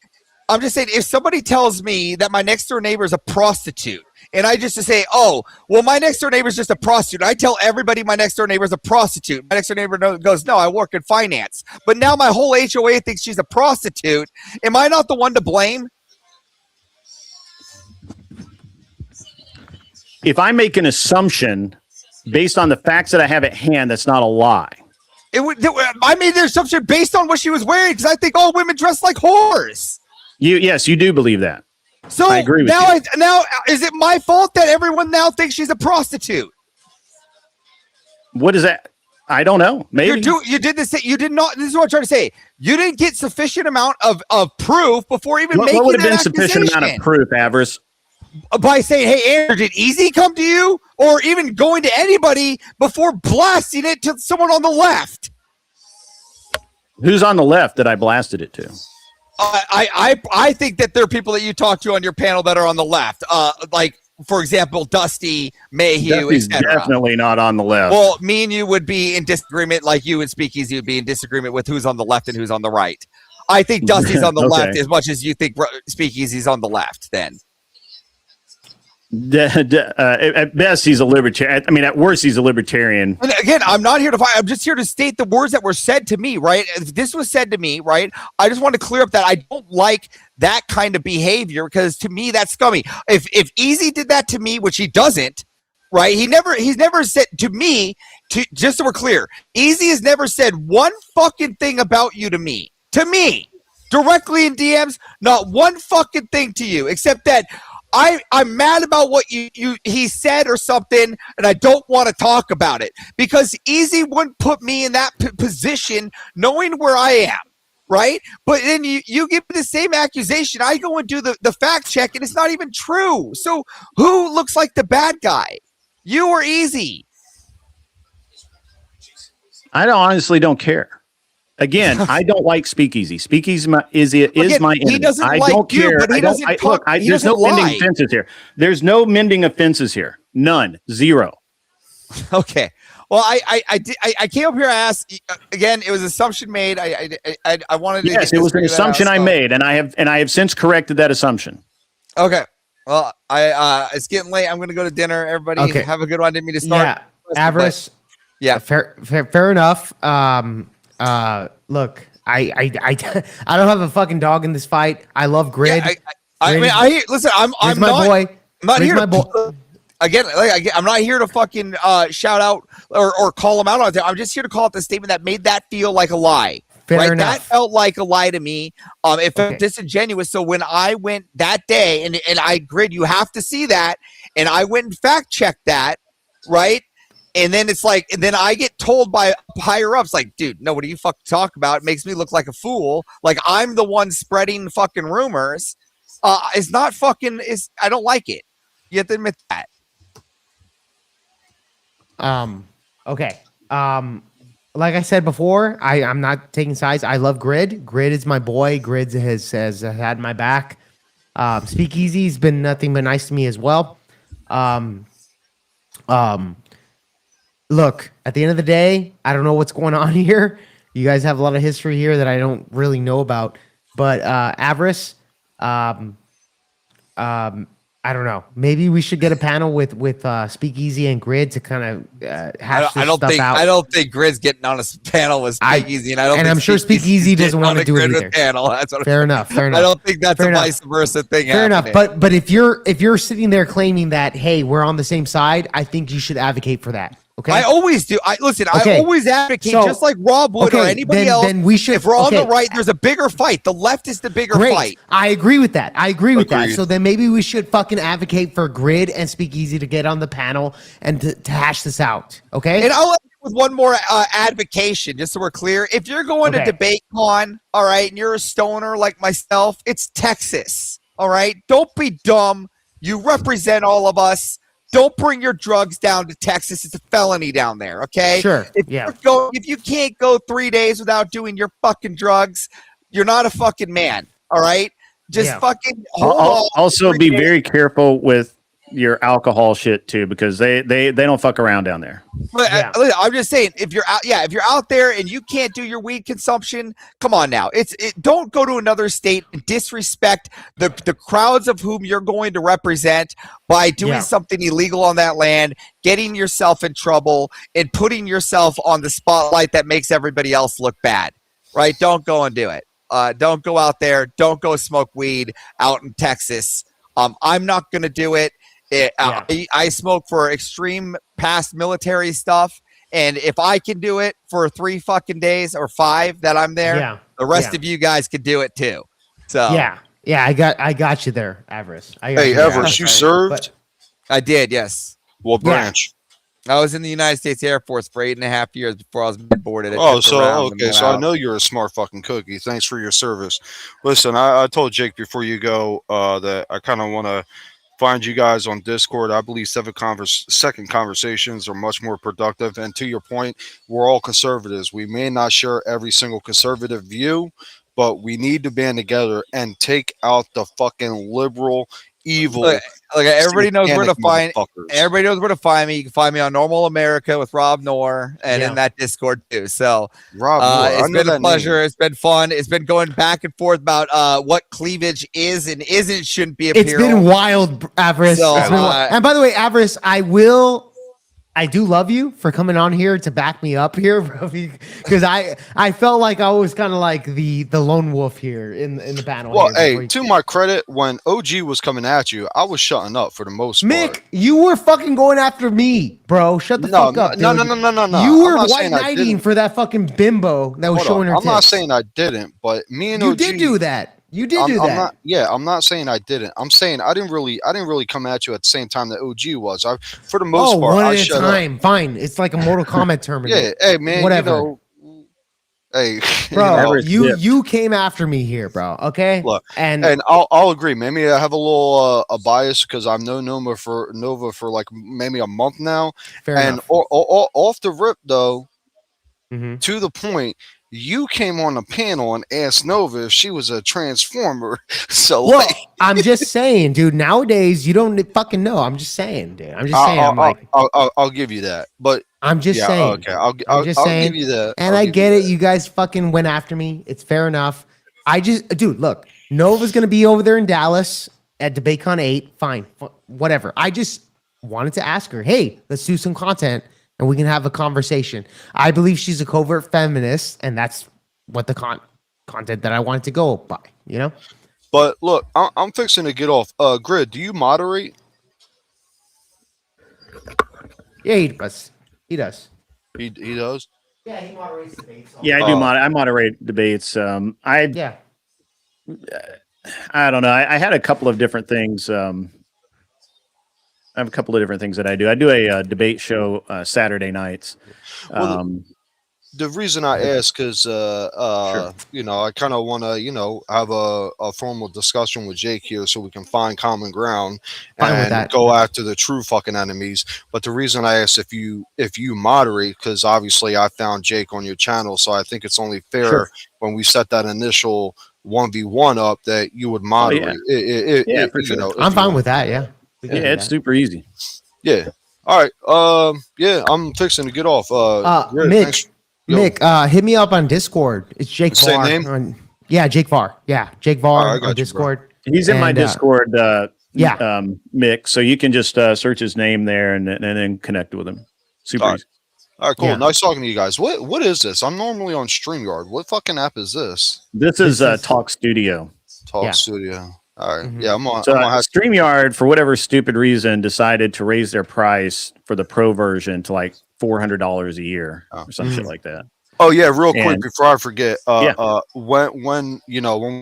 Speaker 9: I'm just saying, if somebody tells me that my next door neighbor is a prostitute, and I just to say, oh, well, my next door neighbor is just a prostitute. I tell everybody my next door neighbor is a prostitute. My next door neighbor goes, no, I work in finance. But now my whole HOA thinks she's a prostitute. Am I not the one to blame?
Speaker 1: If I make an assumption based on the facts that I have at hand, that's not a lie.
Speaker 9: I made the assumption based on what she was wearing because I think all women dress like whores.
Speaker 1: Yes, you do believe that.
Speaker 9: So
Speaker 1: I agree with
Speaker 9: now,
Speaker 1: you.
Speaker 9: Now is it my fault that everyone now thinks she's a prostitute?
Speaker 1: What is that? I don't know. Maybe
Speaker 9: you did this. You did not. This is what I'm trying to say. You didn't get sufficient amount of proof before even making
Speaker 1: what would have been
Speaker 9: accusation.
Speaker 1: Sufficient amount of proof, Avarice?
Speaker 9: By saying, hey, Andrew, did Easy come to you? Or even going to anybody before blasting it to someone on the left?
Speaker 1: Who's on the left that I blasted it to?
Speaker 9: I think that there are people that you talk to on your panel that are on the left. Like, for example, Dusty, Mayhew, etc.
Speaker 1: Definitely not on the left.
Speaker 9: Well, me and you would be in disagreement, like you and Speakeasy would be in disagreement with who's on the left and who's on the right. I think Dusty's on the left as much as you think Speakeasy's on the left then.
Speaker 1: At best, he's a libertarian. I mean, at worst, he's a libertarian.
Speaker 9: And again, I'm not here to fight. I'm just here to state the words that were said to me, right? If this was said to me, right? I just want to clear up that I don't like that kind of behavior because to me, that's scummy. If Easy did that to me, which he doesn't, right? He's never said to me, just so we're clear, Easy has never said one fucking thing about you to me, directly in DMs, not one fucking thing to you, except that I'm mad about what he said or something, and I don't want to talk about it because Easy wouldn't put me in that position knowing where I am, right? But then you give me the same accusation. I go and do the fact check, and it's not even true. So who looks like the bad guy? You or Easy?
Speaker 1: I honestly don't care. Again, I don't like Speakeasy. Speakeasy is my enemy.
Speaker 9: He doesn't
Speaker 1: I
Speaker 9: like
Speaker 1: don't
Speaker 9: you,
Speaker 1: care.
Speaker 9: but he doesn't talk.
Speaker 1: There's no mending offenses here. There's no mending offenses here. None. Zero.
Speaker 9: Okay. Well, I came up here. I asked again. It was an assumption made. I wanted to.
Speaker 1: Yes, it was an assumption I made, and I have since corrected that assumption.
Speaker 9: Okay. Well, it's getting late. I'm going to go to dinner. Everybody, have a good one. I didn't mean to start.
Speaker 4: Yeah, Avarice.
Speaker 9: Yeah.
Speaker 4: Fair enough. Look, I don't have a fucking dog in this fight. I love Grid.
Speaker 9: Yeah, listen. I'm
Speaker 4: my
Speaker 9: not,
Speaker 4: boy.
Speaker 9: I'm not here
Speaker 4: my
Speaker 9: to
Speaker 4: boy.
Speaker 9: Again, I'm not here to fucking shout out or call him out on it. I'm just here to call out the statement that made that feel like a lie.
Speaker 4: Fair enough.
Speaker 9: That felt like a lie to me. It felt disingenuous. So when I went that day and I Grid, you have to see that, and I went and fact checked that, right? And then it's like, and then I get told by higher ups, like, dude, no, what do you fucking talk about? It makes me look like a fool. Like I'm the one spreading fucking rumors. It's not fucking. I don't like it. You have to admit that.
Speaker 4: Okay. Like I said before, I'm not taking sides. I love Grid. Grid is my boy. Grid has had my back. Speakeasy's been nothing but nice to me as well. Look, at the end of the day, I don't know what's going on here. You guys have a lot of history here that I don't really know about. But Avarice, I don't know. Maybe we should get a panel with Speakeasy and Grid to kind of hash this stuff out.
Speaker 9: I don't think Grid's getting on a panel with Speakeasy, and
Speaker 4: I'm sure Speakeasy doesn't want to do it either.
Speaker 9: Panel. That's what
Speaker 4: fair enough.
Speaker 9: I don't think that's a vice versa thing.
Speaker 4: Fair enough. But if you're sitting there claiming that, hey, we're on the same side, I think you should advocate for that. Okay.
Speaker 9: I always do. I always advocate, just like Rob would or anybody else.
Speaker 4: Then we should.
Speaker 9: If we're on the right, there's a bigger fight. The left is the bigger fight.
Speaker 4: I agree with that. That. So then maybe we should fucking advocate for Grid and Speakeasy to get on the panel and to hash this out. Okay.
Speaker 9: And I'll end with one more advocation, just so we're clear. If you're going to debate con, all right, and you're a stoner like myself, it's Texas. All right. Don't be dumb. You represent all of us. Don't bring your drugs down to Texas. It's a felony down there, okay?
Speaker 4: Sure.
Speaker 9: If you can't go 3 days without doing your fucking drugs, you're not a fucking man, all right? Just fucking hold on.
Speaker 1: Also, be very careful with your alcohol shit too, because they don't fuck around down there.
Speaker 9: But I'm just saying, if you're out there and you can't do your weed consumption, come on now. Don't go to another state and disrespect the crowds of whom you're going to represent by doing something illegal on that land, getting yourself in trouble, and putting yourself on the spotlight that makes everybody else look bad. Right? Don't go and do it. Don't go out there. Don't go smoke weed out in Texas. I'm not going to do it. I smoke for extreme past military stuff, and if I can do it for 3 fucking days or 5 that I'm there, the rest of you guys could do it too. So
Speaker 4: I got you there, Avarice.
Speaker 6: Hey, Avarice, you served?
Speaker 9: I did, yes.
Speaker 6: What branch?
Speaker 9: I was in the United States Air Force for 8.5 years before I was boarded.
Speaker 6: So I know you're a smart fucking cookie. Thanks for your service. Listen, I told Jake before you go that I kind of want to find you guys on Discord. I believe second conversations are much more productive. And to your point, we're all conservatives. We may not share every single conservative view, but we need to band together and take out the fucking liberal evil.
Speaker 9: Look, everybody knows where to find. Everybody knows where to find me. You can find me on Normal America with Rob Noor, and in that Discord too. So,
Speaker 6: Rob Noor,
Speaker 9: it's been a pleasure. Name. It's been fun. It's been going back and forth about what cleavage is and isn't. Shouldn't be apparel.
Speaker 4: It's been wild, Avarice. So, and by the way, Avarice, I do love you for coming on here to back me up here, bro, because I felt like I was kind of like the lone wolf here in the panel.
Speaker 6: Well, hey, to my credit, when OG was coming at you, I was shutting up for the most part.
Speaker 4: Mick, you were fucking going after me, bro. Shut the fuck up.
Speaker 6: No.
Speaker 4: You were white knighting for that fucking bimbo that was showing her tits.
Speaker 6: I'm not saying I didn't, but me and OG...
Speaker 4: You did do that. You did do that.
Speaker 6: I'm not saying I didn't. I'm saying I didn't really come at you at the same time that OG was. For the most part,
Speaker 4: one at a time. Fine. It's like a Mortal Kombat tournament.
Speaker 6: Yeah, hey man,
Speaker 4: whatever.
Speaker 6: Hey,
Speaker 4: bro, you came after me here, bro. Okay,
Speaker 6: look, and I'll agree. Maybe I have a little a bias because I've known Nova for like maybe a month now.
Speaker 4: Fair enough.
Speaker 6: Off the rip though, to the point. You came on the panel and asked Nova if she was a transformer. So,
Speaker 4: I'm just saying, dude. Nowadays, you don't fucking know. I'm just saying, dude. I'm just saying.
Speaker 6: I'll give you that, but
Speaker 4: I'm just saying.
Speaker 6: Okay, I'll give you that.
Speaker 4: And I get it. You guys fucking went after me. It's fair enough. Dude, look. Nova's gonna be over there in Dallas at DebateCon 8. Fine, whatever. I just wanted to ask her, hey, let's do some content. And we can have a conversation. I believe she's a covert feminist, and that's what the content that I wanted to go by, you know?
Speaker 6: But look, I'm fixing to get off. Grid, do you moderate?
Speaker 4: Yeah, he does. He does.
Speaker 6: He does?
Speaker 4: Yeah, he moderates debates.
Speaker 1: Yeah, I do. I moderate debates. I don't know. I had a couple of different things. I have a couple of different things that I do. I do a debate show Saturday nights.
Speaker 6: The reason I ask is, you know, I kind of want to, have a formal discussion with Jake here so we can find common ground and go after the true fucking enemies. But the reason I ask if you moderate, because obviously I found Jake on your channel, so I think it's only fair when we set that initial 1v1 up that you would moderate.
Speaker 1: For sure.
Speaker 4: I'm fine with that. Yeah.
Speaker 1: Yeah, it's super easy.
Speaker 6: Yeah. All right. Yeah, I'm fixing to get off.
Speaker 4: Mick, hit me up on Discord. It's Jake Var.
Speaker 6: Same name?
Speaker 4: Jake Var. Yeah, Jake Var on Discord.
Speaker 1: He's in my Discord, Mick. So you can just search his name there and then connect with him. Super easy.
Speaker 6: All right, cool. Yeah. Nice talking to you guys. What is this? I'm normally on StreamYard. What fucking app is this?
Speaker 1: This is Talk Studio.
Speaker 6: Talk Studio. All right. Yeah, I'm on.
Speaker 1: So StreamYard, for whatever stupid reason, decided to raise their price for the pro version to like $400 a year or some shit like that.
Speaker 6: Oh yeah, real quick before I forget, when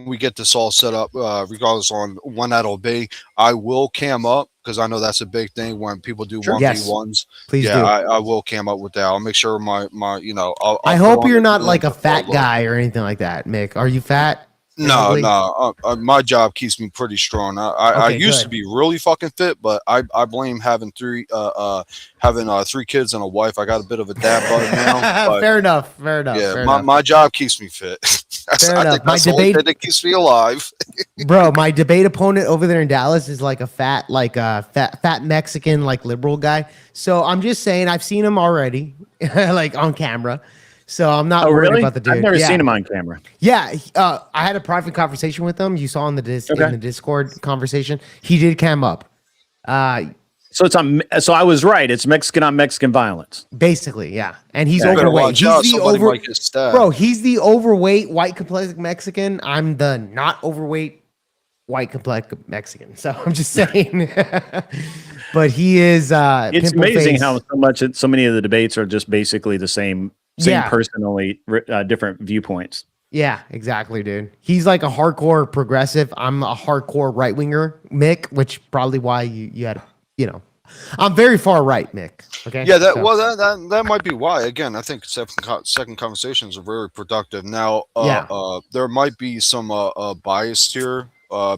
Speaker 6: we get this all set up, regardless on when that'll be, I will cam up because I know that's a big thing when people do 1v1s.
Speaker 4: Please do.
Speaker 6: I will cam up with that. I'll make sure my I'll
Speaker 4: I hope you're not like a fat guy or anything like that, Mick. Are you fat?
Speaker 6: No. My job keeps me pretty strong. I used to be really fucking fit, but I blame having three kids and a wife. I got a bit of a dad body now.
Speaker 4: Fair enough.
Speaker 6: Yeah, my job keeps me fit. I think that's the only thing that keeps me alive.
Speaker 4: Bro, my debate opponent over there in Dallas is like a fat Mexican, like liberal guy. So I'm just saying, I've seen him already, like on camera. So I'm not worried about the dude.
Speaker 1: I've never seen him on camera.
Speaker 4: Yeah, I had a private conversation with him. You saw in the Discord conversation. He did cam up.
Speaker 1: So it's on. So I was right. It's Mexican on Mexican violence.
Speaker 4: Basically, yeah. And he's overweight. He's the overweight white complexion Mexican. I'm the not overweight white complexion Mexican. So I'm just saying. But he is.
Speaker 1: It's amazing how so many of the debates are just basically the same personally different viewpoints.
Speaker 4: Yeah, exactly, dude. He's like a hardcore progressive. I'm a hardcore right winger, Mick, which probably why you had, I'm very far right, Mick. Okay.
Speaker 6: Yeah, that might be why. Again, I think second conversations are very productive. Now, there might be some bias here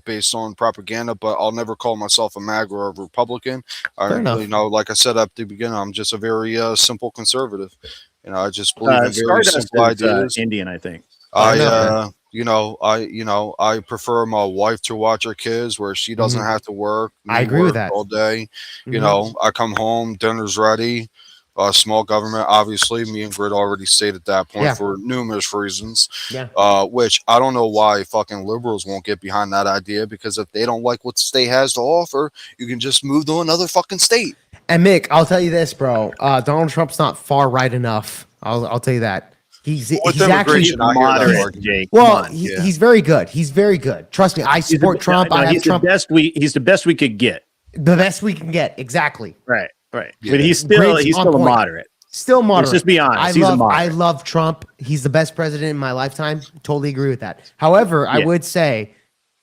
Speaker 6: based on propaganda, but I'll never call myself a MAGA or a Republican. Like I said at the beginning, I'm just a very simple conservative. I just believe in very simple ideas.
Speaker 1: Indian, I think.
Speaker 6: I prefer my wife to watch her kids where she doesn't have to work.
Speaker 4: I agree with that
Speaker 6: all day. I come home, dinner's ready. Small government, obviously. Me and Grid already stated that point for numerous reasons. Which I don't know why fucking liberals won't get behind that idea, because if they don't like what the state has to offer, you can just move to another fucking state.
Speaker 4: And Mick, I'll tell you this, bro. Donald Trump's not far right enough. I'll tell you that. He's actually
Speaker 1: moderate, Jake.
Speaker 4: Well, he's very good. He's very good. Trust me. I support Trump.
Speaker 1: He's the best we could get.
Speaker 4: The best we can get. Exactly.
Speaker 1: Right. Yeah. But he's still a moderate.
Speaker 4: Still moderate.
Speaker 1: Let's just be honest.
Speaker 4: I love Trump. He's the best president in my lifetime. Totally agree with that. However, I would say,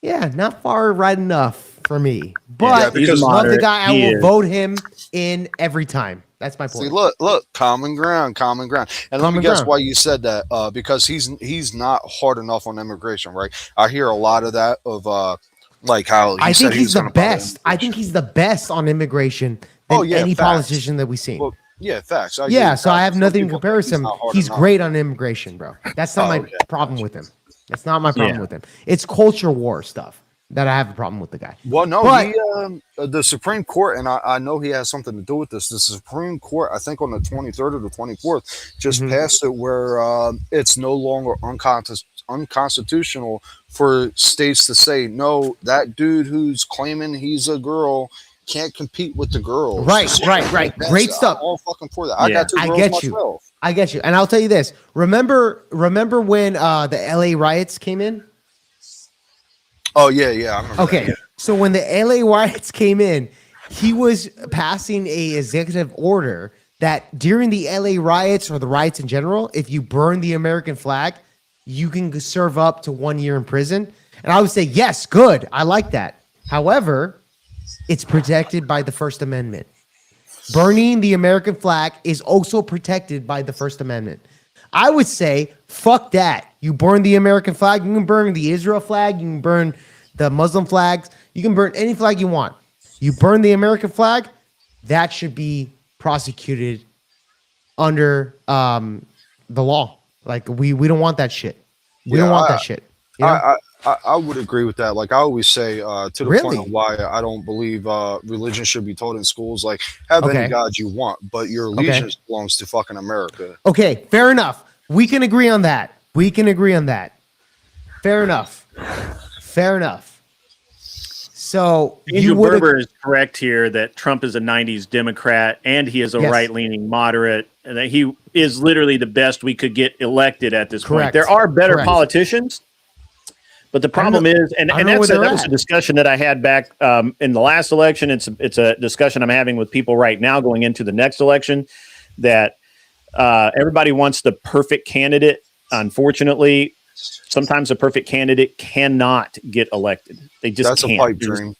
Speaker 4: not far right enough for me. But because love the guy, I will vote him in every time. That's my point.
Speaker 6: See, look, common ground. And let me guess why you said that. Because he's not hard enough on immigration, right? I hear a lot of that of like how
Speaker 4: I think he's the best. I think he's the best on immigration than any politician that we've seen.
Speaker 6: Well, yeah, facts.
Speaker 4: So I have nothing in comparison. He's great on immigration, bro. That's not my problem with him. That's not my problem with him. It's culture war stuff that I have a problem with the guy.
Speaker 6: Well, no, the Supreme Court, and I know he has something to do with this. The Supreme Court, I think on the 23rd or the 24th, just passed it where it's no longer unconstitutional for states to say, no, that dude who's claiming he's a girl can't compete with the girls.
Speaker 4: Right. Great stuff.
Speaker 6: I'm all fucking for that. I got two girls myself.
Speaker 4: I get you. And I'll tell you this. Remember when the LA riots came in?
Speaker 6: Oh, yeah. I remember that.
Speaker 4: So when the LA riots came in, he was passing a executive order that during the LA riots or the riots in general, if you burn the American flag, you can serve up to 1 year in prison. And I would say, yes, good. I like that. However, it's protected by the First Amendment. Burning the American flag is also protected by the First Amendment. I would say, fuck that. You burn the American flag. You can burn the Israel flag. You can burn the Muslim flags. You can burn any flag you want. You burn the American flag, that should be prosecuted under the law. Like, we don't want that shit. We don't want that shit. You know?
Speaker 6: I would agree with that. Like I always say, to the point of why I don't believe religion should be taught in schools. Like, have any God you want, but your allegiance belongs to fucking America.
Speaker 4: Okay, fair enough. We can agree on that. Fair enough. So
Speaker 1: Andrew Berber is correct here that Trump is a 90s Democrat and he is a right-leaning moderate, and that he is literally the best we could get elected at this point. There are better politicians. But the problem is, and that was a discussion that I had back in the last election. It's a discussion I'm having with people right now going into the next election, that everybody wants the perfect candidate. Unfortunately, sometimes a perfect candidate cannot get elected. They just can't.
Speaker 6: That's a pipe dream.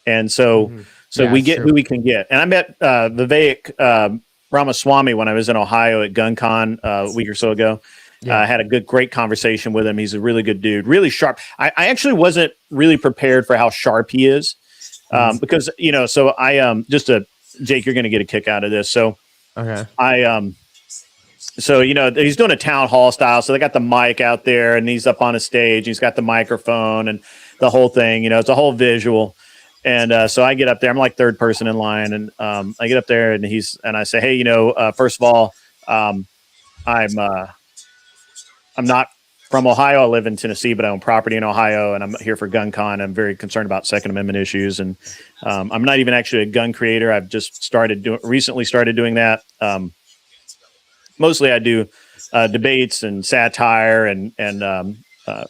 Speaker 1: And so we get who we can get. And I met Vivek Ramaswamy when I was in Ohio at GunCon a week or so ago. Had a great conversation with him. He's a really good dude, really sharp. I actually wasn't really prepared for how sharp he is, because so I Jake, you're going to get a kick out of this. So
Speaker 4: okay,
Speaker 1: so he's doing a town hall style. So they got the mic out there, and he's up on a stage. He's got the microphone and the whole thing. It's a whole visual. And so I get up there. I'm like third person in line, and I get up there, and I say, hey, first of all, I'm not from Ohio. I live in Tennessee, but I own property in Ohio, and I'm here for GunCon. I'm very concerned about Second Amendment issues, and I'm not even actually a gun creator. I've just recently started doing that. Mostly, I do debates and satire and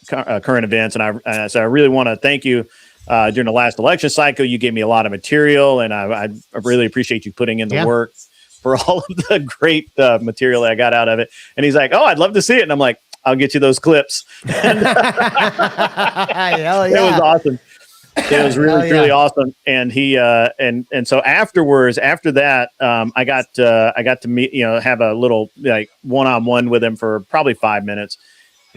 Speaker 1: current events, and I really want to thank you. During the last election cycle, you gave me a lot of material, and I really appreciate you putting in the work for all of the great material that I got out of it. And he's like, "Oh, I'd love to see it." And I'm like, "I'll get you those clips." And,
Speaker 4: Hell yeah.
Speaker 1: It was awesome. It was really awesome. And he and so after that, I got to meet, have a little like one-on-one with him for probably 5 minutes.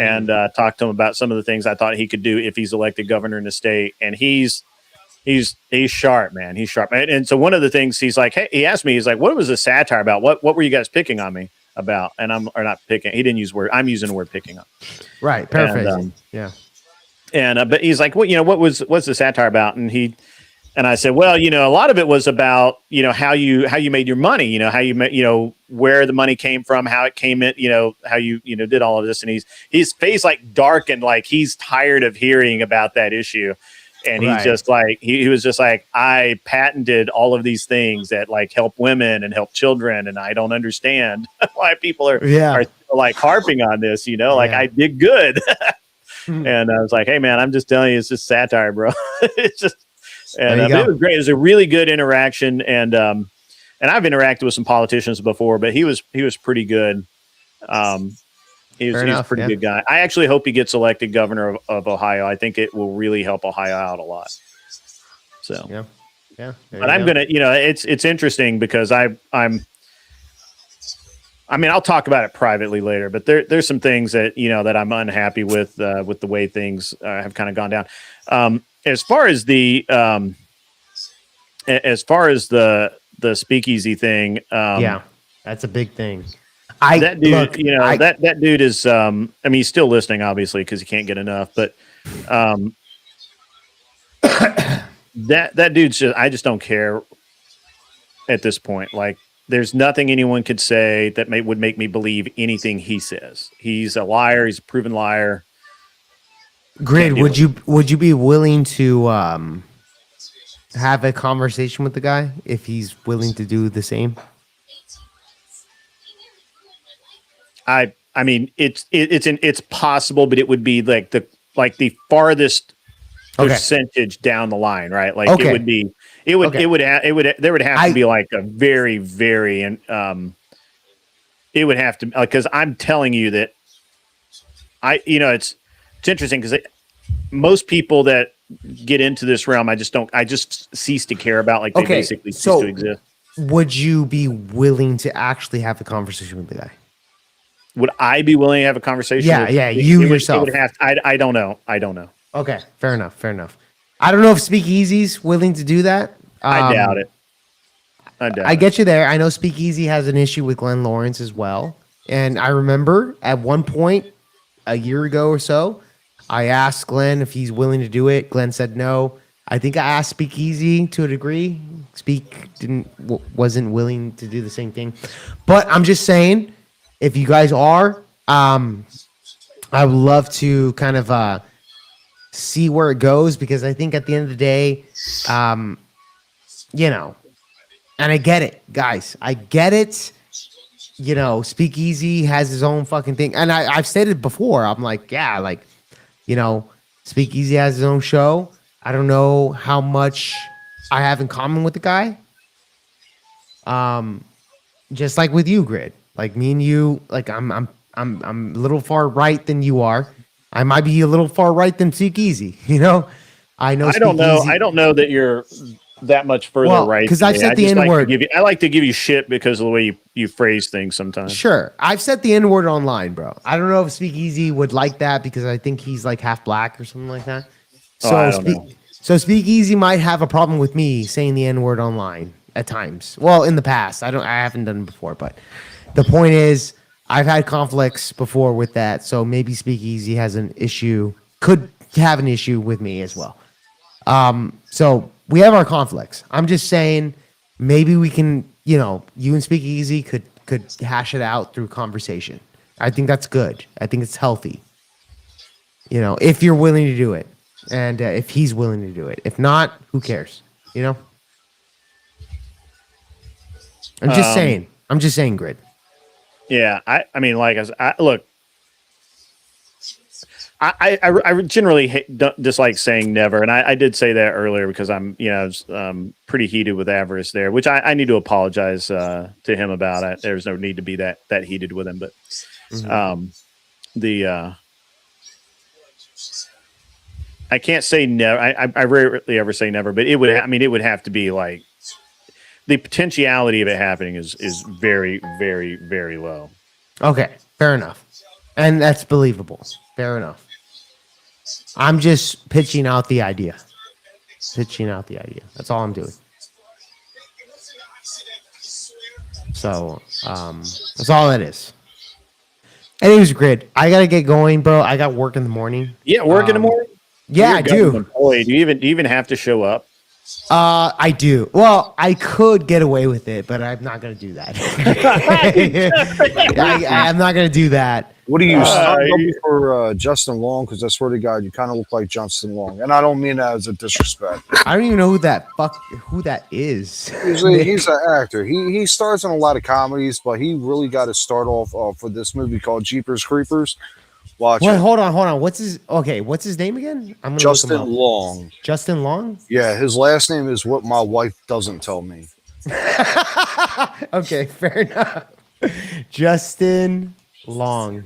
Speaker 1: And talk to him about some of the things I thought he could do if he's elected governor in the state. And he's sharp, man. He's sharp. And so one of the things he asked me, he's like, what was the satire about? What were you guys picking on me about? And or not picking. He didn't use word. I'm using the word picking on.
Speaker 4: Right. Perfect. Yeah.
Speaker 1: And but he's like, what's the satire about? And I said, well, a lot of it was about, how you made your money, how you made, where the money came from, how it came in, how you did all of this. And his face like darkened, like he's tired of hearing about that issue. And he's just like, he was just like, I patented all of these things that like help women and help children. And I don't understand why people are like harping on this, like I did good. And I was like, hey man, I'm just telling you, it's just satire, bro. It's just, and it was great. It was a really good interaction, and I've interacted with some politicians before, but he was pretty good. He was a pretty good guy. I actually hope he gets elected governor of Ohio. I think it will really help Ohio out a lot. So
Speaker 4: yeah.
Speaker 1: But I'm gonna, it's interesting because I'll talk about it privately later. But there's some things that that I'm unhappy with the way things have kind of gone down. As far as the speakeasy thing,
Speaker 4: that's a big thing.
Speaker 1: That dude, that dude is, he's still listening, obviously, because he can't get enough. But that dude's I just don't care at this point. Like, there's nothing anyone could say that would make me believe anything he says. He's a liar. He's a proven liar.
Speaker 4: Grid, would you be willing to have a conversation with the guy if he's willing to do the same?
Speaker 1: I mean, it's possible, but it would be like the farthest percentage down the line, right? Like there would have to be like a very, very, and it would have to, because I'm telling you that it's interesting because most people that get into this realm, I just cease to care about. Like they basically cease to exist.
Speaker 4: Would you be willing to actually have a conversation with the guy?
Speaker 1: Would I be willing to have a conversation?
Speaker 4: Yeah, yourself.
Speaker 1: It would have. I don't know.
Speaker 4: Okay, fair enough. I don't know if Speakeasy's willing to do that.
Speaker 1: I doubt it.
Speaker 4: I get you there. I know Speakeasy has an issue with Glenn Lawrence as well. And I remember at one point a year ago or so, I asked Glenn if he's willing to do it. Glenn said no. I think I asked Speakeasy to a degree. Wasn't willing to do the same thing. But I'm just saying, if you guys are, I would love to kind of see where it goes, because I think at the end of the day, and I get it, guys. I get it. Speakeasy has his own fucking thing. And I've stated before, I'm like, Speakeasy has his own show. I don't know how much I have in common with the guy. Just like with you, Grid. Like me and you, like I'm a little far right than you are. I might be a little far right than Speakeasy. I know.
Speaker 1: I don't know that you're that much further right.
Speaker 4: Because I've said the N-word.
Speaker 1: I like to give you shit because of the way you phrase things sometimes.
Speaker 4: Sure. I've said the N-word online, bro. I don't know if Speakeasy would like that because I think he's like half black or something like that. So,
Speaker 1: I don't know.
Speaker 4: So Speakeasy might have a problem with me saying the N-word online at times. Well, in the past. I haven't done it before, but the point is I've had conflicts before with that. So maybe Speakeasy has an issue, could have an issue with me as well. So we have our conflicts. I'm just saying maybe we can, you and Speakeasy could hash it out through conversation. I think that's good. I think it's healthy. If you're willing to do it and if he's willing to do it. If not, who cares? I'm just saying. I'm just saying, Grid.
Speaker 1: Yeah, I mean, like, look, I generally don't dislike saying never, and I did say that earlier because I'm pretty heated with Avarice there, which I need to apologize to him about it. There's no need to be that heated with him, but I can't say never. I rarely ever say never, but it would have to be like the potentiality of it happening is very, very, very low.
Speaker 4: Okay, fair enough, and that's believable. Fair enough. I'm just pitching out the idea. That's all I'm doing. So, that's all it is. Anyways, Grid, I gotta get going, bro. I got work in the morning.
Speaker 1: Yeah, work in the morning?
Speaker 4: Yeah, I do.
Speaker 1: Boy, do you even have to show up?
Speaker 4: I do. Well, I could get away with it, but I'm not gonna do that. I'm not gonna do that.
Speaker 6: What do you sign for Justin Long? Because I swear to God, you kind of look like Justin Long, and I don't mean that as a disrespect.
Speaker 4: I don't even know who that is.
Speaker 6: He's an actor. He stars in a lot of comedies, but he really got to start off for this movie called Jeepers Creepers. Watch it.
Speaker 4: Hold on. What's his name again? I'm gonna
Speaker 6: Justin Long.
Speaker 4: Justin Long?
Speaker 6: Yeah, his last name is what my wife doesn't tell me.
Speaker 4: Okay, fair enough. Justin Long.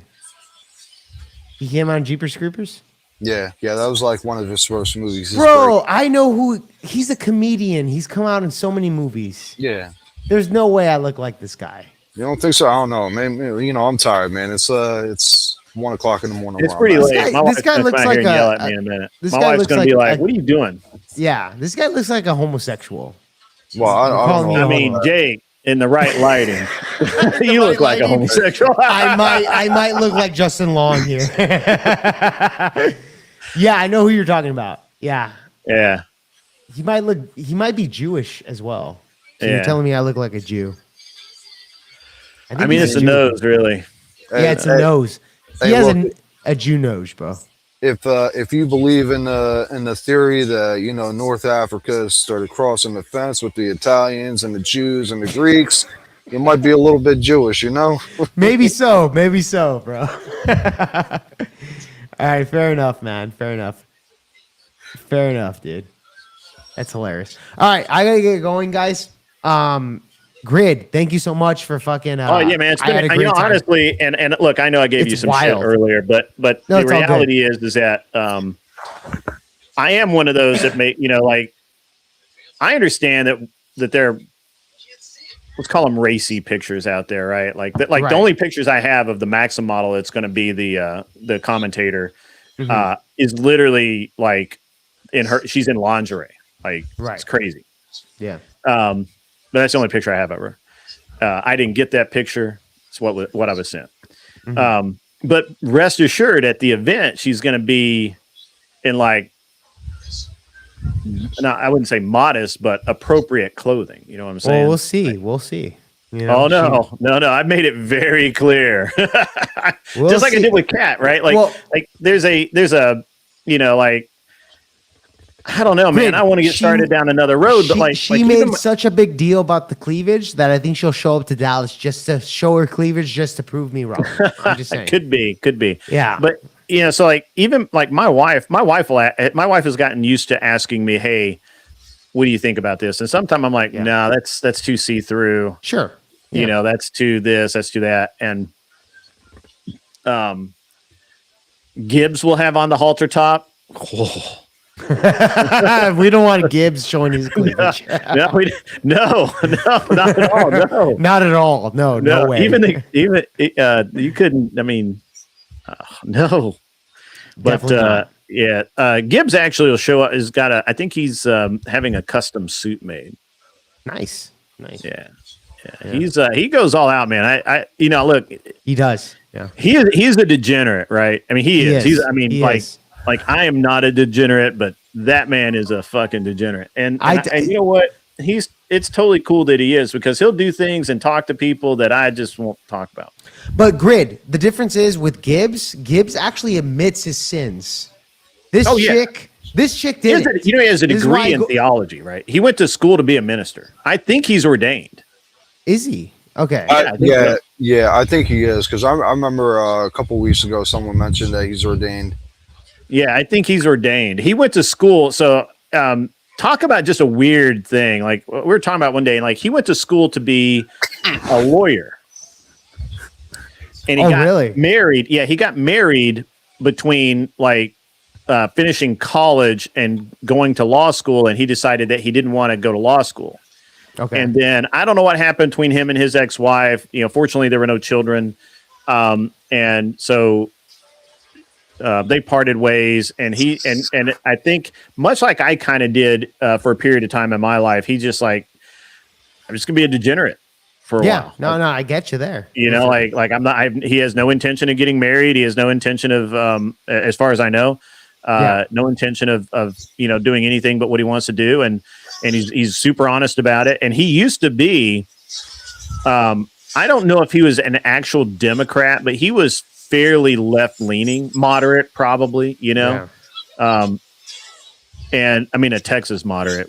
Speaker 4: He came on Jeepers Creepers?
Speaker 6: Yeah, that was like one of his first movies.
Speaker 4: Bro, I know who he's a comedian. He's come out in so many movies.
Speaker 6: Yeah.
Speaker 4: There's no way I look like this guy.
Speaker 6: You don't think so? I don't know. Man, I'm tired, man. It's 1 o'clock in the morning.
Speaker 1: It's pretty late.
Speaker 4: This guy looks like
Speaker 1: yell at me in a minute.
Speaker 4: This
Speaker 1: My
Speaker 4: guy
Speaker 1: wife's
Speaker 4: looks
Speaker 1: gonna be like, "What are you doing?"
Speaker 4: Yeah, this guy looks like a homosexual.
Speaker 6: Well, I don't know.
Speaker 1: I mean, Jake, in the right lighting, you look like a homosexual.
Speaker 4: I might look like Justin Long here. Yeah, I know who you're talking about. Yeah. He might be Jewish as well. So you're telling me I look like a Jew?
Speaker 1: I mean, it's a nose, really.
Speaker 4: Yeah, it's a nose. He has a Jew nose, bro.
Speaker 6: If you believe in the theory that North Africa started crossing the fence with the Italians and the Jews and the Greeks, you might be a little bit Jewish,
Speaker 4: Maybe so, bro. All right, fair enough, man. Fair enough, dude. That's hilarious. All right, I gotta get going, guys. Grid, thank you so much for fucking.
Speaker 1: Oh yeah, man. It's been, honestly, and look, I know I gave you some shit earlier, but the reality is that I am one of those that make like I understand that there, let's call them racy pictures out there, right? Like that, the only pictures I have of the Maxim model that's going to be the commentator is literally like she's in lingerie, like it's crazy.
Speaker 4: Yeah.
Speaker 1: But that's the only picture I have of her. I didn't get that picture. It's what I was sent. But rest assured, at the event, she's going to be in I wouldn't say modest, but appropriate clothing. You know what I'm saying?
Speaker 4: Well, we'll see. We'll see.
Speaker 1: No. I made it very clear. Just like I did with Kat, right? Like there's a I don't know, man. I want to get started down another road, but
Speaker 4: she made such a big deal about the cleavage that I think she'll show up to Dallas just to show her cleavage, just to prove me wrong. I'm just saying.
Speaker 1: Could be.
Speaker 4: Yeah.
Speaker 1: But so even my wife has gotten used to asking me, "Hey, what do you think about this?" And sometimes I'm like, "No, that's too see-through."
Speaker 4: Sure.
Speaker 1: That's too this, that's too that, and Gibbs will have on the halter top.
Speaker 4: We don't want Gibbs showing his cleavage.
Speaker 1: No, not at all. No,
Speaker 4: not at all. No way.
Speaker 1: Even you couldn't. I mean, no. But Gibbs actually will show up. I think he's having a custom suit made.
Speaker 4: Nice.
Speaker 1: Yeah. He goes all out, man. I look.
Speaker 4: He does. Yeah.
Speaker 1: He's a degenerate, right? I mean, he is. Like I am not a degenerate, but that man is a fucking degenerate. And you know what? It's totally cool that he is, because he'll do things and talk to people that I just won't talk about.
Speaker 4: But Grid, the difference is with Gibbs actually admits his sins. This chick did it.
Speaker 1: He has a degree in theology, right? He went to school to be a minister. I think he's ordained.
Speaker 4: Is he? Okay.
Speaker 6: I think he is, because I remember a couple weeks ago someone mentioned that he's ordained.
Speaker 1: Yeah, I think he's ordained. He went to school. So talk about just a weird thing. Like we were talking about one day, like he went to school to be a lawyer. And he got married. Yeah, he got married between finishing college and going to law school, and he decided that he didn't want to go to law school.
Speaker 4: Okay.
Speaker 1: And then I don't know what happened between him and his ex-wife. Fortunately there were no children. And so they parted ways, and I think much like I kind of did for a period of time in my life, he's just like, I'm just gonna be a degenerate for a while.
Speaker 4: No, I get you there.
Speaker 1: Like I'm not. He has no intention of getting married. He has no intention of, as far as I know, no intention of doing anything but what he wants to do, and he's super honest about it. And he used to be, I don't know if he was an actual Democrat, but he was fairly left-leaning, moderate, probably, and I mean a Texas moderate,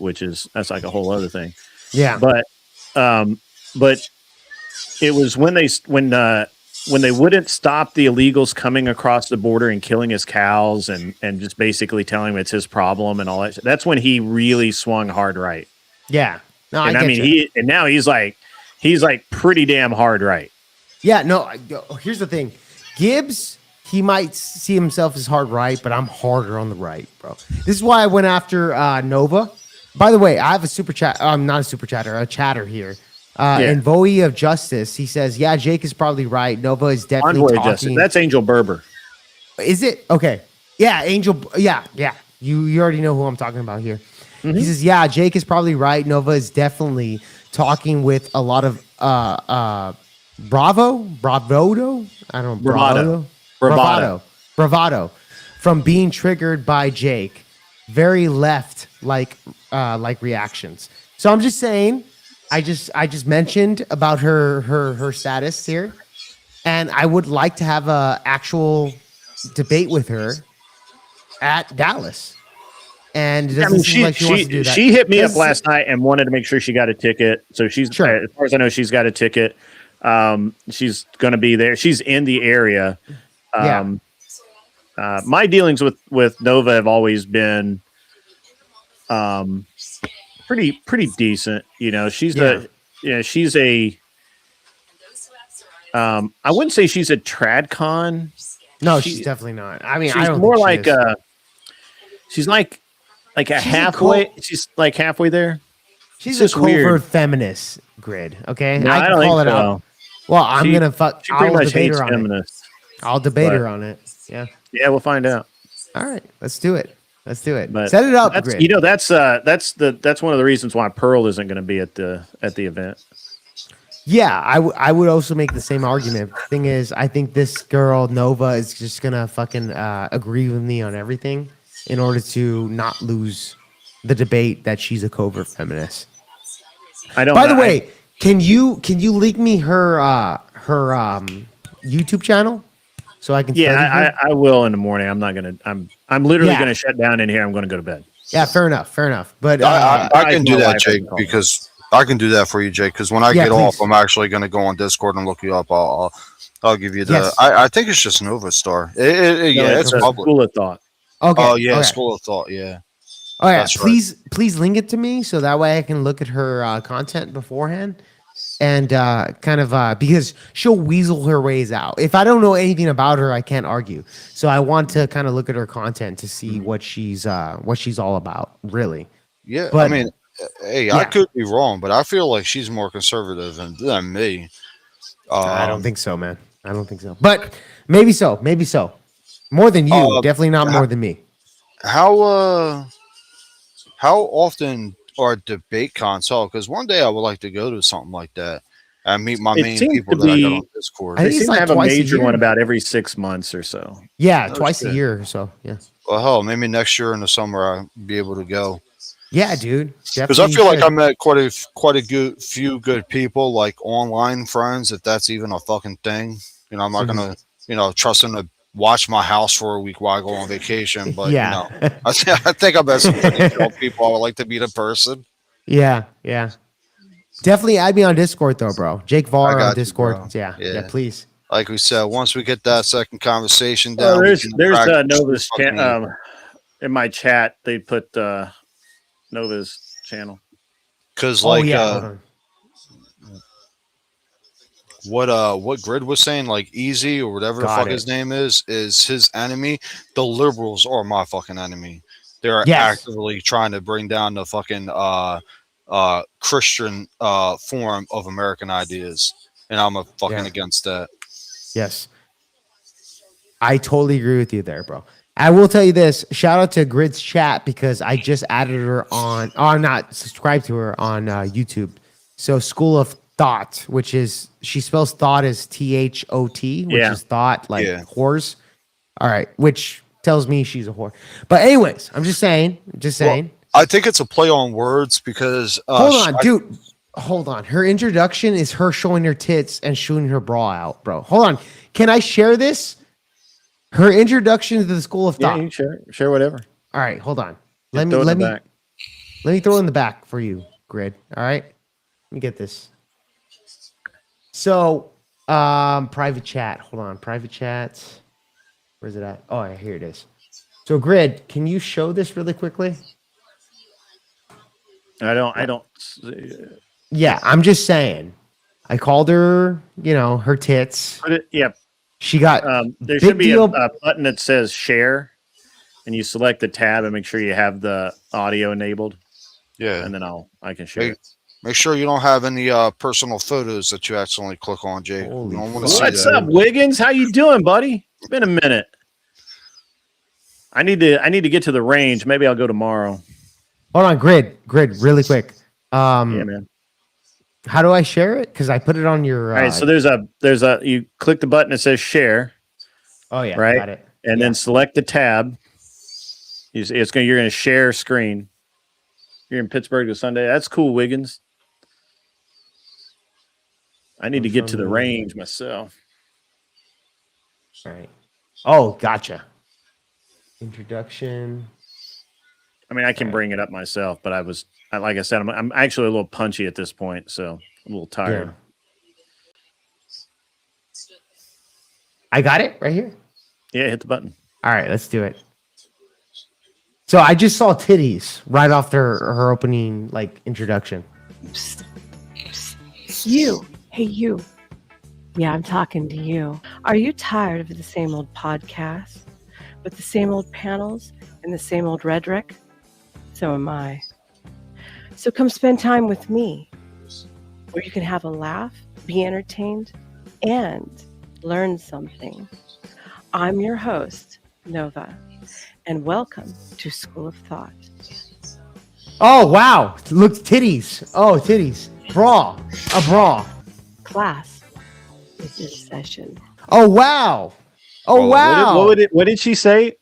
Speaker 1: that's like a whole other thing.
Speaker 4: Yeah.
Speaker 1: But it was when they wouldn't stop the illegals coming across the border and killing his cows and just basically telling him it's his problem and all that. That's when he really swung hard right.
Speaker 4: Yeah. No,
Speaker 1: and now he's like pretty damn hard right.
Speaker 4: Yeah. No, here's the thing. Gibbs, he might see himself as hard right, but I'm harder on the right, bro. This is why I went after Nova. By the way, I have a super chat. I'm not a super chatter, a chatter here. And Voe of Justice, he says, "Yeah, Jake is probably right. Nova is definitely
Speaker 1: Envoy
Speaker 4: talking."
Speaker 1: Justice. That's Angel Berber.
Speaker 4: Is it? Okay. Yeah, Angel. Yeah. You already know who I'm talking about here. Mm-hmm. He says, "Yeah, Jake is probably right. Nova is definitely talking with a lot of bravado. I don't know. Bravado from being triggered by Jake. Very left like reactions. So I'm just saying, I just mentioned about her status here, and I would like to have a actual debate with her at Dallas. And it doesn't seem like she wants to do that.
Speaker 1: She hit me up last night and wanted to make sure she got a ticket. So she's as far as I know, she's got a ticket. She's going to be there. She's in the area. My dealings with Nova have always been pretty decent. She's she's a I wouldn't say she's a tradcon.
Speaker 4: No, she's definitely not. I mean,
Speaker 1: she's more like she's like a halfway. She's like halfway there.
Speaker 4: She's a covert feminist, Grid. Okay,
Speaker 1: no, I don't call it out.
Speaker 4: Well, I'm gonna fuck.
Speaker 1: I'll debate her on it.
Speaker 4: I'll debate her on it. Yeah.
Speaker 1: Yeah, we'll find out.
Speaker 4: All right, let's do it. But set it up, Grid.
Speaker 1: That's one of the reasons why Pearl isn't going to be at the event.
Speaker 4: Yeah, I would also make the same argument. The thing is, I think this girl Nova is just gonna fucking agree with me on everything in order to not lose the debate that she's a covert feminist.
Speaker 1: I don't.
Speaker 4: By the way, can you link me her YouTube channel so I can?
Speaker 1: Yeah, I will in the morning. I'm not gonna. I'm literally gonna shut down in here. I'm gonna go to bed.
Speaker 4: Yeah, fair enough. But
Speaker 6: I can do that, Jake, because I can do that for you, Jake. Because when I get off, I'm actually gonna go on Discord and look you up. I'll give you the. Yes. I think it's just Nova Star. It's public.
Speaker 1: School of Thought.
Speaker 4: Okay.
Speaker 6: Oh yeah, okay. School of Thought. Yeah.
Speaker 4: Oh yeah. Please link it to me so that way I can look at her content beforehand. and kind of because she'll weasel her ways out. If I don't know anything about her, I can't argue. So I want to kind of look at her content to see what she's all about, really.
Speaker 6: Yeah,
Speaker 4: but,
Speaker 6: I mean, hey, I could be wrong, but I feel like she's more conservative than me.
Speaker 4: I don't think so, man. I don't think so. But maybe so. Maybe so. More than you. Definitely not more than me.
Speaker 6: How often are debate cons held? Because one day I would like to go to something like that and meet my main people that I got on Discord.
Speaker 1: They seem to have a major one about every 6 months or so.
Speaker 4: Yeah, twice a year or so. Yeah.
Speaker 6: Well, hell, maybe next year in the summer I'll be able to go.
Speaker 4: Yeah, dude.
Speaker 6: Because I feel like I met quite a few good people, like online friends, if that's even a fucking thing. You know, I'm not gonna, trust them to watch my house for a week while I go on vacation. But I think I met some pretty cool people I would like to meet in person.
Speaker 4: Yeah. Definitely add me on Discord though, bro. Jake Var on Discord.
Speaker 6: You,
Speaker 4: yeah, please.
Speaker 6: Like we said, once we get that second conversation down,
Speaker 1: there's Nova's in my chat. They put Nova's channel.
Speaker 6: Because what Grid was saying, like Easy or whatever the fuck his name is his enemy. The liberals are my fucking enemy. They're actively trying to bring down the fucking Christian form of American ideas, and I'm fucking against that.
Speaker 4: Yes, I totally agree with you there, bro. I will tell you this. Shout out to Grid's chat because I just added her on. I'm not subscribed to her on YouTube. So School of Thought, which is she spells thought as THOT, which is thought like whores. All right, which tells me she's a whore. But anyways, I'm just saying.
Speaker 6: Well, I think it's a play on words because
Speaker 4: Hold on. Her introduction is her showing her tits and shooting her bra out, bro. Hold on. Can I share this? Her introduction to the School of Thought.
Speaker 1: Yeah, you share whatever.
Speaker 4: All right, hold on. Let me throw it in the back for you, Grid. All right. Let me get this. So, private chat. Hold on. Private chat. Where's it at? Oh, yeah, here it is. So, Grid, can you show this really quickly?
Speaker 1: I don't.
Speaker 4: Yeah, I'm just saying. I called her, her tits. She got
Speaker 1: there should be a button that says share, and you select the tab and make sure you have the audio enabled.
Speaker 6: Yeah,
Speaker 1: and then I can share it.
Speaker 6: Make sure you don't have any personal photos that you accidentally click on, Jake.
Speaker 1: What's up, Wiggins? How you doing, buddy? It's been a minute. I need to get to the range. Maybe I'll go tomorrow.
Speaker 4: Hold on, Grid, really quick.
Speaker 1: Yeah, man.
Speaker 4: How do I share it? Because I put it on your.
Speaker 1: All right, so there's a you click the button that says share.
Speaker 4: Oh yeah,
Speaker 1: right.
Speaker 4: Got it.
Speaker 1: And then select the tab. You're gonna share screen. You're in Pittsburgh to Sunday. That's cool, Wiggins. I need to get to the range myself.
Speaker 4: All right. Oh, gotcha. Introduction.
Speaker 1: I mean, I can bring it up myself, but like I said, I'm actually a little punchy at this point, so I'm a little tired.
Speaker 4: Yeah. I got it right here.
Speaker 1: Yeah, hit the button.
Speaker 4: All right, let's do it. So I just saw titties right off her opening introduction.
Speaker 3: You. Hey, you. Yeah, I'm talking to you. Are you tired of the same old podcast with the same old panels and the same old rhetoric? So am I. So come spend time with me, where you can have a laugh, be entertained, and learn something. I'm your host, Nova, and welcome to School of Thought.
Speaker 4: Oh, wow. Look, titties. Oh, titties. Bra. A bra.
Speaker 3: Class is in session.
Speaker 4: Oh, wow. Oh, wow.
Speaker 1: What did she say?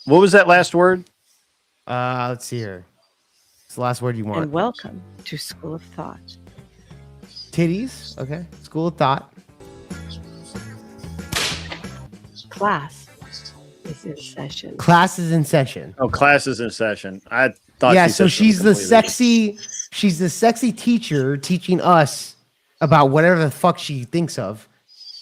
Speaker 1: What was that last word?
Speaker 4: Let's see here. It's the last word you want.
Speaker 3: And welcome to School of Thought.
Speaker 4: Titties. Okay. School of Thought.
Speaker 3: Class is in session.
Speaker 4: Class is in session.
Speaker 1: Oh, class is in session. I thought.
Speaker 4: Yeah. So she's the sexy teacher teaching us about whatever the fuck she thinks of,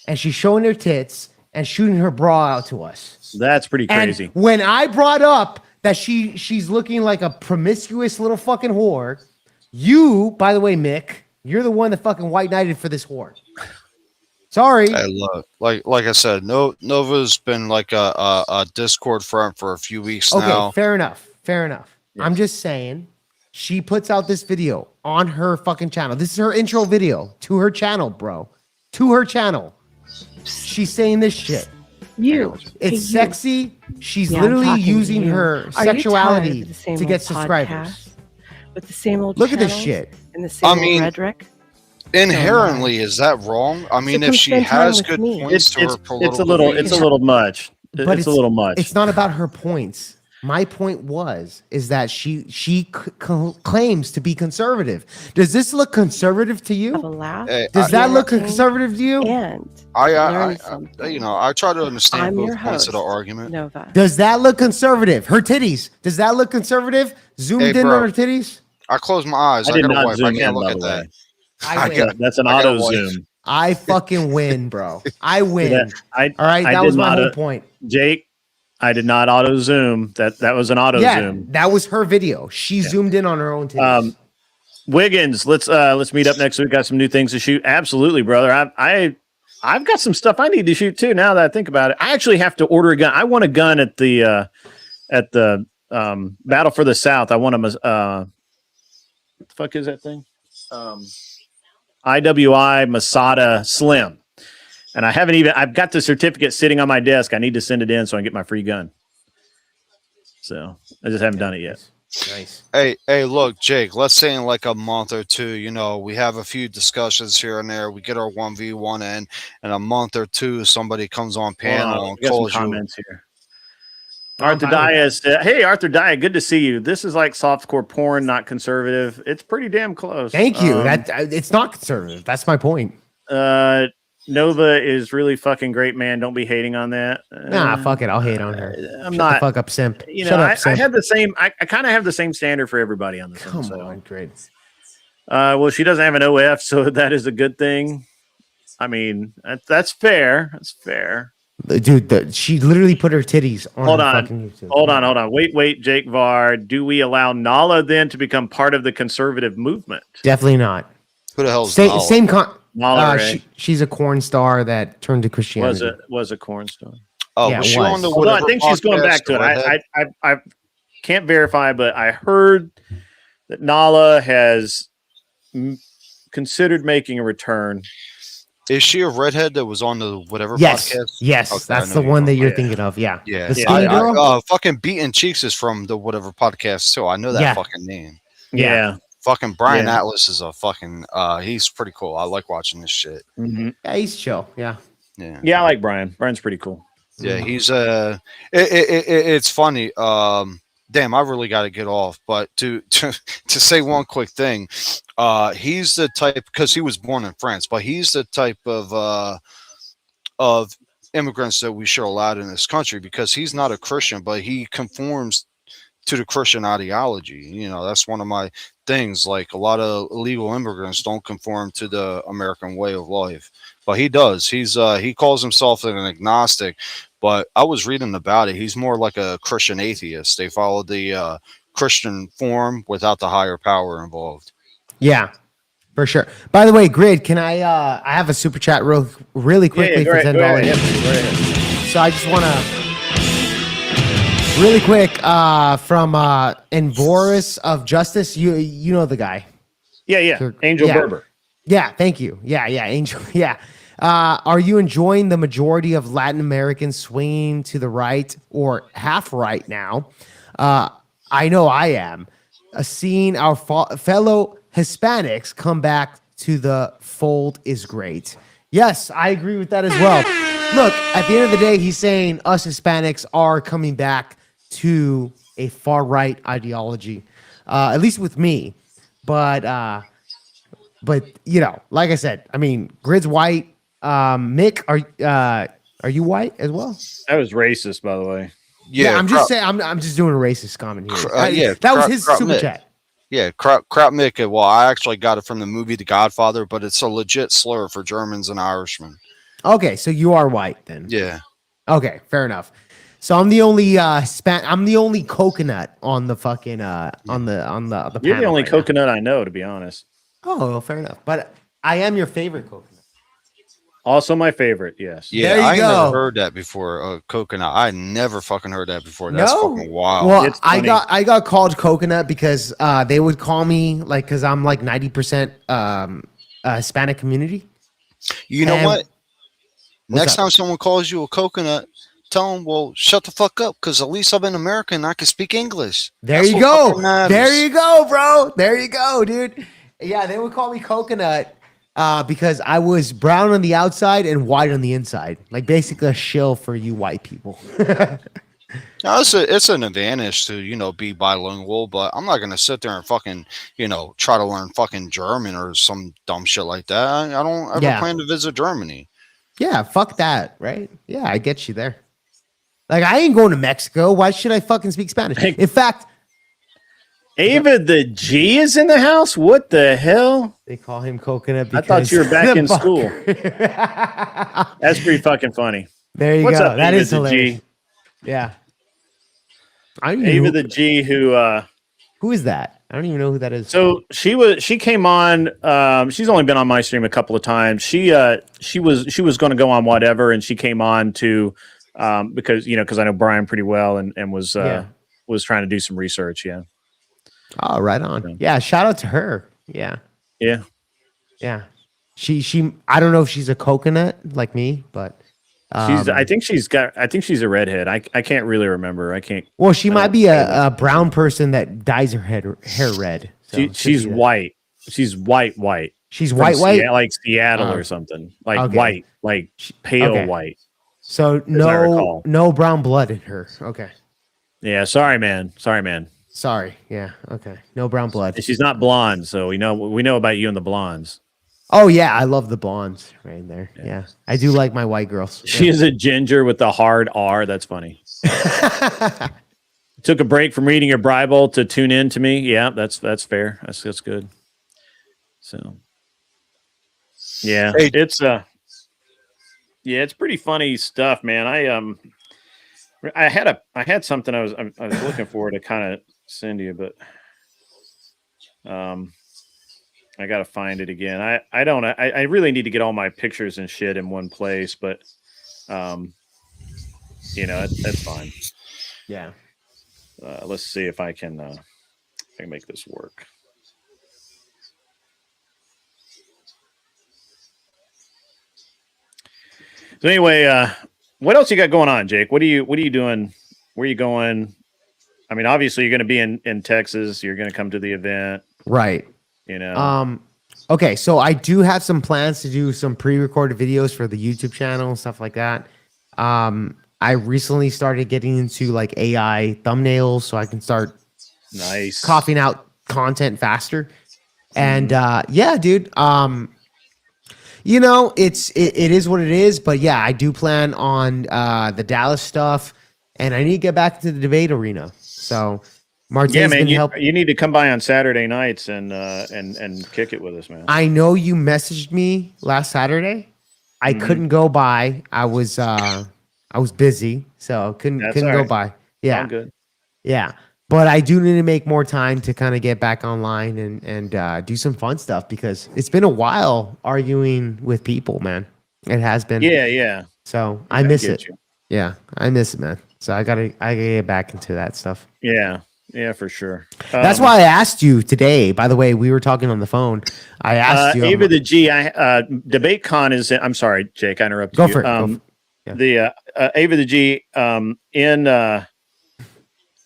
Speaker 4: and she's showing her tits and shooting her bra out to us.
Speaker 1: That's pretty crazy.
Speaker 4: And when I brought up that she's looking like a promiscuous little fucking whore, you, by the way, Mick, You're the one that fucking white knighted for this whore. Sorry.
Speaker 6: Hey, look, like I said, Nova's been like a Discord friend for a few weeks now.
Speaker 4: Okay, fair enough. Yeah. I'm just saying, she puts out this video on her fucking channel. This is her intro video to her channel, bro. To her channel. She's saying this shit. It's sexy. She's literally using her sexuality to get subscribers.
Speaker 3: With the same old
Speaker 4: Look at this shit.
Speaker 3: And the same old rhetoric.
Speaker 6: Inherently, is that wrong? I mean, if she has good points to her political,
Speaker 1: it's a little much.
Speaker 4: But
Speaker 1: it's a little much.
Speaker 4: It's not about her points. My point is that she claims to be conservative. Does this look conservative to you? Does that look conservative to you?
Speaker 3: And
Speaker 6: I try to understand both points of the argument.
Speaker 3: Nova.
Speaker 4: Does that look conservative? Her titties. Does that look conservative? Zoomed in on her titties.
Speaker 6: I closed my eyes. I gotta wipe. I can't look at that.
Speaker 1: That's an auto zoom.
Speaker 4: I fucking win, bro. I win. All right, that was my whole point.
Speaker 1: Jake, I did not auto zoom. That was an auto zoom.
Speaker 4: That was her video. She zoomed in on her own titties.
Speaker 1: Wiggins, let's meet up next week. Got some new things to shoot. Absolutely, brother. I've got some stuff I need to shoot too. Now that I think about it, I actually have to order a gun. I want a gun at the Battle for the South. I want what the fuck is that thing? IWI Masada Slim. And I've got the certificate sitting on my desk. I need to send it in so I can get my free gun. So I just haven't done it yet.
Speaker 4: Nice.
Speaker 6: Hey, look, Jake, let's say in like a month or two, we have a few discussions here and there. We get our 1v1 in a month or two, somebody comes on panel and calls you.
Speaker 1: Comments here. Arthur Dias, hey, Arthur Dias, good to see you. This is like softcore porn, not conservative. It's pretty damn close.
Speaker 4: Thank you. It's not conservative. That's my point.
Speaker 1: Nova is really fucking great, man. Don't be hating on that.
Speaker 4: Nah, fuck it. I'll hate on her.
Speaker 1: I'm not.
Speaker 4: The fuck up, simp.
Speaker 1: Shut up, simp. I have the same. I kind of have the same standard for everybody on this.
Speaker 4: Come on, great.
Speaker 1: Well, she doesn't have an OF, so that is a good thing. I mean, that's fair. That's fair.
Speaker 4: Dude, she literally put her titties on.
Speaker 1: Hold on. Wait, Jake Var. Do we allow Nala then to become part of the conservative movement?
Speaker 4: Definitely not.
Speaker 6: Who the hell is Nala?
Speaker 4: Same she's a corn star that turned to Christianity.
Speaker 1: Was a corn star.
Speaker 6: Oh, yeah, was she on the
Speaker 1: I think she's going back to it. I can't verify, but I heard that Nala has considered making a return.
Speaker 6: Is she a redhead that was on the whatever
Speaker 4: podcast? Yes, okay, that's the one that you're thinking of. Yeah.
Speaker 6: The skinny girl? Fucking Beaten Cheeks is from the whatever podcast too. I know that fucking name.
Speaker 1: Yeah.
Speaker 6: Fucking Brian Atlas is a fucking he's pretty cool. I like watching this shit.
Speaker 4: Mm-hmm. Yeah, he's chill. Yeah,
Speaker 1: I like Brian. Brian's pretty cool.
Speaker 6: Yeah, he's it's funny. Damn, I really got to get off. But to say one quick thing, he's the type, because he was born in France, but he's the type of immigrants that we should allow in this country, because he's not a Christian, but he conforms to the Christian ideology. That's one of my things. Like, a lot of illegal immigrants don't conform to the American way of life, but he does. He calls himself an agnostic, but I was reading about it. He's more like a Christian atheist. They follow the Christian form without the higher power involved.
Speaker 4: Yeah, for sure. By the way, Grid, can I have a super chat really quickly for $10? So I just want to really quick from Envoris of Justice. You know the guy.
Speaker 1: Yeah. Angel Berber.
Speaker 4: Yeah, thank you. Yeah, Angel. Yeah. Are you enjoying the majority of Latin Americans swinging to the right or half right now? I know I am. Seeing our fellow Hispanics come back to the fold is great. Yes, I agree with that as well. Look, at the end of the day, he's saying us Hispanics are coming back to a far right ideology, at least with me. But like I said, I mean, Grid's white. Mick, are you white as well?
Speaker 1: That was racist, by the way.
Speaker 4: Yeah, I'm just saying. I'm just doing a racist comment here. That was his super chat.
Speaker 6: Yeah, crap Mick. Well, I actually got it from the movie The Godfather, but it's a legit slur for Germans and Irishmen.
Speaker 4: Okay, so you are white then.
Speaker 6: Yeah.
Speaker 4: Okay, fair enough. So I'm the only I'm the only coconut on the fucking on the
Speaker 1: You're the only coconut I know, to be honest.
Speaker 4: Oh, fair enough. But I am your favorite coconut.
Speaker 1: Also my favorite, yes.
Speaker 9: Yeah,
Speaker 4: There you
Speaker 9: I
Speaker 4: go.
Speaker 9: never heard that before. Coconut. I never fucking heard that before. That's fucking wild.
Speaker 4: Well, I got called coconut because they would call me like because I'm like 90% Hispanic community.
Speaker 9: You know what? Next time someone calls you a coconut, tell them, well, shut the fuck up, because at least I'm in America and I can speak English.
Speaker 4: There you go. There you go, bro. There you go, dude. Yeah, they would call me coconut because I was brown on the outside and white on the inside. Like basically a shill for you white people.
Speaker 9: Now, it's an advantage to, be bilingual, but I'm not going to sit there and fucking, try to learn fucking German or some dumb shit like that. I don't ever plan to visit Germany.
Speaker 4: Yeah, fuck that, right? Yeah, I get you there. Like, I ain't going to Mexico. Why should I fucking speak Spanish? In fact,
Speaker 1: Ava the G is in the house? What the hell?
Speaker 4: They call him coconut because
Speaker 1: I thought you were back in school. That's pretty fucking funny.
Speaker 4: There you
Speaker 1: What's
Speaker 4: go.
Speaker 1: Up,
Speaker 4: that
Speaker 1: Ava
Speaker 4: is hilarious. G? Yeah.
Speaker 1: Ava the G
Speaker 4: who is that? I don't even know who that is.
Speaker 1: So she came on. She's only been on my stream a couple of times. She was going to go on whatever, and she came on to because I know Brian pretty well and was trying to do some research. Yeah.
Speaker 4: Oh, right on. Yeah. Shout out to her. Yeah.
Speaker 1: Yeah.
Speaker 4: Yeah. She. I don't know if she's a coconut like me, but.
Speaker 1: I think she's a redhead. I can't really remember.
Speaker 4: Well, she might be a brown person that dyes her hair red. So
Speaker 1: she's white. She's white.
Speaker 4: She's white,
Speaker 1: like Seattle or something. Like white, like pale white.
Speaker 4: So no brown blood in her. Okay.
Speaker 1: Yeah. Sorry, man.
Speaker 4: Sorry. Yeah. Okay. No brown blood.
Speaker 1: And she's not blonde, so we know about you and the blondes.
Speaker 4: Oh yeah, I love the blondes right there. Yeah. I do like my white girls.
Speaker 1: She is a ginger with the hard R. That's funny. Took a break from reading your Bible to tune in to me. Yeah, that's fair. That's good. So, yeah, it's pretty funny stuff, man. I had something I was looking for to kind of send you, but I gotta find it again. I really need to get all my pictures and shit in one place, but that's fine.
Speaker 4: Yeah.
Speaker 1: Let's see if I can make this work. So anyway, what else you got going on, Jake? What are you doing? Where are you going? I mean, obviously you're going to be in Texas. You're going to come to the event,
Speaker 4: right? Okay, so I do have some plans to do some pre-recorded videos for the YouTube channel and stuff like that. I recently started getting into like AI thumbnails so I can start coughing out content faster. And yeah, dude. It is what it is, but yeah, I do plan on the Dallas stuff, and I need to get back to the debate arena. So Martin's
Speaker 1: you need to come by on Saturday nights and kick it with us, man.
Speaker 4: I know you messaged me last Saturday. I couldn't go by. I was busy, so couldn't go by. Yeah,
Speaker 1: I'm good.
Speaker 4: Yeah, but I do need to make more time to kind of get back online and do some fun stuff because it's been a while arguing with people, man. It has been.
Speaker 1: Yeah.
Speaker 4: So I miss it. Yeah, I miss it, man. So I gotta get back into that stuff.
Speaker 1: Yeah, for sure.
Speaker 4: That's why I asked you today. By the way, we were talking on the phone. I asked you.
Speaker 1: Ava the G. DebateCon is. I'm sorry, Jake. I interrupted you.
Speaker 4: Go for it.
Speaker 1: Yeah. The Ava the G in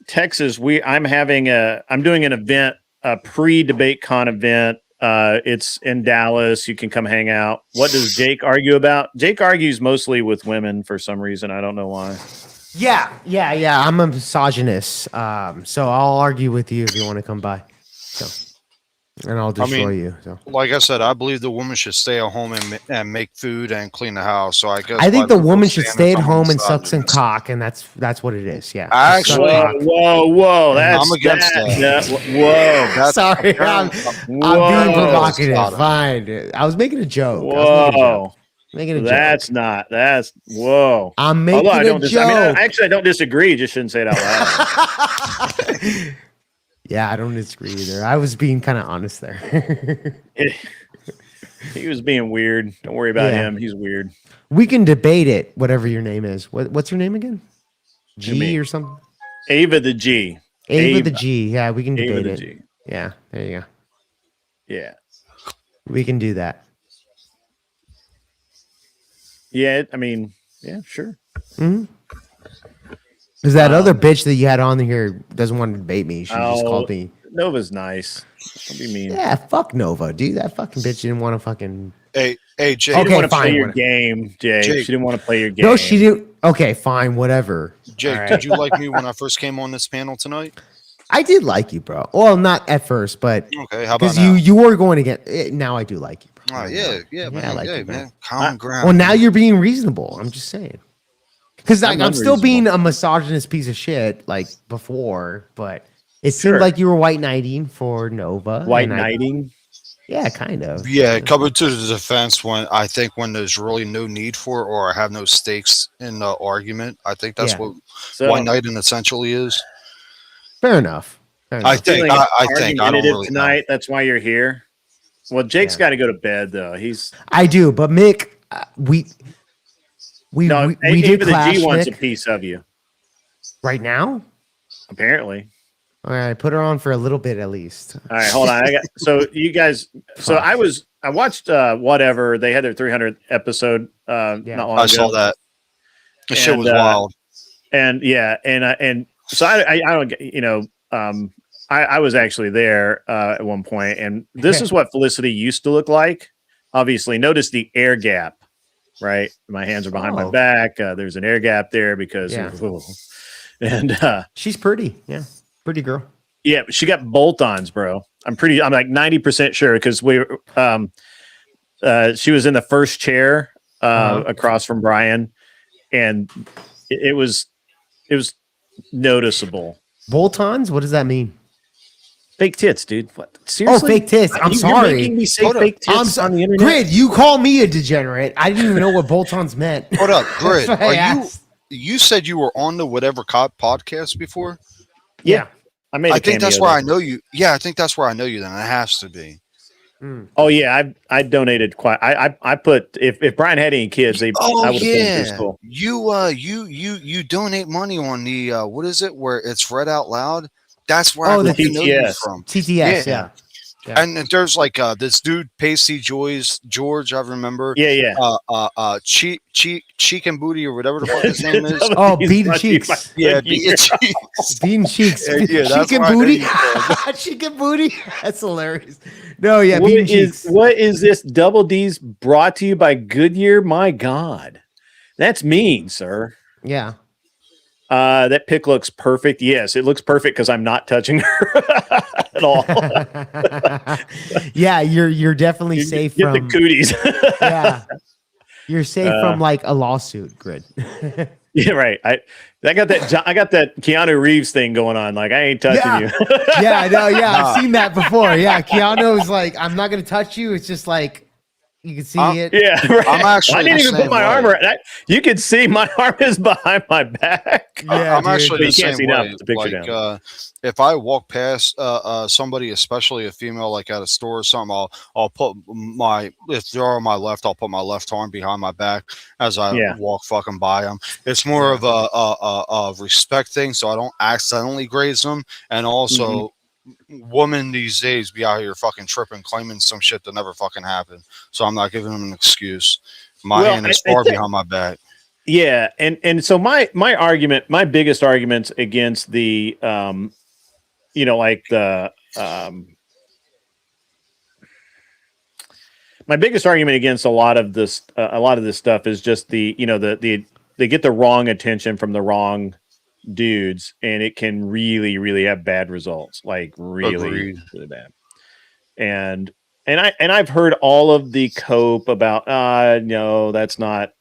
Speaker 1: Texas. I'm doing an event, a pre-DebateCon event. It's in Dallas. You can come hang out. What does Jake argue about? Jake argues mostly with women for some reason. I don't know why.
Speaker 4: Yeah. I'm a misogynist. So I'll argue with you if you want to come by. And I'll destroy you. So,
Speaker 9: like I said, I believe the woman should stay at home and make food and clean the house. So I guess
Speaker 4: I think the woman should stay at home and suck some cock, and that's what it is. Yeah.
Speaker 9: Actually,
Speaker 1: whoa,
Speaker 9: I'm against that.
Speaker 1: Whoa.
Speaker 4: Sorry, I'm being provocative. Fine. I was making a joke.
Speaker 1: Whoa.
Speaker 4: Making a joke.
Speaker 1: That's whoa.
Speaker 4: I'm making a joke.
Speaker 1: I don't disagree. You just shouldn't say it out loud.
Speaker 4: Yeah, I don't disagree either. I was being kind of honest there.
Speaker 1: He was being weird. Don't worry about him. He's weird.
Speaker 4: We can debate it, whatever your name is. What's your name again? G or something?
Speaker 1: Ava the G.
Speaker 4: Ava the G. Yeah, we can debate
Speaker 1: Ava the
Speaker 4: it.
Speaker 1: G.
Speaker 4: Yeah, there you go.
Speaker 1: Yeah.
Speaker 4: We can do that.
Speaker 1: Yeah, I mean, yeah, sure.
Speaker 4: Mm-hmm. Because that other bitch that you had on here doesn't want to debate me. She just called me.
Speaker 1: Nova's nice. Don't be mean.
Speaker 4: Yeah, fuck Nova, dude. That fucking bitch didn't want to fucking.
Speaker 9: Hey, Jake.
Speaker 1: She didn't want to play your game, Jake. She didn't want to play your game.
Speaker 4: No, she didn't. Okay, fine, whatever.
Speaker 9: Jake, did you like me when I first came on this panel tonight?
Speaker 4: I did like you, bro. Well, not at first, but
Speaker 9: okay. How about
Speaker 4: because you were going to get. Now I do like you, bro.
Speaker 9: Oh yeah, man. I like you, man. Common ground.
Speaker 4: Well, now you're being reasonable. I'm just saying. Because I'm still being a misogynist piece of shit like before, but it seemed like you were white knighting for Nova.
Speaker 1: White knighting?
Speaker 4: Yeah, kind of.
Speaker 9: Yeah, coming to the defense when there's really no need for it or I have no stakes in the argument. I think that's what white knighting essentially is.
Speaker 4: Fair enough.
Speaker 9: I think I don't really
Speaker 1: tonight. That's why you're here. Well, Jake's got to go to bed though.
Speaker 4: I do, but Mick, we did clash.
Speaker 1: The G wants
Speaker 4: Mick.
Speaker 1: a piece of you
Speaker 4: right now.
Speaker 1: Apparently.
Speaker 4: All right, put her on for a little bit at least.
Speaker 1: All right, hold on. You guys. So I watched whatever they had their 300th episode. Not long ago.
Speaker 9: I saw that. The shit was wild.
Speaker 1: And so I don't I was actually there at one point, and this is what Felicity used to look like. Obviously, notice the air gap. Right, my hands are behind my back. There's an air gap there because, and
Speaker 4: she's pretty, pretty girl.
Speaker 1: Yeah, but she got bolt-ons, bro. I'm like 90% sure because she was in the first chair across from Brian, and it was noticeable.
Speaker 4: Bolt-ons? What does that mean?
Speaker 1: Fake tits, dude. What? Seriously?
Speaker 4: Oh, fake tits. I'm sorry.
Speaker 1: Making me say fake tits on the internet.
Speaker 4: Grid, you call me a degenerate. I didn't even know what bolt-ons meant.
Speaker 9: Hold up, Grid. You said you were on the whatever podcast before?
Speaker 1: Yeah.
Speaker 9: I think that's where I know you. Yeah, I think that's where I know you then. It has to be.
Speaker 1: Oh yeah, I donated quite. I put if Brian had any kids, I would have put them through school.
Speaker 9: You donate money on the what is it where it's read out loud? That's where I
Speaker 1: the
Speaker 9: know you from.
Speaker 4: TTS, yeah.
Speaker 9: And there's like this dude, Pasty George, I remember.
Speaker 1: Yeah.
Speaker 9: Cheek and Booty or whatever the fuck his name is.
Speaker 4: Oh, Beaten Cheeks.
Speaker 9: Yeah, Beaten Cheeks.
Speaker 4: Beaten Cheeks.
Speaker 9: Cheek
Speaker 4: and Booty. Cheek and Booty. That's hilarious. No, yeah, Beaten Cheeks.
Speaker 1: What is this? Double D's brought to you by Goodyear? My God. That's mean, sir.
Speaker 4: Yeah.
Speaker 1: That pic looks perfect. Yes, it looks perfect because I'm not touching her at all.
Speaker 4: Yeah, you're definitely safe
Speaker 1: get
Speaker 4: from
Speaker 1: the cooties.
Speaker 4: Yeah, you're safe from like a lawsuit. Grid.
Speaker 1: Yeah, right. I got that Keanu Reeves thing going on. Like I ain't touching you.
Speaker 4: Yeah, no, I've seen that before. Yeah, Keanu's like, I'm not gonna touch you. It's just like. You can see it.
Speaker 1: Yeah, right. I didn't even put my arm around. You can see my arm is behind my back.
Speaker 9: Yeah, I'm actually the same way.
Speaker 1: The picture down.
Speaker 9: If I walk past somebody, especially a female, like at a store or something, I'll put if they're on my left, I'll put my left arm behind my back as I walk fucking by them. It's more of a respect thing, so I don't accidentally graze them, and also. Women these days be out here fucking tripping, claiming some shit that never fucking happened. So I'm not giving them an excuse. My hand is far behind my back.
Speaker 1: Yeah, and so my argument, my biggest arguments against the, my biggest argument against a lot of this stuff is just they get the wrong attention from the wrong dudes, and it can really, really have bad results, like really bad. And I've heard all of the cope about no, that's not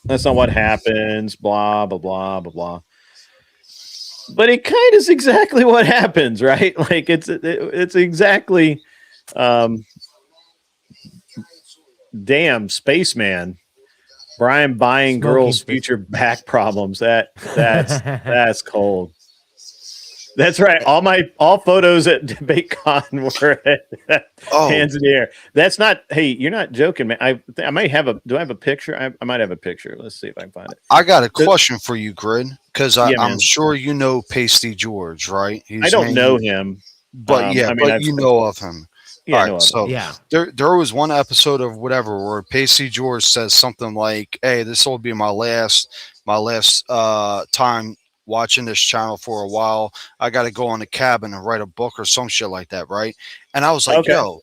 Speaker 1: what happens, blah blah blah blah blah. But it kind of is exactly what happens, right? Like it's exactly damn spaceman. Brian buying girls' future back problems. That's cold. That's right. All photos at DebateCon were hands in the air. That's not. Hey, you're not joking, man. I might have a. Do I have a picture? I might have a picture. Let's see if I can find it.
Speaker 6: I got a question for you, Grid, because I'm sure you know Pasty George, right?
Speaker 1: I don't know him,
Speaker 6: but you know of him.
Speaker 1: Yeah,
Speaker 6: right, so there was one episode of whatever where Pasty George says something like, "Hey, this will be my last time watching this channel for a while. I got to go on the cabin and write a book or some shit like that," right? And I was like, "Yo,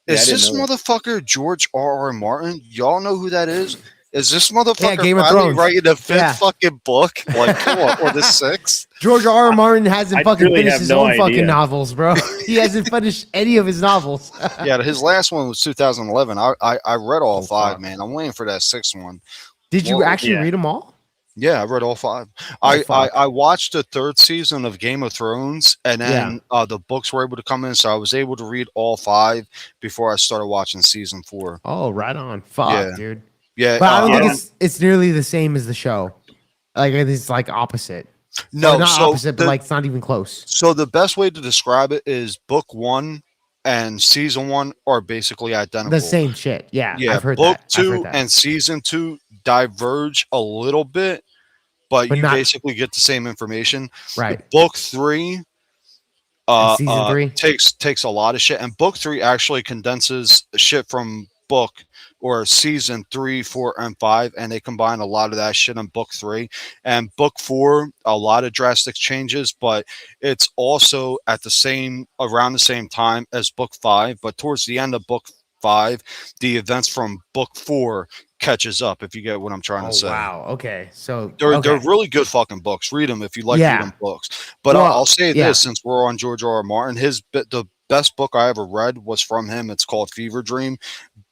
Speaker 6: is this motherfucker George R.R. Martin? Y'all know who that is? Is this motherfucker finally writing the fifth fucking book? Like, come on, or the sixth?"
Speaker 4: George R.R. Martin hasn't fucking finished his own fucking novels, bro. He hasn't finished any of his novels.
Speaker 6: Yeah, his last one was 2011. I read all five, man. I'm waiting for that sixth one.
Speaker 4: Did you actually read them all?
Speaker 6: Yeah, I read all five. I watched the third season of Game of Thrones, and then the books were able to come in, so I was able to read all five before I started watching season 4.
Speaker 4: Oh, right on. Fuck, dude.
Speaker 6: Yeah,
Speaker 4: but I don't think it's nearly the same as the show. Like it's like opposite.
Speaker 6: No,
Speaker 4: not opposite, but like it's not even close.
Speaker 6: So the best way to describe it is book 1 and season 1 are basically identical.
Speaker 4: The same shit. Yeah.
Speaker 6: Yeah.
Speaker 4: I've heard
Speaker 6: book
Speaker 4: that.
Speaker 6: 2 and season 2 diverge a little bit, but you basically get the same information.
Speaker 4: Right.
Speaker 6: Book 3
Speaker 4: season 3
Speaker 6: takes a lot of shit, and book 3 actually condenses shit from book or season 3, 4, and 5, and they combine a lot of that shit in book 3. And book 4, a lot of drastic changes, but it's also around the same time as book 5. But towards the end of book 5, the events from book 4 catches up, if you get what I'm trying to say.
Speaker 4: Wow. Okay. So
Speaker 6: they're really good fucking books. Read them if you like reading books. But I'll say this, since we're on George R.R. Martin, the best book I ever read was from him. It's called Fever Dream.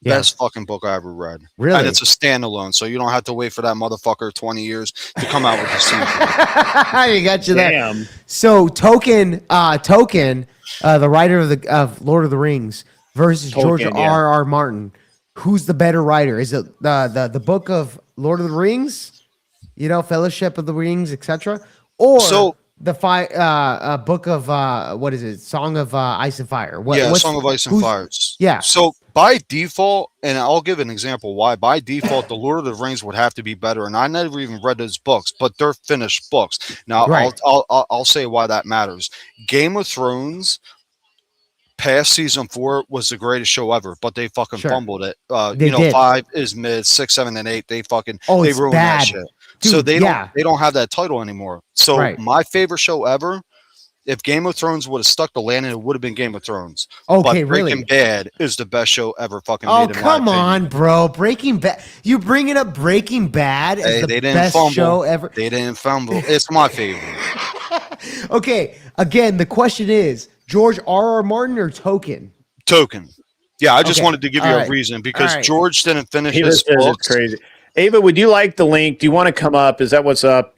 Speaker 6: Best fucking book I ever read.
Speaker 4: Really?
Speaker 6: And it's a standalone, so you don't have to wait for that motherfucker 20 years to come out with the sequel.
Speaker 4: I got you there. So Tolkien, the writer of Lord of the Rings versus George R.R. Martin. Who's the better writer? Is it the book of Lord of the Rings, Fellowship of the Rings, etc., or the book of what is it? Song of Ice and Fire.
Speaker 6: Song of Ice and Fire.
Speaker 4: Yeah.
Speaker 6: So by default, and I'll give an example why. By default, the Lord of the Rings would have to be better, and I never even read those books, but they're finished books. Now, I'll say why that matters. Game of Thrones past season 4 was the greatest show ever, but they fucking fumbled it. 5 is mid, 6, 7, and 8. They ruined that shit. Dude, so they don't have that title anymore. So my favorite show ever, if Game of Thrones would have stuck the landing, it would have been Game of Thrones.
Speaker 4: Okay,
Speaker 6: but Breaking Bad is the best show ever fucking made.
Speaker 4: Oh, come on, bro. Breaking Bad. You bringing up Breaking Bad as the best show ever.
Speaker 6: They didn't fumble. It's my favorite.
Speaker 4: Okay, again, the question is George R.R. Martin or Tolkien?
Speaker 6: Tolkien. Yeah, I just wanted to give you a reason because George didn't finish his book.
Speaker 1: It's crazy. Ava, would you like the link? Do you want to come up? Is that what's up?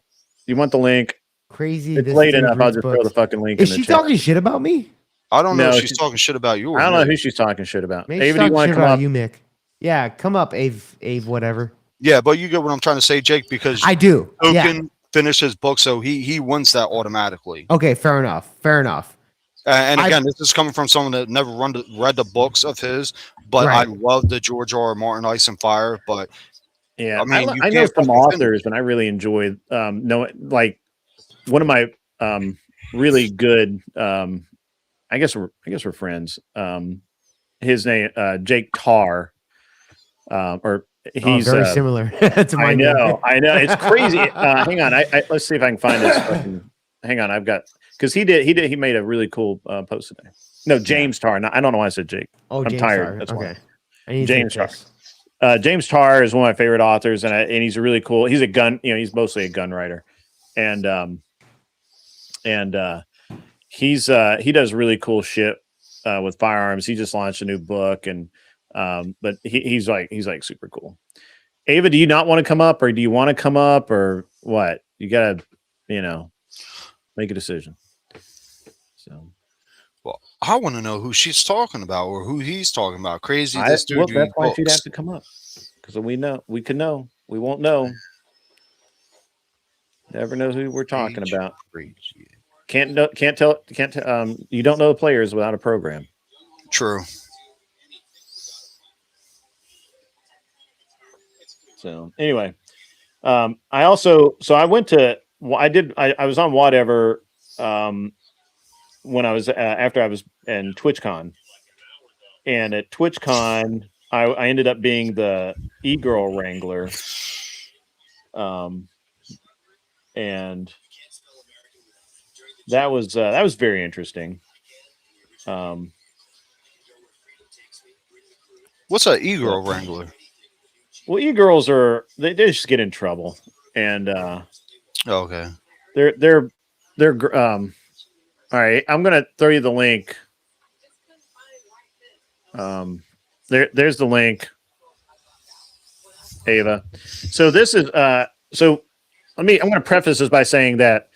Speaker 1: Do you want the link?
Speaker 4: Crazy.
Speaker 1: It's late enough. I'll just throw the fucking link.
Speaker 4: Is she talking shit about me?
Speaker 6: I don't know if she's talking shit about you.
Speaker 1: I don't know who she's talking shit about.
Speaker 4: Maybe Ava, do you want to come up? You, Mick. Yeah, come up, Ave, whatever.
Speaker 6: Yeah, but you get what I'm trying to say, Jake, because
Speaker 4: I do.
Speaker 6: Tolkien finished his book, so he wins that automatically.
Speaker 4: Okay, fair enough.
Speaker 6: And again, this is coming from someone that never read the books of his, but I love the George R. R. Martin Ice and Fire. But
Speaker 1: yeah, I know some authors, and I really enjoy knowing. Like one of my really good, I guess we're friends. His name Jake Tarr, or he's
Speaker 4: very similar to my name.
Speaker 1: I know, it's crazy. Hang on, let's see if I can find this. Hang on, I've got. Because he made a really cool post today. No, James Tarr. I don't know why I said Jake.
Speaker 4: Oh,
Speaker 1: I'm
Speaker 4: James
Speaker 1: tired.
Speaker 4: Tarr.
Speaker 1: That's
Speaker 4: okay.
Speaker 1: why. James Tarr. James Tarr is one of my favorite authors, and he's a really cool. He's a gun. He's mostly a gun writer, and he does really cool shit with firearms. He just launched a new book, and but he's like super cool. Ava, do you not want to come up, or do you want to come up, or what? You gotta, make a decision. So,
Speaker 6: well, I want to know who she's talking about or who he's talking about. Crazy.
Speaker 1: That's why she'd have to come up, because we could know. We won't know. Never know who we're talking about. Can't tell. You don't know the players without a program.
Speaker 9: True.
Speaker 1: So anyway, I went to. I was on whatever when I was after I was in TwitchCon, and at TwitchCon I ended up being the e-girl wrangler, and that was very interesting.
Speaker 9: What's an e-girl wrangler?
Speaker 1: Well, e-girls they just get in trouble, and
Speaker 9: okay,
Speaker 1: they're all right. I'm gonna throw you the link. There's the link, Ava. So this is so. I'm going to preface this by saying that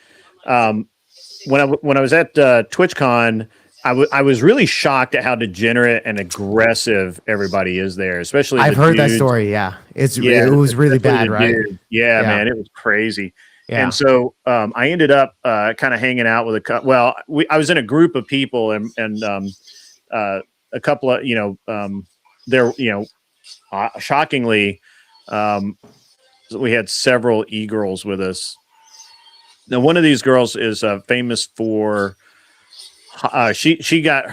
Speaker 1: when I was at TwitchCon, I was really shocked at how degenerate and aggressive everybody is there, especially
Speaker 4: I've heard that story. Yeah, it was really bad, right?
Speaker 1: Yeah, man, it was crazy. Yeah. And so I ended up kind of hanging out with I was in a group of people and a couple of shockingly we had several e-girls with us. Now one of these girls is famous for she got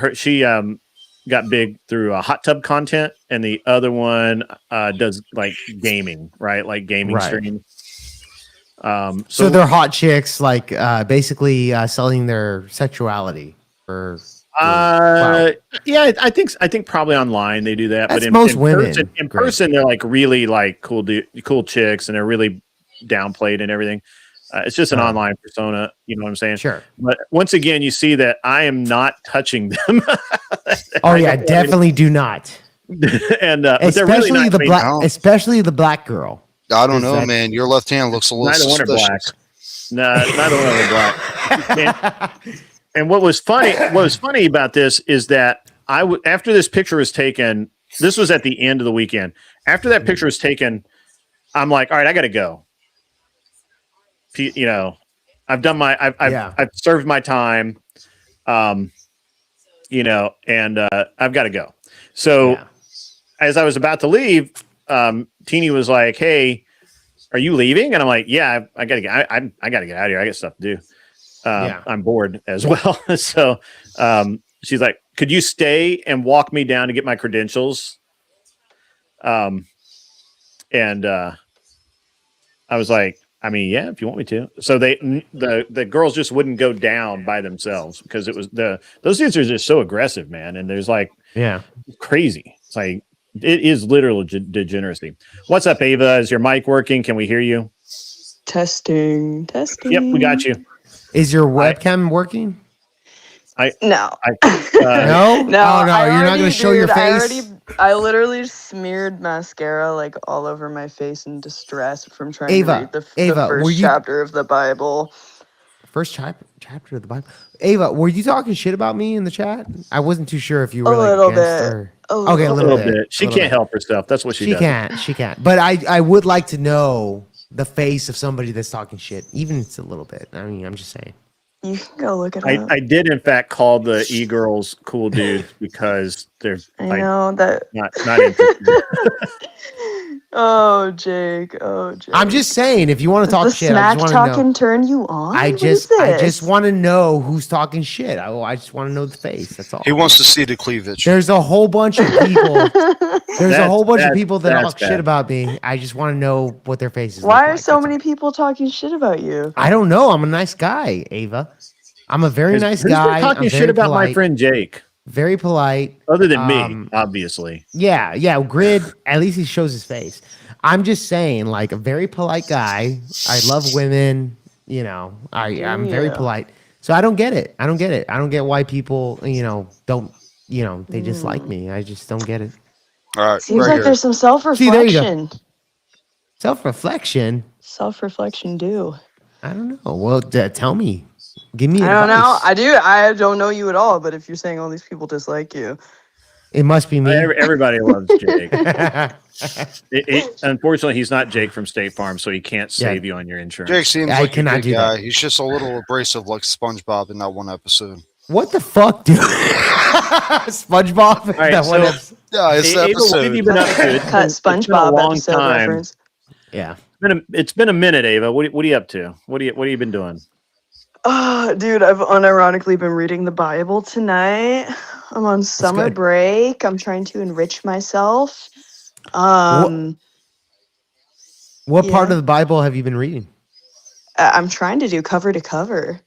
Speaker 1: big through hot tub content, and the other one does like gaming, right? Like gaming streams.
Speaker 4: So they're hot chicks, like basically selling their sexuality for
Speaker 1: yeah, I think probably online they do that.
Speaker 4: That's
Speaker 1: but
Speaker 4: most women.
Speaker 1: In person, they're like really like cool chicks, and they're really downplayed and everything. It's just an online persona, you know what I'm saying?
Speaker 4: Sure.
Speaker 1: But once again, you see that I am not touching them.
Speaker 4: Oh yeah, definitely do not.
Speaker 1: And
Speaker 4: especially
Speaker 1: really
Speaker 4: especially the black girl.
Speaker 9: I don't know, man. Your left hand looks a little suspicious.
Speaker 1: Neither one are black. And what was funny about this is that after this picture was taken, this was at the end of the weekend. After that picture was taken, I'm like, all right, I got to go. You know, I've done I've served my time, you know, and I've got to go. So as I was about to leave, Teeny was like, "Hey, are you leaving?" And I'm like, "Yeah, I got to get. I got to get out of here. I got stuff to do. I'm bored as well." So she's like, "Could you stay and walk me down to get my credentials?" And I was like, I mean, yeah, if you want me to. So the girls just wouldn't go down by themselves because it was those dudes are just so aggressive, man. And there's like, crazy. It's like, it is literal degeneracy. What's up, Ava? Is your mic working? Can we hear you?
Speaker 11: Testing.
Speaker 1: Yep, we got you.
Speaker 4: Is your webcam working?
Speaker 11: No.
Speaker 4: No? Oh, no. You're not going to show your face?
Speaker 11: I literally smeared mascara like all over my face in distress from trying to read the first chapter of the Bible.
Speaker 4: First chapter of the Bible? Ava, were you talking shit about me in the chat? I wasn't too sure if you were
Speaker 11: a little bit.
Speaker 4: A little bit.
Speaker 1: She can't help herself. That's what she does.
Speaker 4: She can't. But I would like to know the face of somebody that's talking shit, even if it's a little bit. I mean, I'm just saying.
Speaker 11: You can go look it up.
Speaker 1: I did in fact call the e-girls cool dudes because they're
Speaker 11: not
Speaker 1: interested.
Speaker 11: Oh, Jake.
Speaker 4: I'm just saying, if you want to talk shit, I just want to know.
Speaker 11: Smack talking turn you on?
Speaker 4: I just want to know who's talking shit. I just want to know the face. That's all.
Speaker 9: He wants to see the cleavage.
Speaker 4: There's a whole bunch of people. There's a whole bunch of people that talk shit about me. I just want to know what their faces.
Speaker 11: Why are so many people talking shit about you?
Speaker 4: I don't know. I'm a nice guy, Ava. I'm a very nice guy.
Speaker 1: Talking shit about my friend Jake.
Speaker 4: Very polite.
Speaker 1: Other than me, obviously.
Speaker 4: Yeah. Grid, at least he shows his face. I'm just saying, like, a very polite guy. I love women. You know, I'm very polite. So I don't get it. I don't get why people, don't, they dislike me. I just don't get it.
Speaker 9: All right.
Speaker 11: Seems like there's some self-reflection.
Speaker 4: See, there you go. Self-reflection?
Speaker 11: Self-reflection do.
Speaker 4: I don't know. Well, tell me. Give me
Speaker 11: I don't know. I don't know you at all, but if you're saying all these people dislike you.
Speaker 4: It must be me.
Speaker 1: Everybody loves Jake. Unfortunately, he's not Jake from State Farm, so he can't save you on your insurance.
Speaker 6: Jake seems like a good guy. He's just a little abrasive like SpongeBob in that one episode.
Speaker 4: What the fuck, dude? SpongeBob?
Speaker 1: Right,
Speaker 6: it's the episode.
Speaker 1: What have you been up to?
Speaker 11: Cut SpongeBob episode reference.
Speaker 4: Yeah.
Speaker 1: It's been a minute, Ava. What are you up to? What have you been doing?
Speaker 11: Oh, dude, I've unironically been reading the Bible tonight. I'm on summer break. I'm trying to enrich myself.
Speaker 4: What part of the Bible have you been reading?
Speaker 11: I'm trying to do cover to cover.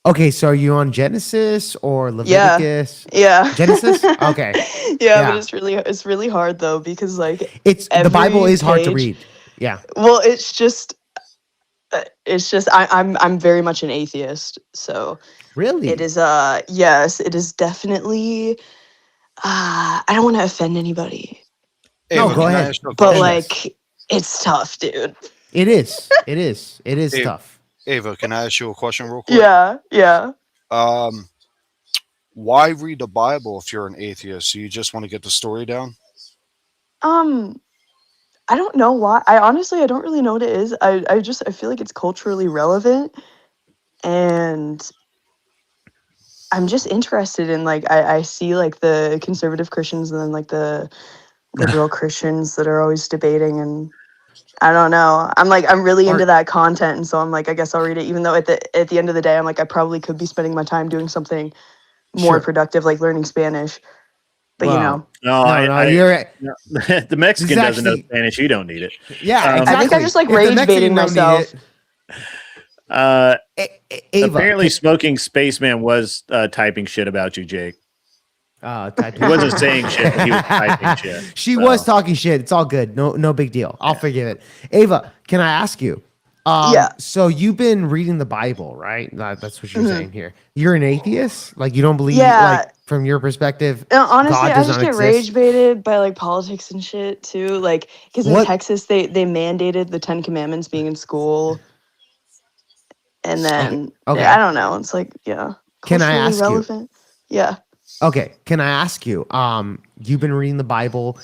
Speaker 4: Okay, so are you on Genesis or Leviticus?
Speaker 11: Yeah.
Speaker 4: Genesis? Okay.
Speaker 11: Yeah, but it's really hard though because like
Speaker 4: the Bible is hard to read. Yeah.
Speaker 11: Well, it's just I'm very much an atheist, so
Speaker 4: really
Speaker 11: it is yes, it is definitely I don't want to offend anybody.
Speaker 4: No, go ahead.
Speaker 11: But like it's tough, dude.
Speaker 4: It is tough.
Speaker 6: Ava, can I ask you a question real quick?
Speaker 11: Yeah.
Speaker 6: Why read the Bible if you're an atheist? Do you just want to get the story down?
Speaker 11: I don't know why. I don't really know what it is. I feel like it's culturally relevant, and I'm just interested in like I see like the conservative Christians and then like the liberal Christians that are always debating, and I don't know. I'm really into that content, and so I'm like, I guess I'll read it, even though at the end of the day, I'm like, I probably could be spending my time doing something more productive, like learning Spanish. But you know,
Speaker 4: you're
Speaker 1: the Mexican doesn't know Spanish. You don't need it.
Speaker 4: Yeah, exactly.
Speaker 11: I think I just like rage baiting myself.
Speaker 1: Apparently, smoking spaceman was typing shit about you, Jake. He wasn't saying shit, but he was typing shit.
Speaker 4: She was talking shit. It's all good. No big deal. I'll forgive it. Ava, can I ask you? So you've been reading the Bible, right? That's what you're saying here. You're an atheist? Like you don't believe, like from your perspective?
Speaker 11: Honestly,
Speaker 4: God
Speaker 11: I just get rage baited by like politics and shit too. Like because in Texas they mandated the 10 Commandments being in school, and then I don't know. It's like
Speaker 4: Can I ask
Speaker 11: relevant. Yeah.
Speaker 4: Okay, can I ask you? You've been reading the Bible.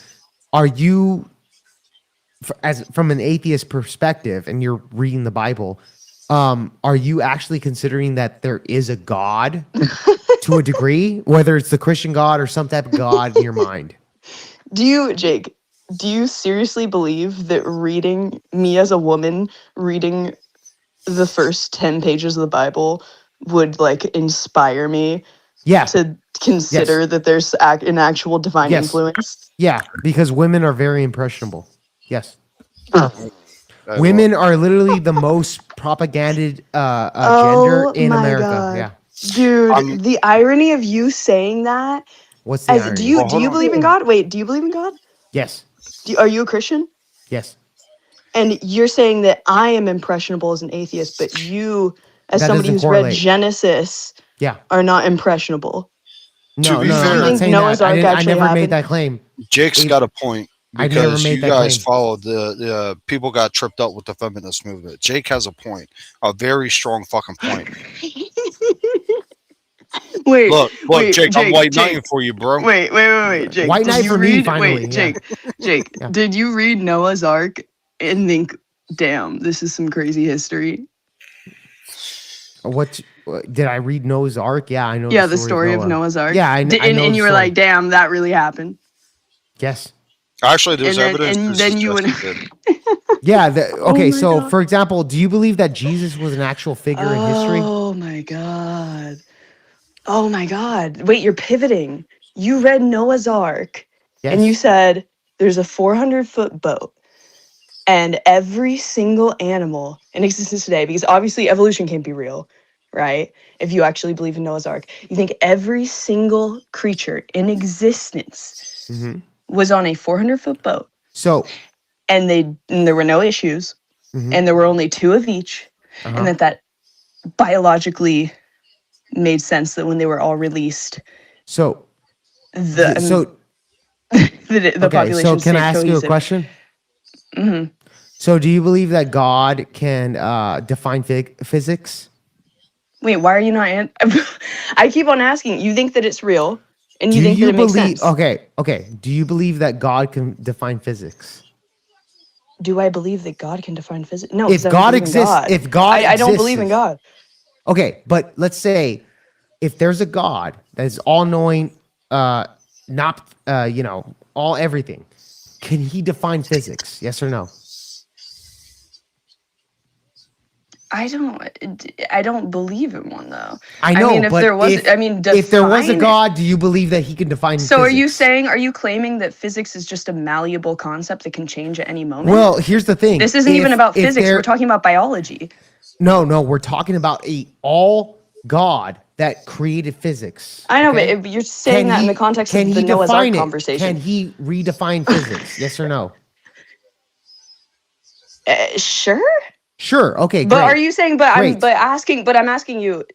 Speaker 4: Are you, from an atheist perspective, and you're reading the Bible, are you actually considering that there is a God to a degree, whether it's the Christian God or some type of God in your mind?
Speaker 11: Jake, do you seriously believe that me as a woman reading the first 10 pages of the Bible would like inspire me to consider that there's an actual divine influence?
Speaker 4: Yeah, because women are very impressionable. Yes. Women are literally the most propaganded gender in America.
Speaker 11: God.
Speaker 4: Yeah.
Speaker 11: Dude, the irony of you saying that.
Speaker 4: What's the irony?
Speaker 11: Do you believe in God? Wait, do you believe in God?
Speaker 4: Yes.
Speaker 11: Are you a Christian?
Speaker 4: Yes.
Speaker 11: And you're saying that I am impressionable as an atheist, but you, as somebody who's read Genesis, are not impressionable.
Speaker 4: No, I'm not saying that. I never made that claim.
Speaker 6: Jake's got a point. Because you guys
Speaker 4: claim.
Speaker 6: followed the people got tripped up with the feminist movement. Jake has a point, a very strong fucking point. Look, Jake, I'm white knighting for you, bro.
Speaker 11: Wait, Jake.
Speaker 4: White knight for me, finally.
Speaker 11: Wait, Jake, did you read Noah's Ark and think, damn, this is some crazy history?
Speaker 4: What did I read Noah's Ark? Yeah, I know.
Speaker 11: Yeah, the story of Noah's Ark.
Speaker 4: Yeah, I know.
Speaker 11: And you were like, damn, that really happened.
Speaker 4: Yes.
Speaker 6: Actually, there's evidence.
Speaker 11: And then you would.
Speaker 4: Yeah. Okay. So, for example, do you believe that Jesus was an actual figure in history?
Speaker 11: Oh my god. Oh my god. Wait, you're pivoting. You read Noah's Ark, and you said there's a 400-foot boat, and every single animal in existence today, because obviously evolution can't be real, right? If you actually believe in Noah's Ark, you think every single creature in existence was on a 400-foot boat.
Speaker 4: So,
Speaker 11: and there were no issues, and there were only 2 of each, and that biologically made sense that when they were all released, the population.
Speaker 4: So, can I ask you a question? So, do you believe that God can define physics?
Speaker 11: Wait, why are you not? I keep on asking. You think that it's real, And you think that it makes sense?
Speaker 4: Okay. Do you believe that God can define physics?
Speaker 11: Do I believe that God can define physics? No.
Speaker 4: If God exists,
Speaker 11: I don't believe in God.
Speaker 4: Okay, but let's say if there's a God that is all-knowing, not all everything, can he define physics? Yes or no?
Speaker 11: I don't believe in one though.
Speaker 4: I know,
Speaker 11: if
Speaker 4: but
Speaker 11: there was,
Speaker 4: if there was a God, do you believe that he can define
Speaker 11: So
Speaker 4: physics?
Speaker 11: are you claiming that physics is just a malleable concept that can change at any moment?
Speaker 4: Well, here's the thing.
Speaker 11: This isn't even about physics. We're talking about biology.
Speaker 4: No, we're talking about a all God that created physics.
Speaker 11: I know, but you're saying that in the context of the Noah's Ark conversation.
Speaker 4: Can he redefine physics? Yes or no?
Speaker 11: Sure.
Speaker 4: Sure. Okay.
Speaker 11: But
Speaker 4: great.
Speaker 11: are you saying? I'm asking you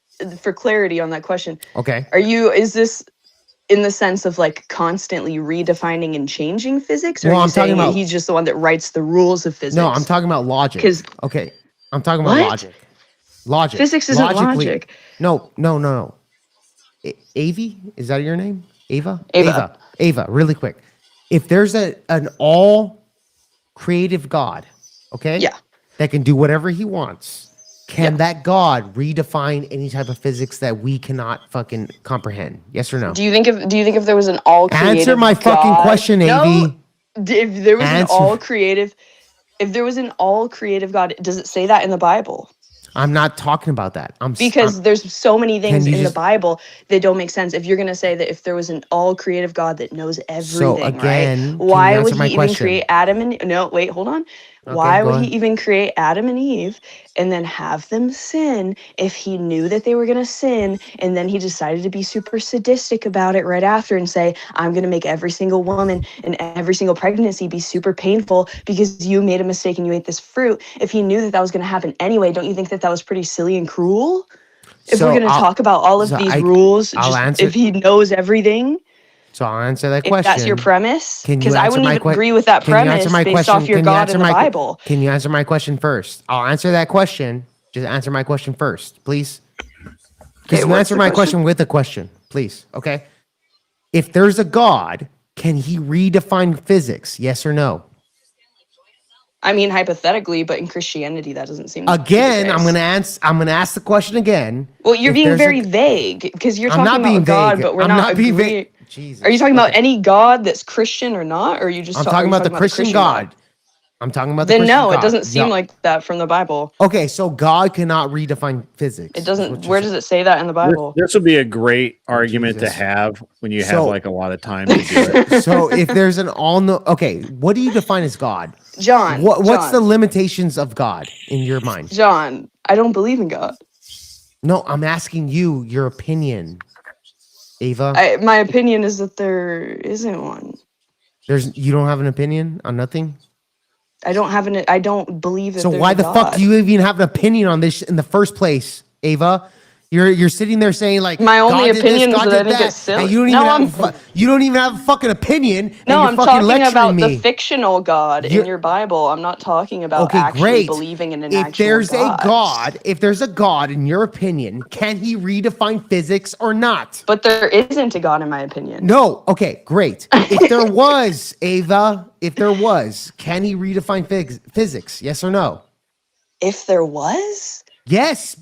Speaker 11: for clarity on that question.
Speaker 4: Okay.
Speaker 11: Is this in the sense of like constantly redefining and changing physics, or are you saying he's just the one that writes the rules of physics?
Speaker 4: No, I'm talking about logic. Okay, I'm talking about logic. Logic.
Speaker 11: Physics isn't logic.
Speaker 4: No. Avi, is that your name? Ava. Really quick. If there's an all creative God, okay?
Speaker 11: Yeah.
Speaker 4: That can do whatever he wants. Can that God redefine any type of physics that we cannot fucking comprehend? Yes or no?
Speaker 11: Do you think if there was an all creative
Speaker 4: answer my fucking question, Avi?
Speaker 11: If there was an all creative God, does it say that in the Bible?
Speaker 4: I'm not talking about that.
Speaker 11: Because there's so many things in the Bible that don't make sense. If you're going to say that if there was an all creative God that knows everything, right? Why would he even create Adam and no, wait, hold on. Why would he even create Adam and Eve and then have them sin if he knew that they were going to sin, and then he decided to be super sadistic about it right after and say, I'm going to make every single woman and every single pregnancy be super painful because you made a mistake and you ate this fruit? If he knew that was going to happen anyway, don't you think that was pretty silly and cruel? If we're going to talk about all of these rules, if he knows everything.
Speaker 4: So I'll answer that question.
Speaker 11: If that's your premise, because I wouldn't even agree with that premise based off your God in the Bible.
Speaker 4: Can you answer my question first? I'll answer that question. Just answer my question first, please. Just answer my question with a question, please. Okay. If there's a God, can he redefine physics? Yes or no?
Speaker 11: I mean, hypothetically, but in Christianity, that doesn't seem.
Speaker 4: Again, I'm gonna ask the question again.
Speaker 11: Well, you're being very vague because you're talking about God, but we're not being vague.
Speaker 4: Jesus.
Speaker 11: Are you talking about any God that's Christian or not? Or are you just
Speaker 4: talking about the Christian God? I'm talking about the Christian God.
Speaker 11: Then no, it doesn't seem like that from the Bible.
Speaker 4: Okay, so God cannot redefine physics.
Speaker 11: It doesn't. Where does it say that in the Bible?
Speaker 1: This would be a great argument to have when you have like a lot of time to do it.
Speaker 4: So if there's an okay, what do you define as God?
Speaker 11: John.
Speaker 4: What's the limitations of God in your mind?
Speaker 11: John, I don't believe in God.
Speaker 4: No, I'm asking you your opinion. Ava?
Speaker 11: My opinion is that there isn't one.
Speaker 4: You don't have an opinion on nothing?
Speaker 11: I don't believe that.
Speaker 4: So why the fuck do you even have an opinion on this in the first place, Ava? You're sitting there saying like
Speaker 11: my only opinion is that I think it's silly.
Speaker 4: And you don't even have a fucking opinion.
Speaker 11: No, I'm talking about the fictional God in your Bible. I'm not talking about actually believing in an actual God.
Speaker 4: If there's a God in your opinion, can he redefine physics or not?
Speaker 11: But there isn't a God in my opinion.
Speaker 4: No. Okay, great. If there was, Ava, can he redefine physics? Yes or no?
Speaker 11: If there was?
Speaker 4: Yes.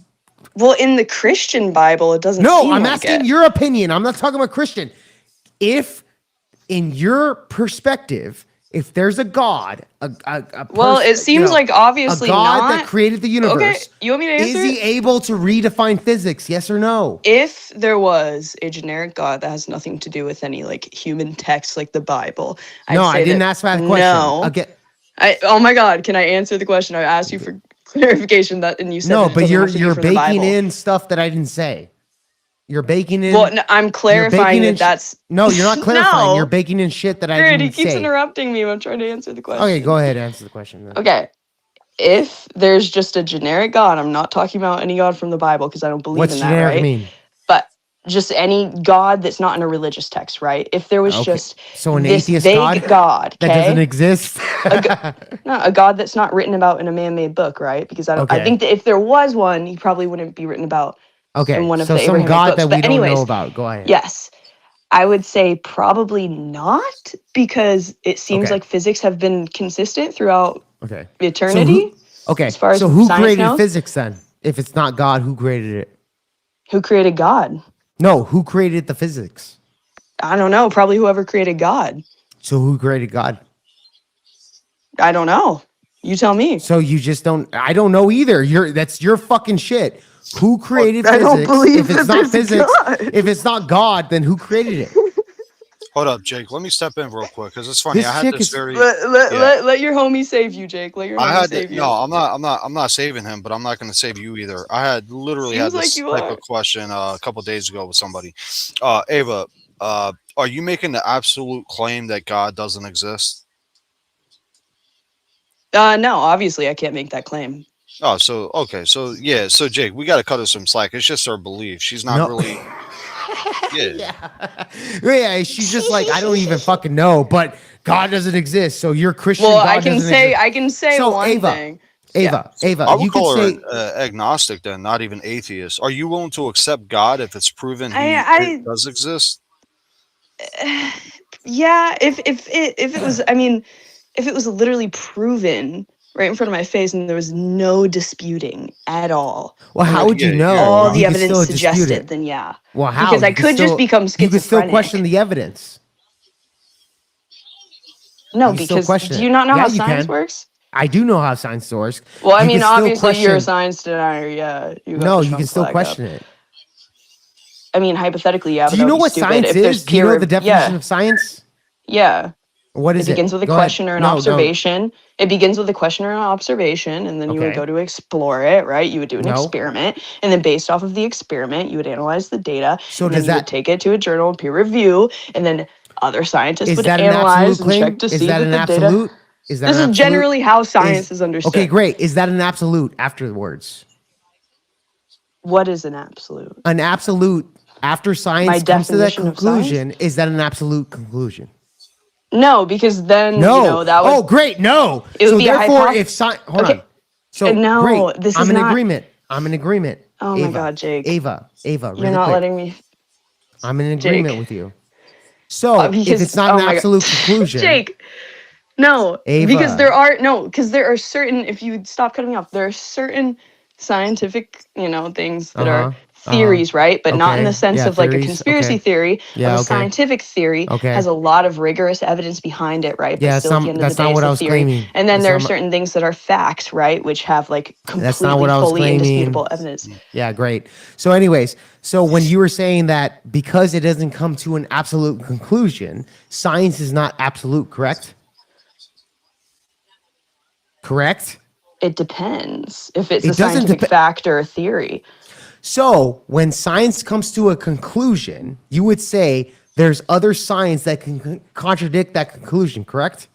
Speaker 11: Well, in the Christian Bible, it doesn't.
Speaker 4: No, I'm asking your opinion. I'm not talking about Christian. If, in your perspective, if there's a God,
Speaker 11: well, it seems like obviously
Speaker 4: a God
Speaker 11: not.
Speaker 4: that created the universe.
Speaker 11: Okay, you want me to answer?
Speaker 4: Is he able to redefine physics? Yes or no?
Speaker 11: If there was a generic God that has nothing to do with any like human text, like the Bible,
Speaker 4: I didn't ask that question.
Speaker 11: No.
Speaker 4: Okay.
Speaker 11: Oh my God, can I answer the question? I asked you for clarification that, and you said
Speaker 4: no, but you're baking in stuff that I didn't say. You're baking in.
Speaker 11: Well, no, I'm clarifying that that's.
Speaker 4: No, you're not clarifying. No. You're baking in shit that I didn't say.
Speaker 11: He keeps interrupting me when I'm trying to answer the question.
Speaker 4: Okay, go ahead, answer the question then.
Speaker 11: Okay, if there's just a generic God, I'm not talking about any God from the Bible because I don't believe in that. What's generic mean? But just any God that's not in a religious text, right? If there was just
Speaker 4: an
Speaker 11: this
Speaker 4: atheist
Speaker 11: vague God
Speaker 4: that doesn't exist,
Speaker 11: a God that's not written about in a man-made book, right? Because I think that if there was one, he probably wouldn't be written about.
Speaker 4: Okay,
Speaker 11: in one of
Speaker 4: so
Speaker 11: the
Speaker 4: some
Speaker 11: Abrahamic
Speaker 4: God
Speaker 11: books.
Speaker 4: that we don't know about. Go ahead.
Speaker 11: Yes, I would say probably not, because it seems like physics have been consistent throughout eternity. As far as
Speaker 4: who
Speaker 11: science
Speaker 4: created
Speaker 11: knows.
Speaker 4: physics then? If it's not God, who created it?
Speaker 11: Who created God?
Speaker 4: No, who created the physics?
Speaker 11: I don't know. Probably whoever created God.
Speaker 4: So who created God?
Speaker 11: I don't know. You tell me.
Speaker 4: So you just don't. I don't know either. That's your fucking shit. Who created physics?
Speaker 11: I don't believe
Speaker 4: if it's
Speaker 11: that
Speaker 4: not
Speaker 11: there's
Speaker 4: physics,
Speaker 11: God.
Speaker 4: if it's not God, then who created it?
Speaker 6: Hold up, Jake. Let me step in real quick because it's funny.
Speaker 4: This
Speaker 6: I had
Speaker 4: chick
Speaker 6: this
Speaker 4: is-
Speaker 6: very.
Speaker 11: Let your homie save you, Jake. Let your homie save you.
Speaker 6: No, I'm not saving him, but I'm not going to save you either. I had literally
Speaker 11: Seems
Speaker 6: had this
Speaker 11: like you
Speaker 6: type
Speaker 11: are.
Speaker 6: of question a couple days ago with somebody. Ava, are you making the absolute claim that God doesn't exist?
Speaker 11: No, obviously I can't make that claim.
Speaker 6: Oh, so okay, so yeah, so Jake, we got to cut her some slack. It's just her belief. She's not really.
Speaker 4: Yeah, she's just like, I don't even fucking know, but God doesn't exist. So you're Christian.
Speaker 11: Well,
Speaker 4: God
Speaker 11: I can
Speaker 4: doesn't
Speaker 11: say
Speaker 4: exist.
Speaker 11: I can say
Speaker 4: So,
Speaker 11: one
Speaker 4: Ava,
Speaker 11: thing.
Speaker 4: Ava,
Speaker 6: I would
Speaker 4: you
Speaker 6: call
Speaker 4: could
Speaker 6: her
Speaker 4: say
Speaker 6: agnostic then, not even atheist. Are you willing to accept God if it's proven
Speaker 11: I
Speaker 6: he does exist?
Speaker 11: Yeah, if it was, I mean, if it was literally proven right in front of my face and there was no disputing at all.
Speaker 4: Well, how would you know?
Speaker 11: All
Speaker 4: You
Speaker 11: the
Speaker 4: could still
Speaker 11: evidence
Speaker 4: dispute
Speaker 11: suggested,
Speaker 4: it.
Speaker 11: then yeah.
Speaker 4: Well, how?
Speaker 11: Because I
Speaker 4: You
Speaker 11: could just
Speaker 4: still-
Speaker 11: become
Speaker 4: You could still
Speaker 11: schizophrenic.
Speaker 4: question the evidence.
Speaker 11: No,
Speaker 4: You can still
Speaker 11: because
Speaker 4: question
Speaker 11: do
Speaker 4: it.
Speaker 11: you not know
Speaker 4: Yeah,
Speaker 11: how
Speaker 4: you
Speaker 11: science
Speaker 4: can.
Speaker 11: works?
Speaker 4: I do know how science works.
Speaker 11: Well, I
Speaker 4: You
Speaker 11: mean,
Speaker 4: can still
Speaker 11: obviously you're a
Speaker 4: question-
Speaker 11: science denier. Yeah, you got
Speaker 4: No,
Speaker 11: the
Speaker 4: you can
Speaker 11: Trump
Speaker 4: still
Speaker 11: flag
Speaker 4: question
Speaker 11: up.
Speaker 4: it.
Speaker 11: I mean, hypothetically, yeah.
Speaker 4: Do
Speaker 11: but
Speaker 4: you
Speaker 11: that would
Speaker 4: know
Speaker 11: be
Speaker 4: what
Speaker 11: stupid.
Speaker 4: science
Speaker 11: If there's
Speaker 4: is? Do you know
Speaker 11: peer
Speaker 4: the definition of science?
Speaker 11: Yeah.
Speaker 4: What is
Speaker 11: It begins with a
Speaker 4: Go ahead.
Speaker 11: question or an
Speaker 4: No, no.
Speaker 11: observation. It begins with a question or an observation, and then you would
Speaker 4: Okay.
Speaker 11: go to explore it, right? You would do an
Speaker 4: No.
Speaker 11: experiment, and then based off of the experiment, you would analyze the data,
Speaker 4: So
Speaker 11: and
Speaker 4: does
Speaker 11: then you
Speaker 4: that-
Speaker 11: would take it to a journal and peer review, and then other scientists
Speaker 4: Is
Speaker 11: would
Speaker 4: that an
Speaker 11: analyze
Speaker 4: absolute
Speaker 11: and check
Speaker 4: claim?
Speaker 11: to
Speaker 4: Is
Speaker 11: see
Speaker 4: that
Speaker 11: that
Speaker 4: an
Speaker 11: the
Speaker 4: absolute?
Speaker 11: data.
Speaker 4: Is that
Speaker 11: This
Speaker 4: an
Speaker 11: is
Speaker 4: absolute?
Speaker 11: generally how science is understood.
Speaker 4: Okay, great. Is that an absolute afterwards?
Speaker 11: What is an absolute?
Speaker 4: An absolute after science
Speaker 11: My
Speaker 4: comes to that
Speaker 11: definition of
Speaker 4: conclusion, is that an absolute conclusion?
Speaker 11: No, because then
Speaker 4: No.
Speaker 11: you know that would.
Speaker 4: Oh, great. No.
Speaker 11: It would
Speaker 4: So
Speaker 11: be a
Speaker 4: therefore,
Speaker 11: hypoth-
Speaker 4: if science, hold
Speaker 11: Okay.
Speaker 4: on. So
Speaker 11: No,
Speaker 4: great.
Speaker 11: this
Speaker 4: I'm
Speaker 11: is
Speaker 4: in
Speaker 11: not-
Speaker 4: agreement. I'm in agreement.
Speaker 11: Oh
Speaker 4: Ava,
Speaker 11: my God, Jake!
Speaker 4: Ava,
Speaker 11: You're
Speaker 4: really
Speaker 11: not
Speaker 4: quick.
Speaker 11: letting me.
Speaker 4: I'm in agreement
Speaker 11: Jake.
Speaker 4: with you. So if
Speaker 11: Because-
Speaker 4: it's not
Speaker 11: oh
Speaker 4: an
Speaker 11: my God.
Speaker 4: absolute conclusion,
Speaker 11: Jake. No,
Speaker 4: Ava.
Speaker 11: because there are certain. If you stop cutting me off, there are certain scientific, things that are theories, right? But not in
Speaker 4: Okay.
Speaker 11: the sense
Speaker 4: Yeah,
Speaker 11: of like a
Speaker 4: theories.
Speaker 11: conspiracy
Speaker 4: Okay.
Speaker 11: theory.
Speaker 4: Yeah,
Speaker 11: But a
Speaker 4: okay.
Speaker 11: scientific theory
Speaker 4: Okay.
Speaker 11: has a lot of rigorous evidence behind it, right? But
Speaker 4: Yeah,
Speaker 11: still, at the end of
Speaker 4: that's
Speaker 11: the day,
Speaker 4: not what
Speaker 11: it's
Speaker 4: I
Speaker 11: a
Speaker 4: was
Speaker 11: theory.
Speaker 4: claiming.
Speaker 11: And then
Speaker 4: That's
Speaker 11: there are
Speaker 4: not-
Speaker 11: certain things that are facts, right? Which have like
Speaker 4: That's not
Speaker 11: completely,
Speaker 4: what I was
Speaker 11: fully
Speaker 4: claiming.
Speaker 11: indisputable evidence.
Speaker 4: Yeah, great. So anyways, so when you were saying that because it doesn't come to an absolute conclusion, science is not absolute, correct? Correct?
Speaker 11: It depends if it's
Speaker 4: It
Speaker 11: a
Speaker 4: doesn't
Speaker 11: scientific fact or a theory.
Speaker 4: So when science comes to a conclusion, you would say there's other science that can contradict that conclusion, correct?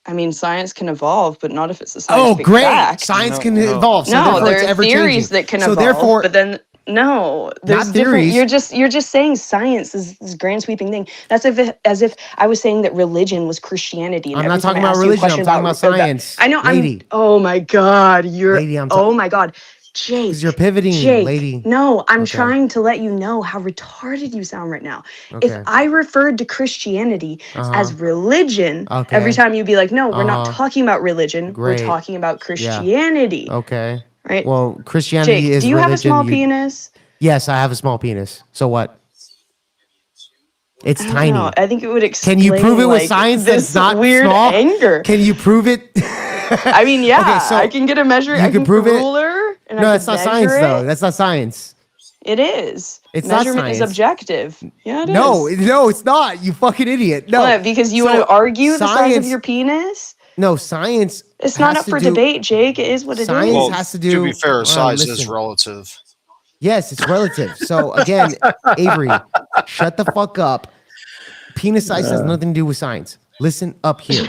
Speaker 11: I mean, science can evolve, but not if it's a
Speaker 4: Oh,
Speaker 11: scientific
Speaker 4: great.
Speaker 11: fact.
Speaker 4: Science can evolve. So
Speaker 11: No,
Speaker 4: therefore
Speaker 11: there
Speaker 4: it's
Speaker 11: are
Speaker 4: ever
Speaker 11: theories
Speaker 4: changing.
Speaker 11: that can
Speaker 4: So
Speaker 11: evolve,
Speaker 4: therefore,
Speaker 11: but then no, there's
Speaker 4: Not
Speaker 11: different.
Speaker 4: theories.
Speaker 11: You're just saying science is this grand sweeping thing. That's as if I was saying that religion was Christianity. And
Speaker 4: I'm not
Speaker 11: every time
Speaker 4: talking
Speaker 11: I
Speaker 4: about
Speaker 11: asked you a
Speaker 4: religion, I'm
Speaker 11: question
Speaker 4: talking about science.
Speaker 11: I know.
Speaker 4: Lady.
Speaker 11: Oh my God,
Speaker 4: Lady, I'm
Speaker 11: oh my God, Jake.
Speaker 4: because you're pivoting,
Speaker 11: Jake,
Speaker 4: lady.
Speaker 11: no, I'm
Speaker 4: Okay.
Speaker 11: trying to let you know how retarded you sound right now. If
Speaker 4: Okay.
Speaker 11: I referred to Christianity as religion,
Speaker 4: Okay.
Speaker 11: every time you'd be like, no, we're not
Speaker 4: Uh-huh.
Speaker 11: talking about religion.
Speaker 4: Great.
Speaker 11: We're talking about Christianity.
Speaker 4: Okay.
Speaker 11: Right?
Speaker 4: Well, Christianity
Speaker 11: Jake,
Speaker 4: is
Speaker 11: do you
Speaker 4: religion.
Speaker 11: have a small penis?
Speaker 4: Yes, I have a small penis. So what? It's
Speaker 11: I don't
Speaker 4: tiny.
Speaker 11: know. I think it would explain.
Speaker 4: Can you prove it with
Speaker 11: like,
Speaker 4: science that
Speaker 11: this
Speaker 4: it's not
Speaker 11: weird
Speaker 4: small?
Speaker 11: anger?
Speaker 4: Can you prove it?
Speaker 11: I mean, yeah,
Speaker 4: Okay, so
Speaker 11: I can get a measure.
Speaker 4: you
Speaker 11: I
Speaker 4: can
Speaker 11: can
Speaker 4: prove it?
Speaker 11: ruler, and
Speaker 4: No,
Speaker 11: I
Speaker 4: that's
Speaker 11: can
Speaker 4: not science
Speaker 11: measure
Speaker 4: though.
Speaker 11: it.
Speaker 4: That's not science.
Speaker 11: It is.
Speaker 4: It's not
Speaker 11: Measurement is
Speaker 4: science.
Speaker 11: objective. Yeah, it is.
Speaker 4: No, it's not. You fucking idiot. No.
Speaker 11: What, because you
Speaker 4: So,
Speaker 11: want to argue the size of
Speaker 4: science-
Speaker 11: your penis?
Speaker 4: No, science.
Speaker 11: It's not
Speaker 4: has
Speaker 11: up
Speaker 4: to
Speaker 11: for
Speaker 4: do-
Speaker 11: debate, Jake. It is what it
Speaker 4: Science
Speaker 11: is.
Speaker 4: has to do.
Speaker 6: To be fair, size is
Speaker 4: listen.
Speaker 6: relative.
Speaker 4: Yes, it's relative. So again, Avery, shut the fuck up. Penis size has nothing to do with science. Listen up here.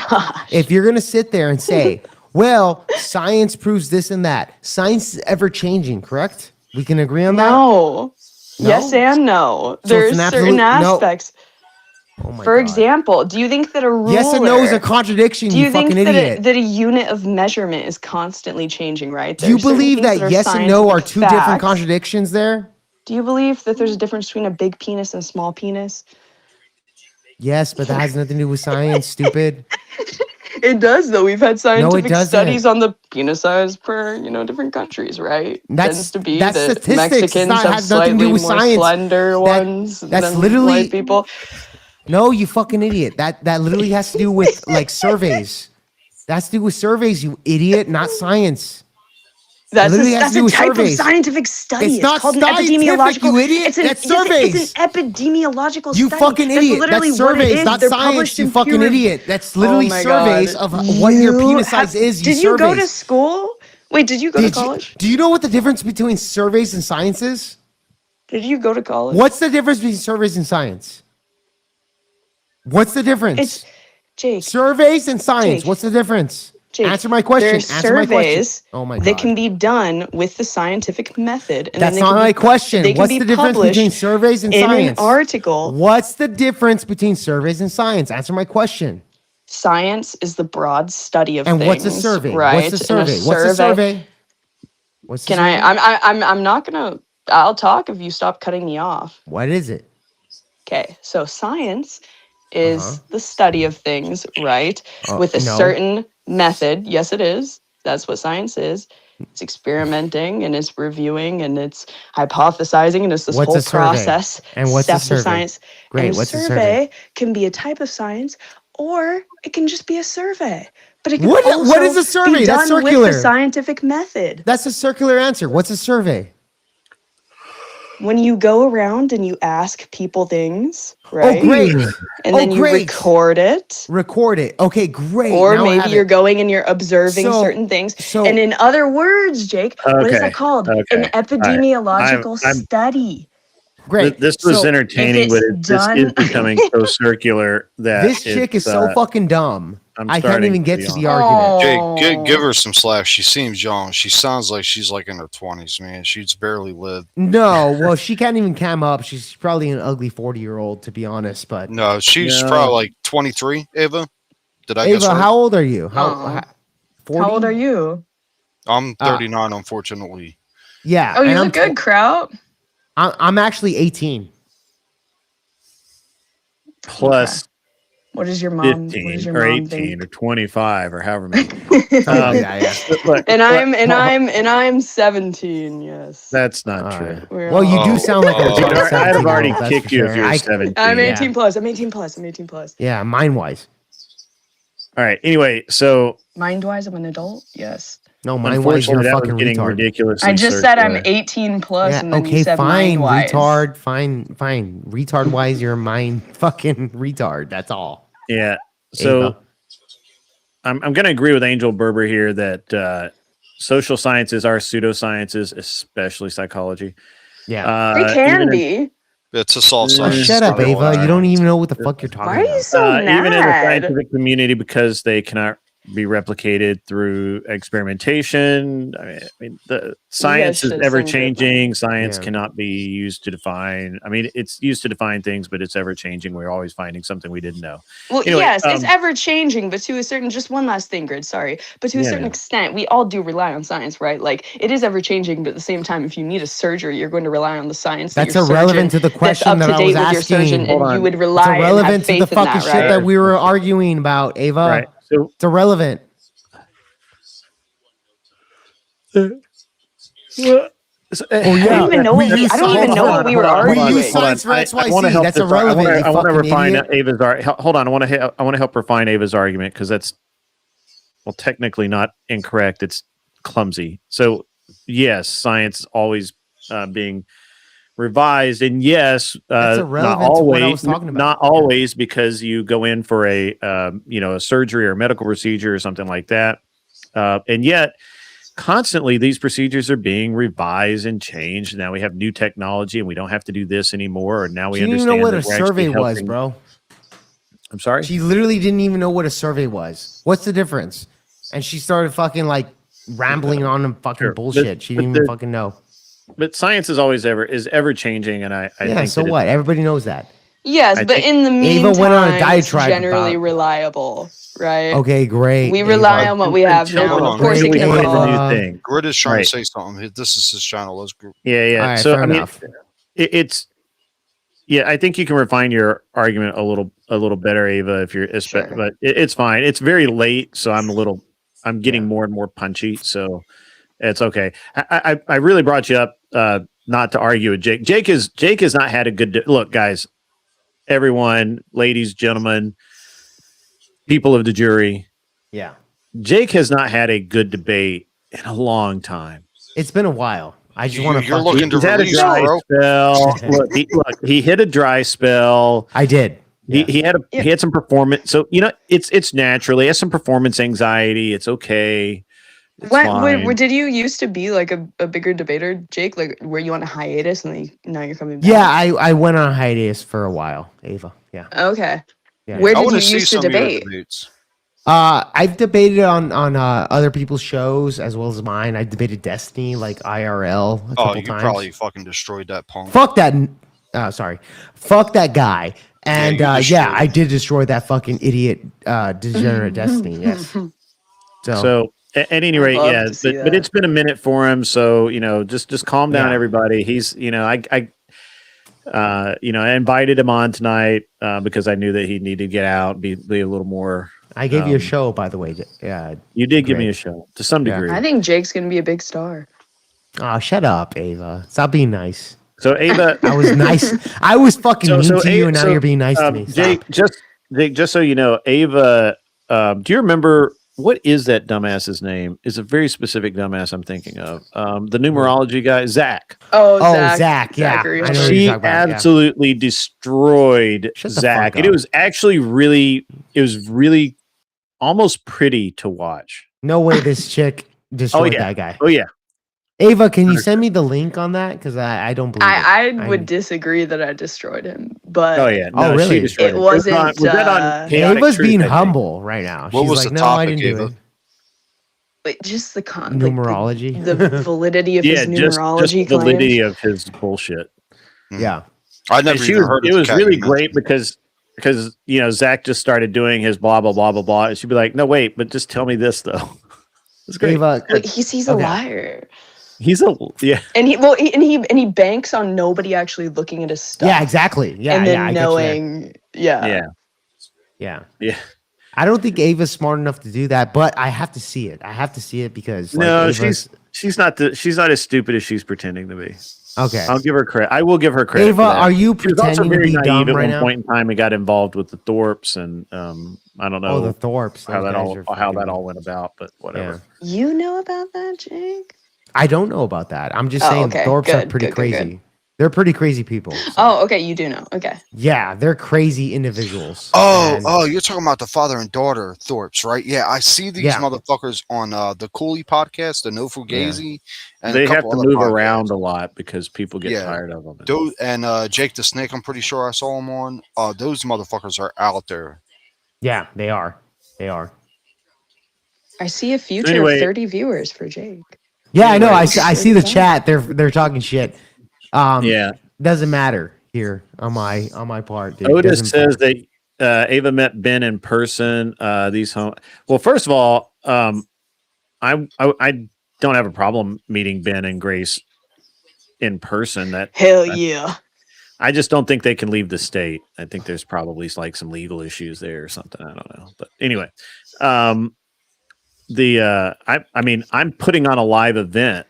Speaker 4: If you're gonna sit there and say, "Well, science proves this and that," science is ever changing, correct? We can agree on that.
Speaker 11: No.
Speaker 4: No?
Speaker 11: Yes and no.
Speaker 4: So
Speaker 11: There's
Speaker 4: it's an
Speaker 11: certain
Speaker 4: absolute no.
Speaker 11: aspects.
Speaker 4: Oh my
Speaker 11: For
Speaker 4: God.
Speaker 11: example, do you think that a ruler?
Speaker 4: Yes and no is a contradiction.
Speaker 11: Do you think
Speaker 4: fucking
Speaker 11: that
Speaker 4: idiot.
Speaker 11: that a unit of measurement is constantly changing, right?
Speaker 4: Do you
Speaker 11: There are certain
Speaker 4: believe
Speaker 11: things
Speaker 4: that
Speaker 11: are
Speaker 4: yes and no are
Speaker 11: scientific
Speaker 4: two different
Speaker 11: facts.
Speaker 4: contradictions there?
Speaker 11: Do you believe that there's a difference between a big penis and a small penis?
Speaker 4: Yes, but that has nothing to do with science, stupid.
Speaker 11: It does, though. We've had scientific studies on the penis size per, different countries, right? Tends to be that Mexicans have slightly more slender ones than white people.
Speaker 4: No, you fucking idiot. That literally has to do with like surveys. That's to do with surveys, you idiot, not science.
Speaker 11: That's a type of scientific study.
Speaker 4: It's not
Speaker 11: called
Speaker 4: scientific,
Speaker 11: an epidemiological.
Speaker 4: you idiot. That's surveys.
Speaker 11: It's an epidemiological study.
Speaker 4: You fucking idiot. That's surveys, not science. You fucking idiot. That's literally surveys of what your penis size is.
Speaker 11: Did you go to school? Wait, did you go to college?
Speaker 4: Do you know what the difference between surveys and science is?
Speaker 11: Did you go to college?
Speaker 4: What's the difference between surveys and science? What's the difference?
Speaker 11: Jake.
Speaker 4: Surveys and science. Jake. What's the difference?
Speaker 11: Jake,
Speaker 4: answer my question.
Speaker 11: There's surveys
Speaker 4: oh my God.
Speaker 11: that can be done with the scientific method. And
Speaker 4: that's not my question. What's the difference between surveys and science?
Speaker 11: An article.
Speaker 4: What's the difference between surveys and science? Answer my question.
Speaker 11: Science is the broad study of things.
Speaker 4: And what's a survey?
Speaker 11: Right?
Speaker 4: What's a survey? What's a survey? What's
Speaker 11: Can I? I'm not gonna. I'll talk if you stop cutting me off.
Speaker 4: What is it?
Speaker 11: Okay, so science is the study of things, right? With a certain method. Yes, it is. That's what science is. It's experimenting and it's reviewing and it's hypothesizing and it's this whole process.
Speaker 4: And what's a survey?
Speaker 11: Science.
Speaker 4: Great.
Speaker 11: And
Speaker 4: what's
Speaker 11: a
Speaker 4: survey?
Speaker 11: Can be a type of science, or it can just be a survey. But it can
Speaker 4: what is a survey?
Speaker 11: Be
Speaker 4: That's
Speaker 11: done
Speaker 4: circular.
Speaker 11: With the scientific method.
Speaker 4: That's a circular answer. What's a survey?
Speaker 11: When you go around and you ask people things, right?
Speaker 4: Oh, great.
Speaker 11: And then you record it.
Speaker 4: Record it. Okay, great.
Speaker 11: Or now maybe you're going and you're observing certain things. And in other words, Jake, what is that called? An epidemiological study.
Speaker 1: Great. This was entertaining, but this is becoming so circular that
Speaker 4: this chick is so fucking dumb. I can't even get to the argument.
Speaker 12: Jake, give her some slack. She seems young. She sounds like she's like in her 20s, man. She's barely lived.
Speaker 4: No, well, she can't even cam up. She's probably an ugly 40-year-old, to be honest. But
Speaker 12: no, she's probably like 23. Ava, did I guess
Speaker 4: Ava,
Speaker 12: right?
Speaker 4: how old are you? How
Speaker 11: 40? How old are you?
Speaker 12: I'm 39, unfortunately.
Speaker 4: Yeah.
Speaker 11: Oh, you look good, Kraut.
Speaker 4: I'm actually 18.
Speaker 1: Plus.
Speaker 11: What is your mom?
Speaker 1: 15 or 18
Speaker 11: think?
Speaker 1: or 25 or however many.
Speaker 11: And I'm 17. Yes.
Speaker 1: That's not true.
Speaker 4: Well, you do sound like a.
Speaker 1: I'd have already kicked you if you were 17.
Speaker 11: I'm 18 plus. I'm 18 plus. I'm 18 plus.
Speaker 4: Yeah, mind wise.
Speaker 1: All right. Anyway, so
Speaker 11: mind wise, I'm an adult. Yes.
Speaker 4: No, mind wise, you're a fucking
Speaker 1: getting
Speaker 4: retard.
Speaker 1: Ridiculous.
Speaker 11: I just said I'm 18 plus.
Speaker 4: Yeah,
Speaker 11: and then
Speaker 4: okay,
Speaker 11: you said
Speaker 4: fine,
Speaker 11: mind-wise.
Speaker 4: retard. Fine. Retard wise, you're a mind fucking retard. That's all.
Speaker 1: Yeah. So I'm going to agree with Angel Berber here that social sciences are pseudosciences, especially psychology.
Speaker 4: Yeah.
Speaker 11: They can be.
Speaker 12: It's assault science.
Speaker 4: Shut up, Ava. You don't even know what the fuck you're talking about.
Speaker 11: Why are you so mad?
Speaker 1: Even in the scientific community, because they cannot be replicated through experimentation. I mean, the science is ever changing. Science cannot be used to define. I mean, it's used to define things, but it's ever changing. We're always finding something we didn't know.
Speaker 11: Well, anyway, yes, it's ever changing, but to a certain, just one last thing, Grid, sorry. But to a certain extent, we all do rely on science, right? Like, it is ever changing, but at the same time, if you need a surgery, you're going to rely on the science.
Speaker 4: That's irrelevant to the question that I was asking.
Speaker 11: And you would rely
Speaker 4: it's irrelevant to the fucking shit that we were arguing about, Ava.
Speaker 1: Right. So
Speaker 4: it's irrelevant.
Speaker 11: I don't even know what we were arguing.
Speaker 4: We use science for XYZ. That's irrelevant.
Speaker 1: I want to refine Ava's argument. Hold on. I want to help refine Ava's argument because that's technically not incorrect. It's clumsy. So yes, science is always being revised, and yes, not always because you go in for a surgery or a medical procedure or something like that, and yet constantly these procedures are being revised and changed. Now we have new technology and we don't have to do this anymore. And now we understand.
Speaker 4: You know what a survey was, bro?
Speaker 1: I'm sorry?
Speaker 4: She literally didn't even know what a survey was. What's the difference? And she started fucking like rambling on and fucking bullshit. She didn't even fucking know.
Speaker 1: But science is always ever changing. And I think
Speaker 4: so what? Everybody knows that.
Speaker 11: Yes, but in the meantime,
Speaker 4: Ava went on a diatribe
Speaker 11: it's generally reliable, right?
Speaker 4: Okay, great.
Speaker 11: We rely on what we have now. Of course, it can
Speaker 1: evolve.
Speaker 12: Grid is trying to say something. This is his channel. Let's group.
Speaker 1: Yeah.
Speaker 4: Right,
Speaker 1: so
Speaker 4: fair enough.
Speaker 1: it's yeah. I think you can refine your argument a little better, Ava. If you're, but it's fine. It's very late, so I'm getting more and more punchy. So it's okay. I really brought you up not to argue with Jake. Jake has not had a good look, guys. Everyone, ladies, gentlemen, people of the jury.
Speaker 4: Yeah.
Speaker 1: Jake has not had a good debate in a long time.
Speaker 4: It's been a while. I just want to.
Speaker 12: You're looking to
Speaker 1: had a dry spell. look, he hit a dry spell.
Speaker 4: I did.
Speaker 1: Yeah. He had some performance. So it's natural. He has some performance anxiety. It's okay.
Speaker 11: When did you used to be like a bigger debater, Jake? Like, were you on a hiatus and now you're coming back?
Speaker 4: Yeah, I went on a hiatus for a while, Ava. Yeah.
Speaker 11: Okay.
Speaker 4: Yeah.
Speaker 11: Where did you used to debate?
Speaker 4: I've debated on other people's shows as well as mine. I debated Destiny, like IRL, a couple times.
Speaker 12: Probably fucking destroyed that punk.
Speaker 4: Fuck that. Sorry. Fuck that guy. And I did destroy that fucking idiot degenerate Destiny. Yes. So
Speaker 1: at any rate, but it's been a minute for him. So just calm down, everybody. He's I invited him on tonight because I knew that he needed to get out, be a little more.
Speaker 4: I gave you a show, by the way. Yeah,
Speaker 1: you did give me a show to some degree.
Speaker 11: I think Jake's gonna be a big star.
Speaker 4: Oh, shut up, Ava. Stop being nice.
Speaker 1: So Ava,
Speaker 4: I was nice. I was fucking mean to you, and now you're being nice to me.
Speaker 1: Jake, just so you know, Ava, do you remember what is that dumbass's name? It's a very specific dumbass I'm thinking of. The numerology guy, Zach.
Speaker 11: Oh,
Speaker 4: Zach. Yeah,
Speaker 1: she absolutely destroyed Zach, and it was actually really almost pretty to watch.
Speaker 4: No way, this chick destroyed that guy.
Speaker 1: Oh yeah.
Speaker 4: Ava, can you send me the link on that? Because I don't believe
Speaker 11: I would disagree that I destroyed him, but
Speaker 1: no,
Speaker 4: really?
Speaker 1: It
Speaker 11: wasn't.
Speaker 4: Ava's being humble right now.
Speaker 12: What
Speaker 4: She's
Speaker 12: was
Speaker 4: like,
Speaker 12: the
Speaker 4: no,
Speaker 12: topic,
Speaker 4: I didn't do
Speaker 12: Ava?
Speaker 4: it.
Speaker 11: But just the
Speaker 4: numerology,
Speaker 11: the validity of his numerology,
Speaker 1: just the validity of his bullshit.
Speaker 4: Yeah,
Speaker 12: I never even heard.
Speaker 1: It was really great because Zach just started doing his blah blah blah blah blah, and she'd be like, "No, wait, but just tell me this though." It's great.
Speaker 4: Ava,
Speaker 11: he's a liar.
Speaker 1: He's
Speaker 11: and he banks on nobody actually looking at his stuff.
Speaker 4: Yeah, exactly. Yeah,
Speaker 11: and then knowing,
Speaker 4: yeah. I don't think Ava's smart enough to do that, but I have to see it. I have to see it because
Speaker 1: she's not as stupid as she's pretending to be.
Speaker 4: Okay,
Speaker 1: I'll give her credit. I will give her credit.
Speaker 4: Ava, are you pretending to be dumb right now?
Speaker 1: At one point in time, he got involved with the Thorpes, and I don't know.
Speaker 4: Oh, the Thorpes.
Speaker 1: How that all went about, but whatever.
Speaker 4: Yeah.
Speaker 11: You know about that, Jake?
Speaker 4: I don't know about that. I'm just saying Thorpes are pretty crazy. Good. They're pretty crazy people. So.
Speaker 11: Oh, okay. You do know. Okay.
Speaker 4: Yeah, they're crazy individuals.
Speaker 12: Oh, you're talking about the father and daughter Thorpes, right? Yeah, I see these motherfuckers on the Cooley podcast, the No Fugazi. And
Speaker 1: they have to move around a lot because people get tired of them.
Speaker 12: And Jake the Snake, I'm pretty sure I saw him on. Those motherfuckers are out there.
Speaker 4: Yeah, they are. They are.
Speaker 11: I see a future of 30 viewers for Jake.
Speaker 4: Yeah, I know. I see the chat. They're talking shit. Doesn't matter here on my part. Dude.
Speaker 1: Otis says that Ava met Ben in person. Well, first of all, I don't have a problem meeting Ben and Grace in person.
Speaker 11: Hell yeah.
Speaker 1: I just don't think they can leave the state. I think there's probably like some legal issues there or something. I don't know. But anyway, I'm putting on a live event.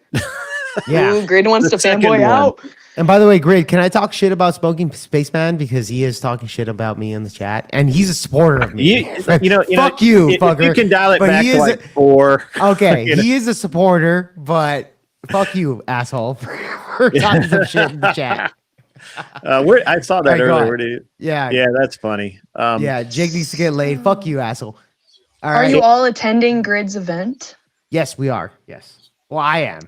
Speaker 4: Yeah.
Speaker 11: Ooh, Grid wants to fanboy out.
Speaker 4: And by the way, Grid, can I talk shit about Smoking Spaceman? Because he is talking shit about me in the chat. And he's a supporter of me. Fuck you, fucker.
Speaker 1: You can dial it back to like 4.
Speaker 4: Okay, he is a supporter, but fuck you, asshole, for talking some shit in the chat.
Speaker 1: I saw that earlier. Yeah, that's funny.
Speaker 4: Jake needs to get laid. Fuck you, asshole.
Speaker 11: Are you all attending Grid's event?
Speaker 4: Yes, we are. Yes. Well, I am.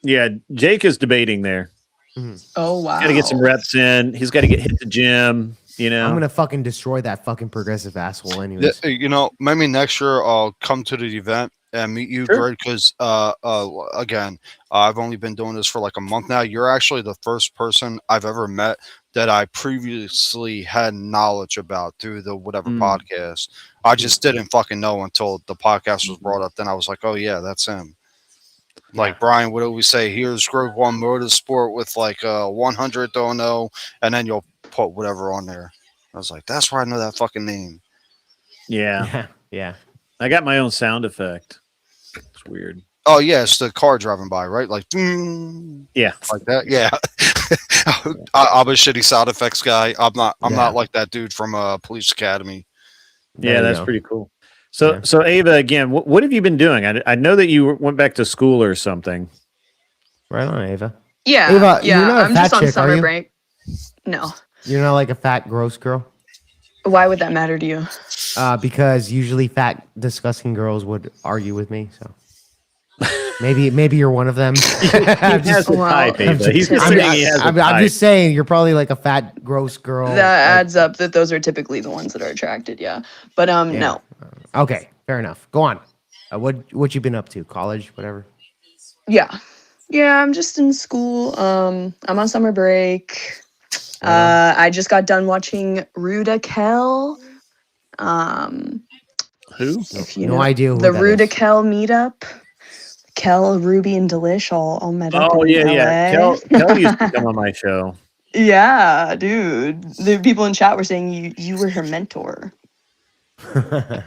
Speaker 1: Yeah, Jake is debating there.
Speaker 4: Mm-hmm.
Speaker 11: Oh wow!
Speaker 1: He's got to get some reps in. He's got to hit the gym.
Speaker 4: I'm gonna fucking destroy that fucking progressive asshole. Anyways,
Speaker 12: maybe next year I'll come to the event and meet you, Greg. Because again, I've only been doing this for like a month now. You're actually the first person I've ever met that I previously had knowledge about through the whatever podcast. I just didn't fucking know until the podcast was brought up. Then I was like, oh yeah, that's him. Like Brian would always say, here's Group 1 Motorsport with like 100 don't know, and then you'll put whatever on there. I was like, that's why I know that fucking name.
Speaker 1: Yeah.
Speaker 4: Yeah.
Speaker 1: I got my own sound effect. It's weird.
Speaker 12: Oh yeah, it's the car driving by, right? Like,
Speaker 1: yeah,
Speaker 12: like that. Yeah, I'm a shitty sound effects guy. I'm not like that dude from Police Academy.
Speaker 1: Yeah, that's pretty cool. So Ava, again, what have you been doing? I know that you went back to school or something.
Speaker 4: Right on, Ava.
Speaker 11: Yeah,
Speaker 4: Ava,
Speaker 11: yeah.
Speaker 4: you're not a
Speaker 11: I'm
Speaker 4: fat
Speaker 11: just on
Speaker 4: chick,
Speaker 11: summer
Speaker 4: are you?
Speaker 11: break. No.
Speaker 4: You're not like a fat, gross girl?
Speaker 11: Why would that matter to you?
Speaker 4: Because usually fat, disgusting girls would argue with me. So maybe you're one of them.
Speaker 1: I'm
Speaker 4: just saying you're probably like a fat, gross girl.
Speaker 11: That adds up. That those are typically the ones that are attracted. Yeah, but no.
Speaker 4: Okay, fair enough. Go on. What you been up to? College, whatever.
Speaker 11: Yeah, I'm just in school. I'm on summer break. I just got done watching Ruda Kel.
Speaker 1: Who?
Speaker 11: If you
Speaker 4: No
Speaker 11: know,
Speaker 4: idea who
Speaker 11: the
Speaker 4: that
Speaker 11: Ruda
Speaker 4: is.
Speaker 11: Kel meetup. Kel, Ruby, and Delish all met up.
Speaker 1: Oh
Speaker 11: in
Speaker 1: yeah.
Speaker 11: LA.
Speaker 1: Kel used to come on my show.
Speaker 11: Yeah, dude. The people in chat were saying you were her mentor.
Speaker 1: I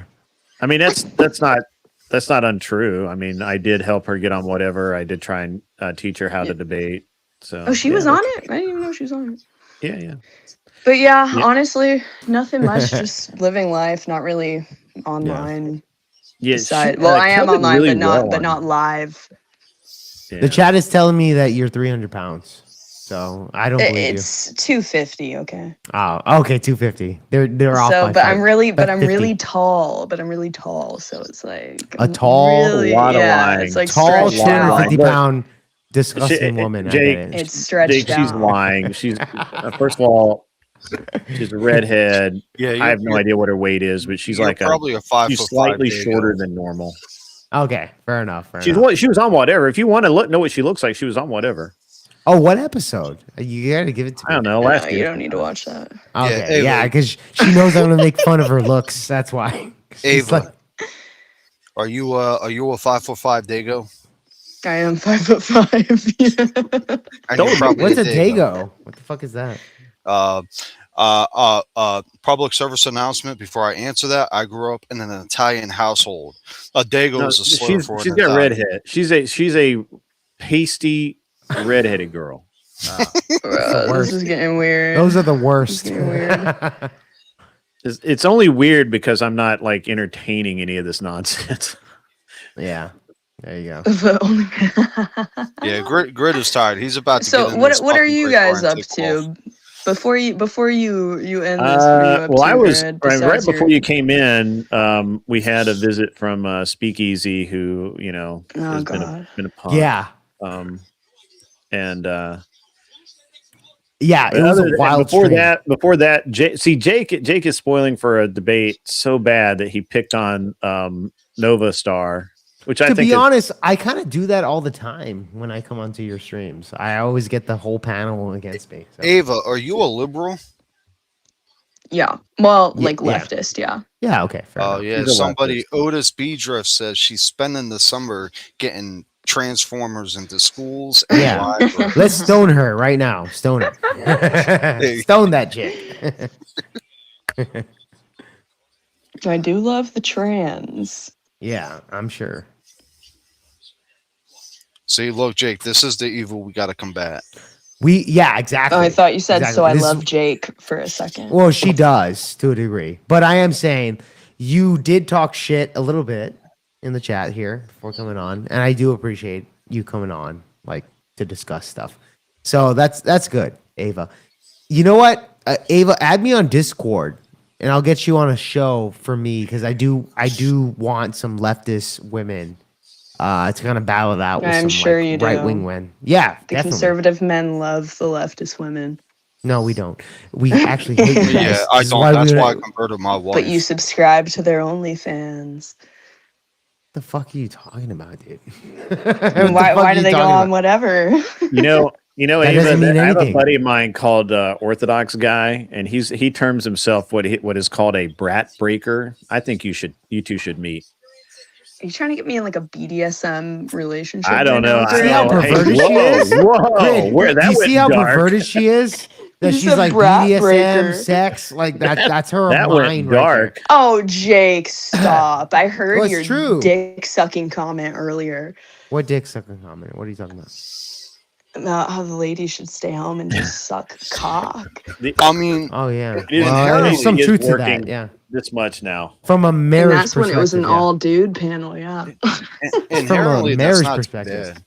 Speaker 1: mean, that's not untrue. I mean, I did help her get on whatever. I did try and teach her how to debate. So
Speaker 11: She was on it? I didn't even know she was on it.
Speaker 1: Yeah.
Speaker 11: But yeah, honestly, nothing much. Just living life, not really online.
Speaker 1: Yeah.
Speaker 11: I am online, really but not live.
Speaker 4: Yeah. The chat is telling me that you're 300 pounds. So I don't believe you.
Speaker 11: It's 250, okay.
Speaker 4: Oh, okay, 250. They're off.
Speaker 11: So,
Speaker 4: by
Speaker 11: I'm really tall. So it's like
Speaker 4: a tall,
Speaker 11: really,
Speaker 1: lot of lying.
Speaker 11: It's like
Speaker 4: tall,
Speaker 11: stretched out.
Speaker 4: 250-pound, disgusting woman.
Speaker 1: Jake,
Speaker 11: it's stretched out.
Speaker 1: She's lying. She's first of all, she's a redhead.
Speaker 12: Yeah,
Speaker 1: I have no idea what her weight is, but she's like
Speaker 12: probably a 5'5"
Speaker 1: She's slightly
Speaker 12: Dago.
Speaker 1: shorter than normal.
Speaker 4: Okay, fair enough.
Speaker 1: She was on whatever. If you want to know what she looks like, she was on whatever.
Speaker 4: Oh, what episode? You gotta give it to me.
Speaker 1: I don't know. Last year.
Speaker 11: You don't need to watch that.
Speaker 4: Okay, yeah, because she knows I'm gonna make fun of her looks. That's why.
Speaker 12: Ava, are you a 5'5" Dago?
Speaker 11: I am 5'5".
Speaker 4: What's a Dago? What the fuck is that?
Speaker 12: Public service announcement. Before I answer that, I grew up in an Italian household. A Dago is a slur for
Speaker 1: she's
Speaker 12: an
Speaker 1: got
Speaker 12: Italian.
Speaker 1: redhead. She's a pasty redheaded girl.
Speaker 11: This is getting weird.
Speaker 4: Those are the worst.
Speaker 1: It's only weird because I'm not like entertaining any of this nonsense.
Speaker 4: Yeah, there you go.
Speaker 12: Yeah, Grit is tired. He's about to.
Speaker 11: So
Speaker 12: get in
Speaker 11: what
Speaker 12: this
Speaker 11: are
Speaker 12: fucking
Speaker 11: you
Speaker 12: break bar
Speaker 11: guys
Speaker 12: and
Speaker 11: up
Speaker 12: take
Speaker 11: to
Speaker 12: off.
Speaker 11: before you end this? What are you up
Speaker 1: Well,
Speaker 11: to,
Speaker 1: I was
Speaker 11: Grid,
Speaker 1: right
Speaker 11: besides
Speaker 1: before
Speaker 11: your-
Speaker 1: you came in. We had a visit from Speakeasy, who has been a punk.
Speaker 4: Yeah.
Speaker 1: Yeah,
Speaker 4: it was a wild.
Speaker 1: Before that, Jake is spoiling for a debate so bad that he picked on Nova Star, which I think.
Speaker 4: To be honest, I kind of do that all the time when I come onto your streams. I always get the whole panel against me. So.
Speaker 12: Ava, are you a liberal?
Speaker 11: Yeah. Well, like leftist. Yeah.
Speaker 4: Yeah. Okay.
Speaker 12: Oh yeah. Somebody, Otis Beedrift says she's spending the summer getting Transformers into schools. And libraries.
Speaker 4: Let's stone her right now. Stone her. Stone that chick.
Speaker 11: I do love the trans.
Speaker 4: Yeah, I'm sure.
Speaker 12: See, look, Jake, this is the evil we got to combat.
Speaker 4: Exactly.
Speaker 11: Oh, I thought you said
Speaker 4: exactly.
Speaker 11: So I love Jake for a second.
Speaker 4: Well, she does to a degree, but I am saying you did talk shit a little bit in the chat here before coming on, and I do appreciate you coming on, like, to discuss stuff. So that's good, Ava. You know what, Ava, add me on Discord, and I'll get you on a show for me because I do want some leftist women to kind of battle it out with some
Speaker 11: sure you do.
Speaker 4: right-wing women. Yeah,
Speaker 11: The
Speaker 4: definitely.
Speaker 11: conservative men love the leftist women.
Speaker 4: No, we don't. We actually hate you guys.
Speaker 12: Yeah, I don't. That's why I converted my wife.
Speaker 11: But you subscribe to their OnlyFans.
Speaker 4: The fuck are you talking about, dude?
Speaker 11: Why do they go on whatever?
Speaker 1: Ava,
Speaker 4: doesn't mean
Speaker 1: I have a
Speaker 4: anything.
Speaker 1: buddy of mine called Orthodox Guy, and he terms himself what is called a brat breaker. I think you two should meet.
Speaker 11: Are you trying to get me in like a BDSM relationship?
Speaker 1: I don't know.
Speaker 4: See how perverted she is?
Speaker 1: Whoa, where that
Speaker 4: do you see how perverted she is? That
Speaker 11: He's
Speaker 4: she's
Speaker 11: a
Speaker 4: like
Speaker 11: brat
Speaker 4: BDSM,
Speaker 11: breaker.
Speaker 4: sex, like that's her
Speaker 1: that
Speaker 4: mind
Speaker 1: went
Speaker 4: right
Speaker 1: dark.
Speaker 4: there.
Speaker 11: Oh, Jake, stop. I heard
Speaker 4: Well, it's
Speaker 11: your
Speaker 4: true.
Speaker 11: dick sucking comment earlier
Speaker 4: What dick sucking comment? What are you talking about?
Speaker 11: about how the ladies should stay home and just suck cock.
Speaker 12: I mean,
Speaker 4: Oh yeah.
Speaker 1: It
Speaker 4: Well, there's some
Speaker 1: is
Speaker 4: truth to
Speaker 1: working
Speaker 4: that. Yeah.
Speaker 1: this much now.
Speaker 4: From a
Speaker 11: And
Speaker 4: marriage
Speaker 11: that's when
Speaker 4: perspective.
Speaker 11: it was an
Speaker 4: yeah.
Speaker 11: all dude panel, yeah.
Speaker 12: inherently, that's
Speaker 4: marriage
Speaker 12: not
Speaker 4: perspective.
Speaker 12: bad.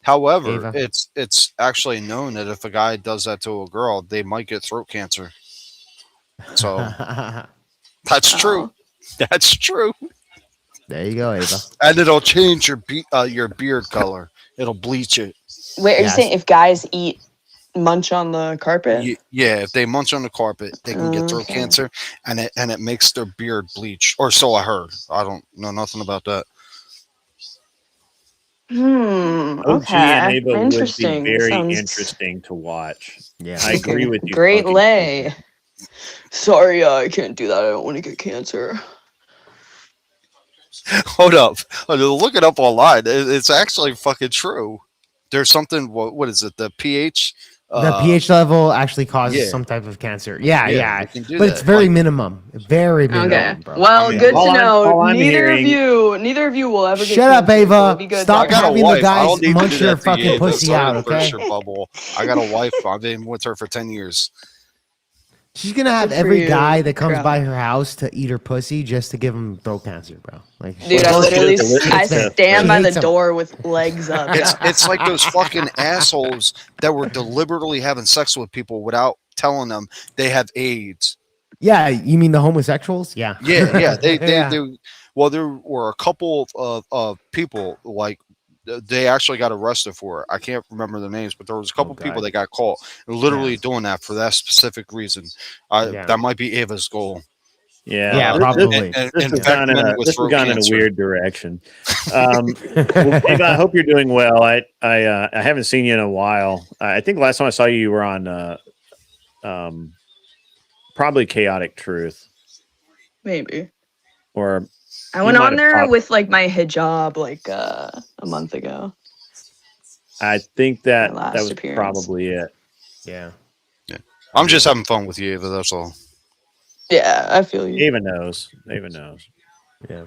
Speaker 12: However,
Speaker 4: Ava.
Speaker 12: it's actually known that if a guy does that to a girl, they might get throat cancer. So that's true. That's true.
Speaker 4: There you go, Ava.
Speaker 12: And it'll change your beard color. It'll bleach it.
Speaker 11: Wait, are you
Speaker 4: Yes.
Speaker 11: saying if guys munch on the carpet?
Speaker 12: Yeah, if they munch on the carpet, they can get throat
Speaker 11: Okay.
Speaker 12: cancer, and it makes their beard bleach. Or so I heard. I don't know nothing about that.
Speaker 1: OG and
Speaker 11: Okay.
Speaker 1: Ava would be
Speaker 11: Interesting.
Speaker 1: very
Speaker 11: Sounds
Speaker 1: interesting to watch.
Speaker 4: Yeah.
Speaker 1: I agree with you.
Speaker 11: Great
Speaker 1: Funky.
Speaker 11: lay. Sorry, I can't do that. I don't want to get cancer.
Speaker 12: Hold up. Look it up online. It's actually fucking true. There's something. What is it? The pH.
Speaker 4: The pH level actually causes
Speaker 12: yeah.
Speaker 4: some type of cancer. Yeah.
Speaker 12: we can do
Speaker 4: But
Speaker 12: that.
Speaker 4: it's very
Speaker 12: Like-
Speaker 4: minimum. Very minimum,
Speaker 11: Okay.
Speaker 4: bro.
Speaker 11: Well,
Speaker 12: I mean,
Speaker 11: good to
Speaker 1: all
Speaker 11: know.
Speaker 1: I'm
Speaker 11: Neither
Speaker 1: hearing-
Speaker 11: of you will ever get
Speaker 4: Shut up,
Speaker 11: cancer, so
Speaker 4: Ava.
Speaker 11: it'll be good
Speaker 4: Stop
Speaker 12: I got a
Speaker 4: having the
Speaker 12: wife. I
Speaker 4: guys
Speaker 12: don't need to
Speaker 4: munch
Speaker 12: do
Speaker 4: your
Speaker 12: that to you,
Speaker 4: fucking
Speaker 12: Ava.
Speaker 4: pussy
Speaker 12: Sorry
Speaker 4: out,
Speaker 12: to burst
Speaker 4: okay?
Speaker 12: your bubble. I got a wife. I've been with her for 10 years.
Speaker 4: She's gonna have
Speaker 11: Good for
Speaker 4: every
Speaker 11: you,
Speaker 4: guy that comes
Speaker 11: crap.
Speaker 4: by her house to eat her pussy just to give him throat cancer, bro. Like,
Speaker 11: Dude, I
Speaker 1: Well,
Speaker 11: literally
Speaker 1: she doesn't
Speaker 11: I
Speaker 1: listen to-
Speaker 11: stand
Speaker 4: She
Speaker 11: by the
Speaker 4: hates 'em.
Speaker 11: door with legs up.
Speaker 12: It's like those fucking assholes that were deliberately having sex with people without telling them they have AIDS.
Speaker 4: yeah, you mean the homosexuals? Yeah,
Speaker 12: Yeah. They
Speaker 4: Yeah.
Speaker 12: well, there were a couple of people like they actually got arrested for it. I can't remember their names, but there was a couple people
Speaker 4: God.
Speaker 12: that got caught literally
Speaker 4: Yeah.
Speaker 12: doing that for that specific reason.
Speaker 4: Yeah.
Speaker 12: That might be Ava's goal.
Speaker 1: Yeah,
Speaker 4: Yeah,
Speaker 1: this-
Speaker 4: probably.
Speaker 12: And
Speaker 1: This has
Speaker 12: infect
Speaker 1: gone in
Speaker 12: men
Speaker 1: a,
Speaker 12: with
Speaker 1: this has
Speaker 12: throat
Speaker 1: gone in a
Speaker 12: cancer.
Speaker 1: weird direction. Well, Ava, I hope you're doing well. I haven't seen you in a while. I think last time I saw you, you were on probably Chaotic Truth,
Speaker 11: Maybe.
Speaker 1: or
Speaker 11: I
Speaker 1: You
Speaker 11: went
Speaker 1: might
Speaker 11: on
Speaker 1: have
Speaker 11: there
Speaker 1: popped-
Speaker 11: with like my hijab like a month ago.
Speaker 1: I think that
Speaker 11: My last
Speaker 1: that was
Speaker 11: appearance.
Speaker 1: probably it.
Speaker 4: yeah.
Speaker 12: I'm just having fun with you, Ava. That's all.
Speaker 11: Yeah, I feel you.
Speaker 1: Ava knows. Ava knows.
Speaker 4: Yeah.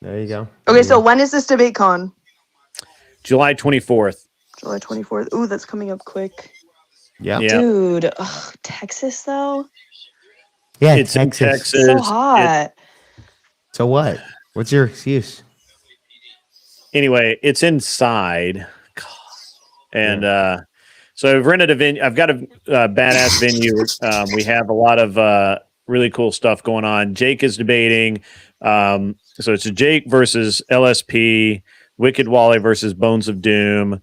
Speaker 4: There you go.
Speaker 11: Okay, so when is this debate con?
Speaker 1: July 24th.
Speaker 11: July 24th. Ooh, that's coming up quick.
Speaker 4: Yeah.
Speaker 1: Yeah.
Speaker 11: Dude, ugh, Texas though?
Speaker 4: Yeah,
Speaker 1: It's in
Speaker 4: Texas.
Speaker 1: Texas.
Speaker 11: So hot.
Speaker 4: So what? What's your excuse?
Speaker 1: Anyway, it's inside. And so I've rented a venue. I've got a badass venue. We have a lot of really cool stuff going on. Jake is debating. So it's a Jake versus LSP, Wicked Wally versus Bones of Doom,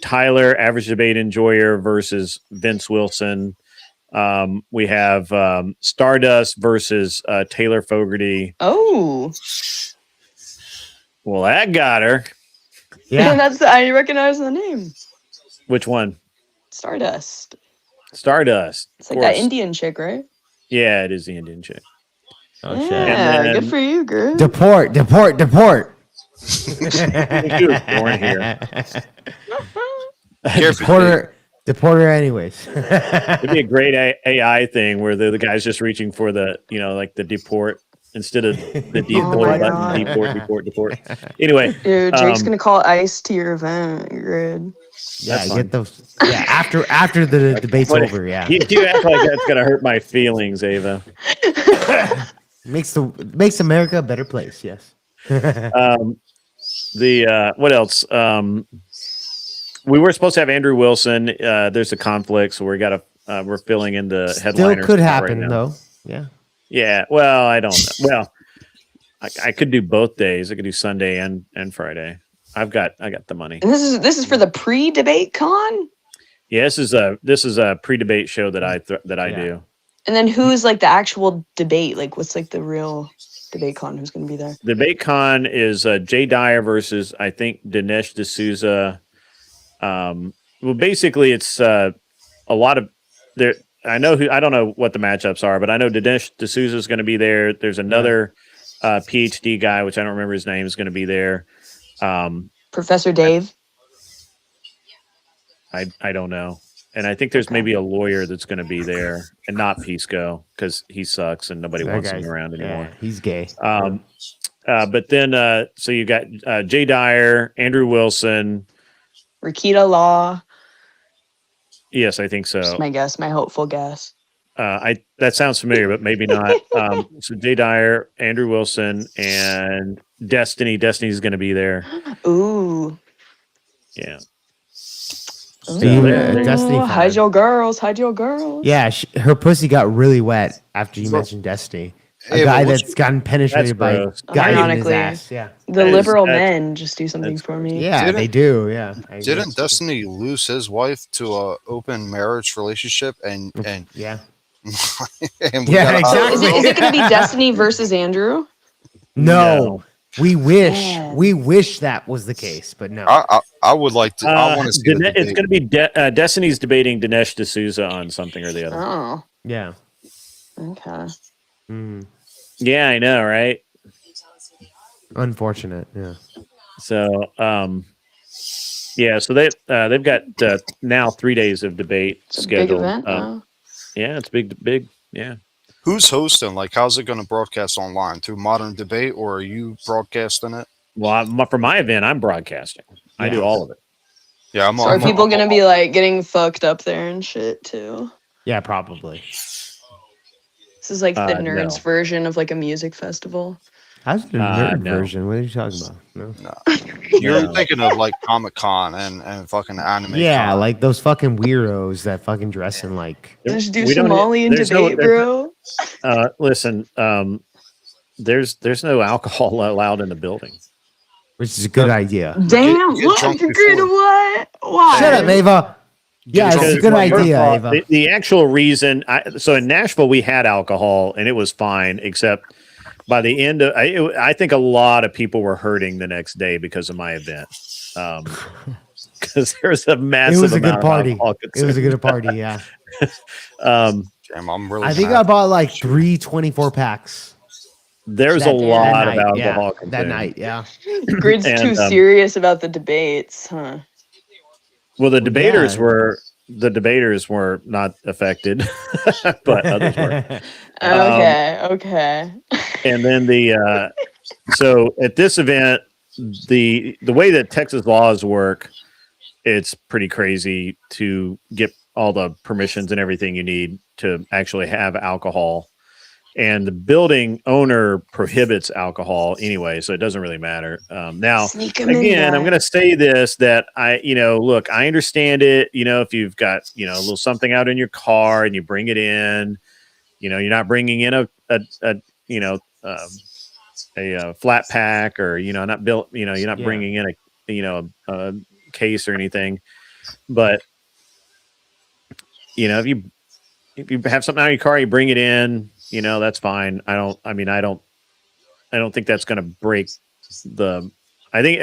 Speaker 1: Tyler, Average Debate Enjoyer versus Vince Wilson. We have Stardust versus Taylor Fogarty.
Speaker 11: Oh.
Speaker 1: Well, that got her.
Speaker 4: Yeah.
Speaker 11: That's I recognize the name.
Speaker 1: Which one?
Speaker 11: Stardust.
Speaker 1: Stardust.
Speaker 11: It's
Speaker 1: of
Speaker 11: like that
Speaker 1: course.
Speaker 11: Indian chick, right?
Speaker 1: Yeah, it is the Indian chick.
Speaker 4: Oh shit.
Speaker 11: Yeah,
Speaker 1: And then-
Speaker 11: good for you, girl.
Speaker 4: Deport.
Speaker 1: She was born here.
Speaker 4: Deport her anyways.
Speaker 1: It'd be a great AI thing where the guy's just reaching for the, like the deport instead of the decoy
Speaker 11: my
Speaker 1: button.
Speaker 11: God.
Speaker 1: Deport. Anyway,
Speaker 11: Dude, Jake's gonna call ICE to your event. You're good.
Speaker 4: Yeah,
Speaker 1: That's
Speaker 4: get those. Yeah, after the debate's
Speaker 1: But
Speaker 4: over. Yeah,
Speaker 1: you act like that's gonna hurt my feelings, Ava.
Speaker 4: makes America a better place. Yes.
Speaker 1: What else? We were supposed to have Andrew Wilson. There's a conflict, so we're filling in the
Speaker 4: Still
Speaker 1: headliner.
Speaker 4: could
Speaker 1: spot
Speaker 4: happen
Speaker 1: right now.
Speaker 4: though. Yeah.
Speaker 1: Yeah. Well, I don't know. Well, I could do both days. I could do Sunday and Friday. I got the money.
Speaker 11: And this is for the pre-debate con?
Speaker 1: Yeah, this is a pre-debate show that I do.
Speaker 11: And then who's like the actual debate? Like what's like the real debate con? Who's gonna be there?
Speaker 1: Debate con is Jay Dyer versus I think Dinesh D'Souza. Well, basically it's a lot of there. I don't know what the matchups are, but I know Dinesh D'Souza is going to be there. There's another PhD guy, which I don't remember his name, is going to be there.
Speaker 11: Professor Dave.
Speaker 1: I don't know. And I think there's maybe a lawyer that's going to be there, and not Pisco, because he sucks and nobody wants him around anymore.
Speaker 4: Yeah, he's gay.
Speaker 1: But then, so you got Jay Dyer, Andrew Wilson,
Speaker 11: Rakita Law.
Speaker 1: Yes, I think so.
Speaker 11: Just my guess, my hopeful guess.
Speaker 1: That sounds familiar, but maybe not. So Jay Dyer, Andrew Wilson, and Destiny. Destiny's going to be there.
Speaker 11: Ooh.
Speaker 1: Yeah.
Speaker 4: So Destiny.
Speaker 11: Hide your girls. Hide your girls.
Speaker 4: Yeah, her pussy got really wet after you mentioned Destiny. A guy that's gotten penetrated by guys in his ass. Yeah.
Speaker 11: The liberal men just do some things for me.
Speaker 4: Yeah, they do. Yeah.
Speaker 12: Didn't Destiny lose his wife to a open marriage relationship? And
Speaker 4: yeah.
Speaker 12: and
Speaker 4: yeah, exactly.
Speaker 11: Is it going to be Destiny versus Andrew?
Speaker 4: No. We wish that was the case, but no.
Speaker 12: I would like to. I want to see
Speaker 1: it's going to be Destiny's debating Dinesh D'Souza on something or the other.
Speaker 11: Oh.
Speaker 4: Yeah.
Speaker 11: Okay.
Speaker 1: Yeah, I know, right?
Speaker 4: Unfortunate. Yeah.
Speaker 1: So, yeah, so they've got now 3 days of debate scheduled.
Speaker 11: Big event.
Speaker 1: Yeah, it's big. Yeah.
Speaker 12: Who's hosting? Like, how's it going to broadcast online through Modern Debate, or are you broadcasting it?
Speaker 1: Well, for my event, I'm broadcasting. I do all of it.
Speaker 12: Yeah,
Speaker 11: So are people going to be like getting fucked up there and shit too?
Speaker 4: Yeah, probably.
Speaker 11: This is like the nerds version of like a music festival.
Speaker 4: How's the nerd version? What are you talking about? No.
Speaker 12: You're thinking of like Comic-Con and fucking anime.
Speaker 4: Yeah, like those fucking weirdos that fucking dress in like.
Speaker 11: Just do Somali and debate, bro.
Speaker 1: Listen, there's no alcohol allowed in the building,
Speaker 4: which is a good idea.
Speaker 11: Damn, what? Why?
Speaker 4: Shut up, Ava. Yeah, it's a good idea, Ava.
Speaker 1: The actual reason, so in Nashville we had alcohol and it was fine, except by the end of, I think a lot of people were hurting the next day because of my event, because there was a massive.
Speaker 4: It was a good
Speaker 1: amount
Speaker 4: party.
Speaker 1: Of alcohol
Speaker 4: it was a good party. Yeah.
Speaker 12: Damn, I'm really.
Speaker 4: I think I bought like 3 24 packs.
Speaker 1: There's a lot of alcohol
Speaker 4: that night. Yeah.
Speaker 11: Grid's too serious about the debates, huh?
Speaker 1: Well, the debaters were not affected, but others were.
Speaker 11: Okay.
Speaker 1: And then so at this event, the way that Texas laws work, it's pretty crazy to get all the permissions and everything you need to actually have alcohol. And the building owner prohibits alcohol anyway, so it doesn't really matter. Now, again, I'm going to say this, that look, I understand it. If you've got, a little something out in your car and you bring it in, you're not bringing in a flat pack, or, not built, you're not bringing in a case or anything. But, if you have something out of your car, you bring it in, that's fine. I don't think that's going to break I think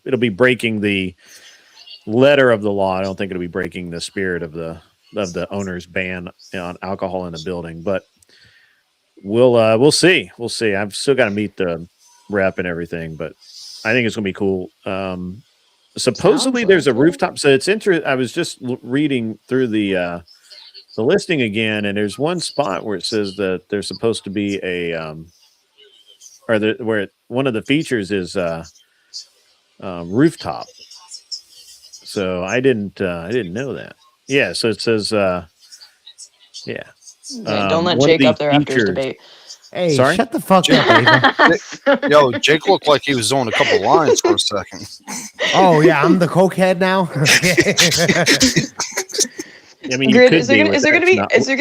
Speaker 1: it'll be breaking the letter of the law. I don't think it'll be breaking the spirit of the owner's ban on alcohol in the building, but we'll see. I've still got to meet the rep and everything, but I think it's going to be cool. Supposedly there's a rooftop. So it's interesting. I was just reading through the listing again, and there's one spot where it says that there's supposed to be where one of the features is rooftop. So I didn't know that. Yeah, so it says
Speaker 11: don't let Jake up there after his debate.
Speaker 4: Hey, sorry? Shut the fuck up, Ava.
Speaker 12: Yo, Jake looked like he was doing a couple lines for a second.
Speaker 4: Oh yeah, I'm the cokehead now.
Speaker 11: I mean, Grid, is there gonna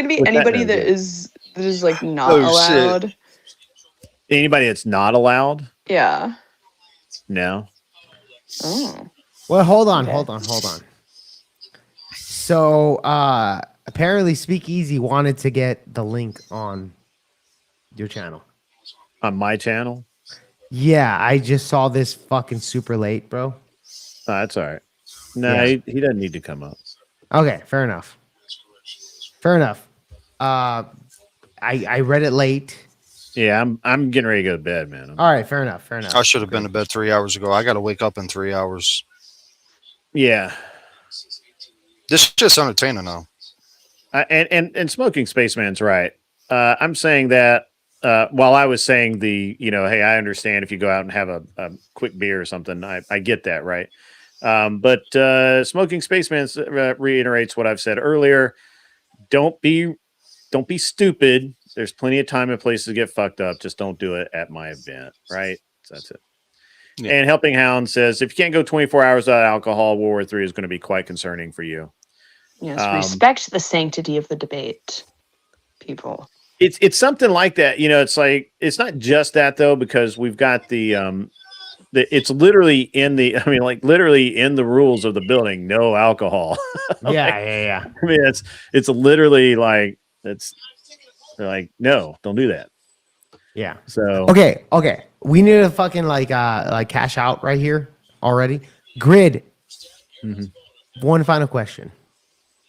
Speaker 11: be anybody that is like not allowed?
Speaker 1: Shit. Anybody that's not allowed?
Speaker 11: Yeah.
Speaker 1: No.
Speaker 11: Oh.
Speaker 4: Well, hold on. So apparently Speakeasy wanted to get the link on your channel.
Speaker 1: On my channel?
Speaker 4: Yeah, I just saw this fucking super late, bro.
Speaker 1: Oh, that's all right. No, he doesn't need to come up.
Speaker 4: Okay, fair enough. I read it late,
Speaker 1: Yeah, I'm getting ready to go to bed, man.
Speaker 4: All right, fair enough.
Speaker 12: I should have been to bed 3 hours ago. I got to wake up in 3 hours.
Speaker 1: Yeah.
Speaker 12: This is just entertaining now.
Speaker 1: And Smoking Spaceman's right. I'm saying that while I was saying hey, I understand if you go out and have a quick beer or something. I get that, right? But Smoking Spaceman reiterates what I've said earlier. Don't be stupid. There's plenty of time and places to get fucked up. Just don't do it at my event, right? So that's it. Yeah. And Helping Hound says, if you can't go 24 hours without alcohol, World War III is going to be quite concerning for you.
Speaker 11: Yes, respect the sanctity of the debate, people.
Speaker 1: It's something like that. It's like, it's not just that though, because we've got it's literally literally in the rules of the building, no alcohol.
Speaker 4: Yeah.
Speaker 1: I mean, it's literally like, they're like, no, don't do that.
Speaker 4: Yeah.
Speaker 1: So
Speaker 4: okay. We need to fucking like cash out right here already. Grid.
Speaker 1: Mm-hmm.
Speaker 4: One final question.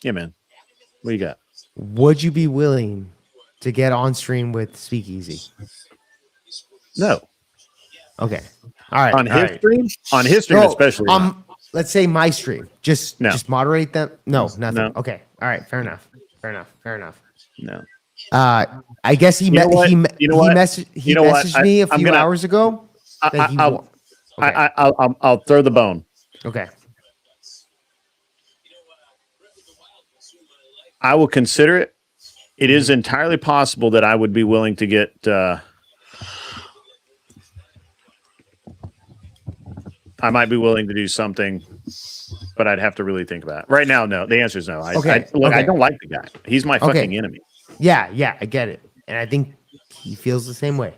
Speaker 1: Yeah, man. What you got?
Speaker 4: Would you be willing to get on stream with Speakeasy?
Speaker 1: No.
Speaker 4: Okay. All right.
Speaker 1: On his stream? On his stream, especially.
Speaker 4: Let's say my stream. Just moderate them. No, nothing.
Speaker 1: No.
Speaker 4: Okay. All right. Fair enough.
Speaker 1: No.
Speaker 4: I guess he messaged me a few hours ago.
Speaker 1: I'll throw the bone.
Speaker 4: Okay.
Speaker 1: I will consider it. It is entirely possible that I would be willing to get. I might be willing to do something, but I'd have to really think about it. Right now, no. The answer is no. I don't like the guy. He's my fucking enemy.
Speaker 4: Yeah, I get it. And I think he feels the same way.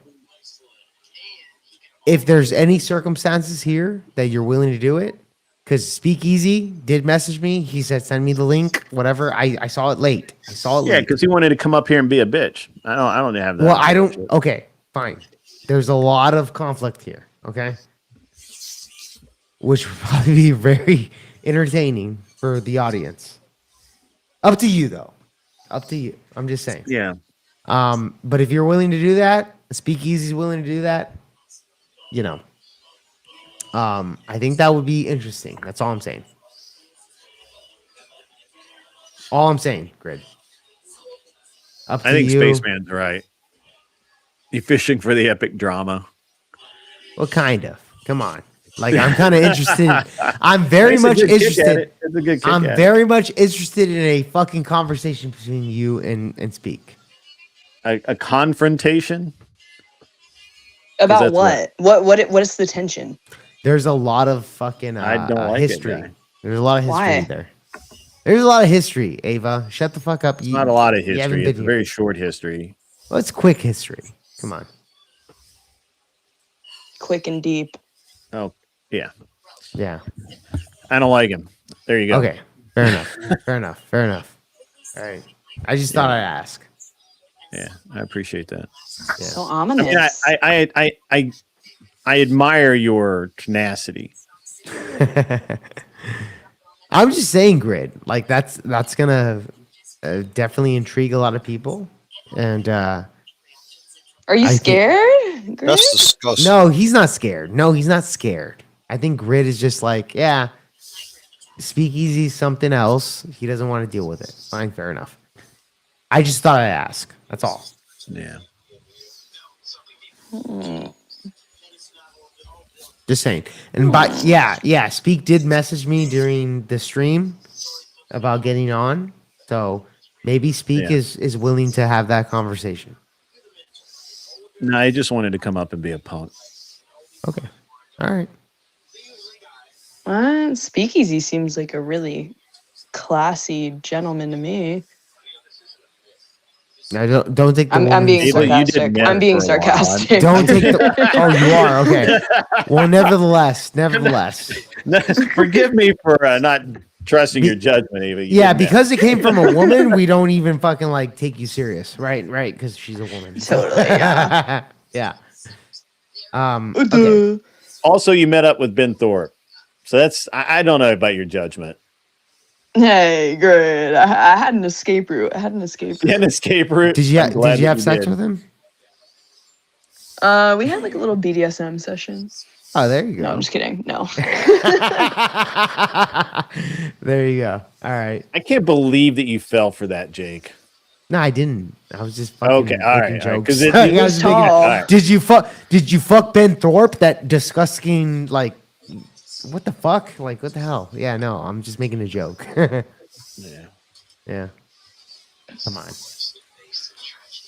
Speaker 4: If there's any circumstances here that you're willing to do it, because Speakeasy did message me. He said, send me the link, whatever. I saw it late.
Speaker 1: Yeah, because he wanted to come up here and be a bitch. I don't have that.
Speaker 4: Well, I don't. Okay, fine. There's a lot of conflict here, okay? Which would probably be very entertaining for the audience. Up to you, though. Up to you. I'm just saying.
Speaker 1: Yeah.
Speaker 4: But if you're willing to do that, Speakeasy's willing to do that, I think that would be interesting. That's all I'm saying. Grid.
Speaker 1: I think Spaceman's right. You fishing for the epic drama?
Speaker 4: Well, kind of. Come on. Like, I'm kind of interested. I'm very much interested.
Speaker 1: It's a good kick
Speaker 4: I'm very much interested in a fucking conversation between you and Speak.
Speaker 1: A confrontation?
Speaker 11: About what? What is the tension?
Speaker 4: There's a lot of fucking
Speaker 1: I don't like
Speaker 4: history. There's a lot of history there. There's a lot of history, Ava. Shut the fuck up.
Speaker 1: It's not a lot of history. It's a very short history.
Speaker 4: Well, it's quick history. Come on.
Speaker 11: Quick and deep.
Speaker 1: Oh, yeah.
Speaker 4: Yeah.
Speaker 1: I don't like him. There you go.
Speaker 4: Okay. Fair enough. All right. I just thought I'd ask.
Speaker 1: Yeah, I appreciate that.
Speaker 11: Yeah. So ominous.
Speaker 1: I mean, I admire your tenacity.
Speaker 4: I'm just saying, Grid. Like that's gonna definitely intrigue a lot of people. And
Speaker 11: are you scared? Grid?
Speaker 12: That's disgusting.
Speaker 4: No, he's not scared. I think Grid is just like, yeah, Speakeasy something else. He doesn't want to deal with it. Fine, fair enough. I just thought I'd ask. That's all.
Speaker 1: Yeah.
Speaker 4: Just saying. And yeah, Speak did message me during the stream about getting on. So maybe Speak is willing to have that conversation.
Speaker 1: No, I just wanted to come up and be a punk.
Speaker 4: Okay. All right.
Speaker 11: Speakeasy seems like a really classy gentleman to me.
Speaker 4: I don't take the
Speaker 11: I'm being sarcastic. I'm being sarcastic.
Speaker 4: Don't take the. Oh, you are okay. Well, nevertheless.
Speaker 1: Forgive me for not trusting your judgment, Eva.
Speaker 4: Yeah, because it came from a woman, we don't even fucking like take you serious, right? Because she's a woman.
Speaker 11: Totally. Yeah.
Speaker 4: Yeah. Okay.
Speaker 1: Also, you met up with Ben Thorpe, so that's I don't know about your judgment.
Speaker 11: Hey, good. I had an escape route.
Speaker 1: You had an escape route.
Speaker 4: Did you have sex with him?
Speaker 11: We had like a little BDSM session.
Speaker 4: Oh, there you go.
Speaker 11: No, I'm just kidding. No.
Speaker 4: There you go. All right.
Speaker 1: I can't believe that you fell for that, Jake.
Speaker 4: No, I didn't. I was just fucking
Speaker 1: Okay, all
Speaker 4: making
Speaker 1: right,
Speaker 4: jokes.
Speaker 1: because
Speaker 4: I was making,
Speaker 1: right.
Speaker 4: Did you fuck Ben Thorpe? That disgusting, like, what the fuck? Like, what the hell? Yeah, no, I'm just making a joke.
Speaker 1: Yeah.
Speaker 4: Yeah. Come on.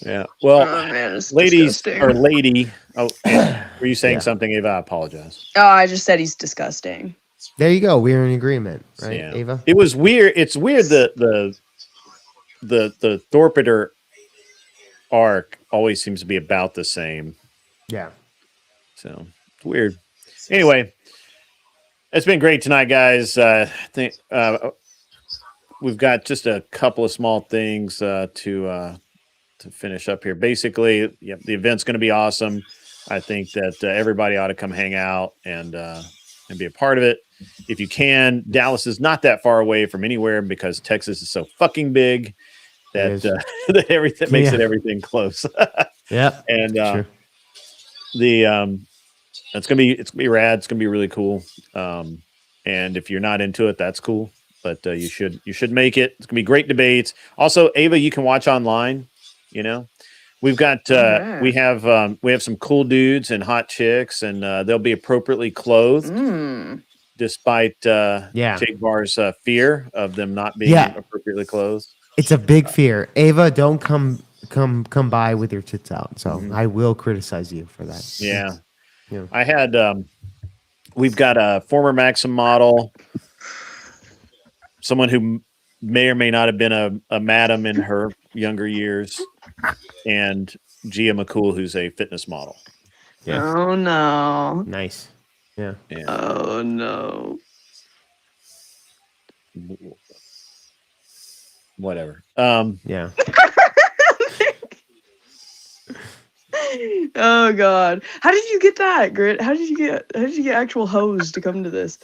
Speaker 1: Yeah. Well,
Speaker 11: Oh, man,
Speaker 1: ladies
Speaker 11: disgusting.
Speaker 1: or lady. Oh, were you saying something, Ava? I apologize.
Speaker 11: Oh, I just said he's disgusting.
Speaker 4: There you go. We're in agreement, right,
Speaker 1: Yeah.
Speaker 4: Ava?
Speaker 1: It was weird. It's weird the Thorpeter arc always seems to be about the same.
Speaker 4: Yeah.
Speaker 1: So it's weird. Anyway, it's been great tonight, guys. I think we've got just a couple of small things to finish up here. Basically, the event's going to be awesome. I think that everybody ought to come hang out and be a part of it if you can. Dallas is not that far away from anywhere because Texas is so fucking big that that everything makes everything close.
Speaker 4: Yeah,
Speaker 1: and
Speaker 4: sure.
Speaker 1: it's gonna be rad. It's gonna be really cool. And if you're not into it, that's cool. But you should make it. It's gonna be great debates. Also, Ava, you can watch online. You know, we've got we have some cool dudes and hot chicks, and they'll be appropriately clothed, despite Jake Barr's fear of them not being appropriately clothed.
Speaker 4: It's a big fear. Ava, don't come by with your tits out. So I will criticize you for that.
Speaker 1: Yeah.
Speaker 4: Yeah.
Speaker 1: I had we've got a former Maxim model, someone who may or may not have been a madam in her younger years, and Gia McCool, who's a fitness model.
Speaker 4: Yeah.
Speaker 11: Oh no.
Speaker 4: Nice. Yeah.
Speaker 11: Oh no.
Speaker 1: Whatever.
Speaker 4: Yeah.
Speaker 11: Oh god. How did you get that, Grit? How did you get actual hoes to come to this?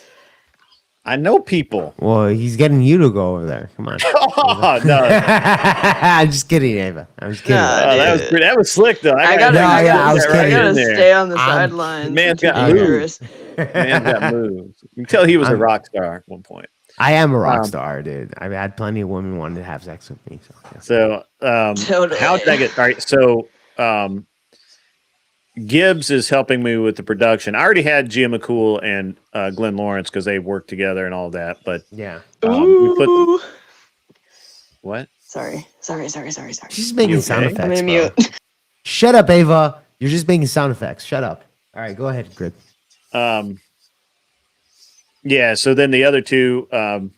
Speaker 1: I know people.
Speaker 4: Well, he's getting you to go over there. Come on.
Speaker 1: Oh, no.
Speaker 4: I'm just kidding, Ava. I'm just kidding.
Speaker 1: That was slick though.
Speaker 11: I gotta stay on the sidelines.
Speaker 1: Man's got moves. Man's got moves. You can tell he was a rock star at one point.
Speaker 4: I am a rock star, dude. I've had plenty of women wanting to have sex with me.
Speaker 1: So how did I get? All right, so Gibbs is helping me with the production. I already had Gia McCool and Glenn Lawrence because they work together and all that. But
Speaker 4: yeah,
Speaker 1: we put what?
Speaker 11: Sorry.
Speaker 4: She's making sound effects.
Speaker 11: I'm gonna mute.
Speaker 4: Shut up, Ava. You're just making sound effects. Shut up. All right, go ahead, Grid.
Speaker 1: Yeah. So then the other two, I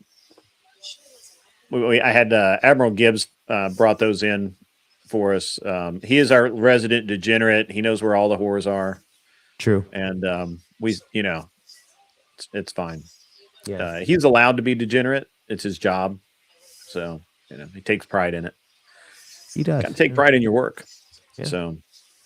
Speaker 1: had Admiral Gibbs brought those in for us. He is our resident degenerate. He knows where all the whores are.
Speaker 4: True.
Speaker 1: And it's fine.
Speaker 4: Yeah.
Speaker 1: He's allowed to be degenerate. It's his job. So, he takes pride in it.
Speaker 4: He does.
Speaker 1: Gotta take pride in your work.
Speaker 4: Yeah.
Speaker 1: So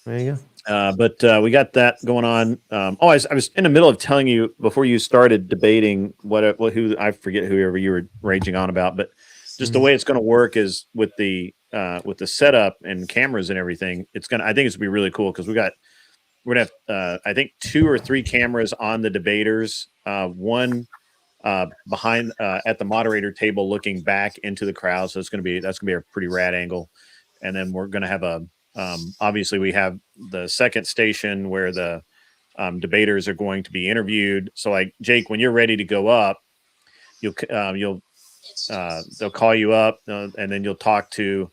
Speaker 4: there you go.
Speaker 1: But we got that going on. I was in the middle of telling you before you started debating who I forget whoever you were raging on about, but just the way it's going to work is with the setup and cameras and everything. I think it's gonna be really cool because we're gonna have I think 2 or 3 cameras on the debaters, one behind at the moderator table looking back into the crowd. So that's gonna be a pretty rad angle, and then we're gonna have obviously we have the second station where the debaters are going to be interviewed. So like Jake, when you're ready to go up, they'll call you up and then you'll talk to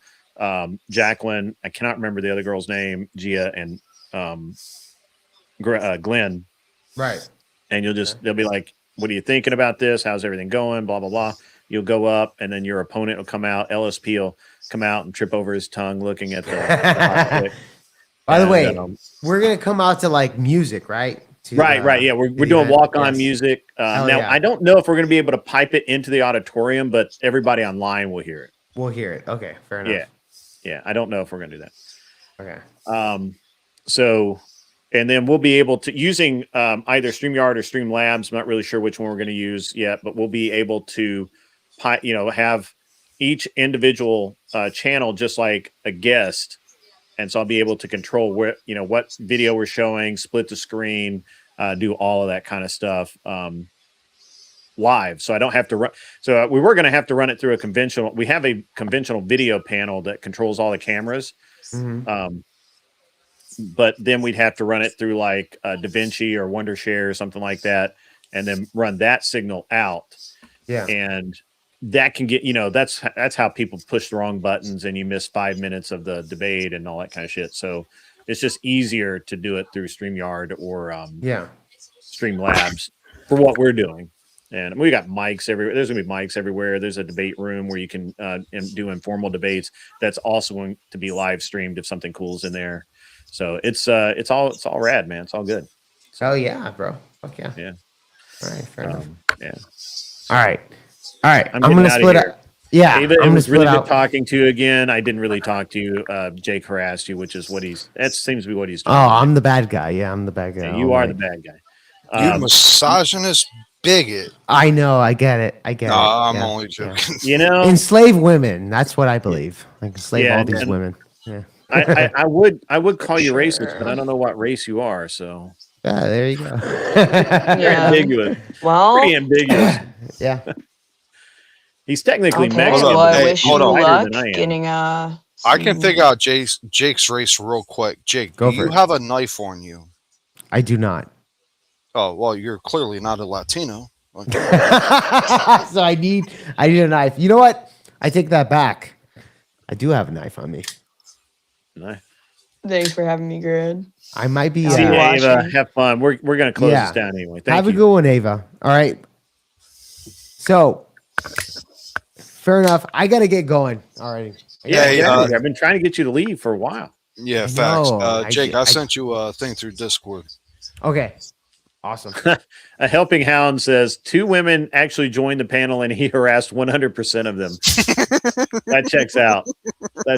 Speaker 1: Jacqueline. I cannot remember the other girl's name, Gia and Glenn.
Speaker 4: Right.
Speaker 1: And they'll be like, what are you thinking about this? How's everything going? Blah, blah, blah. You'll go up and then your opponent will come out. LSP will come out and trip over his tongue looking at the hot chick.
Speaker 4: By the way, we're going to come out to like music, right?
Speaker 1: Right. Yeah, we're doing walk-on music. I don't know if we're going to be able to pipe it into the auditorium, but everybody online will hear it.
Speaker 4: We'll hear it. Okay, fair enough.
Speaker 1: Yeah. I don't know if we're going to do that.
Speaker 4: Okay.
Speaker 1: So, and then we'll be able to using either StreamYard or Streamlabs. I'm not really sure which one we're going to use yet, but we'll be able to, have each individual channel just like a guest And so I'll be able to control where, what video we're showing, split the screen, do all of that kind of stuff live. So I don't have to run. So we were going to have to run it through a conventional. We have a conventional video panel that controls all the cameras.
Speaker 4: Mm-hmm.
Speaker 1: But then we'd have to run it through like DaVinci or Wondershare or something like that, and then run that signal out.
Speaker 4: Yeah.
Speaker 1: And that can get, that's how people push the wrong buttons and you miss 5 minutes of the debate and all that kind of shit. So it's just easier to do it through StreamYard or Streamlabs for what we're doing. And we got mics everywhere. There's gonna be mics everywhere. There's a debate room where you can do informal debates. That's also going to be live streamed if something cool's in there. So it's all rad, man. It's all good.
Speaker 4: Oh yeah, bro. Fuck yeah.
Speaker 1: Yeah.
Speaker 4: All right. Fair enough.
Speaker 1: Yeah.
Speaker 4: All right. I'm
Speaker 1: getting
Speaker 4: gonna
Speaker 1: out of
Speaker 4: split
Speaker 1: here.
Speaker 4: up. Yeah.
Speaker 1: Ava,
Speaker 4: I'm
Speaker 1: it was
Speaker 4: gonna
Speaker 1: really
Speaker 4: split
Speaker 1: good
Speaker 4: out.
Speaker 1: talking to you again. I didn't really talk to you. Jake harassed you, which is that seems to be what he's doing.
Speaker 4: Oh, I'm the bad guy. Yeah, I'm the bad guy.
Speaker 1: Yeah, you are the bad guy.
Speaker 12: You misogynist bigot.
Speaker 4: I know. I get it.
Speaker 12: I'm only joking.
Speaker 4: Enslave women. That's what I believe. Like enslave all these women. Yeah.
Speaker 1: I would call you racist, but I don't know what race you are. So
Speaker 4: yeah, there you go.
Speaker 1: Ambiguous.
Speaker 11: Well,
Speaker 1: pretty ambiguous.
Speaker 4: Yeah.
Speaker 1: He's technically
Speaker 11: okay,
Speaker 1: Mexican.
Speaker 11: well, I wish you
Speaker 12: hold on.
Speaker 11: luck getting
Speaker 12: I can figure out Jake's race real quick. Jake, do you have a knife on you?
Speaker 4: I do not.
Speaker 12: Oh well, you're clearly not a Latino.
Speaker 4: So I need a knife. You know what? I take that back. I do have a knife on me.
Speaker 1: Nice.
Speaker 11: Thanks for having me, Grid.
Speaker 4: I might be.
Speaker 1: See you, Ava. Have fun. We're gonna close this down anyway. Thank
Speaker 4: have
Speaker 1: you.
Speaker 4: a good one, Ava. All right. So, fair enough. I gotta get going. All right.
Speaker 1: Yeah. I've been trying to get you to leave for a while.
Speaker 12: Yeah, facts. Jake, I sent you a thing through Discord.
Speaker 4: Okay. Awesome.
Speaker 1: A helping hound says 2 women actually joined the panel and he harassed 100% of them. That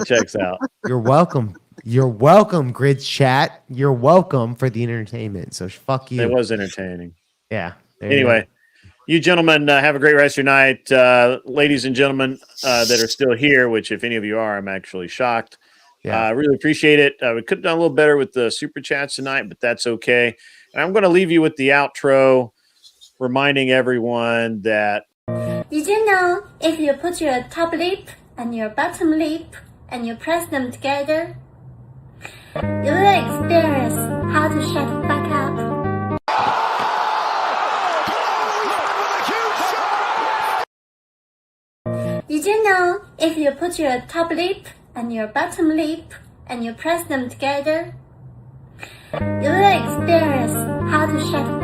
Speaker 1: checks out.
Speaker 4: You're welcome. You're welcome, Grid Chat. You're welcome for the entertainment. So fuck you.
Speaker 1: It was entertaining.
Speaker 4: Yeah.
Speaker 1: Anyway, you gentlemen have a great rest of your night. Ladies and gentlemen that are still here, which if any of you are, I'm actually shocked. I really appreciate it. We could have done a little better with the super chats tonight, but that's okay. And I'm going to leave you with the outro, reminding everyone that
Speaker 10: Did you know if you put your top lip and your bottom lip and you press them together, you will experience how to shut the fuck up. Did you know if you put your top lip and your bottom lip and you press them together, you will experience how to shut